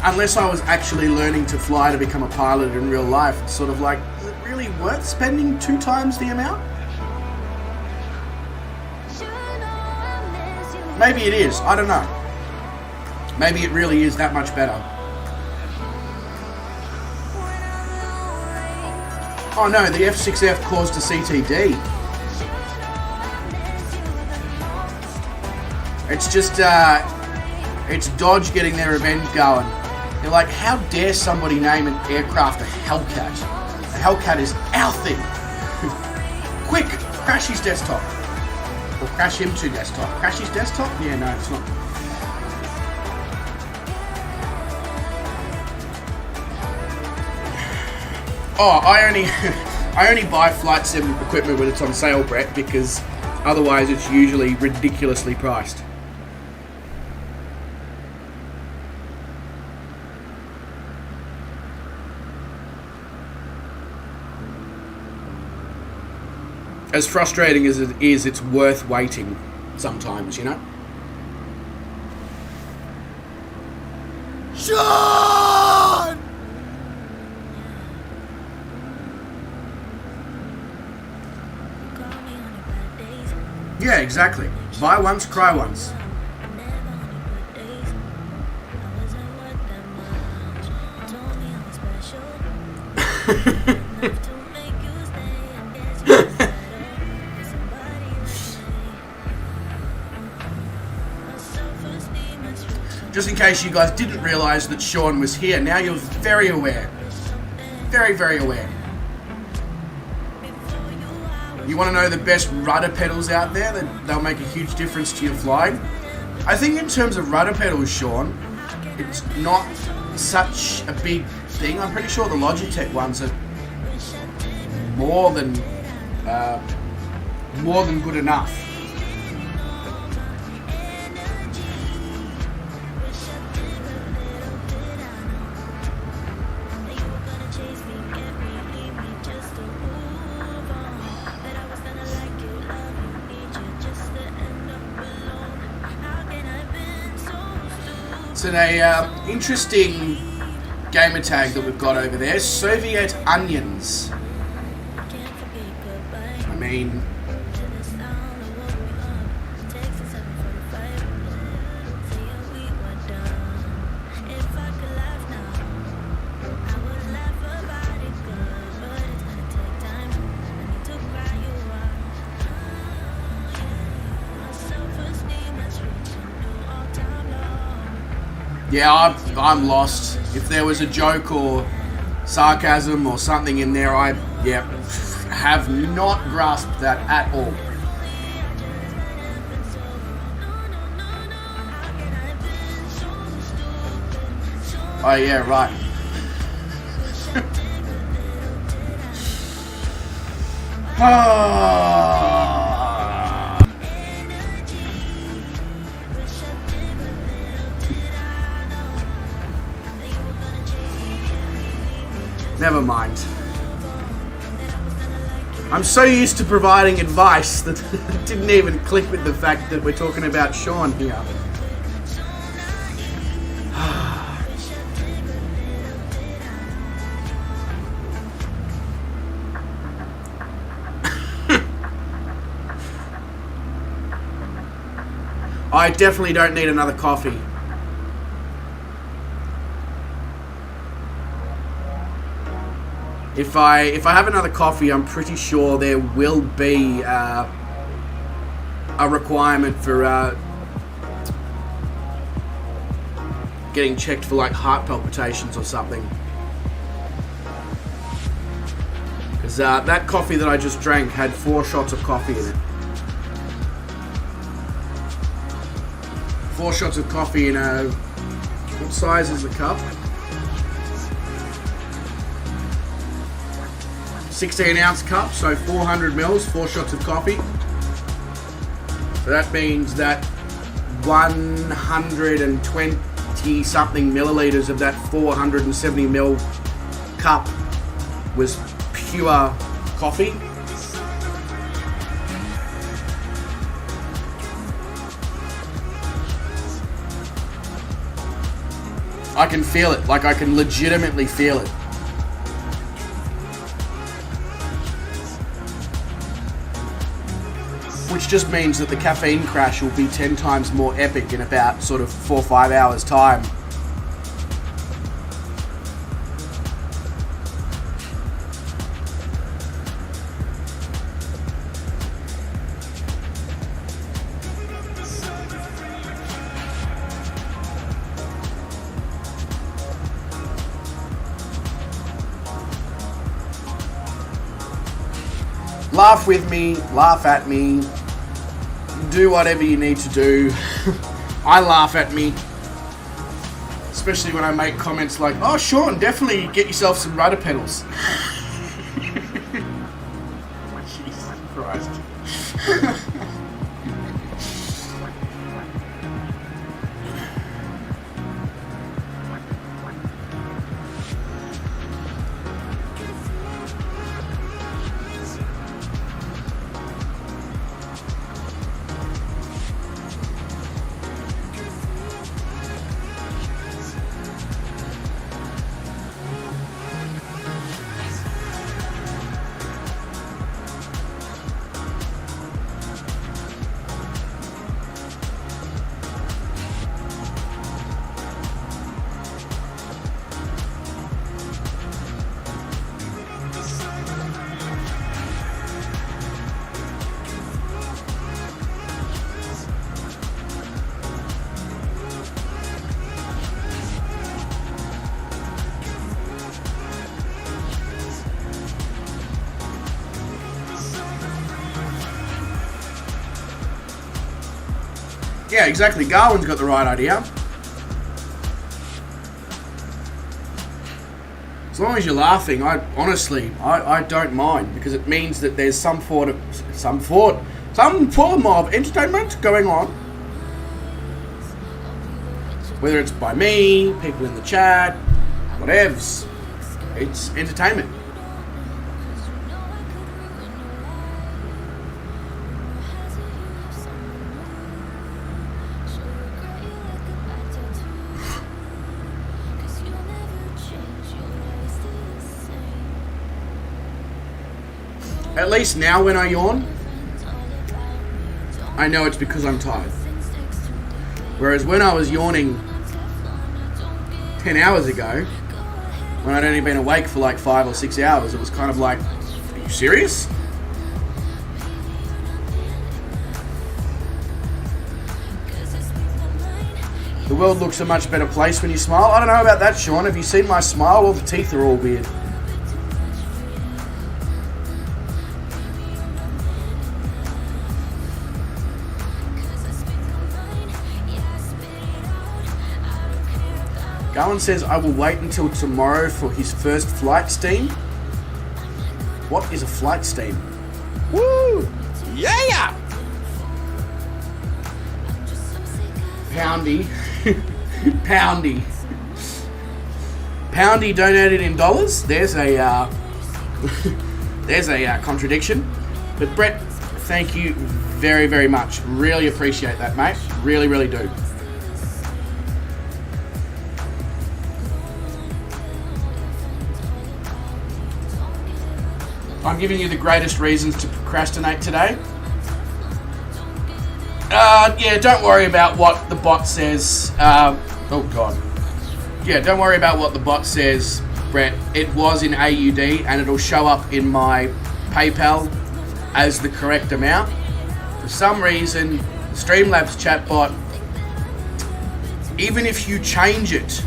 unless I was actually learning to fly to become a pilot in real life, it's sort of like, is it really worth spending 2 times the amount? Maybe it is, I don't know. Maybe it really is that much better. Oh no, the F6F caused a CTD. It's just, it's Dodge getting their revenge going. They're like, how dare somebody name an aircraft a Hellcat? A Hellcat is our thing. Quick, crash his desktop. Or crash him to desktop. Crash his desktop? Yeah, no, it's not. Oh, I only buy flight sim equipment when it's on sale, Brett, because otherwise it's usually ridiculously priced. As frustrating as it is, it's worth waiting sometimes, you know? Sean! Yeah, exactly. Buy once, cry once. Just in case you guys didn't realise that Sean was here, now you're very aware. Very, very aware. You want to know the best rudder pedals out there? They'll make a huge difference to your flying. I think in terms of rudder pedals, Sean, it's not such a big thing. I'm pretty sure the Logitech ones are more than good enough. So a interesting gamer tag that we've got over there, Soviet Onions. I mean, yeah, I'm lost. If there was a joke or sarcasm or something in there, I have not grasped that at all. Oh yeah, right. Never mind. I'm so used to providing advice that it didn't even click with the fact that we're talking about Sean here. I definitely don't need another coffee. If I have another coffee, I'm pretty sure there will be a requirement for getting checked for like heart palpitations or something. Because that coffee that I just drank had 4 shots of coffee in it. 4 shots of coffee in a... What size is the cup? 16-ounce cup, so 400 mils, 4 shots of coffee. So that means that 120 something milliliters of that 470 ml cup was pure coffee. I can feel it, like I can legitimately feel it. Which just means that the caffeine crash will be 10 times more epic in about sort of 4 or 5 hours time. Laugh with me, laugh at me, do whatever you need to do. I laugh at me. Especially when I make comments like, oh Sean, definitely get yourself some rudder pedals. Jesus Christ. Yeah, exactly. Garwin's got the right idea. As long as you're laughing, I don't mind, because it means that there's some form of entertainment going on. Whether it's by me, people in the chat, whatevs. It's entertainment. At least now when I yawn, I know it's because I'm tired. Whereas when I was yawning 10 hours ago, when I'd only been awake for like 5 or 6 hours, it was kind of like, are you serious? The world looks a much better place when you smile. I don't know about that, Sean. Have you seen my smile? All the teeth are all weird. Garland says, I will wait until tomorrow for his first flight steam. What is a flight steam? Woo! Yeah! Poundy. Poundy donated in dollars. There's a contradiction. But Brett, thank you very, very much. Really appreciate that, mate. Really, really do. I'm giving you the greatest reasons to procrastinate today. Yeah, don't worry about what the bot says. Oh, God. Yeah, don't worry about what the bot says, Brett. It was in AUD, and it'll show up in my PayPal as the correct amount. For some reason, the Streamlabs chatbot, even if you change it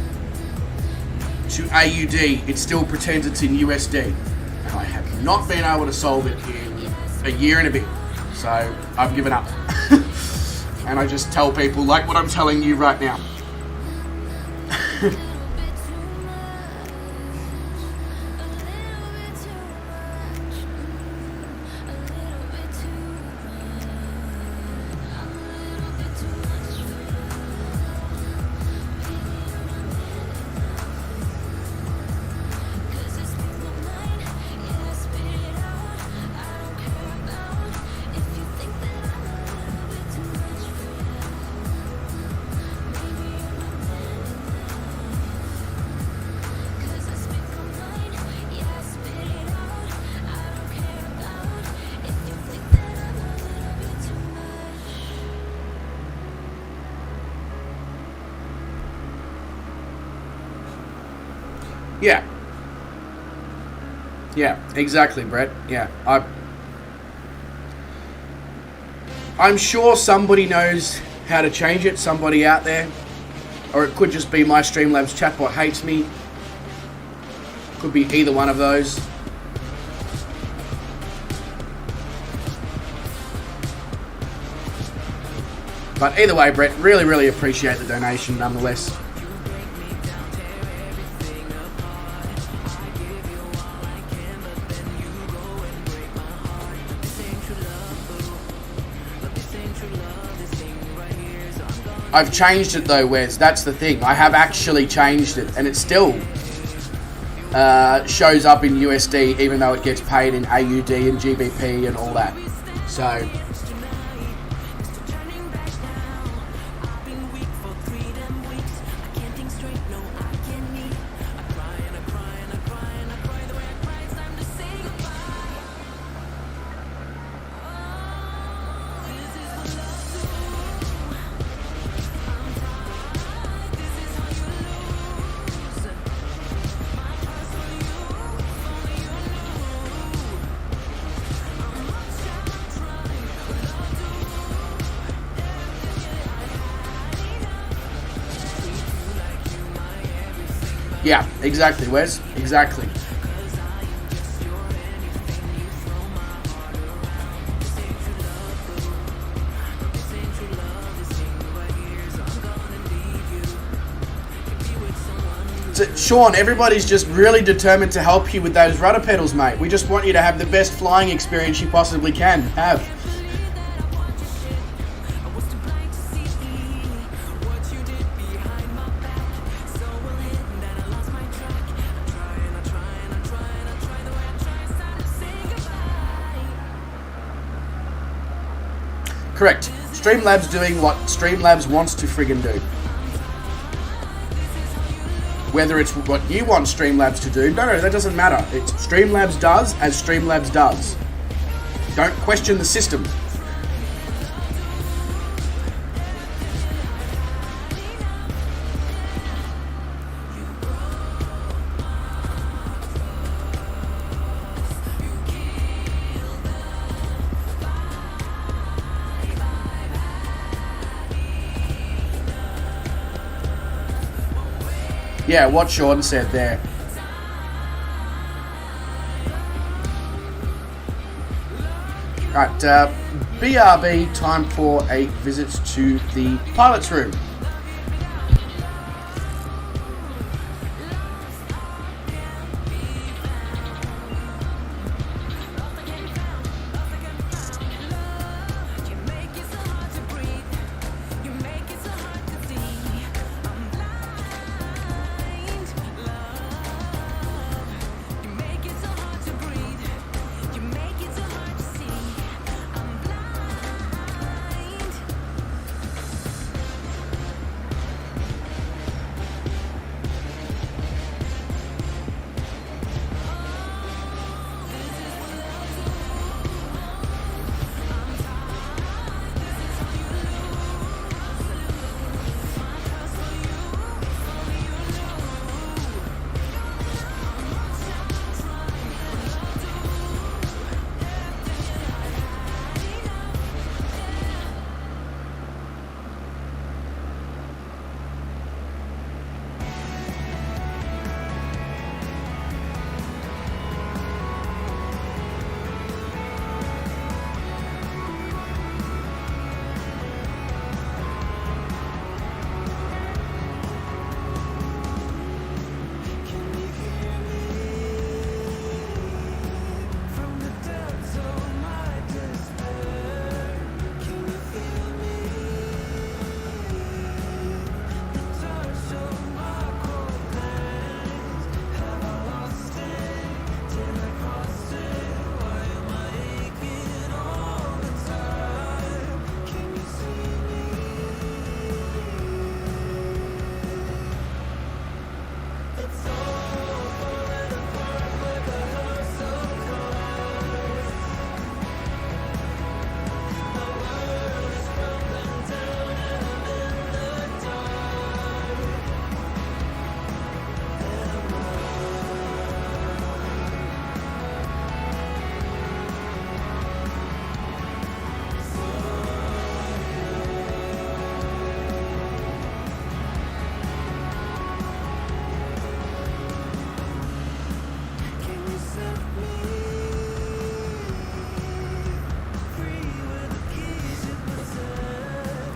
to AUD, it still pretends it's in USD. And I have not been able to solve it in a year and a bit. So, I've given up. And I just tell people like what I'm telling you right now. Yeah, exactly, Brett. Yeah, I'm sure somebody knows how to change it, somebody out there. Or it could just be my Streamlabs chatbot hates me. Could be either one of those. But either way, Brett, really, really appreciate the donation nonetheless. I've changed it though, Wes. That's the thing. I have actually changed it, and it still shows up in USD, even though it gets paid in AUD and GBP and all that. So yeah, exactly, Wes. Exactly. So, Sean, everybody's just really determined to help you with those rudder pedals, mate. We just want you to have the best flying experience you possibly can have. Correct. Streamlabs doing what Streamlabs wants to friggin' do. Whether it's what you want Streamlabs to do, no, that doesn't matter. It's Streamlabs does as Streamlabs does. Don't question the system. Yeah, what Sean said there. Right, BRB, time for a visit to the pilot's room.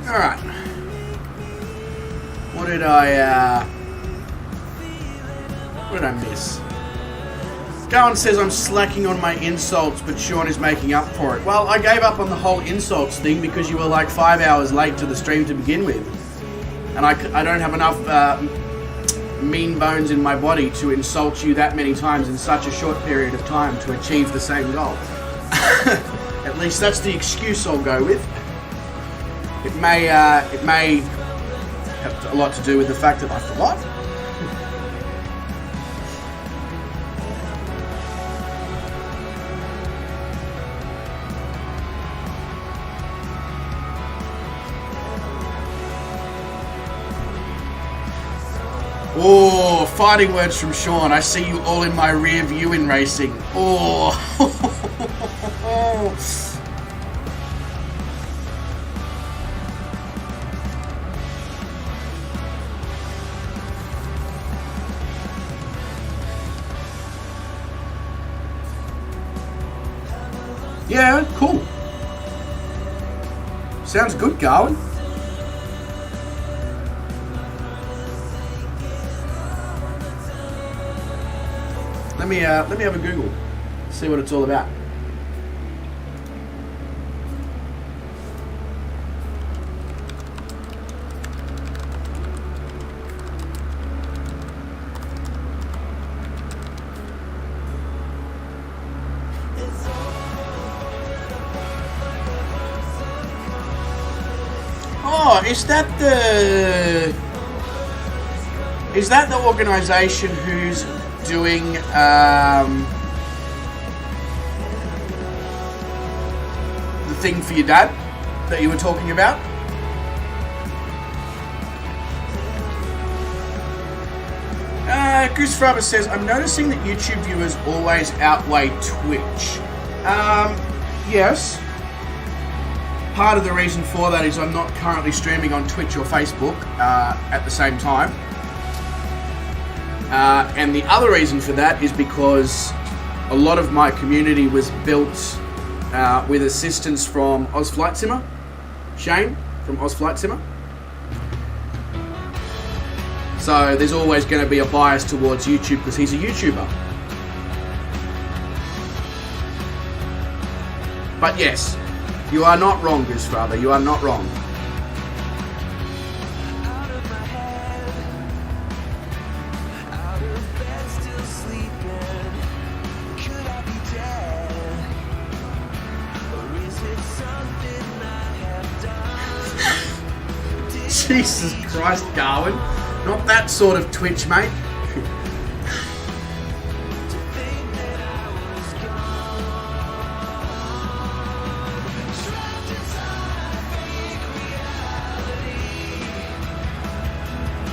Alright. What did I miss? Gowan says I'm slacking on my insults, but Sean is making up for it. Well, I gave up on the whole insults thing because you were like 5 hours late to the stream to begin with. And I don't have enough mean bones in my body to insult you that many times in such a short period of time to achieve the same goal. At least that's the excuse I'll go with. It may have a lot to do with the fact that I forgot. Oh, fighting words from Sean. I see you all in my rear view in racing. Oh. Yeah, cool. Sounds good, Garwin. Let me have a Google, see what it's all about. Oh, is that the organization who's doing thing for your dad that you were talking about? Goose Frabber says, I'm noticing that YouTube viewers always outweigh Twitch. Yes. Part of the reason for that is I'm not currently streaming on Twitch or Facebook at the same time. And the other reason for that is because a lot of my community was built with assistance from Oz Flight Simmer, Shane from Oz Flight Simmer. So there's always going to be a bias towards YouTube because he's a YouTuber. But yes, you are not wrong, Goose Father. You are not wrong. Jesus Christ, Darwin. Not that sort of Twitch, mate.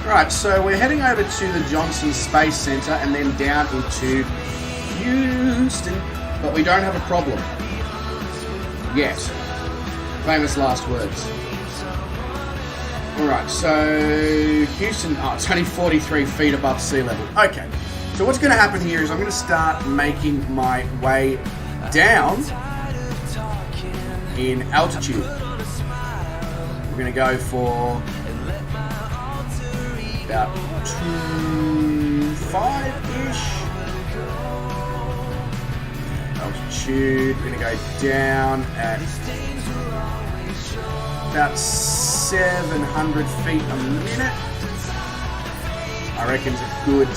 Right, so we're heading over to the Johnson Space Center and then down into Houston, but we don't have a problem yet. Famous last words. Alright, so Houston, it's only 43 feet above sea level. Okay, so what's going to happen here is I'm going to start making my way down in altitude. We're going to go for about 2.5-ish altitude. We're going to go down at about 700 feet a minute. I reckon it's a good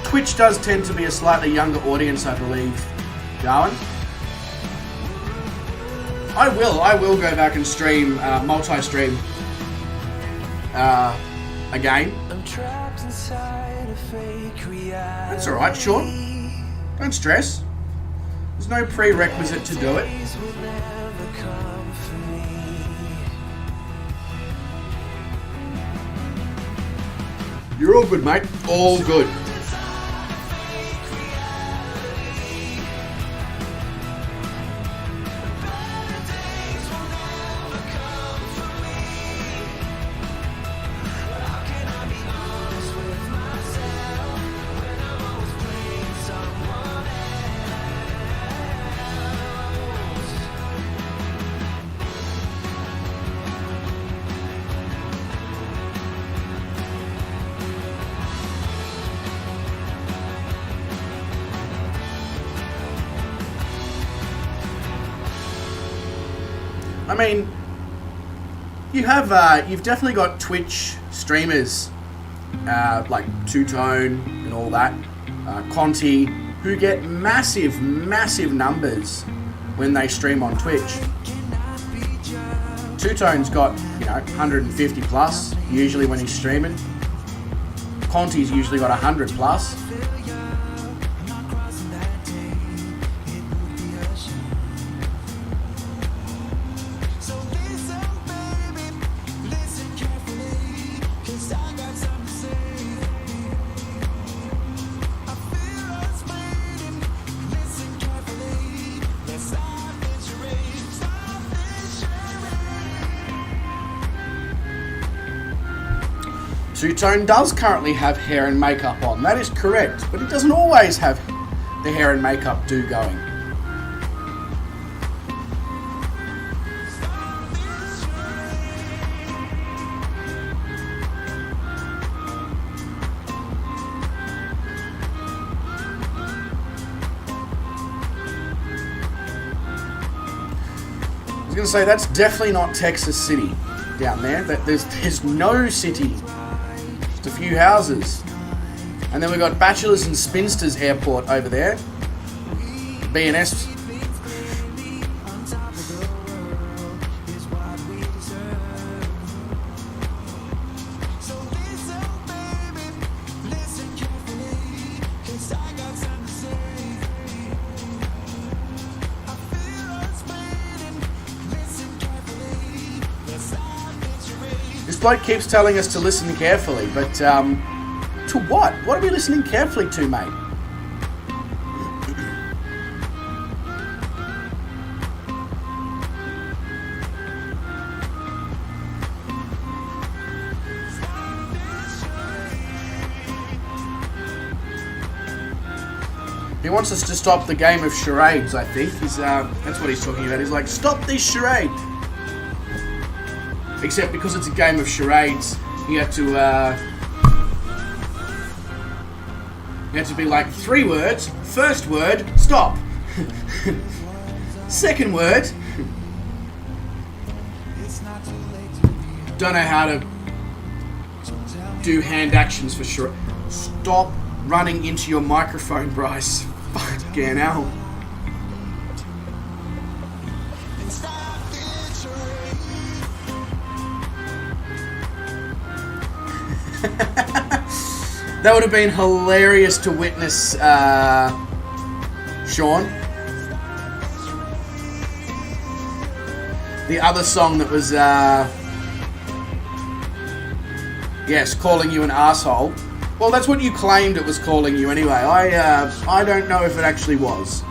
Twitch does tend to be a slightly younger audience, I believe, Darwin. I will go back and stream, multi-stream, again. That's alright, Sean. Don't stress. There's no prerequisite to do it. You're all good, mate. All good. I mean, you've definitely got Twitch streamers like Two Tone and all that, Conti, who get massive numbers when they stream on Twitch. Two Tone's got 150 plus usually when he's streaming. Conti's usually got 100 plus. Two-Tone does currently have hair and makeup on, that is correct, but he doesn't always have the hair and makeup going. I was going to say, that's definitely not Texas City down there. There's no city. A few houses. And then we've got Bachelors and Spinsters Airport over there. B&S. This bloke keeps telling us to listen carefully, but to what? What are we listening carefully to, mate? He wants us to stop the game of charades, I think. That's what he's talking about. He's like, stop this charade! Except because it's a game of charades, you have to be like 3 words. First word, stop. Second word, don't know how to do hand actions for sure. Stop running into your microphone, Bryce. Fucking hell. That would have been hilarious to witness, Sean. The other song that was, yes, calling you an asshole. Well, that's what you claimed it was calling you anyway. I don't know if it actually was.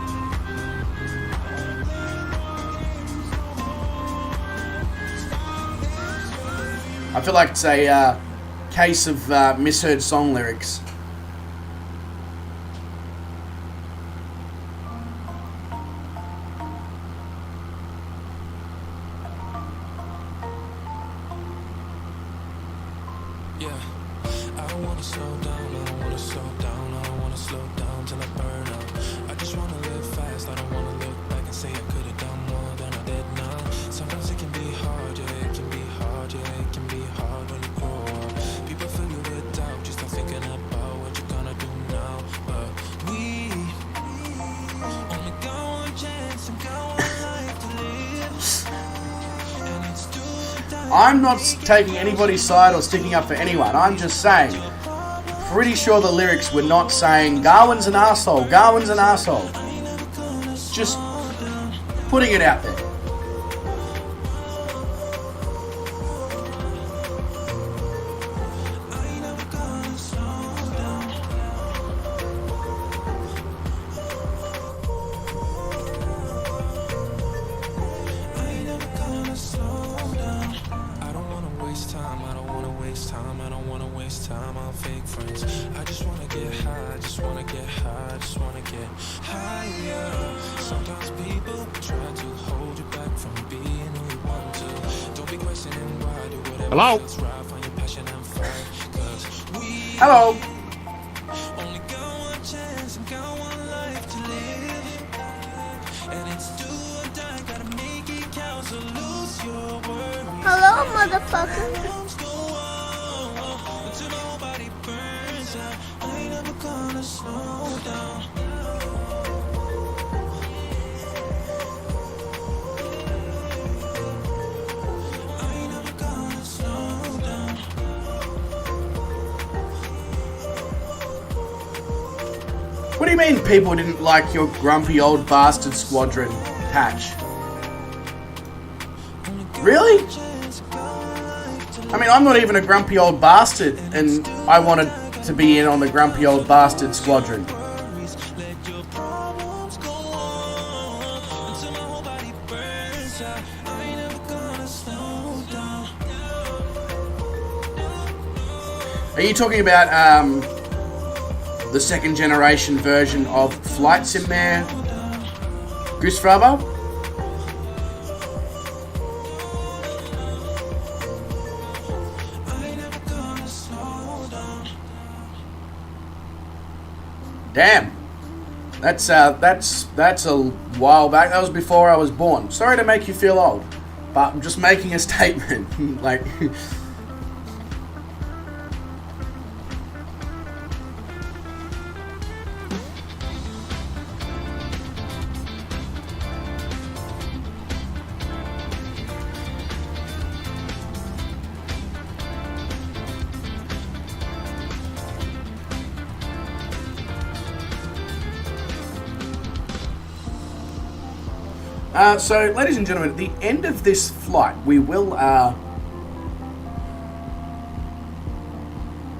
I feel like it's a case of misheard song lyrics. Yeah, I don't wanna slow down, I don't wanna slow down, I don't wanna slow down till I burn out. I just wanna live fast, I don't wanna look back and say I could've done more than I did now. Sometimes it can be hard, yeah, it can be hard, yeah, it can be hard when you grow up. People fill you with doubt, just start thinking about what you're gonna do now. But we only got one chance and got one life to live. And it's do or die. I'm not taking anybody's side or sticking up for anyone. I'm just saying, pretty sure the lyrics were not saying Garwin's an arsehole, Garwin's an arsehole. Just putting it out there. I don't wanna waste time, I don't wanna waste time, I don't wanna waste time on fake friends. I just wanna get high, I just wanna get high, I just wanna get higher. Sometimes people try to hold you back from being who you want to. Don't be questioning why, do whatever Hello? feels right, find your passion and fight. 'Cause we Hello. only got one chance and got one life to live. And it's do or die, gotta make it count, so lose your worries. Hello, motherfucker. Until nobody burns out, I ain't never gonna slow down. I ain't never gonna slow down. What do you mean people didn't like your grumpy old bastard squadron patch? Really? I mean, I'm not even a grumpy old bastard, and I wanted to be in on the grumpy old bastard squadron. Let your problems go on until my whole body burns out. I ain't never gonna slow down. Are you talking about the second generation version of Flight Sim there, Gustavo? Damn, that's a while back. That was before I was born. Sorry to make you feel old, but I'm just making a statement. Like, So, ladies and gentlemen, at the end of this flight, we will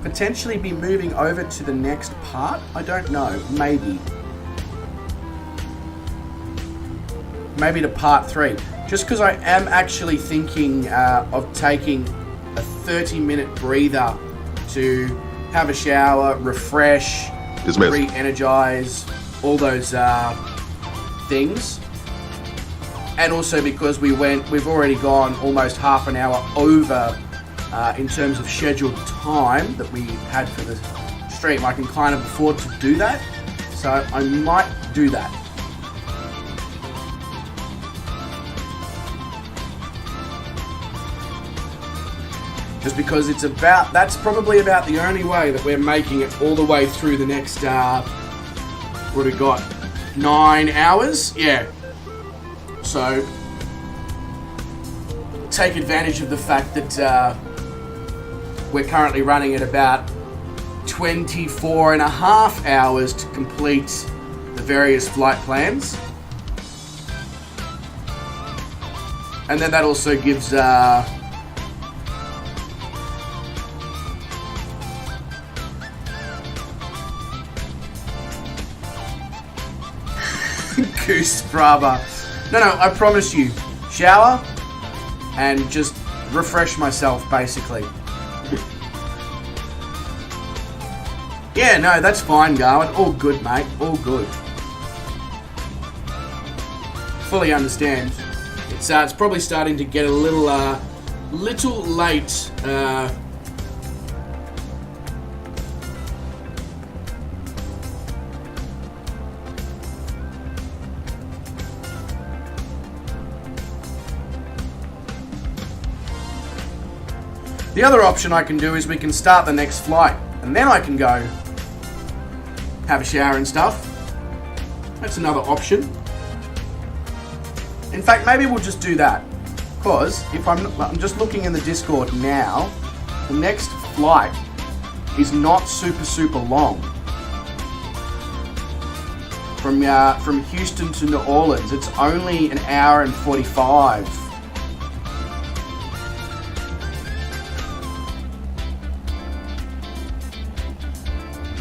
potentially be moving over to the next part. I don't know. Maybe. Maybe to part 3. Just because I am actually thinking of taking a 30-minute breather to have a shower, refresh, re-energize, all those things. And also because we've already gone almost half an hour over in terms of scheduled time that we had for the stream. I can kind of afford to do that, so I might do that. Just because that's probably about the only way that we're making it all the way through the next, what have we got, 9 hours? Yeah. So, take advantage of the fact that we're currently running at about 24 and a half hours to complete the various flight plans. And then that also gives Goose Brava. No, I promise you. Shower and just refresh myself, basically. Yeah, no, that's fine, Garwin. All good, mate. All good. Fully understand. It's probably starting to get a little late. The other option I can do is we can start the next flight, and then I can go have a shower and stuff. That's another option. In fact, maybe we'll just do that, because if I'm just looking in the Discord now, the next flight is not super long. From Houston to New Orleans, it's only an hour and 45.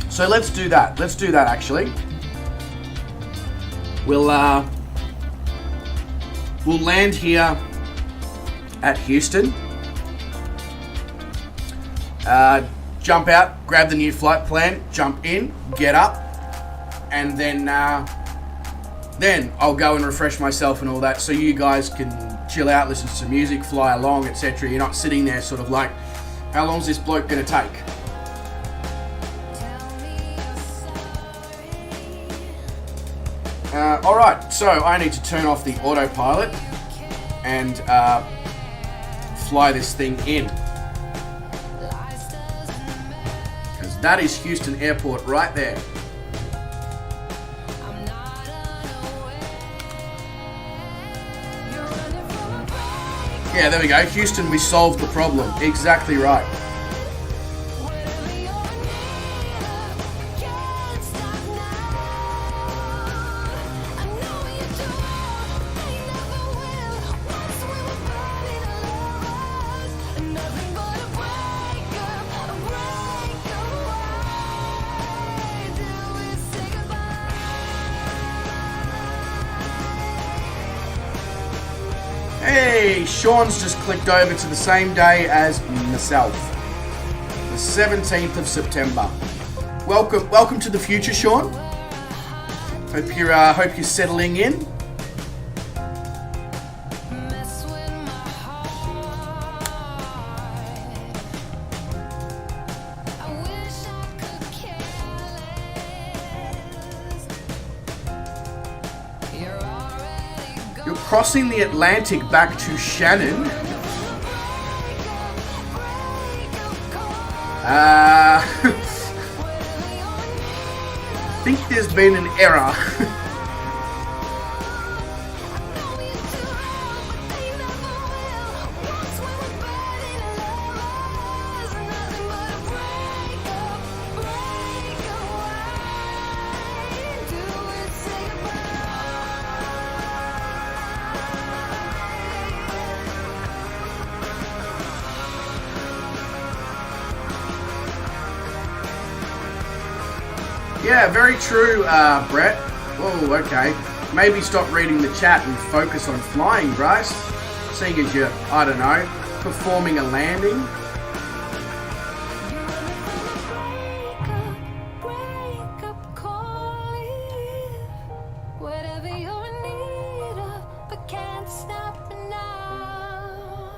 So let's do that. Let's do that, actually. We'll land here at Houston. Jump out, grab the new flight plan, jump in, get up, and then I'll go and refresh myself and all that, so you guys can chill out, listen to some music, fly along, etc. You're not sitting there sort of like, how long's this bloke going to take? Alright, so I need to turn off the autopilot and fly this thing in. Because that is Houston Airport right there. Yeah, there we go. Houston, we solved the problem. Exactly right. Hey, Sean's just clicked over to the same day as myself, the 17th of September. Welcome to the future, Sean. Hope you're settling in. You're crossing the Atlantic back to Shannon. I think there's been an error. Yeah, very true, Brett. Oh, okay. Maybe stop reading the chat and focus on flying, Bryce. Seeing as you're, I don't know, performing a landing. Break up, call it whatever you're in need of, but can't stop it now.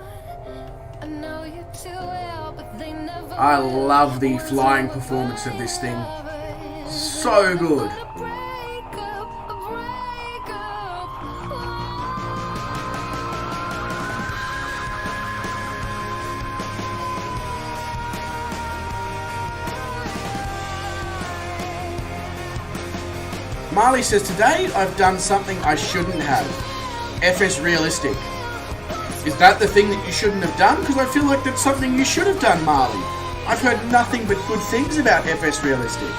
I know you too well, but they never. I love the flying performance of this thing. So good. Marley says, today I've done something I shouldn't have. FS Realistic. Is that the thing that you shouldn't have done? Because I feel like that's something you should have done, Marley. I've heard nothing but good things about FS Realistic.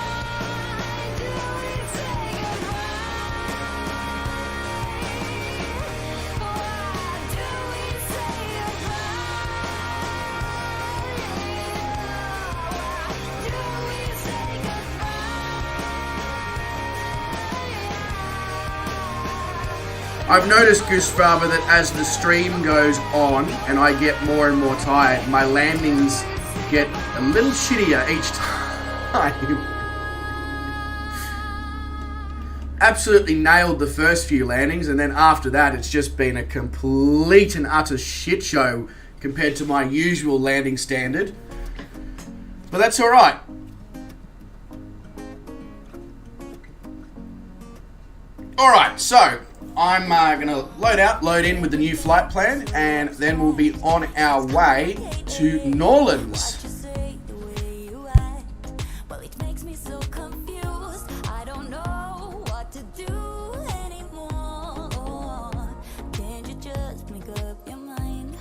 I've noticed, Goosefraba, that as the stream goes on and I get more and more tired, my landings get a little shittier each time. Absolutely nailed the first few landings, and then after that it's just been a complete and utter shit show compared to my usual landing standard. But that's alright. Alright, so I'm going to load in with the new flight plan, and then we'll be on our way to Norlands. Well, it makes me so confused. I don't know what to do anymore. Can't you just make up your mind?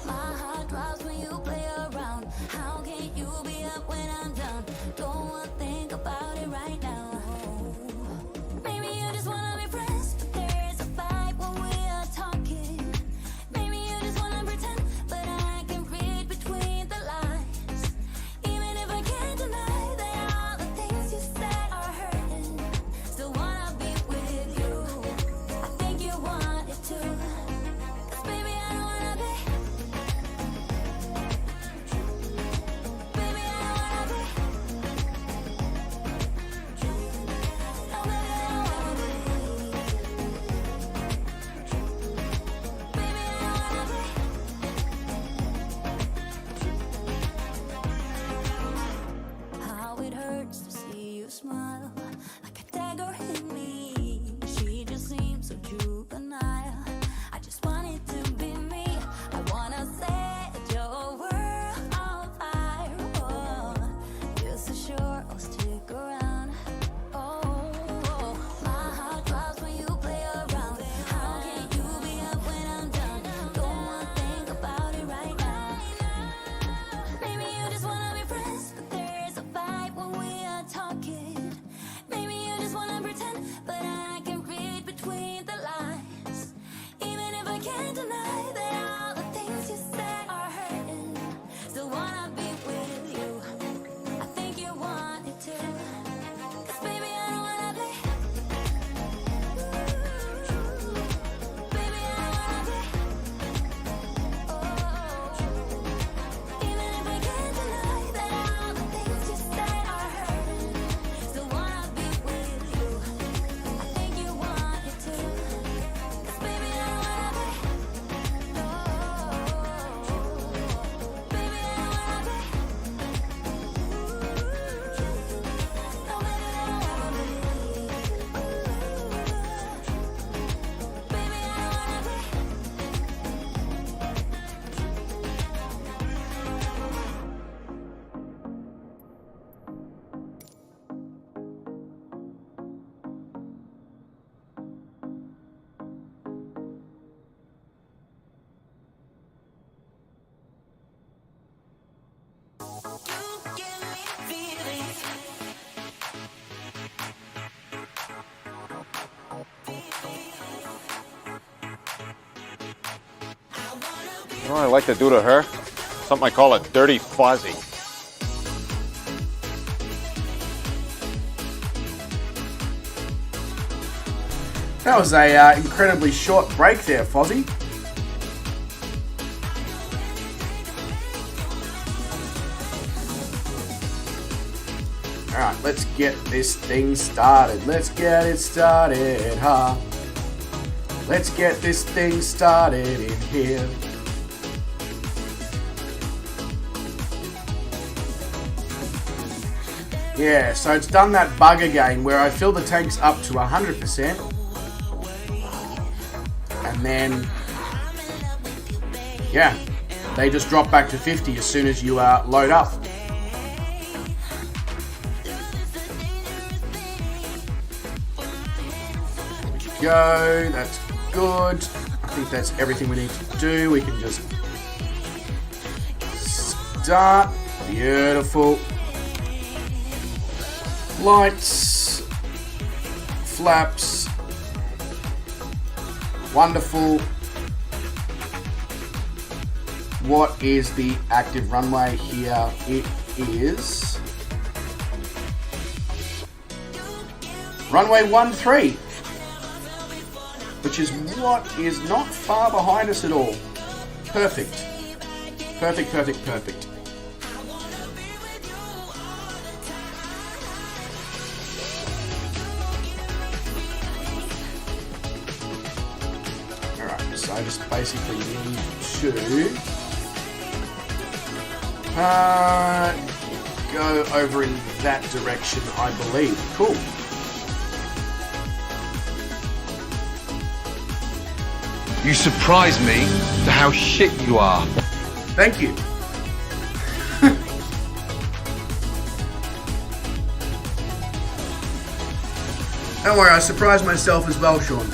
My heart drops when you play around. How can you be up when I'm down? Don't want to think about it right now. Maybe you just wanna be friends, but there is a fight when we are talking. Maybe you just wanna pretend, but I can read between the lines. Even if I can't deny that all the things you said are hurting, still wanna be with you. I think you want it too. 'Cause baby, I don't wanna be. Baby, I don't wanna be. No, baby, I don't wanna be. Baby, I don't wanna be. How it hurts to see you smile, like a dagger hit me. She just seems so juvenile. I just want it to be me. I wanna set your world on fire. Oh, just so sure I'll stick around. Oh, my heart drops when you play around. How can you be up when I'm down? Don't wanna think about it right now. Maybe you just wanna be friends, but there is a fight when we are talking. Maybe you just wanna pretend, but I can read between the lines. Even if I can't deny that all the things you said are hurting, still wanna be with you. I think you want it too. 'Cause baby, I don't wanna be. Baby, I don't wanna be. Even if I can't deny that all the things you said are hurting, still wanna be with you. I think you want it too. 'Cause baby, I don't wanna be. Baby, I don't wanna be. No, baby, I don't wanna be. Baby, I don't wanna be. You know what I like to do to her? Something I call a dirty fuzzy. That was a incredibly short break there, Fozzie. Alright, let's get this thing started. Let's get it started, huh? Let's get this thing started in here. Yeah, so it's done that bug again where I fill the tanks up to 100%. And then, yeah, they just drop back to 50 as soon as you load up. Go, that's good. I think that's everything we need to do. We can just start. Beautiful. Lights, flaps, wonderful. What is the active runway here? It is runway 13, which is what is not far behind us at all. Perfect. Perfect, perfect, perfect. So I just basically need to go over in that direction, I believe. Cool. You surprise me to how shit you are. Thank you. Don't worry, I surprised myself as well, Sean.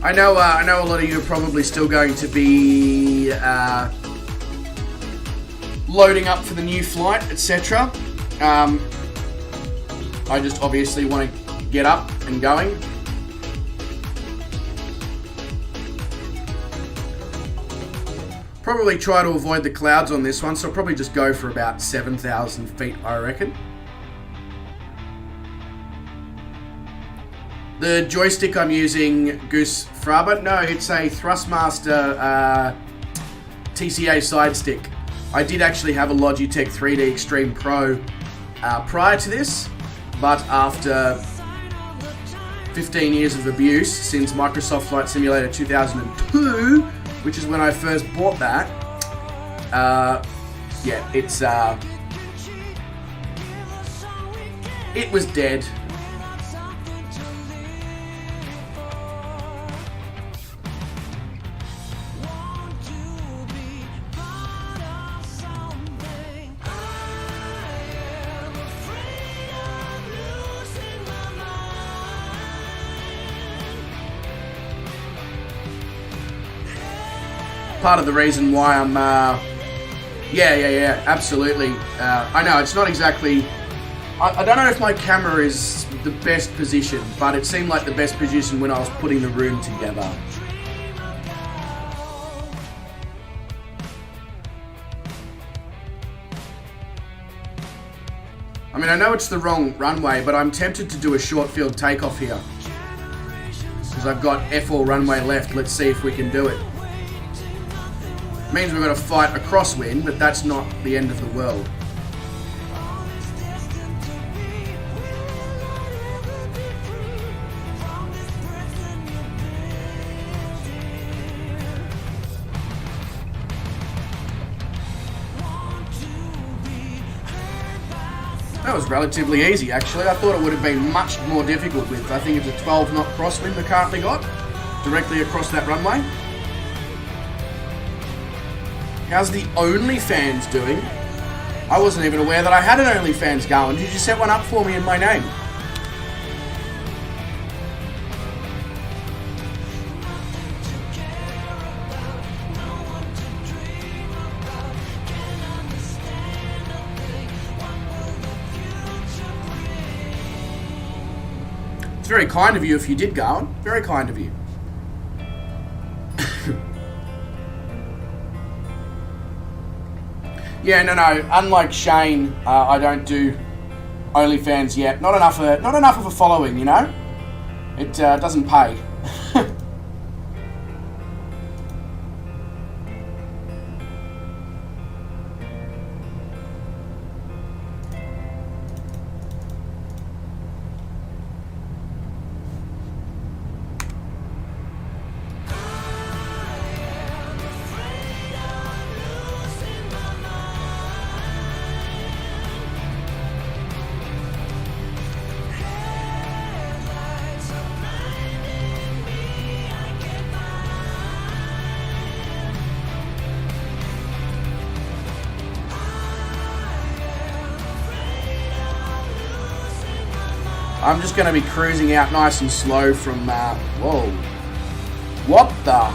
I know a lot of you are probably still going to be loading up for the new flight, etc. I just obviously want to get up and going. Probably try to avoid the clouds on this one, so I'll probably just go for about 7,000 feet, I reckon. The joystick I'm using, Goose Fraba, no, it's a Thrustmaster TCA side stick. I did actually have a Logitech 3D Extreme Pro prior to this, but after 15 years of abuse since Microsoft Flight Simulator 2002, which is when I first bought that, yeah, it was dead. Part of the reason why I'm, yeah, absolutely. I know, it's not exactly, I don't know if my camera is the best position, but it seemed like the best position when I was putting the room together. I mean, I know it's the wrong runway, but I'm tempted to do a short field takeoff here. Because I've got F4 runway left, let's see if we can do it. Means we're going to fight a crosswind, but that's not the end of the world. That was relatively easy, actually. I thought it would have been much more difficult with, I think it's a 12 knot crosswind we currently got, directly across that runway. How's the OnlyFans doing? I wasn't even aware that I had an OnlyFans going. Did you set one up for me in my name? It's very kind of you if you did go on. Very kind of you. Yeah, no. Unlike Shane, I don't do OnlyFans yet. Not enough of a following, you know. It doesn't pay. I'm just going to be cruising out nice and slow from, whoa. What the?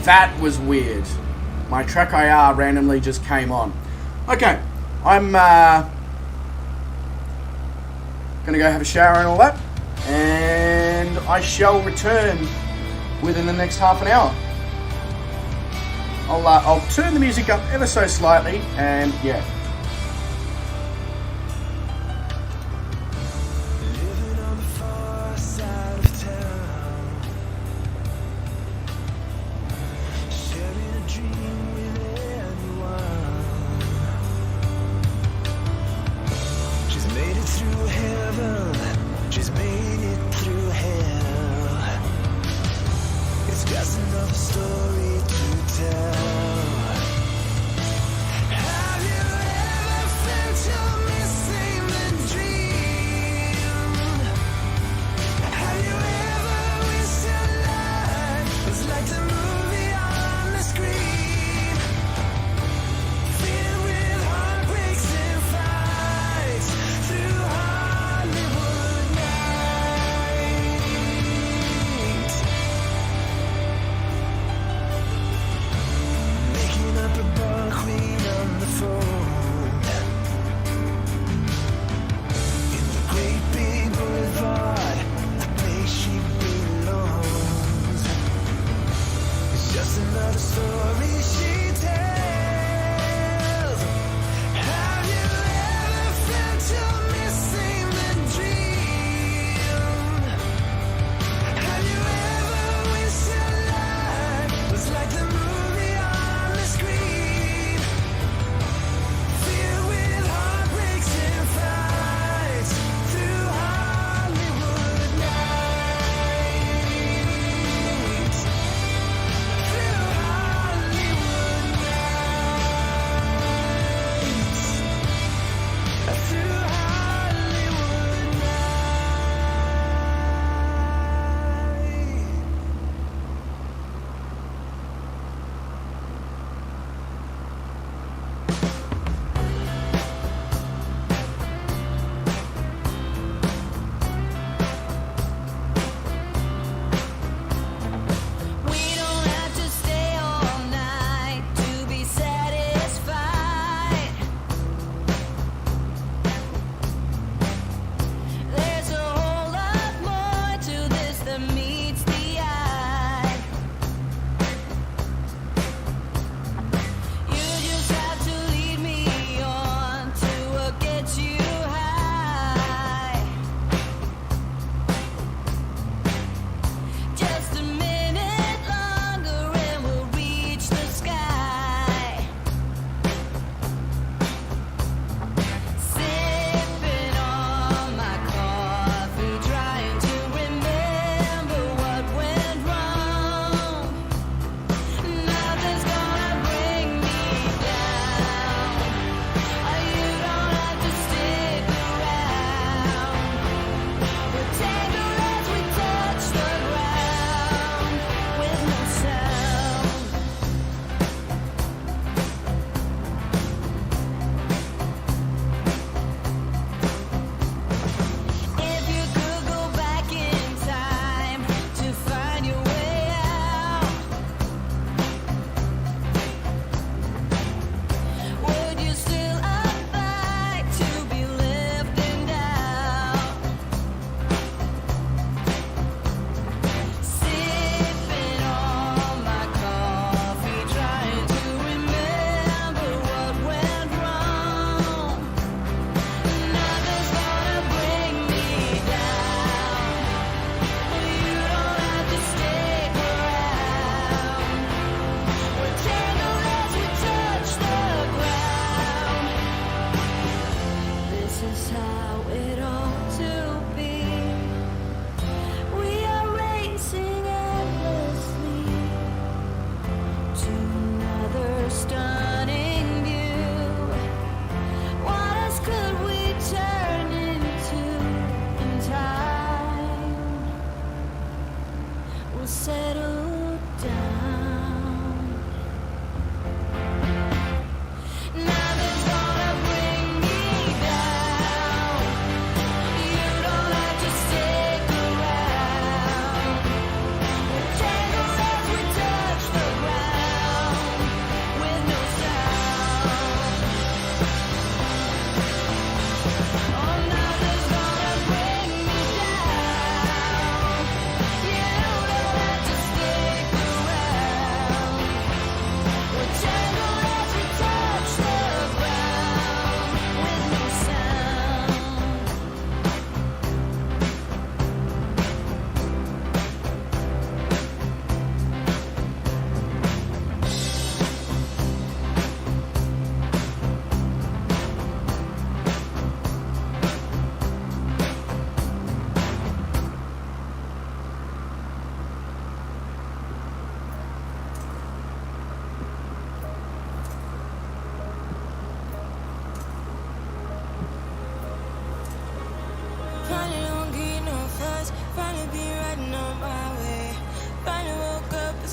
That was weird. My track IR randomly just came on. Okay, I'm gonna go have a shower and all that, and I shall return within the next half an hour. I'll turn the music up ever so slightly, and yeah. Living on the far side of town, sharing a dream with anyone. She's made it through heaven, she's made it through hell. It's just another story to tell. Have you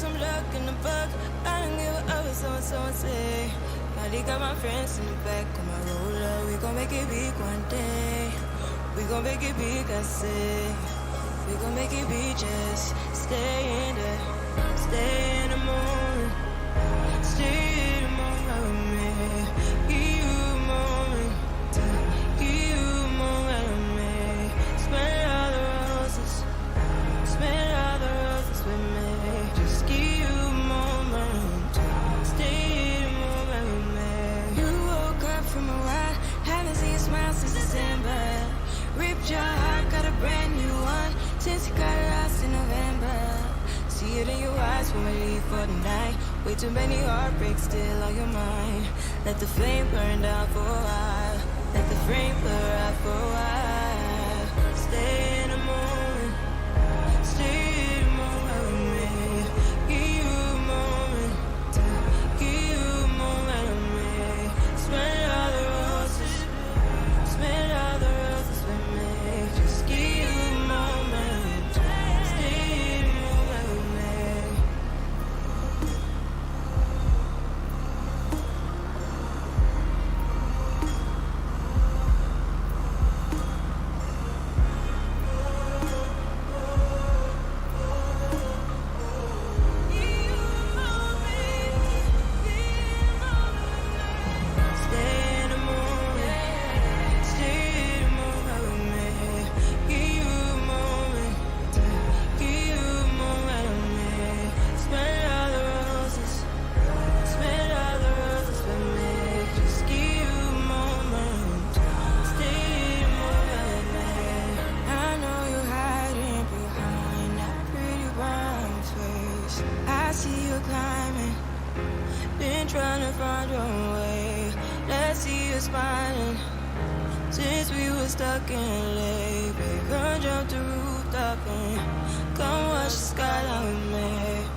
some luck in the book. I don't give a what someone say. Molly got my friends in the back of my roller. We gon' make it big one day. We gon' make it big, I say. We gon' make it big, just stay in there. Stay in the moment. Stay in the moment with me. Give you a moment. Give you a moment with me. Smell all the roses. Smell all the roses with me. Just give you a moment. Stay in the moment with me. You woke up from a ride. Haven't seen a smile since December. Ripped your heart, got a brand new one. Since you got lost in November. See it in your eyes when we leave for the night. Way too many heartbreaks still on your mind. Let the flame burn down for a while. Let the flame burn out for a while. Stay in the moment. Stay in the moment with me. Give you a moment. Give you a moment with me. Smell all the roses. Smell all the roses with me. Just give you a moment. Stay in the moment with me. Stay in the moment. Stay in the moment with me. Give you a moment. Give you a moment with me. Smell all the roses. Smell all the roses with me. Just give you a moment. Stay in the moment with me. I know you're hiding behind that pretty brown face. I see you climbing. Been trying to find your way. Let's see you smiling. Since we were stuck in late, babe, come jump the rooftop and come watch the skyline with me.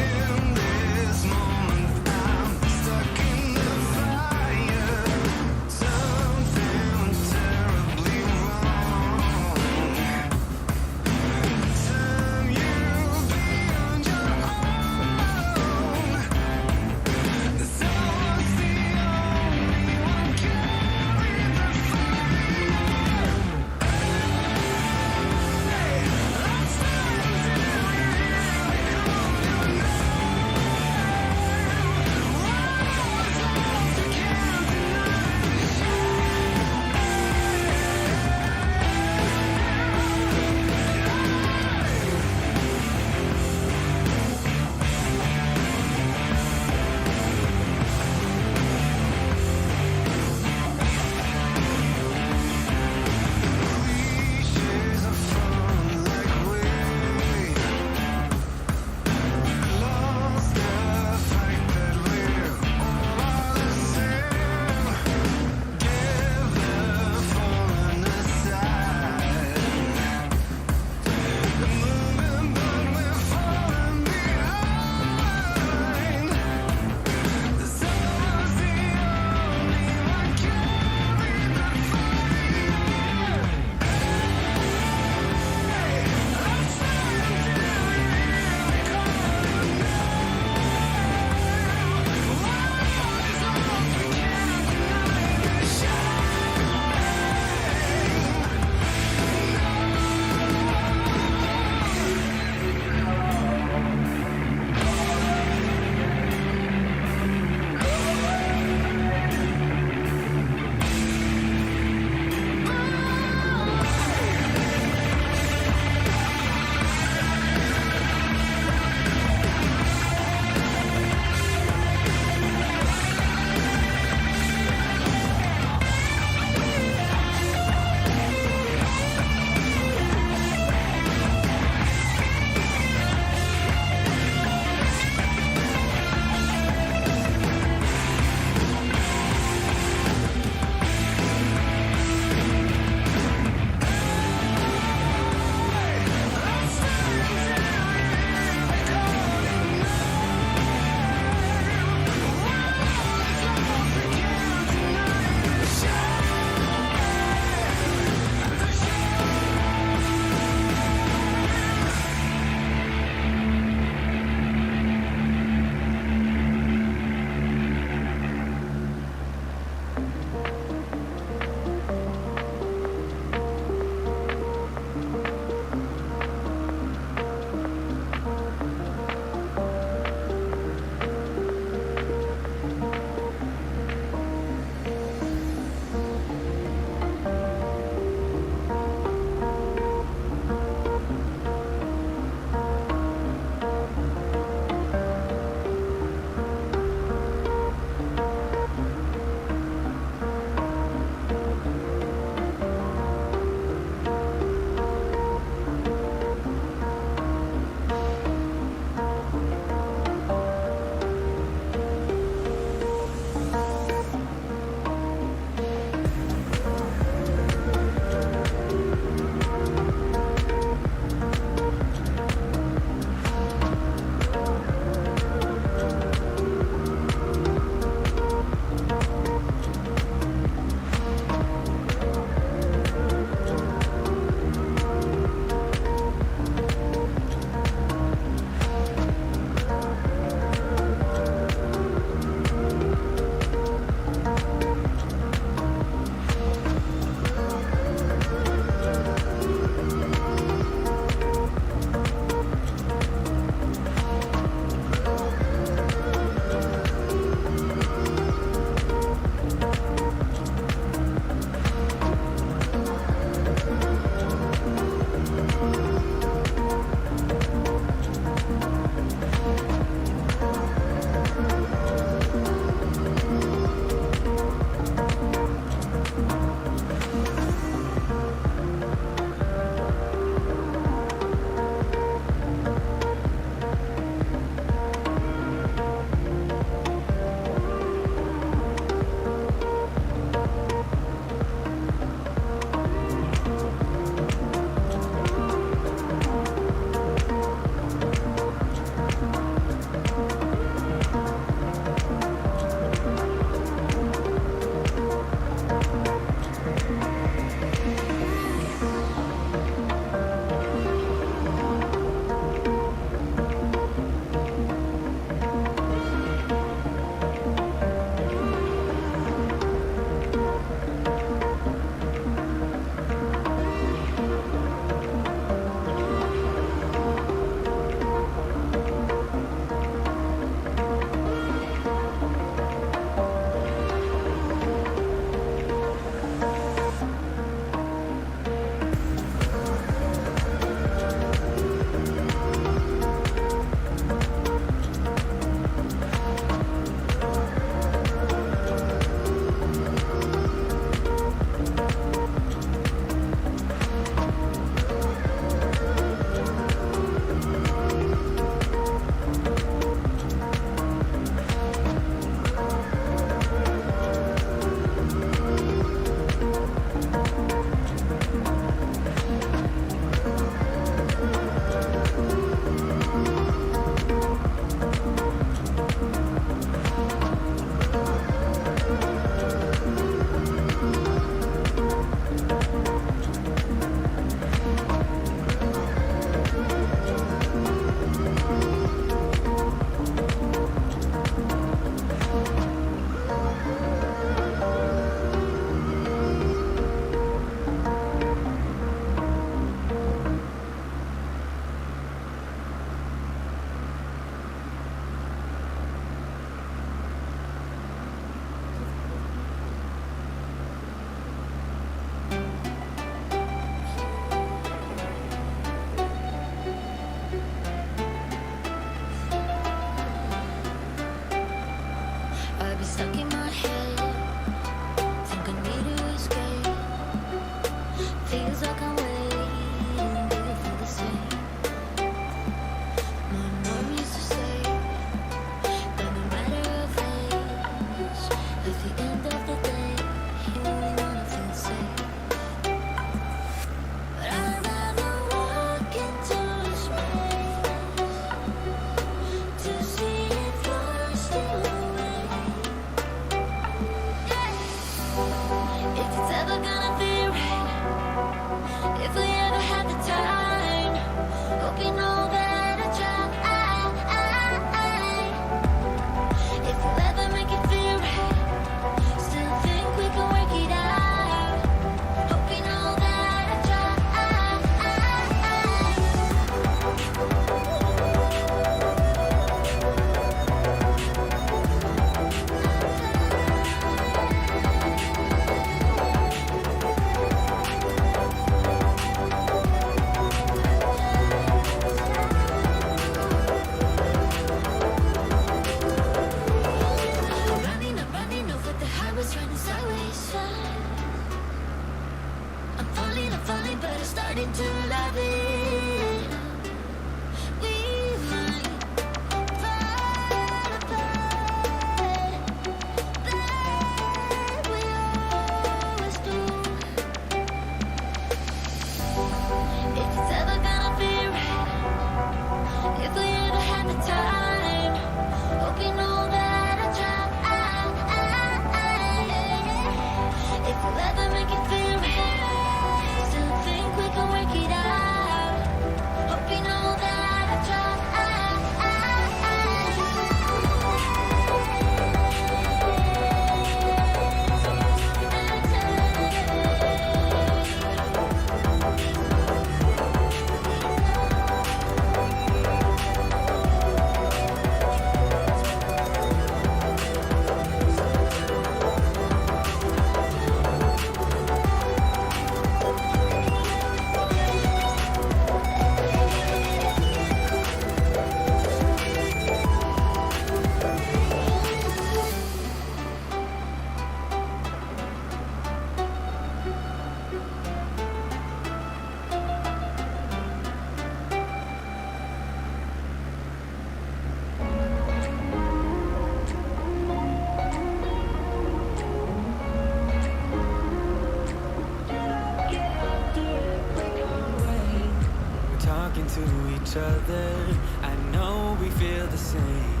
to each other. I know we feel the same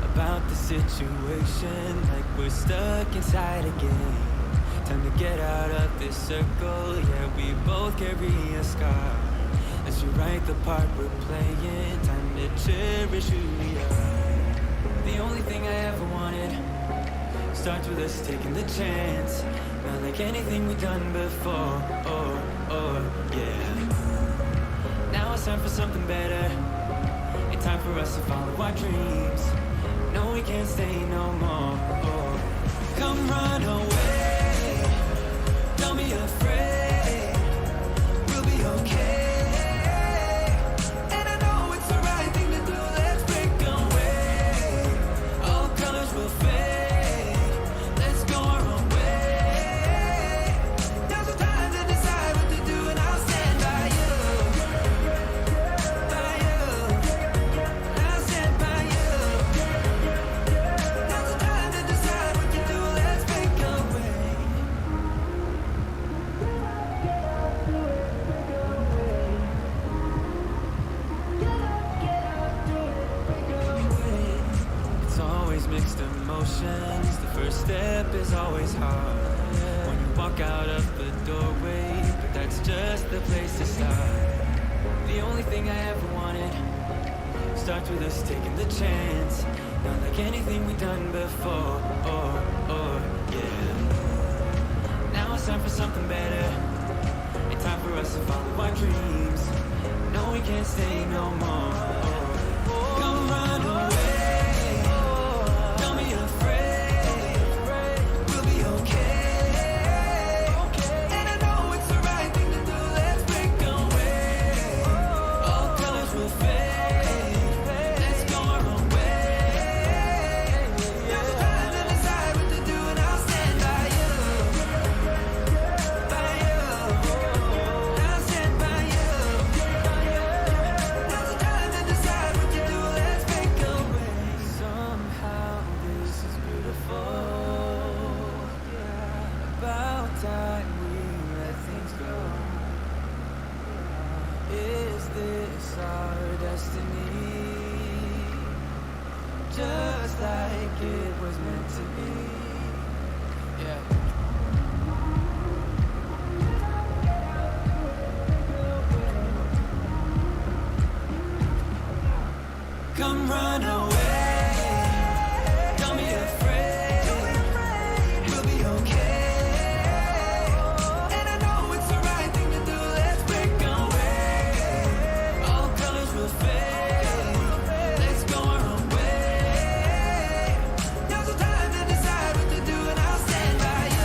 about the situation, like we're stuck inside a game. Time to get out of this circle, yeah, we both carry a scar. Let's rewrite the part we're playing, time to cherish who we are. The only thing I ever wanted starts with us taking the chance. Not like anything we've done before, yeah. Now it's time for something better. It's time for us to follow our dreams. No, we can't stay no more. Come run away. Don't be afraid. We'll be okay. And I know it's the right thing to do. Let's break away. All colors will fade. Let's go our own way. Now's the time to decide what to do, and I'll stand by you. By you. I'll stand by you. Now's the time to decide what to do. Let's break away. It's always mixed emotions. The first step is always hard. When you walk out of the doorway, but that's just the place to start. The only thing I ever wanted starts with us taking the chance. Not like anything we've done before, yeah. Now it's time for something better. It's time for us to follow our dreams. No, we can't stay no more. Come run away. Don't be afraid. We'll be okay. And I know it's the right thing to do. Let's break away. All colors will fade. Let's go our own way. Now's the time to decide what to do, and I'll stand by you. By you. I'll stand by you. Now's the time to decide what to do. Let's break away. Somehow this is beautiful. About time we let things go. Is this our destiny? Just like it was meant to be. Yeah. Come run away. Don't be afraid. We'll be okay. And I know it's the right thing to do. Let's break away. All colors will fade. Let's go our own way. Now's the time to decide what to do, and I'll stand by you.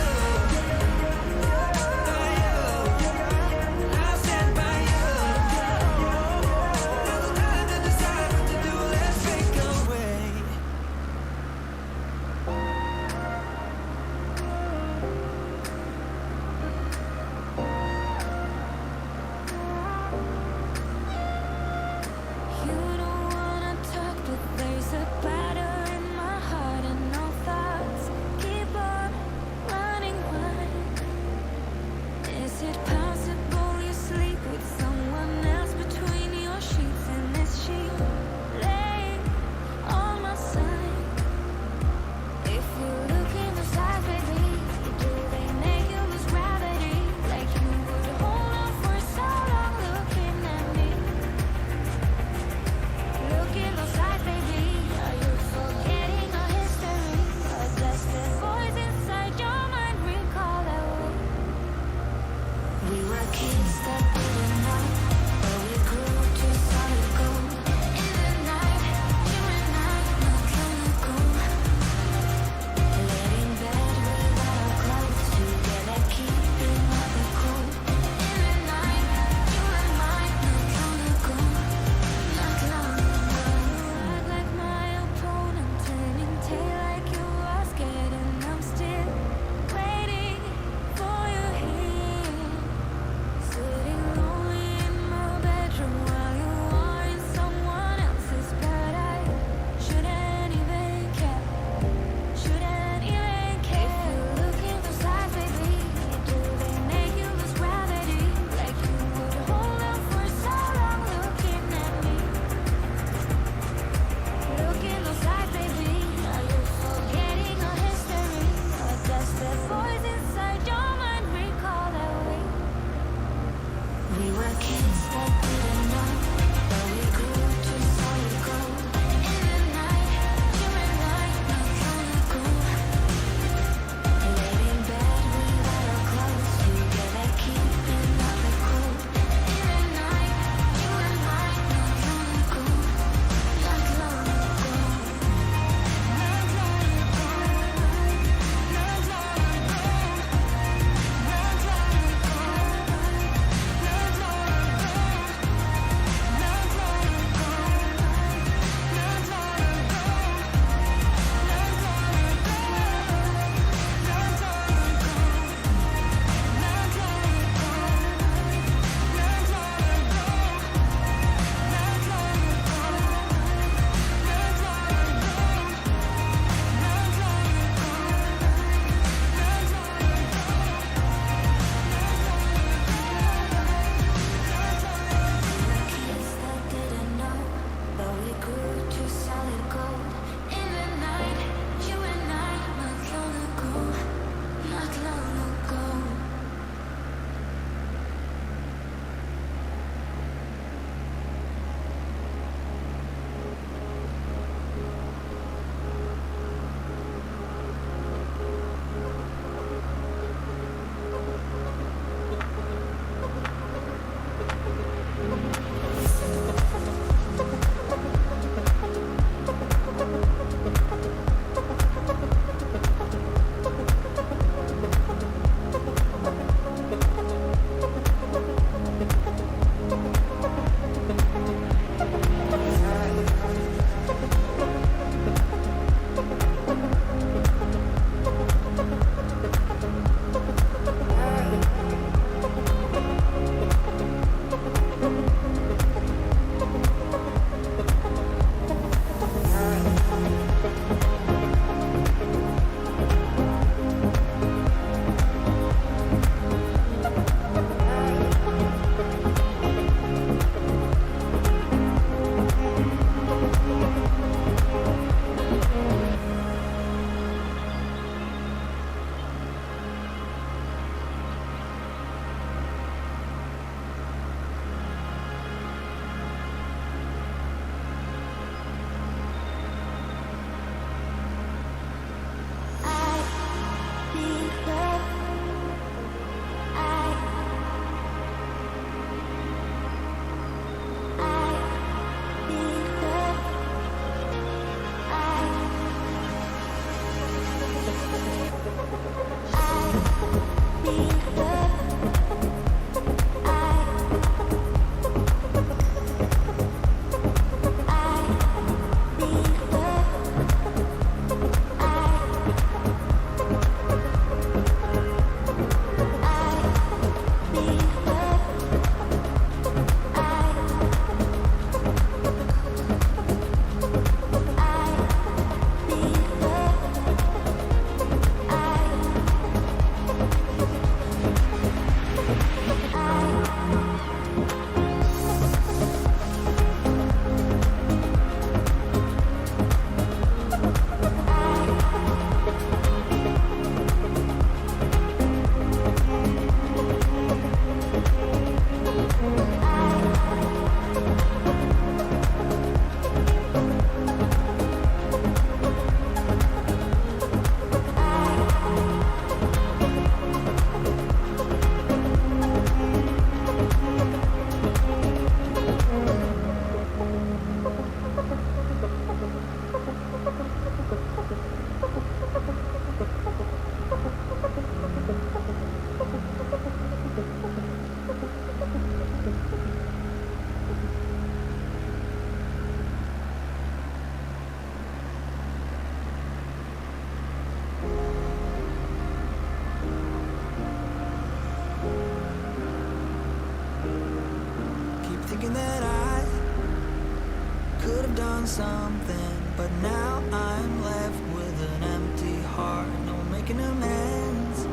doing something, but now I'm left with an empty heart. No making amends,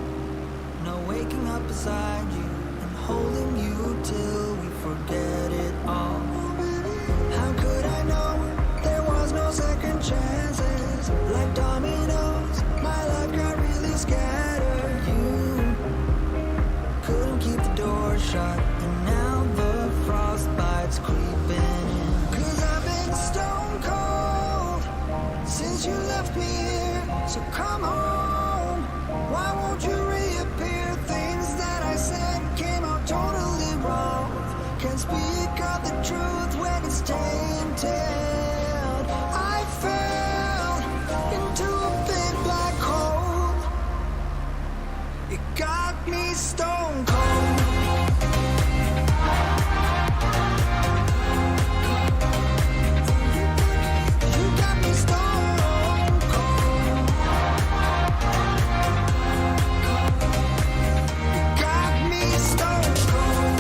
no waking up beside you and holding you till we forget it all. How could I know there was no second chances? Like dominoes, my life got really scattered. You couldn't keep the door shut, and now the frostbite's creeping in. 'Cause I've been stone cold since you left me here. So come on, why won't you reappear? Things that I said came out totally wrong. Can't speak of the truth when it's tainted. I fell into a big black hole. It got me stone cold. You got me stone cold. You got me stone cold.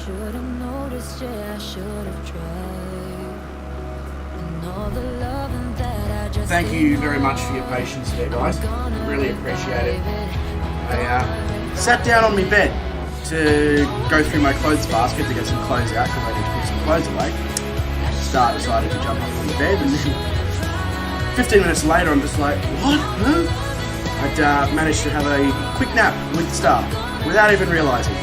should have noticed, yeah, I should have tried. And all the loving that I just Thank you very much for your patience there, guys. Really appreciate it. I sat down on my bed to go through my clothes basket to get some clothes out because I need to put some clothes away. Star decided to jump up on the bed, and 15 minutes later I'm just like, what? Huh? I'd managed to have a quick nap with Star without even realising.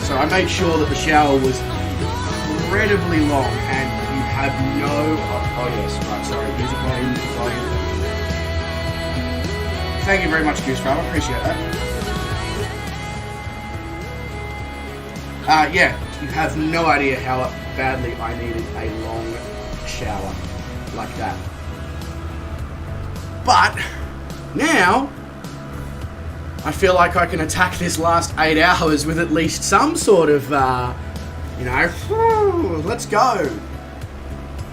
So I made sure that the shower was incredibly long, and you have no... Oh yes, right, sorry, music volume. Thank you very much, Goose Farm, I appreciate that. Yeah, you have no idea how badly I needed a long shower like that. But now I feel like I can attack this last 8 hours with at least some sort of, let's go.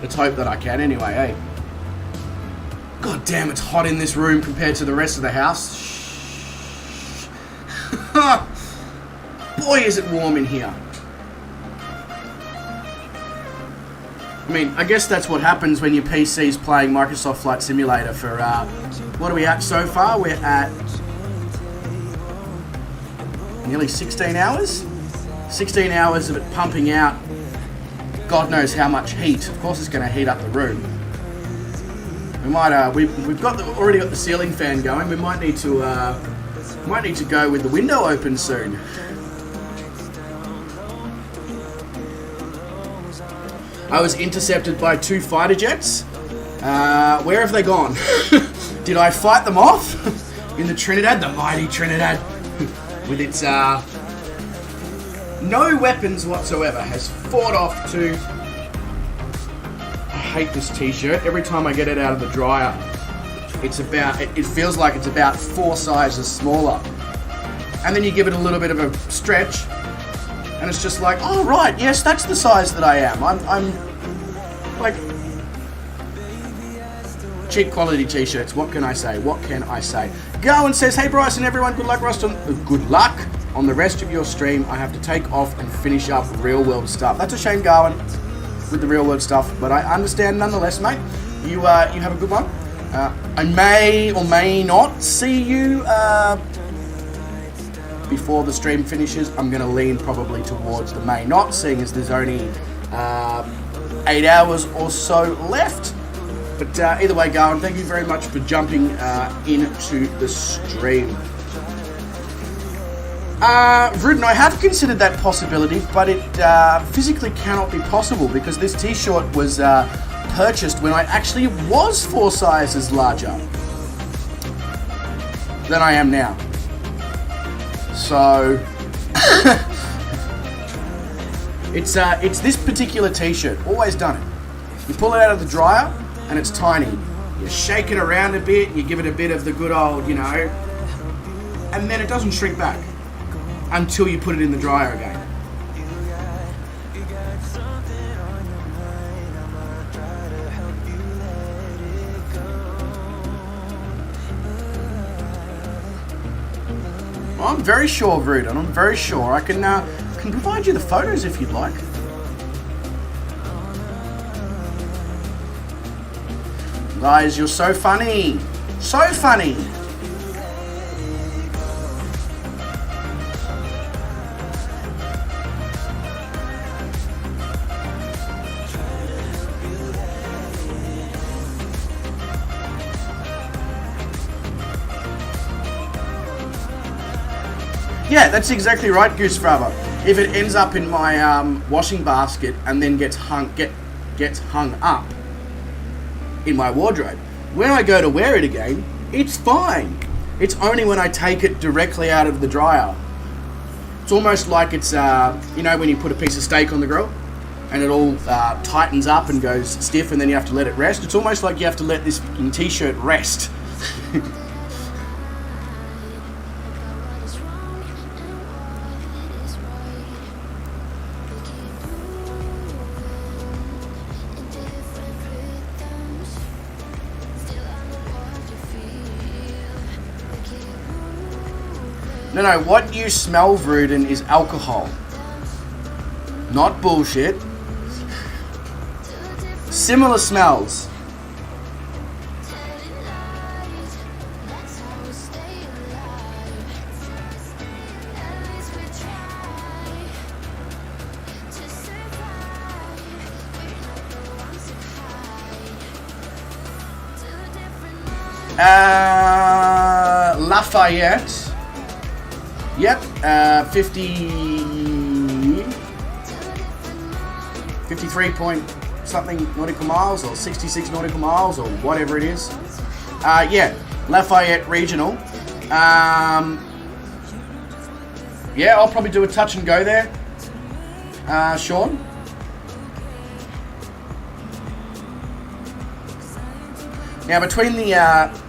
Let's hope that I can anyway, eh? God damn, it's hot in this room compared to the rest of the house. Boy, is it warm in here. I mean, I guess that's what happens when your PC's playing Microsoft Flight Simulator for, what are we at so far? We're at nearly 16 hours? 16 hours of it pumping out God knows how much heat. Of course it's going to heat up the room. We might, we've got already got the ceiling fan going. We might need to go with the window open soon. I was intercepted by 2 fighter jets. Where have they gone? Did I fight them off? In the Trinidad, the mighty Trinidad, with its no weapons whatsoever, has fought off to... I hate this t-shirt. Every time I get it out of the dryer, it's about... It feels like it's about 4 sizes smaller. And then you give it a little bit of a stretch, and it's just like, oh right, yes, that's the size that I am. I'm like, cheap quality t-shirts. What can I say? What can I say? Garwin says, hey Bryce and everyone, good luck on the rest of your stream. I have to take off and finish up real world stuff. That's a shame, Garwin, with the real world stuff, but I understand nonetheless, mate. You have a good one. I may or may not see you before the stream finishes. I'm going to lean probably towards the may not, seeing as there's only 8 hours or so left. But either way, Garwin, thank you very much for jumping into the stream. Vruden, I have considered that possibility, but it physically cannot be possible because this t-shirt was purchased when I actually was 4 sizes larger than I am now. So it's this particular t-shirt. Always done it. You pull it out of the dryer and it's tiny. You shake it around a bit, you give it a bit of the good old, and then it doesn't shrink back until you put it in the dryer again. Well, I'm very sure, Vruden. I'm very sure. I can provide you the photos if you'd like. Guys, you're so funny. So funny. Yeah, that's exactly right, Goose Frabber. If it ends up in my washing basket and then gets hung up in my wardrobe, when I go to wear it again, it's fine. It's only when I take it directly out of the dryer. It's almost like it's, when you put a piece of steak on the grill and it all tightens up and goes stiff and then you have to let it rest. It's almost like you have to let this t-shirt rest. No, what you smell, Vruden, is alcohol. Not bullshit. Similar smells. Lafayette. Yep, 53 point something nautical miles, or 66 nautical miles, or whatever it is. Yeah, Lafayette Regional. Yeah, I'll probably do a touch and go there. Sean? Now, between the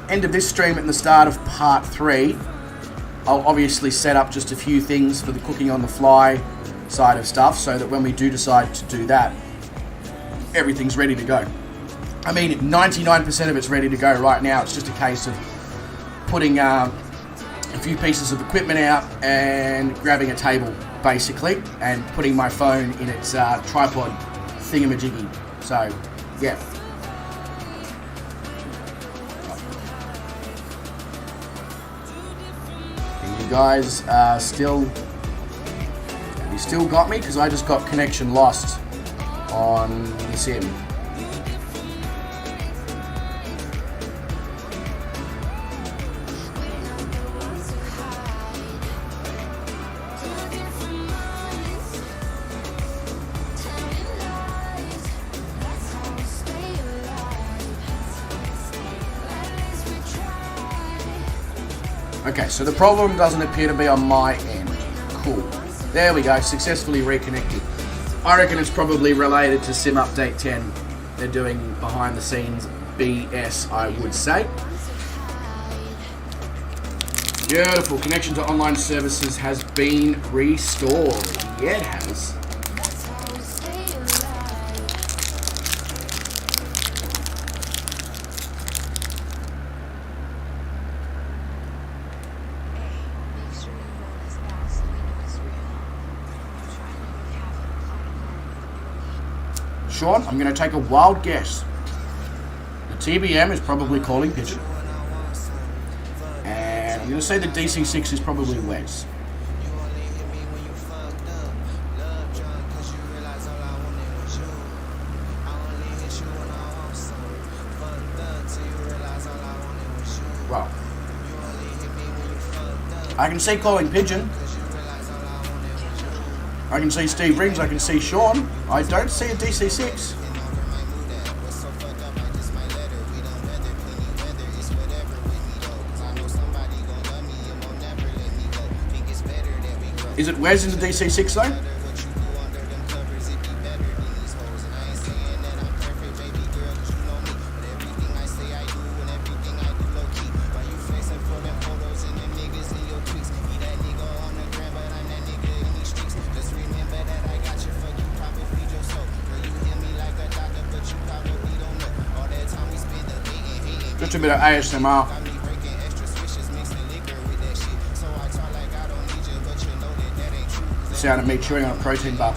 end of this stream and the start of part 3, I'll obviously set up just a few things for the cooking on the fly side of stuff, so that when we do decide to do that, everything's ready to go. I mean, 99% of it's ready to go right now. It's just a case of putting a few pieces of equipment out and grabbing a table, basically, and putting my phone in its tripod thingamajiggy. So, yeah. You guys still got me, because I just got connection lost on the sim. Okay, so the problem doesn't appear to be on my end. Cool. There we go, successfully reconnected. I reckon it's probably related to Sim Update 10. They're doing behind the scenes BS, I would say. Beautiful. Connection to online services has been restored. Yeah, it has. Sean, I'm going to take a wild guess. The TBM is probably calling pigeon. And I'm going to say the DC6 is probably Wes. Well, I can see calling pigeon. I can see Steve Rings, I can see Sean. I don't see a DC6. Is it Wes in the DC6 though? Just a bit of ASMR. The sound of me chewing on a protein bar.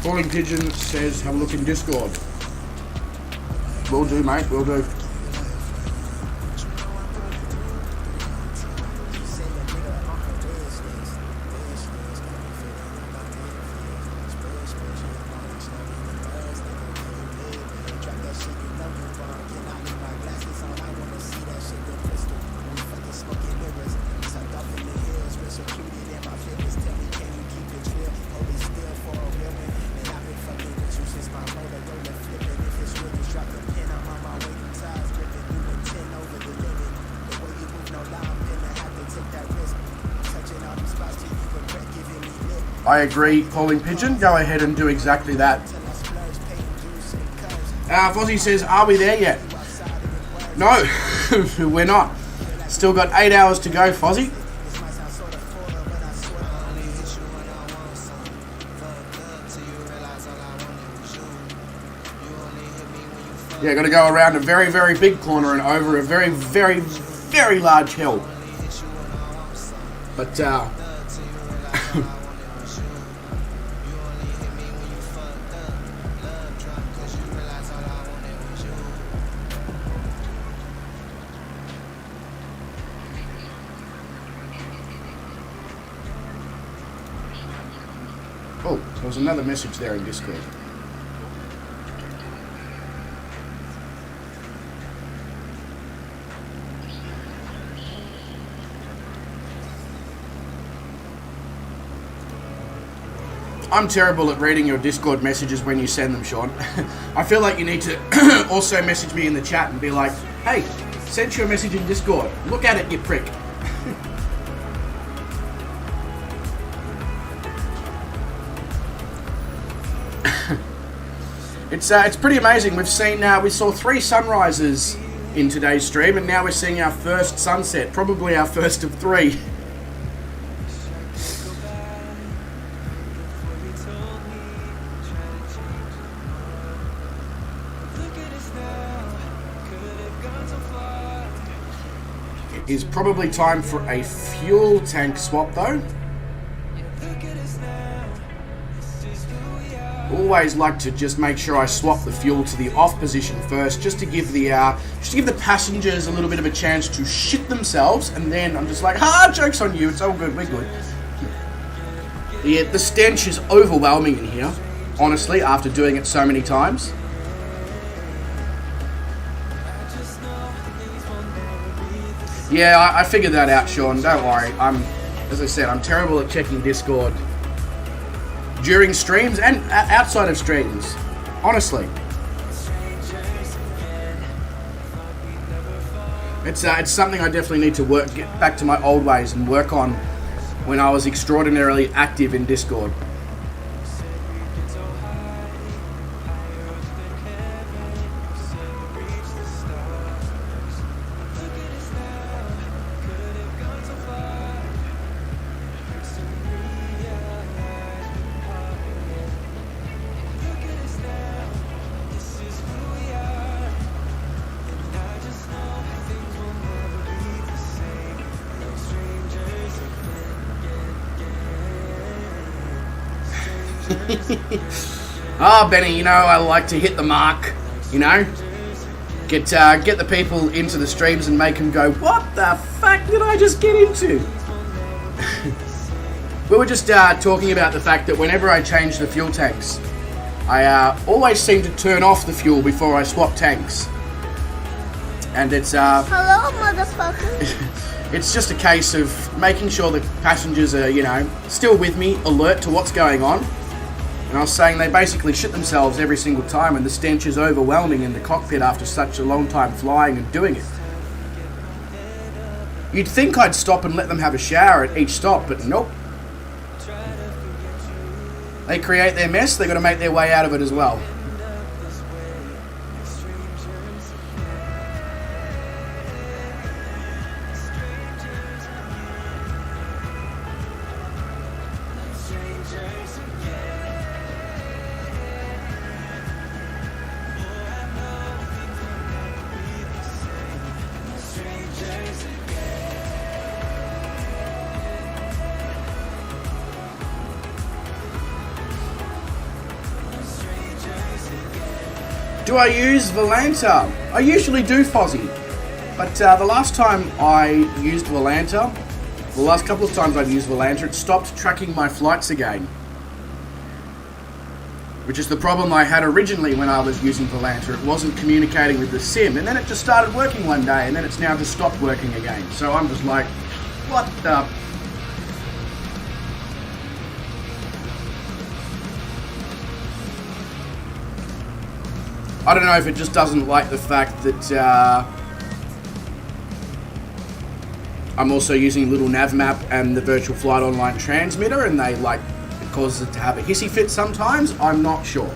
Calling Pigeon says, have a look in Discord. Will do, mate, will do. I agree, Calling Pigeon. Go ahead and do exactly that. Fozzie says, are we there yet? No, we're not. Still got 8 hours to go, Fozzie. Yeah, got to go around a very, very big corner and over a very, very, very large hill. But, oh, there was another message there in Discord. I'm terrible at reading your Discord messages when you send them, Sean. I feel like you need to also message me in the chat and be like, hey, sent you a message in Discord. Look at it, you prick. It's pretty amazing. We saw 3 sunrises in today's stream, and now we're seeing our first sunset, probably our first of 3. It is probably time for a fuel tank swap, though. Always like to just make sure I swap the fuel to the off position first, just to give the passengers a little bit of a chance to shit themselves, and then I'm just like, joke's on you, it's all good, we're good. Yeah, the stench is overwhelming in here, honestly, after doing it so many times. Yeah, I figured that out, Sean, don't worry. As I said, I'm terrible at checking Discord during streams and outside of streams, honestly. It's something I definitely need to get back to my old ways and work on when I was extraordinarily active in Discord. Benny, you know, I like to hit the mark, you know? Get the people into the streams and make them go, what the fuck did I just get into? We were just talking about the fact that whenever I change the fuel tanks, I always seem to turn off the fuel before I swap tanks. And it's... Hello, motherfucker. It's just a case of making sure the passengers are, you know, still with me, alert to what's going on. And I was saying they basically shit themselves every single time, and the stench is overwhelming in the cockpit after such a long time flying and doing it. You'd think I'd stop and let them have a shower at each stop, but nope. They create their mess, they've got to make their way out of it as well. Do I use Volanta? I usually do, Fozzie. But the last time I used Volanta, the last couple of times I've used Volanta, it stopped tracking my flights again. Which is the problem I had originally when I was using Volanta. It wasn't communicating with the sim, and then it just started working one day, and then it's now just stopped working again. So I'm just like, what the... I don't know if it just doesn't like the fact that I'm also using Little Nav Map and the Virtual Flight Online transmitter, and they like causes it to have a hissy fit sometimes. I'm not sure.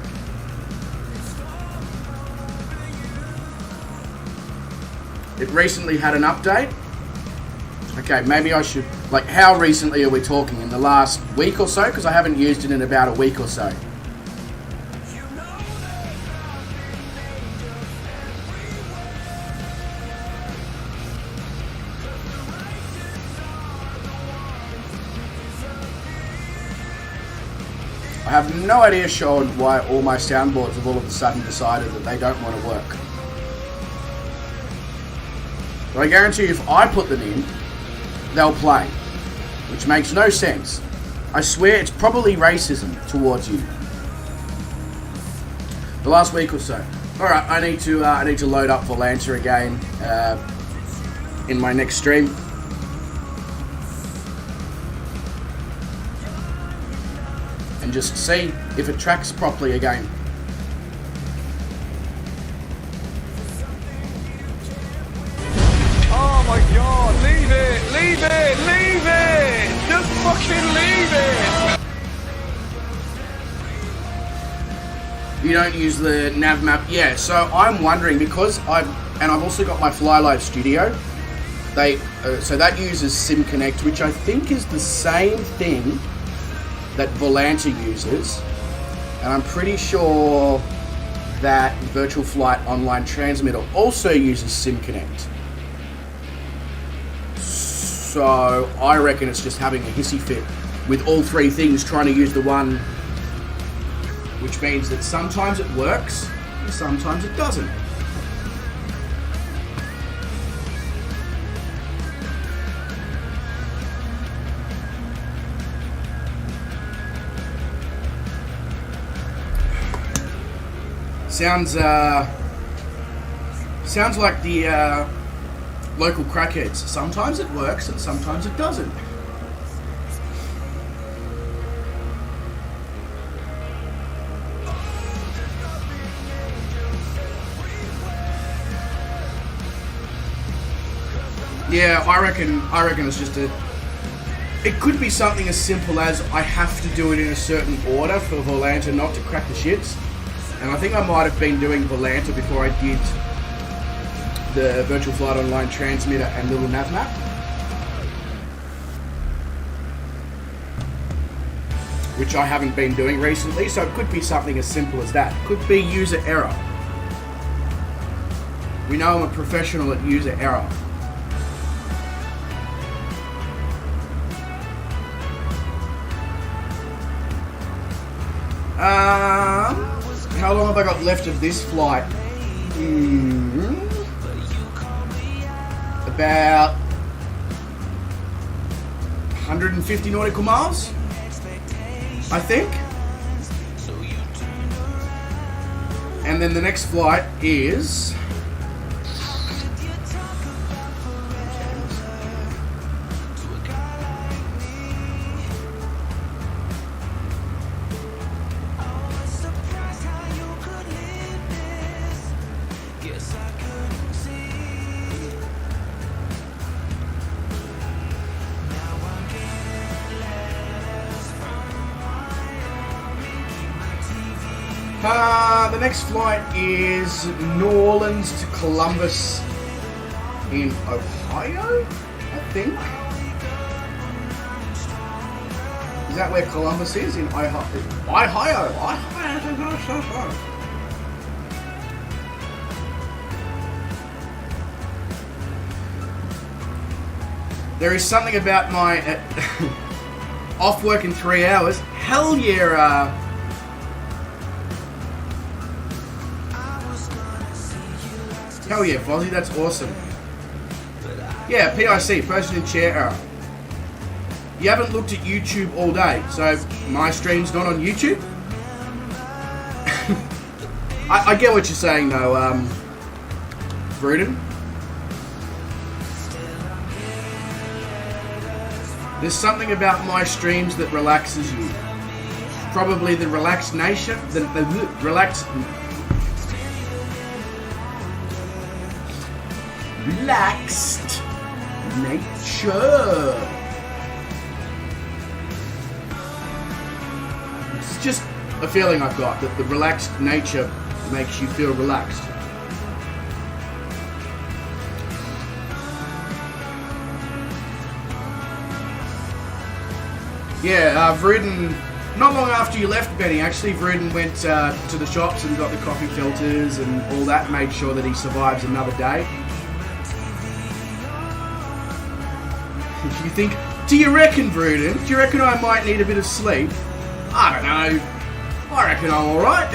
It recently had an update. Okay, maybe I should... Like, how recently are we talking? In the last week or so? Because I haven't used it in about a week or so. I have no idea, Sean, why all my soundboards have all of a sudden decided that they don't want to work. But I guarantee you, if I put them in, they'll play. Which makes no sense. I swear it's probably racism towards you. The last week or so. Alright, I need to load up Volanta again in my next stream. And just see if it tracks properly again. Oh my god, leave it! Leave it! Leave it! Just fucking leave it! You don't use the nav map. Yeah, so I'm wondering, because I've also got my Fly Live Studio. So that uses SimConnect, which I think is the same thing that Volanta uses, and I'm pretty sure that Virtual Flight Online Transmitter also uses SimConnect. So I reckon it's just having a hissy fit with all three things trying to use the one, which means that sometimes it works and sometimes it doesn't. Sounds like the local crackheads. Sometimes it works and sometimes it doesn't. Yeah, I reckon it's just a... It could be something as simple as I have to do it in a certain order for Volanta not to crack the shits. And I think I might have been doing Volanta before I did the Virtual Flight Online Transmitter and Little NavMap. Which I haven't been doing recently, so it could be something as simple as that. It could be user error. We know I'm a professional at user error. How long have I got left of this flight? About 150 nautical miles, I think. And then the next flight is... the next flight is New Orleans to Columbus in Ohio, I think. Is that where Columbus is? In Ohio? There is something about my off work in 3 hours. Hell yeah! Hell yeah, Fozzie, that's awesome. Yeah, PIC, person in chair error. You haven't looked at YouTube all day, so my stream's not on YouTube? I get what you're saying though, Bruden. There's something about my streams that relaxes you. Probably the relaxed nature, the relaxed nature. just a feeling I've got that the relaxed nature makes you feel relaxed. Yeah, Vruden, not long after you left, Benny, actually, Vruden went to the shops and got the coffee filters and all that, made sure that he survives another day. Do you reckon, Vruden? Do you reckon I might need a bit of sleep? I don't know. I reckon I'm alright.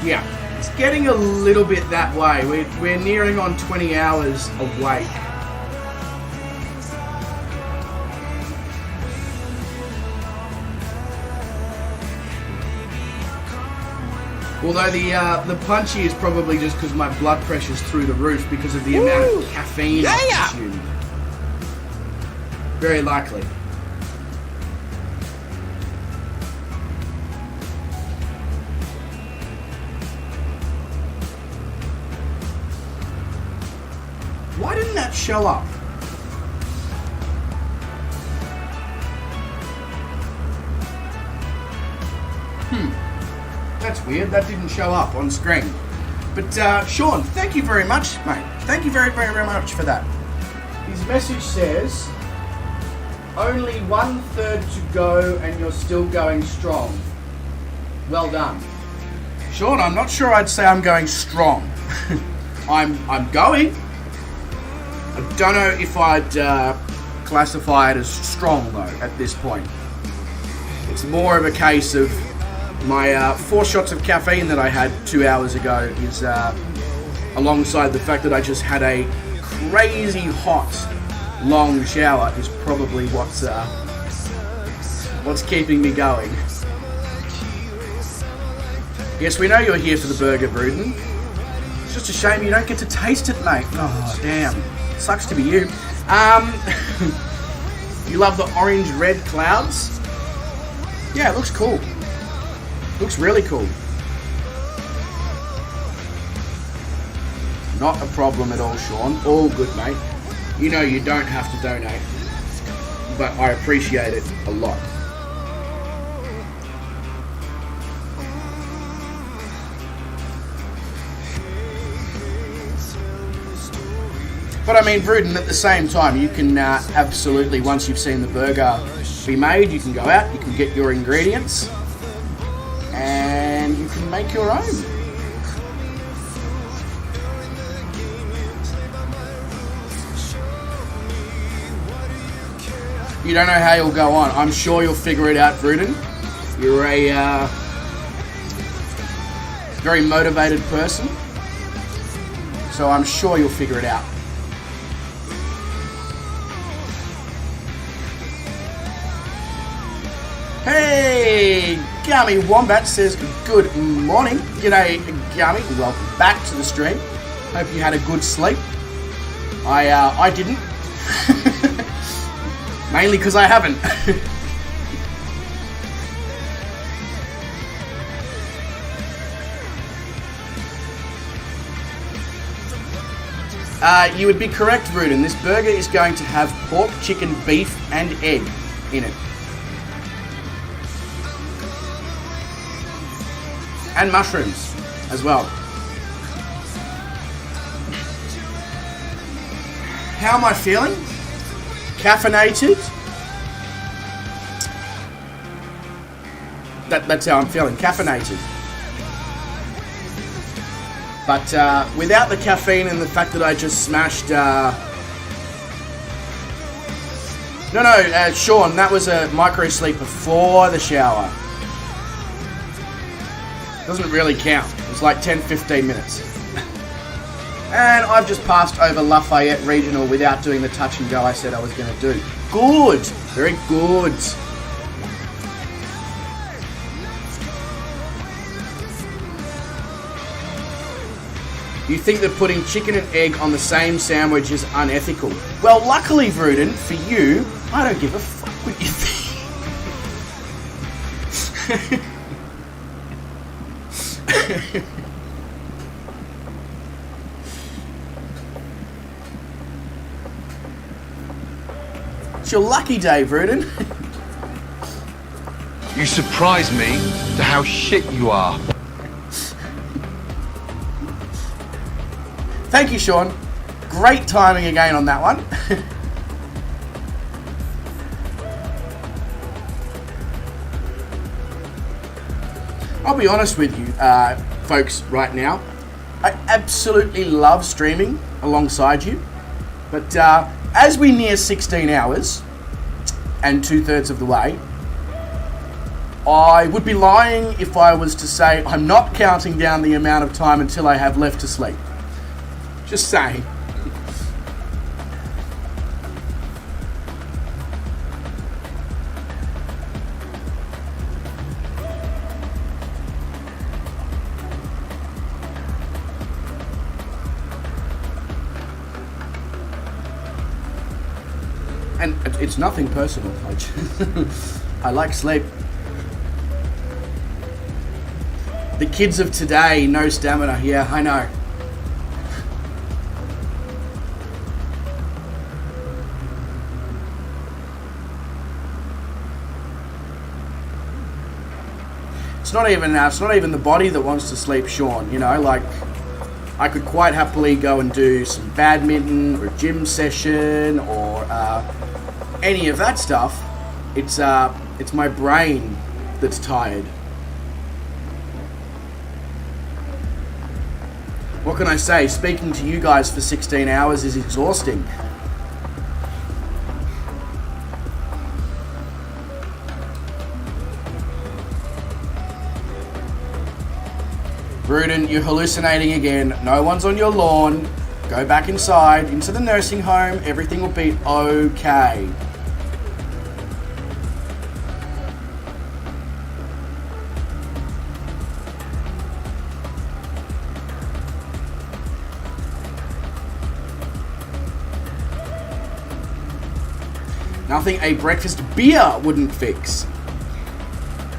Yeah, it's getting a little bit that way. We're nearing on 20 hours awake. Although the punchy is probably just because my blood pressure's through the roof because of the amount of caffeine I consumed. Very likely. Why didn't that show up? That's weird. That didn't show up on screen. But Sean, thank you very much, mate. Thank you very, very, very much for that. His message says, only 1/3 to go and you're still going strong. Well done. Sean, I'm not sure I'd say I'm going strong. I'm going. I don't know if I'd classify it as strong, though, at this point. It's more of a case of my 4 shots of caffeine that I had 2 hours ago is alongside the fact that I just had a crazy hot, long shower is probably what's keeping me going. Yes, we know you're here for the burger, Vruden. It's just a shame you don't get to taste it, mate. Oh, damn. Sucks to be you. You love the orange-red clouds? Yeah, it looks cool. Looks really cool. Not a problem at all, Sean. All good, mate. You know you don't have to donate, but I appreciate it a lot. But I mean, Vruden, at the same time, you can absolutely, once you've seen the burger be made, you can go out, you can get your ingredients, and you can make your own. You don't know how you'll go on. I'm sure you'll figure it out, Vruden. You're a very motivated person, so I'm sure you'll figure it out. Hey, Gummy Wombat says good morning. G'day, Gummy. Welcome back to the stream. Hope you had a good sleep. I didn't. Mainly because I haven't. You would be correct, Vruden. This burger is going to have pork, chicken, beef, and egg in it. And mushrooms as well. How am I feeling? Caffeinated? That's how I'm feeling, caffeinated. But without the caffeine and the fact that I just smashed... No, Sean, that was a micro sleep before the shower. Doesn't really count. It's like 10-15 minutes. And I've just passed over Lafayette Regional without doing the touch and go I said I was going to do. Good! Very good. You think that putting chicken and egg on the same sandwich is unethical? Well, luckily, Vruden, for you, I don't give a fuck what you think. It's your lucky day, Vruden. You surprise me to how shit you are. Thank you, Sean. Great timing again on that one. I'll be honest with you, folks, right now. I absolutely love streaming alongside you. But as we near 16 hours and 2/3 of the way, I would be lying if I was to say I'm not counting down the amount of time until I have left to sleep. Just saying. And it's nothing personal. I like sleep. The kids of today, no stamina. Yeah, I know. It's not even the body that wants to sleep, Sean. You know, like I could quite happily go and do some badminton or a gym session or any of that stuff. It's my brain that's tired. What can I say? Speaking to you guys for 16 hours is exhausting. Vruden, you're hallucinating again. No one's on your lawn. Go back inside, into the nursing home. Everything will be okay. Nothing a breakfast beer wouldn't fix.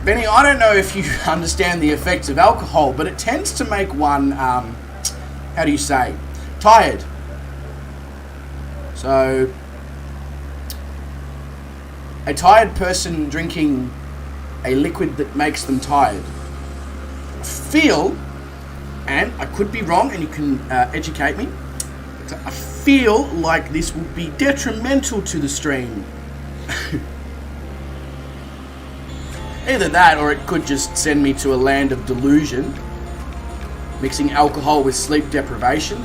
Benny, I don't know if you understand the effects of alcohol, but it tends to make one, how do you say, tired. So, a tired person drinking a liquid that makes them tired. Feel, and I could be wrong, and you can educate me, I feel like this will be detrimental to the stream. Either that, or it could just send me to a land of delusion, mixing alcohol with sleep deprivation,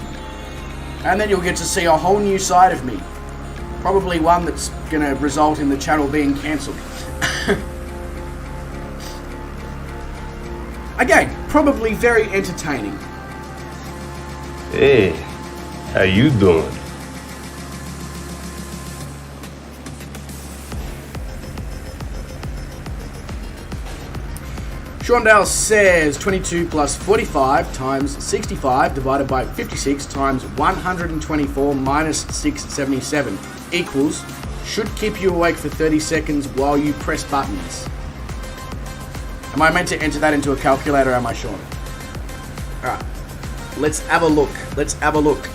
and then you'll get to see a whole new side of me. Probably one that's going to result in the channel being cancelled. Again, probably very entertaining. Hey, how you doing? Shondale says 22 plus 45 times 65 divided by 56 times 124 minus 677 equals should keep you awake for 30 seconds while you press buttons. Am I meant to enter that into a calculator, am I, Sean? Alright, let's have a look. Let's have a look.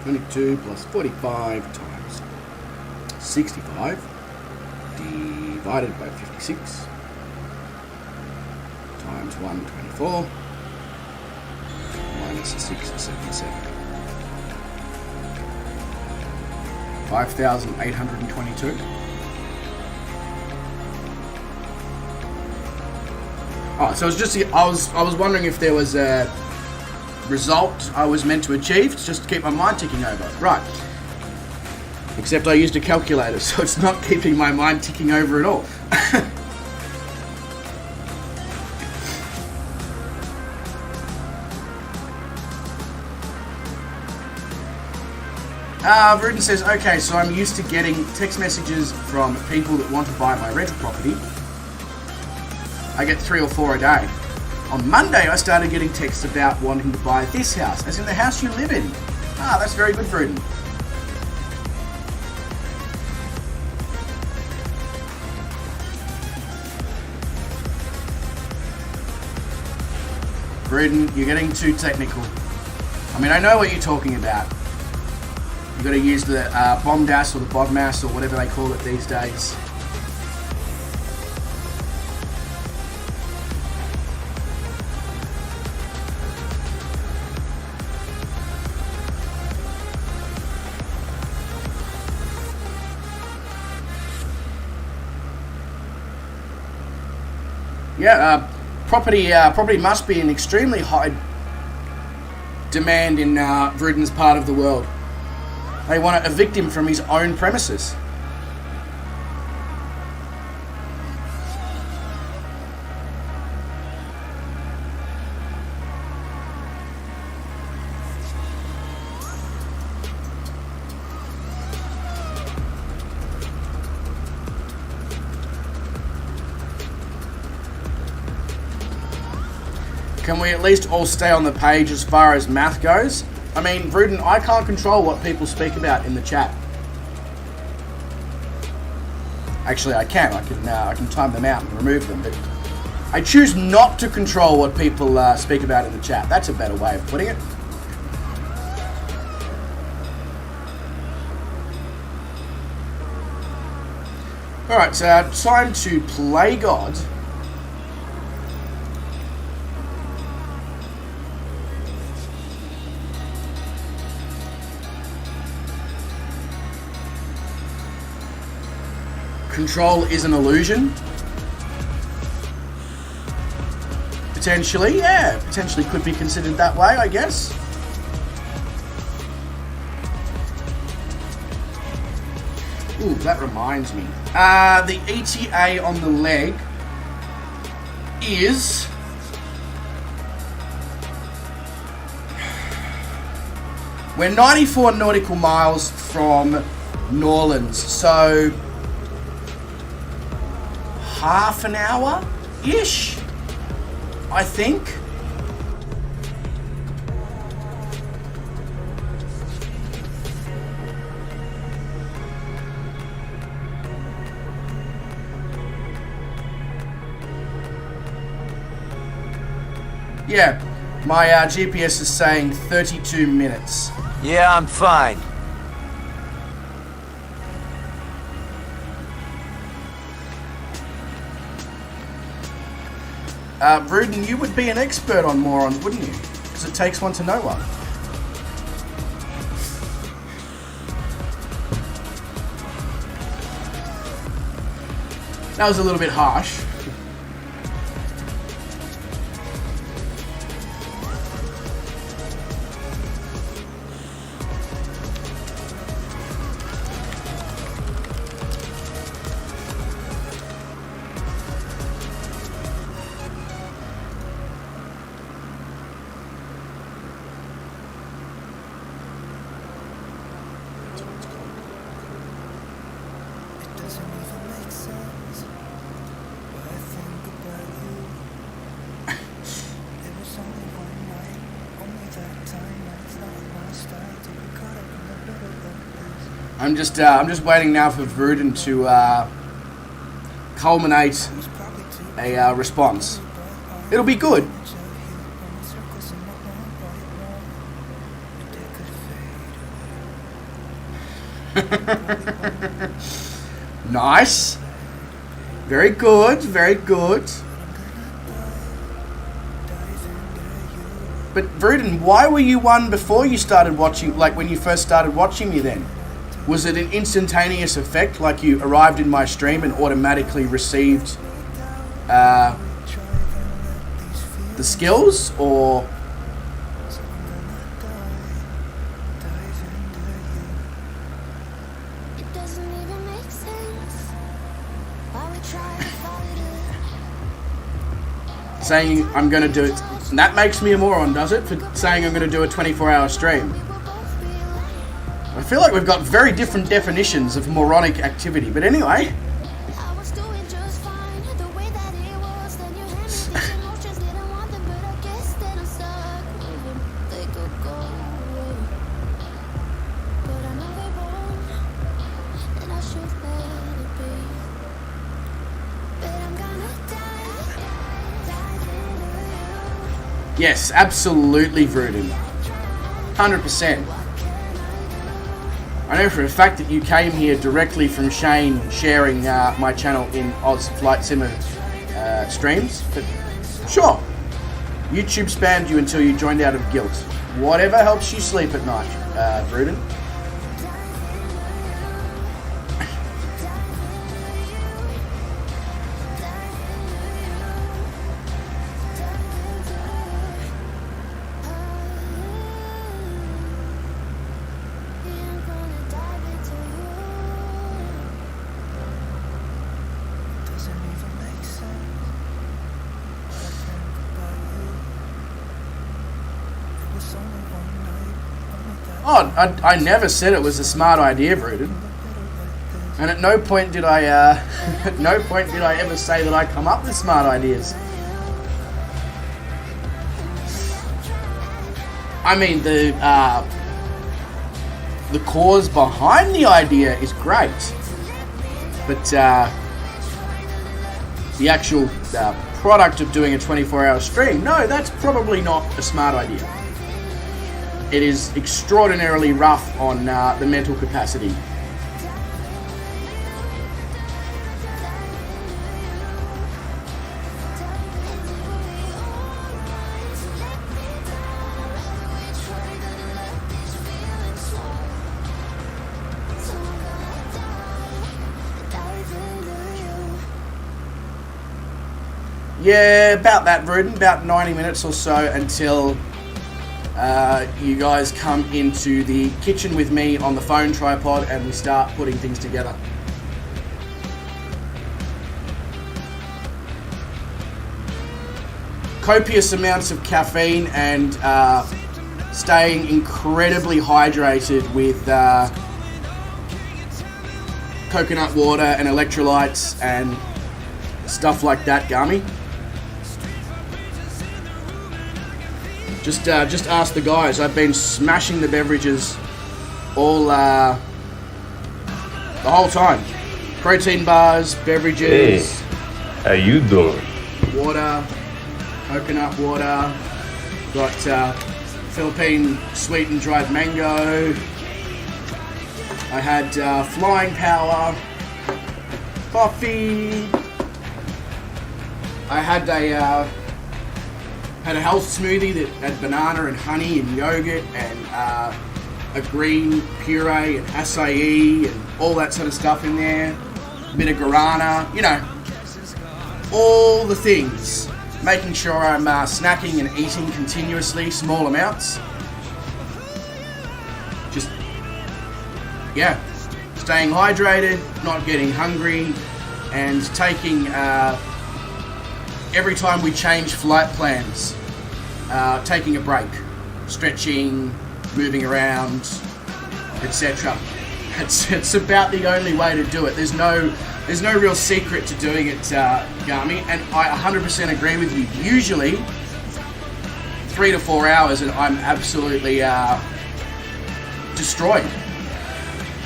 (22 plus 45 times 65 divided by 56 times 124 minus 677. 5,822. Oh, so it's just I was wondering if there was a result I was meant to achieve, just to keep my mind ticking over. Right. Except I used a calculator, so it's not keeping my mind ticking over at all. Vruden says, okay, so I'm used to getting text messages from people that want to buy my rental property. I get 3 or 4 a day. On Monday, I started getting texts about wanting to buy this house, as in the house you live in. Ah, that's very good, Vruden. Bruden, you're getting too technical. I mean, I know what you're talking about. You've got to use the BOMDAS or the BODMAS or whatever they call it these days. Yeah, property must be in extremely high demand in Bruden's part of the world. They want to evict him from his own premises. Can we at least all stay on the page as far as math goes? I mean, Bruden, I can't control what people speak about in the chat. Actually, I can. I can time them out and remove them, but I choose not to control what people speak about in the chat. That's a better way of putting it. Alright, so time to play God. Control is an illusion. Potentially, yeah. Potentially could be considered that way, I guess. Ooh, that reminds me. The ETA on the leg is... We're 94 nautical miles from Norlands, so... half an hour-ish, I think. Yeah, my GPS is saying 32 minutes. Yeah, I'm fine. Bruden, you would be an expert on morons, wouldn't you? Because it takes one to know one. That was a little bit harsh. I'm just waiting now for Bruden to culminate a response. It'll be good. Nice. Very good, very good. But Bruden, why were you one before you started watching, like when you first started watching me then? Was it an instantaneous effect, like you arrived in my stream and automatically received the skills, or... saying I'm going to do it. And that makes me a moron, does it? For saying I'm going to do a 24-hour stream. I feel like we've got very different definitions of moronic activity, but anyway. Yes, absolutely, Vruden. 100%. I know for a fact that you came here directly from Shane sharing my channel in Oz Flight Simmer streams, but sure. YouTube spammed you until you joined out of guilt. Whatever helps you sleep at night, Vruden. Oh, I never said it was a smart idea, Vruden. And at no point did I, at no point did I ever say that I come up with smart ideas. I mean, the cause behind the idea is great, but the actual product of doing a 24-hour stream, no, that's probably not a smart idea. It is extraordinarily rough on the mental capacity. Yeah, about that, Vruden. About 90 minutes or so until you guys come into the kitchen with me on the phone tripod and we start putting things together. Copious amounts of caffeine and staying incredibly hydrated with coconut water and electrolytes and stuff like that, Gami. Just ask the guys. I've been smashing the beverages all the whole time. Protein bars, beverages. Hey, how you doing? Water, coconut water. Got Philippine sweetened dried mango. I had flying power, coffee. I had a health smoothie that had banana and honey and yogurt and a green puree and acai and all that sort of stuff in there. A bit of guarana, you know, all the things. Making sure I'm snacking and eating continuously, small amounts. Just, yeah, staying hydrated, not getting hungry, and taking, every time we change flight plans, taking a break, stretching, moving around, etc. It's about the only way to do it. There's no real secret to doing it, Gami, and I 100% agree with you. Usually 3 to 4 hours and I'm absolutely destroyed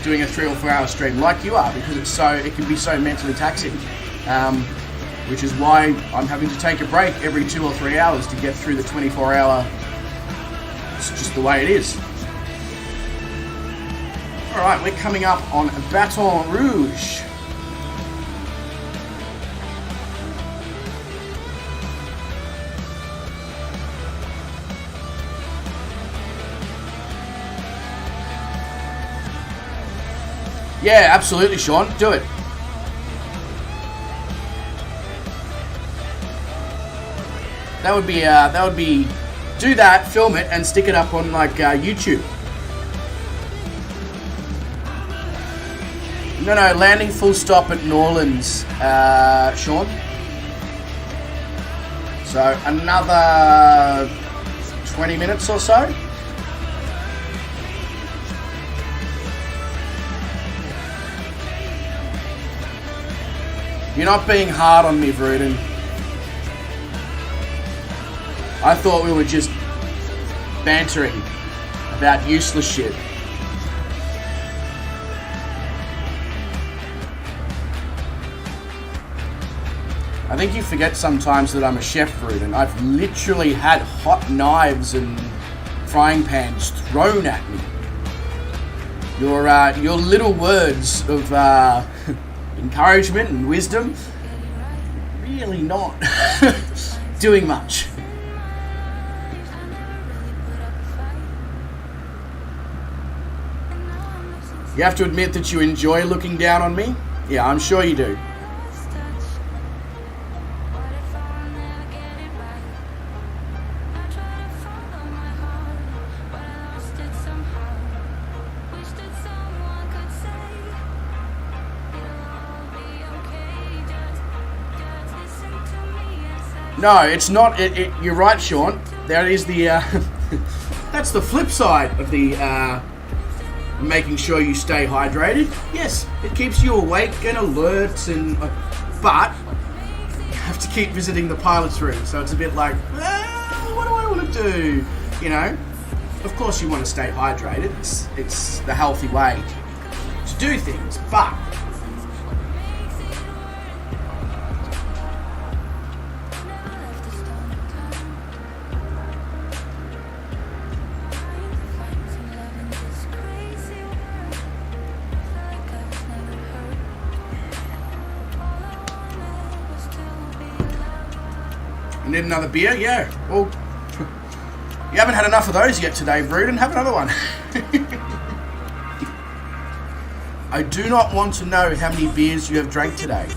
doing a 3 or 4 hour stream like you are, because it can be so mentally taxing. Which is why I'm having to take a break every 2 or 3 hours to get through the 24-hour. It's just the way it is. Alright, we're coming up on Baton Rouge. Yeah, absolutely, Sean. Do it. That would be, do that, film it, and stick it up on like YouTube. No, landing full stop at New Orleans, Sean. So another 20 minutes or so. You're not being hard on me, Vruden. I thought we were just bantering about useless shit. I think you forget sometimes that I'm a chef, Rudin. I've literally had hot knives and frying pans thrown at me. Your little words of encouragement and wisdom really not doing much. You have to admit that you enjoy looking down on me? Yeah, I'm sure you do. No, it's not. You're right, Sean. That is the. That's the flip side of the making sure you stay hydrated. Yes, it keeps you awake and alert, and but you have to keep visiting the pilot's room. So it's a bit like, what do I want to do? You know. Of course, you want to stay hydrated. It's the healthy way to do things, but. You need another beer? Yeah. Well, you haven't had enough of those yet today, Bruden. Have another one. I do not want to know how many beers you have drank today.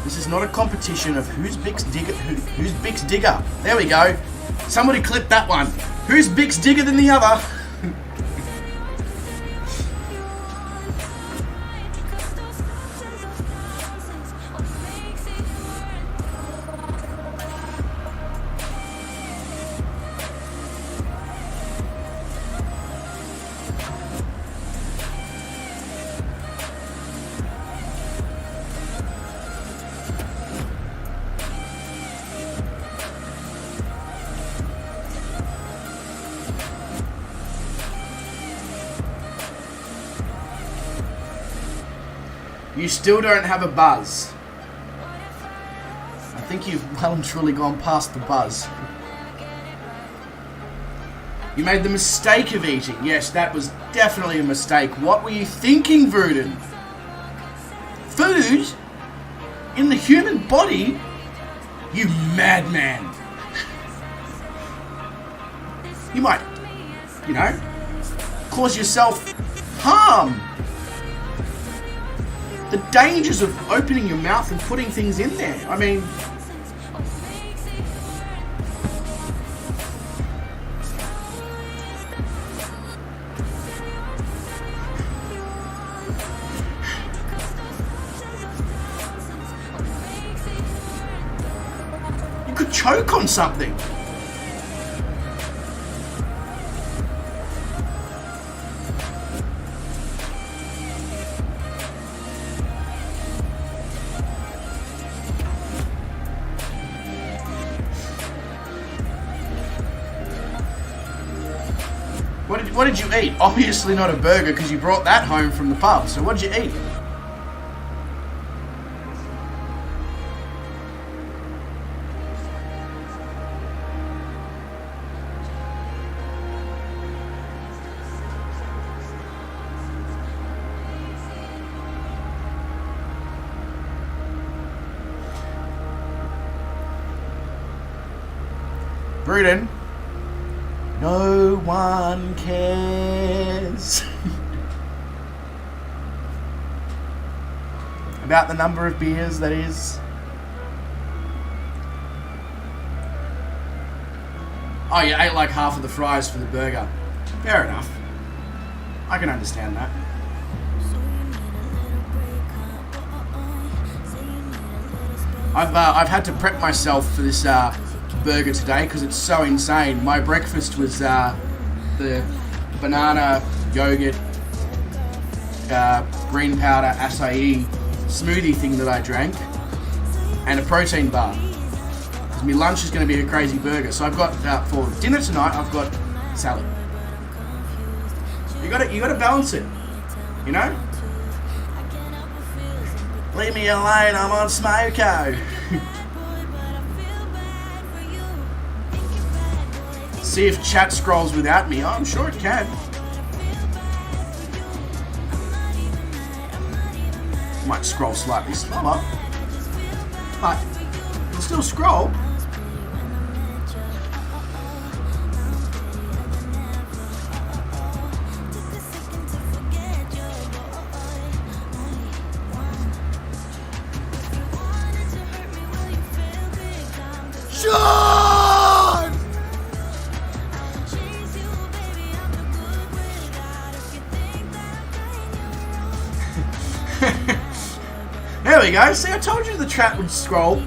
This is not a competition of who's Bix Digger. Who's Bix Digger? There we go. Somebody clip that one. Who's Bix Digger than the other? You still don't have a buzz. I think you've well and truly gone past the buzz. You made the mistake of eating. Yes, that was definitely a mistake. What were you thinking, Vruden? Food? In the human body? You madman. You might, cause yourself harm. The dangers of opening your mouth and putting things in there. I mean... You could choke on something. What did you eat? Obviously not a burger because you brought that home from the pub. So what did you eat? Bruden. No one cares about the number of beers, that is. Oh, you ate like half of the fries for the burger. Fair enough. I can understand that. I've had to prep myself for this burger today because it's so insane. My breakfast was the banana, yogurt, green powder, acai smoothie thing that I drank, and a protein bar. Because my lunch is going to be a crazy burger. So I've got for dinner tonight, I've got salad. You got to balance it, Leave me alone, I'm on Smoko. See if chat scrolls without me. Oh, I'm sure it can. Might scroll slightly slower. But it'll still scroll. Sean! There we go. See, I told you the chat would scroll.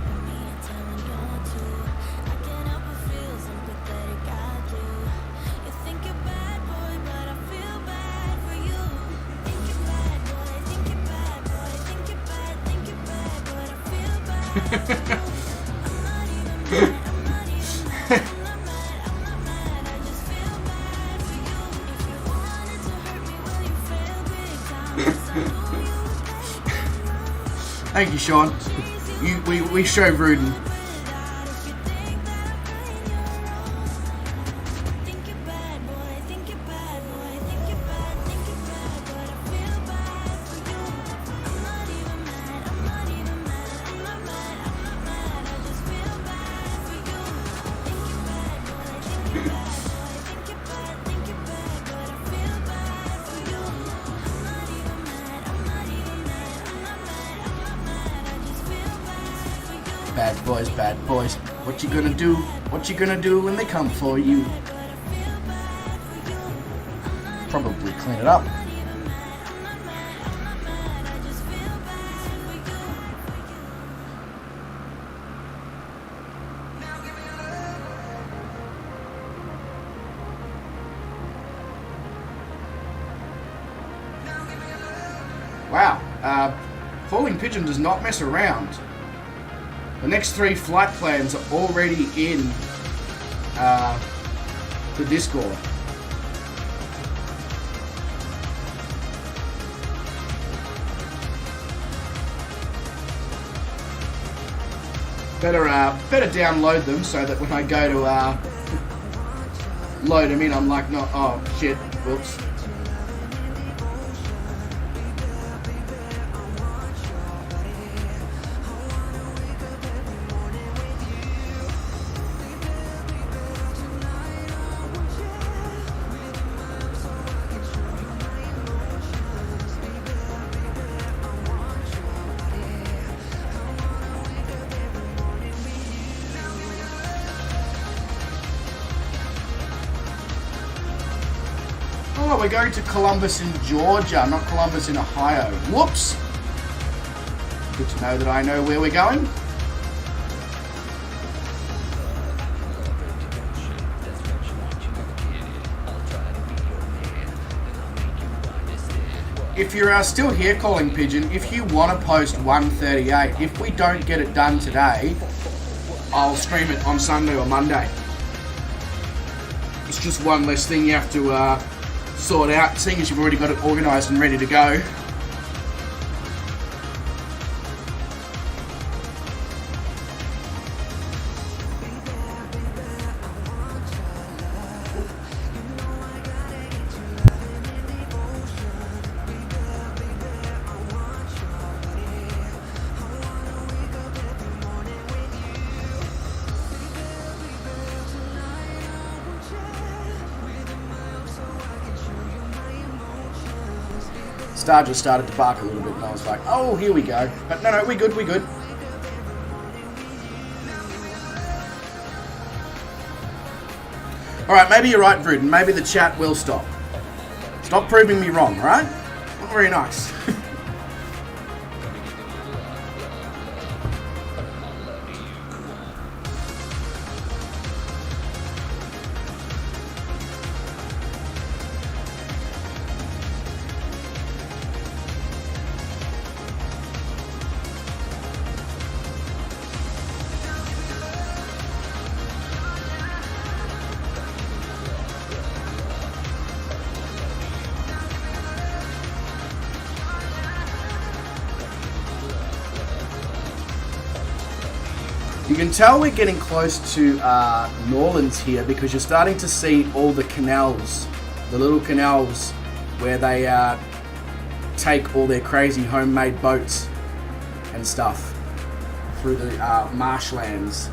Thank you, Sean. We show Rudin. Bad boys. What you gonna do? What you gonna do when they come for you? Probably clean it up. Wow, Falling Pigeon does not mess around. The next 3 flight plans are already in the Discord. Better download them so that when I go to load them in, I'm like, no, oh shit, whoops. Oh, we're going to Columbus in Georgia, not Columbus in Ohio. Whoops! Good to know that I know where we're going. If you're still here, Calling Pigeon, if you want to post 138, if we don't get it done today, I'll stream it on Sunday or Monday. It's just one less thing you have to sort out, seeing as you've already got it organised and ready to go. Star just started to bark a little bit and I was like, oh, here we go. But no, we're good. Alright, maybe you're right, Vruden. Maybe the chat will stop. Stop proving me wrong, alright? Not very nice. can tell we're getting close to Norlands here because you're starting to see all the canals, the little canals where they take all their crazy homemade boats and stuff through the marshlands.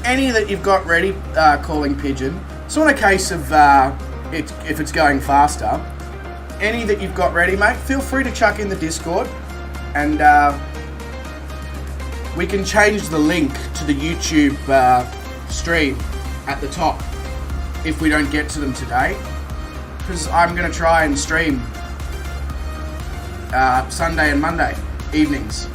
Any that you've got ready, Calling Pigeon. So in a case of if it's going faster, any that you've got ready, mate, feel free to chuck in the Discord, and we can change the link to the YouTube stream at the top if we don't get to them today, because I'm going to try and stream Sunday and Monday evenings.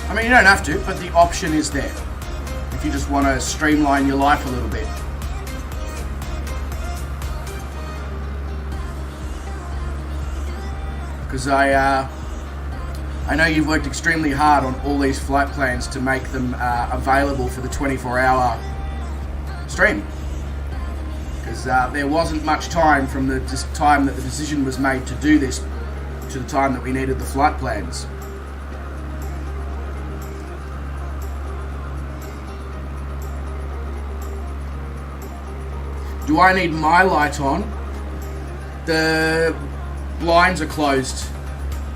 I mean, you don't have to, but the option is there if you just want to streamline your life a little bit. Because I know you've worked extremely hard on all these flight plans to make them available for the 24-hour stream. Because there wasn't much time from the time that the decision was made to do this to the time that we needed the flight plans. Do I need my light on? The blinds are closed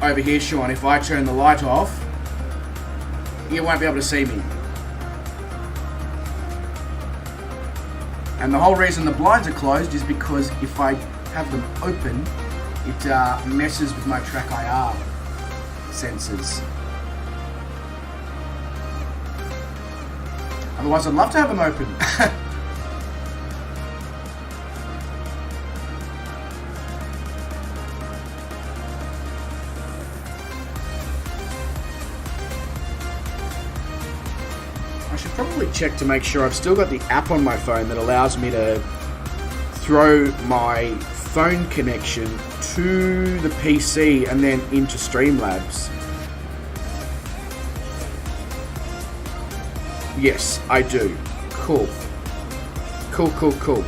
over here, Sean. If I turn the light off, you won't be able to see me. And the whole reason the blinds are closed is because if I have them open, it messes with my track IR sensors. Otherwise, I'd love to have them open. I should probably check to make sure I've still got the app on my phone that allows me to throw my phone connection to the PC and then into Streamlabs. Yes, I do. Cool. Cool.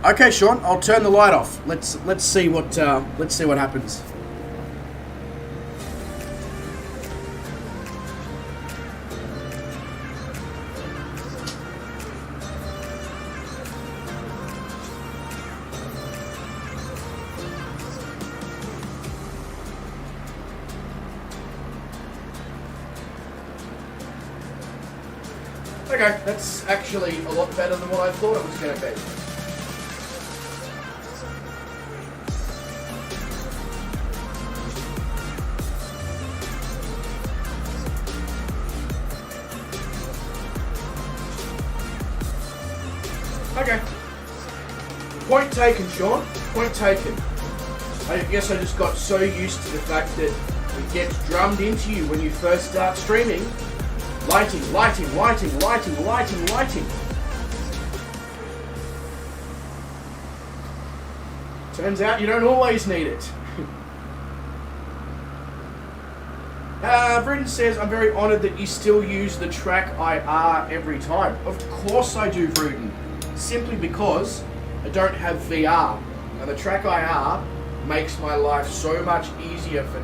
Okay, Sean, I'll turn the light off. Let's see what happens. Okay, that's actually a lot better than what I thought it was going to be. Okay. Point taken, Sean. Point taken. I guess I just got so used to the fact that it gets drummed into you when you first start streaming. Lighting. Turns out you don't always need it. Bruton says, I'm very honoured that you still use the track IR every time. Of course I do, Bruton. Simply because I don't have VR. And the track IR makes my life so much easier for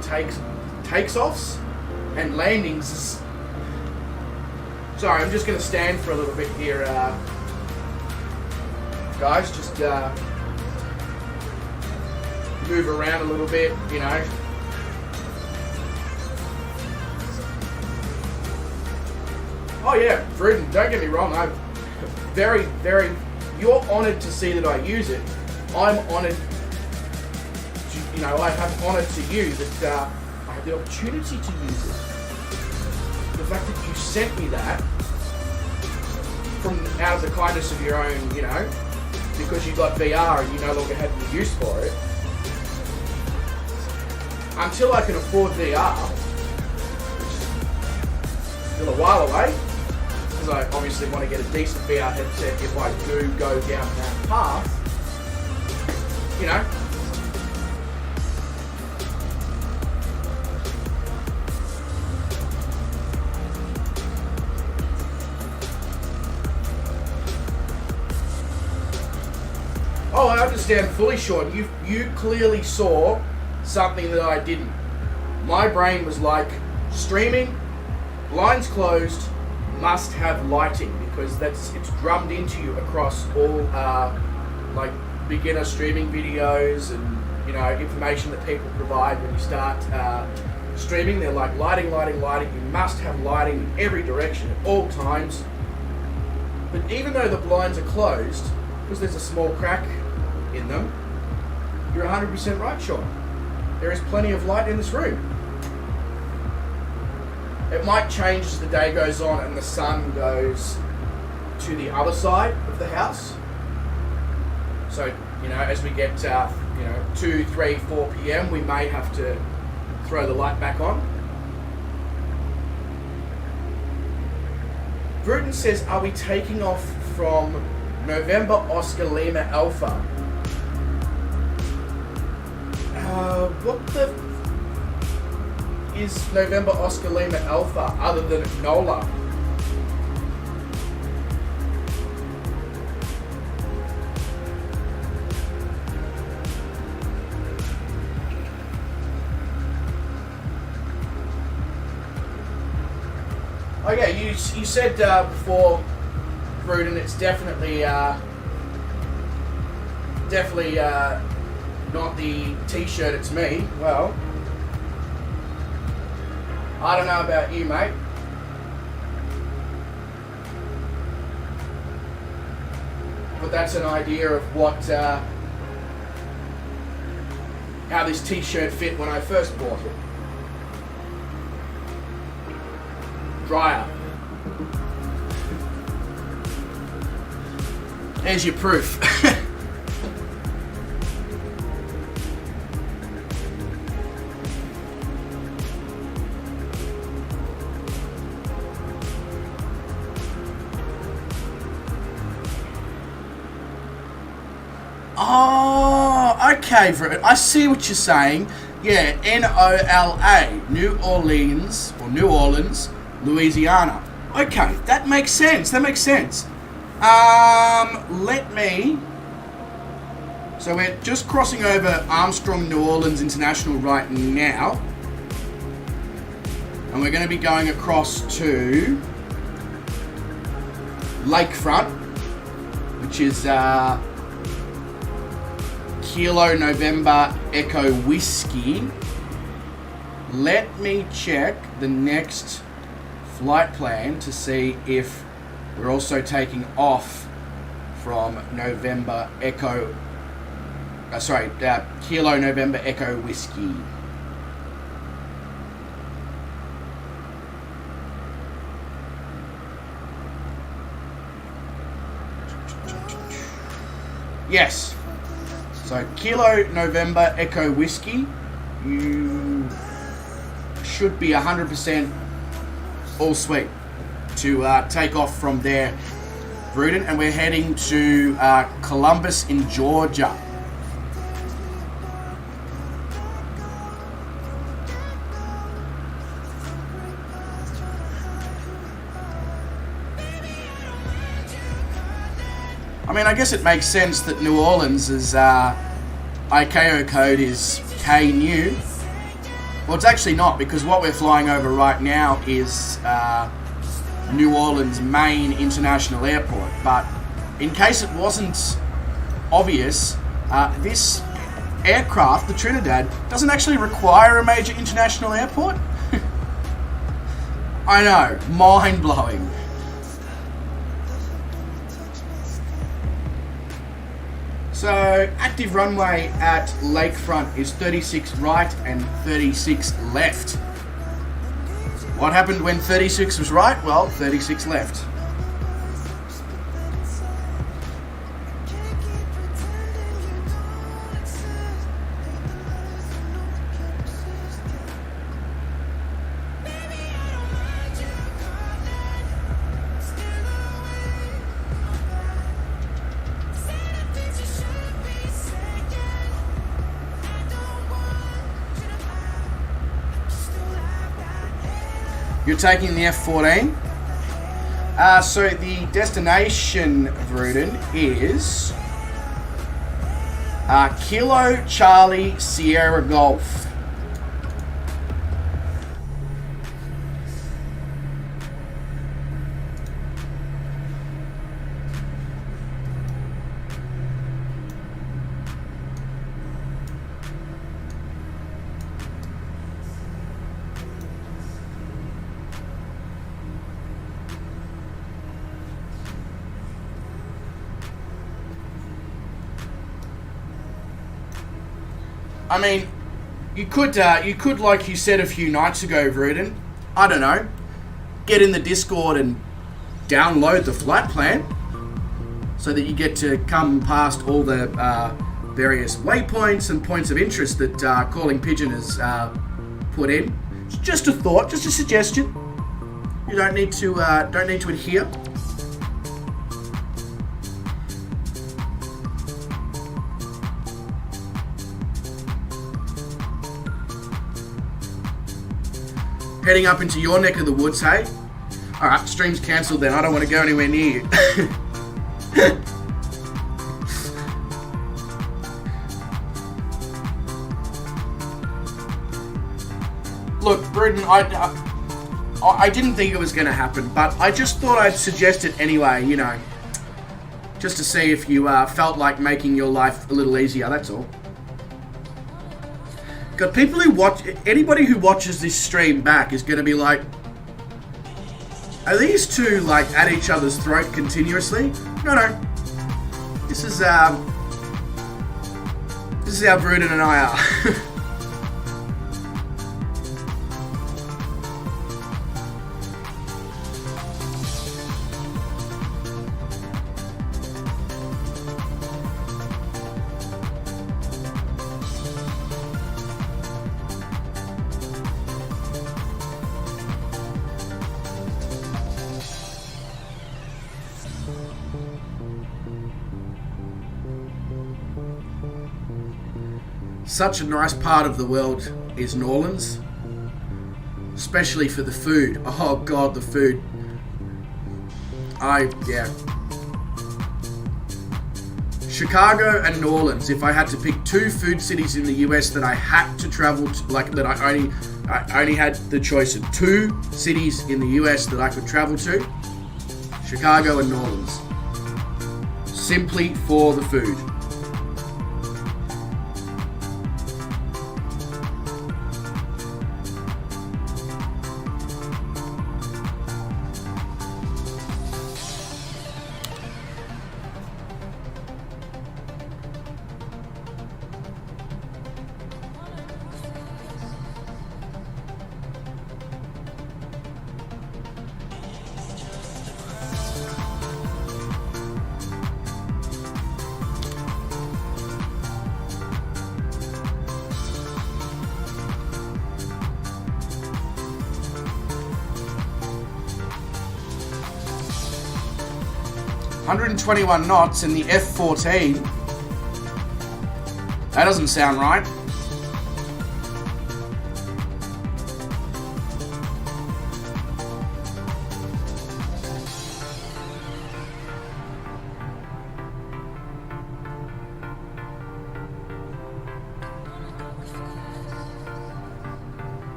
takes-offs and landings. Sorry, I'm just going to stand for a little bit here, guys. Just move around a little bit, you know. Oh yeah, Vruden, don't get me wrong, I'm very, very, you're honoured to see that I use it. I'm honoured to, I have honoured to you that I have the opportunity to use it. The fact that you sent me that from out of the kindness of your own, because you got VR and you no longer had any use for it. Until I can afford VR, which is still a while away, because I obviously want to get a decent VR headset if I do go down that path, Oh, I understand fully, Sean. You clearly saw something that I didn't. My brain was like, streaming, blinds closed, must have lighting, because it's drummed into you across all like beginner streaming videos and information that people provide when you start streaming. They're like lighting. You must have lighting in every direction at all times. But even though the blinds are closed, because there's a small crack in them, you're 100% right, Sean. There is plenty of light in this room. It might change as the day goes on and the sun goes to the other side of the house. So, as we get 2, 3, 4 p.m, we may have to throw the light back on. Vruden says, are we taking off from November Oscar Lima Alpha? What the is November Oscar Lima Alpha other than NOLA? Oh yeah, you said before, Vruden, it's definitely not the t-shirt, it's me. Well, I don't know about you, mate. But that's an idea of what, how this t-shirt fit when I first bought it. Dryer. There's your proof. Oh, okay, I see what you're saying. Yeah, NOLA, New Orleans, Louisiana. Okay, that makes sense. So we're just crossing over Armstrong New Orleans International right now. And we're going to be going across to Lakefront, which is Kilo November Echo Whiskey. Let me check the next flight plan to see if we're also taking off from November Echo. Kilo November Echo Whiskey. Yes. So Kilo November Echo Whiskey, you should be 100% all sweet to take off from there, Vruden, and we're heading to Columbus in Georgia. I mean, I guess it makes sense that New Orleans' ICAO code is KNEW. Well, it's actually not, because what we're flying over right now is New Orleans main international airport. But in case it wasn't obvious, this aircraft, the Trinidad, doesn't actually require a major international airport. I know, mind-blowing. So, active runway at Lakefront is 36 right and 36 left. What happened when 36 was right? Well, 36 left. You're taking the F14. So the destination, Vruden, is Kilo Charlie Sierra Golf. I mean, you could, like you said a few nights ago, Vruden, I don't know, get in the Discord and download the flight plan so that you get to come past all the various waypoints and points of interest that Calling Pigeon has put in. It's just a thought, just a suggestion. You don't need to adhere. Heading up into your neck of the woods, hey? Alright, stream's cancelled then. I don't want to go anywhere near you. Look, Vruden, I didn't think it was going to happen, but I just thought I'd suggest it anyway, you know. Just to see if you felt like making your life a little easier, that's all. God, people who watch, anybody who watches this stream back is going to be like, are these two like at each other's throat continuously? No. This is how Vruden and I are. 'Such a nice part of the world is New Orleans, especially for the food. Oh God, the food. Yeah. Chicago and New Orleans. If I had to pick two food cities in the US that I had to travel to, like that I only had the choice of two cities in the US that I could travel to, Chicago and New Orleans. Simply for the food. .121 knots in the F14. That doesn't sound right.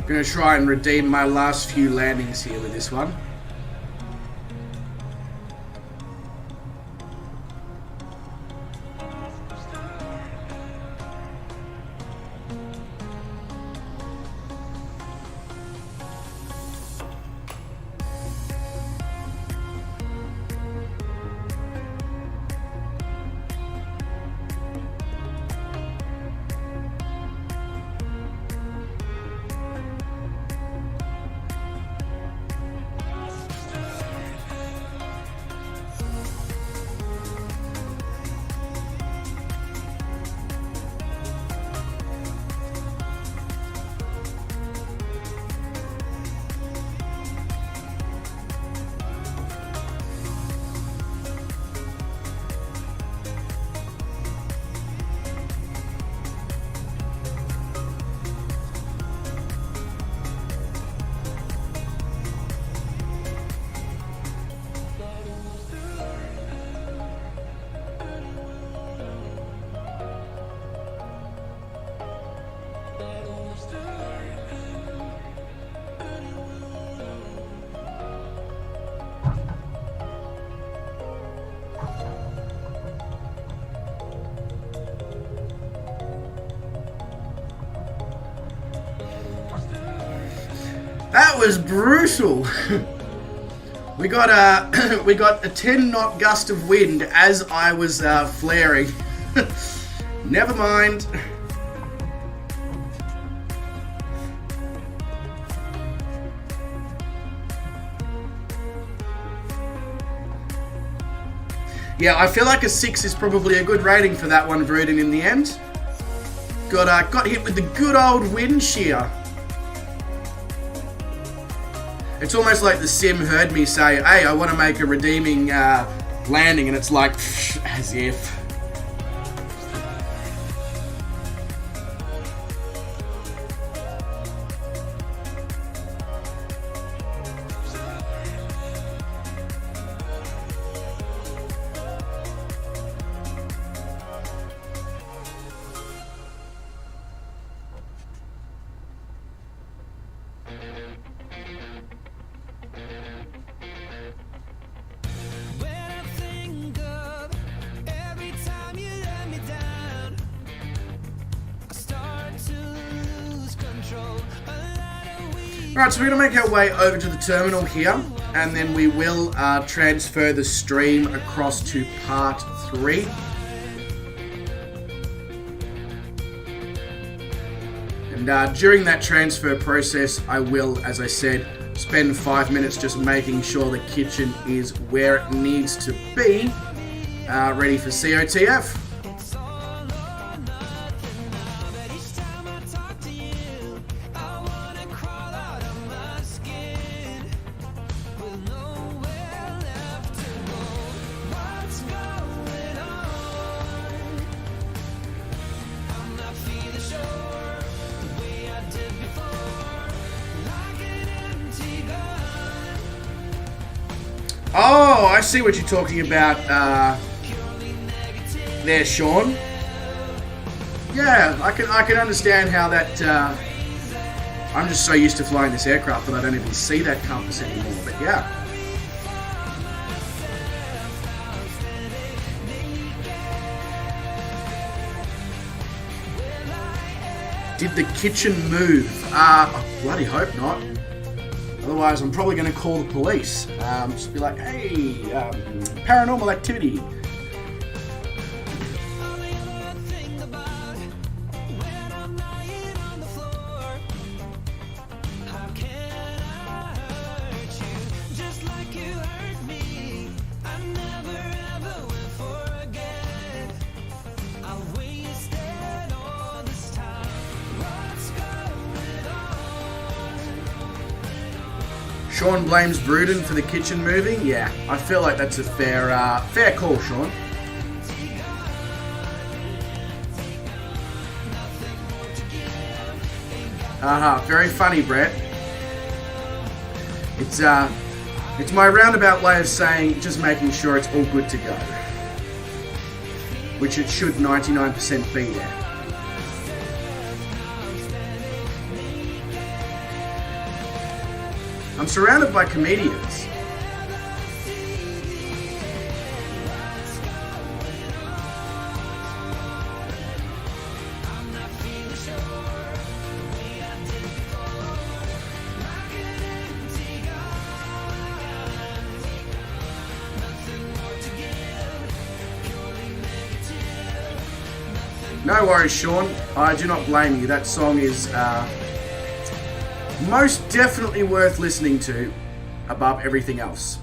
Gonna try and redeem my last few landings here with this one. That was brutal. We got a 10 knot gust of wind as I was flaring. Never mind. Yeah, I feel like a 6 is probably a good rating for that one, Vruden, in the end. Got hit with the good old wind shear. It's almost like the sim heard me say, hey, I want to make a redeeming landing, and it's like, as if. Alright, so we're going to make our way over to the terminal here, and then we will transfer the stream across to part 3. And during that transfer process, I will, as I said, spend 5 minutes just making sure the kitchen is where it needs to be, ready for COTF. Oh, I see what you're talking about there, Sean. Yeah, I can understand how that... I'm just so used to flying this aircraft that I don't even see that compass anymore, but yeah. Did the kitchen move? I bloody hope not. Otherwise, I'm probably going to call the police. Just be like, hey, paranormal activity. Sean blames Vruden for the kitchen moving. Yeah, I feel like that's a fair call, Sean. Very funny, Brett. It's my roundabout way of saying just making sure it's all good to go, which it should 99% be there. I'm surrounded by comedians. No worries, Sean. I do not blame you. That song is most definitely worth listening to above everything else.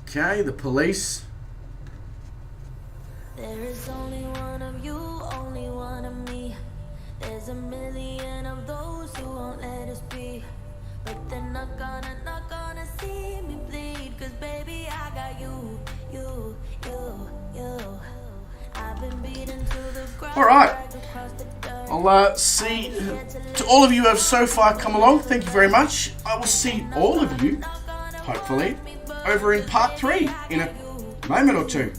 Okay, The Police. There is only one of you, only one of me. There's a million of those who won't let us be. But they're not gonna see me bleed. Cause baby, I got you. I've been beaten to the ground. Alright. I'll see to all of you who have so far come along, thank you very much. I will see all of you, hopefully, over in part 3 in a moment or two.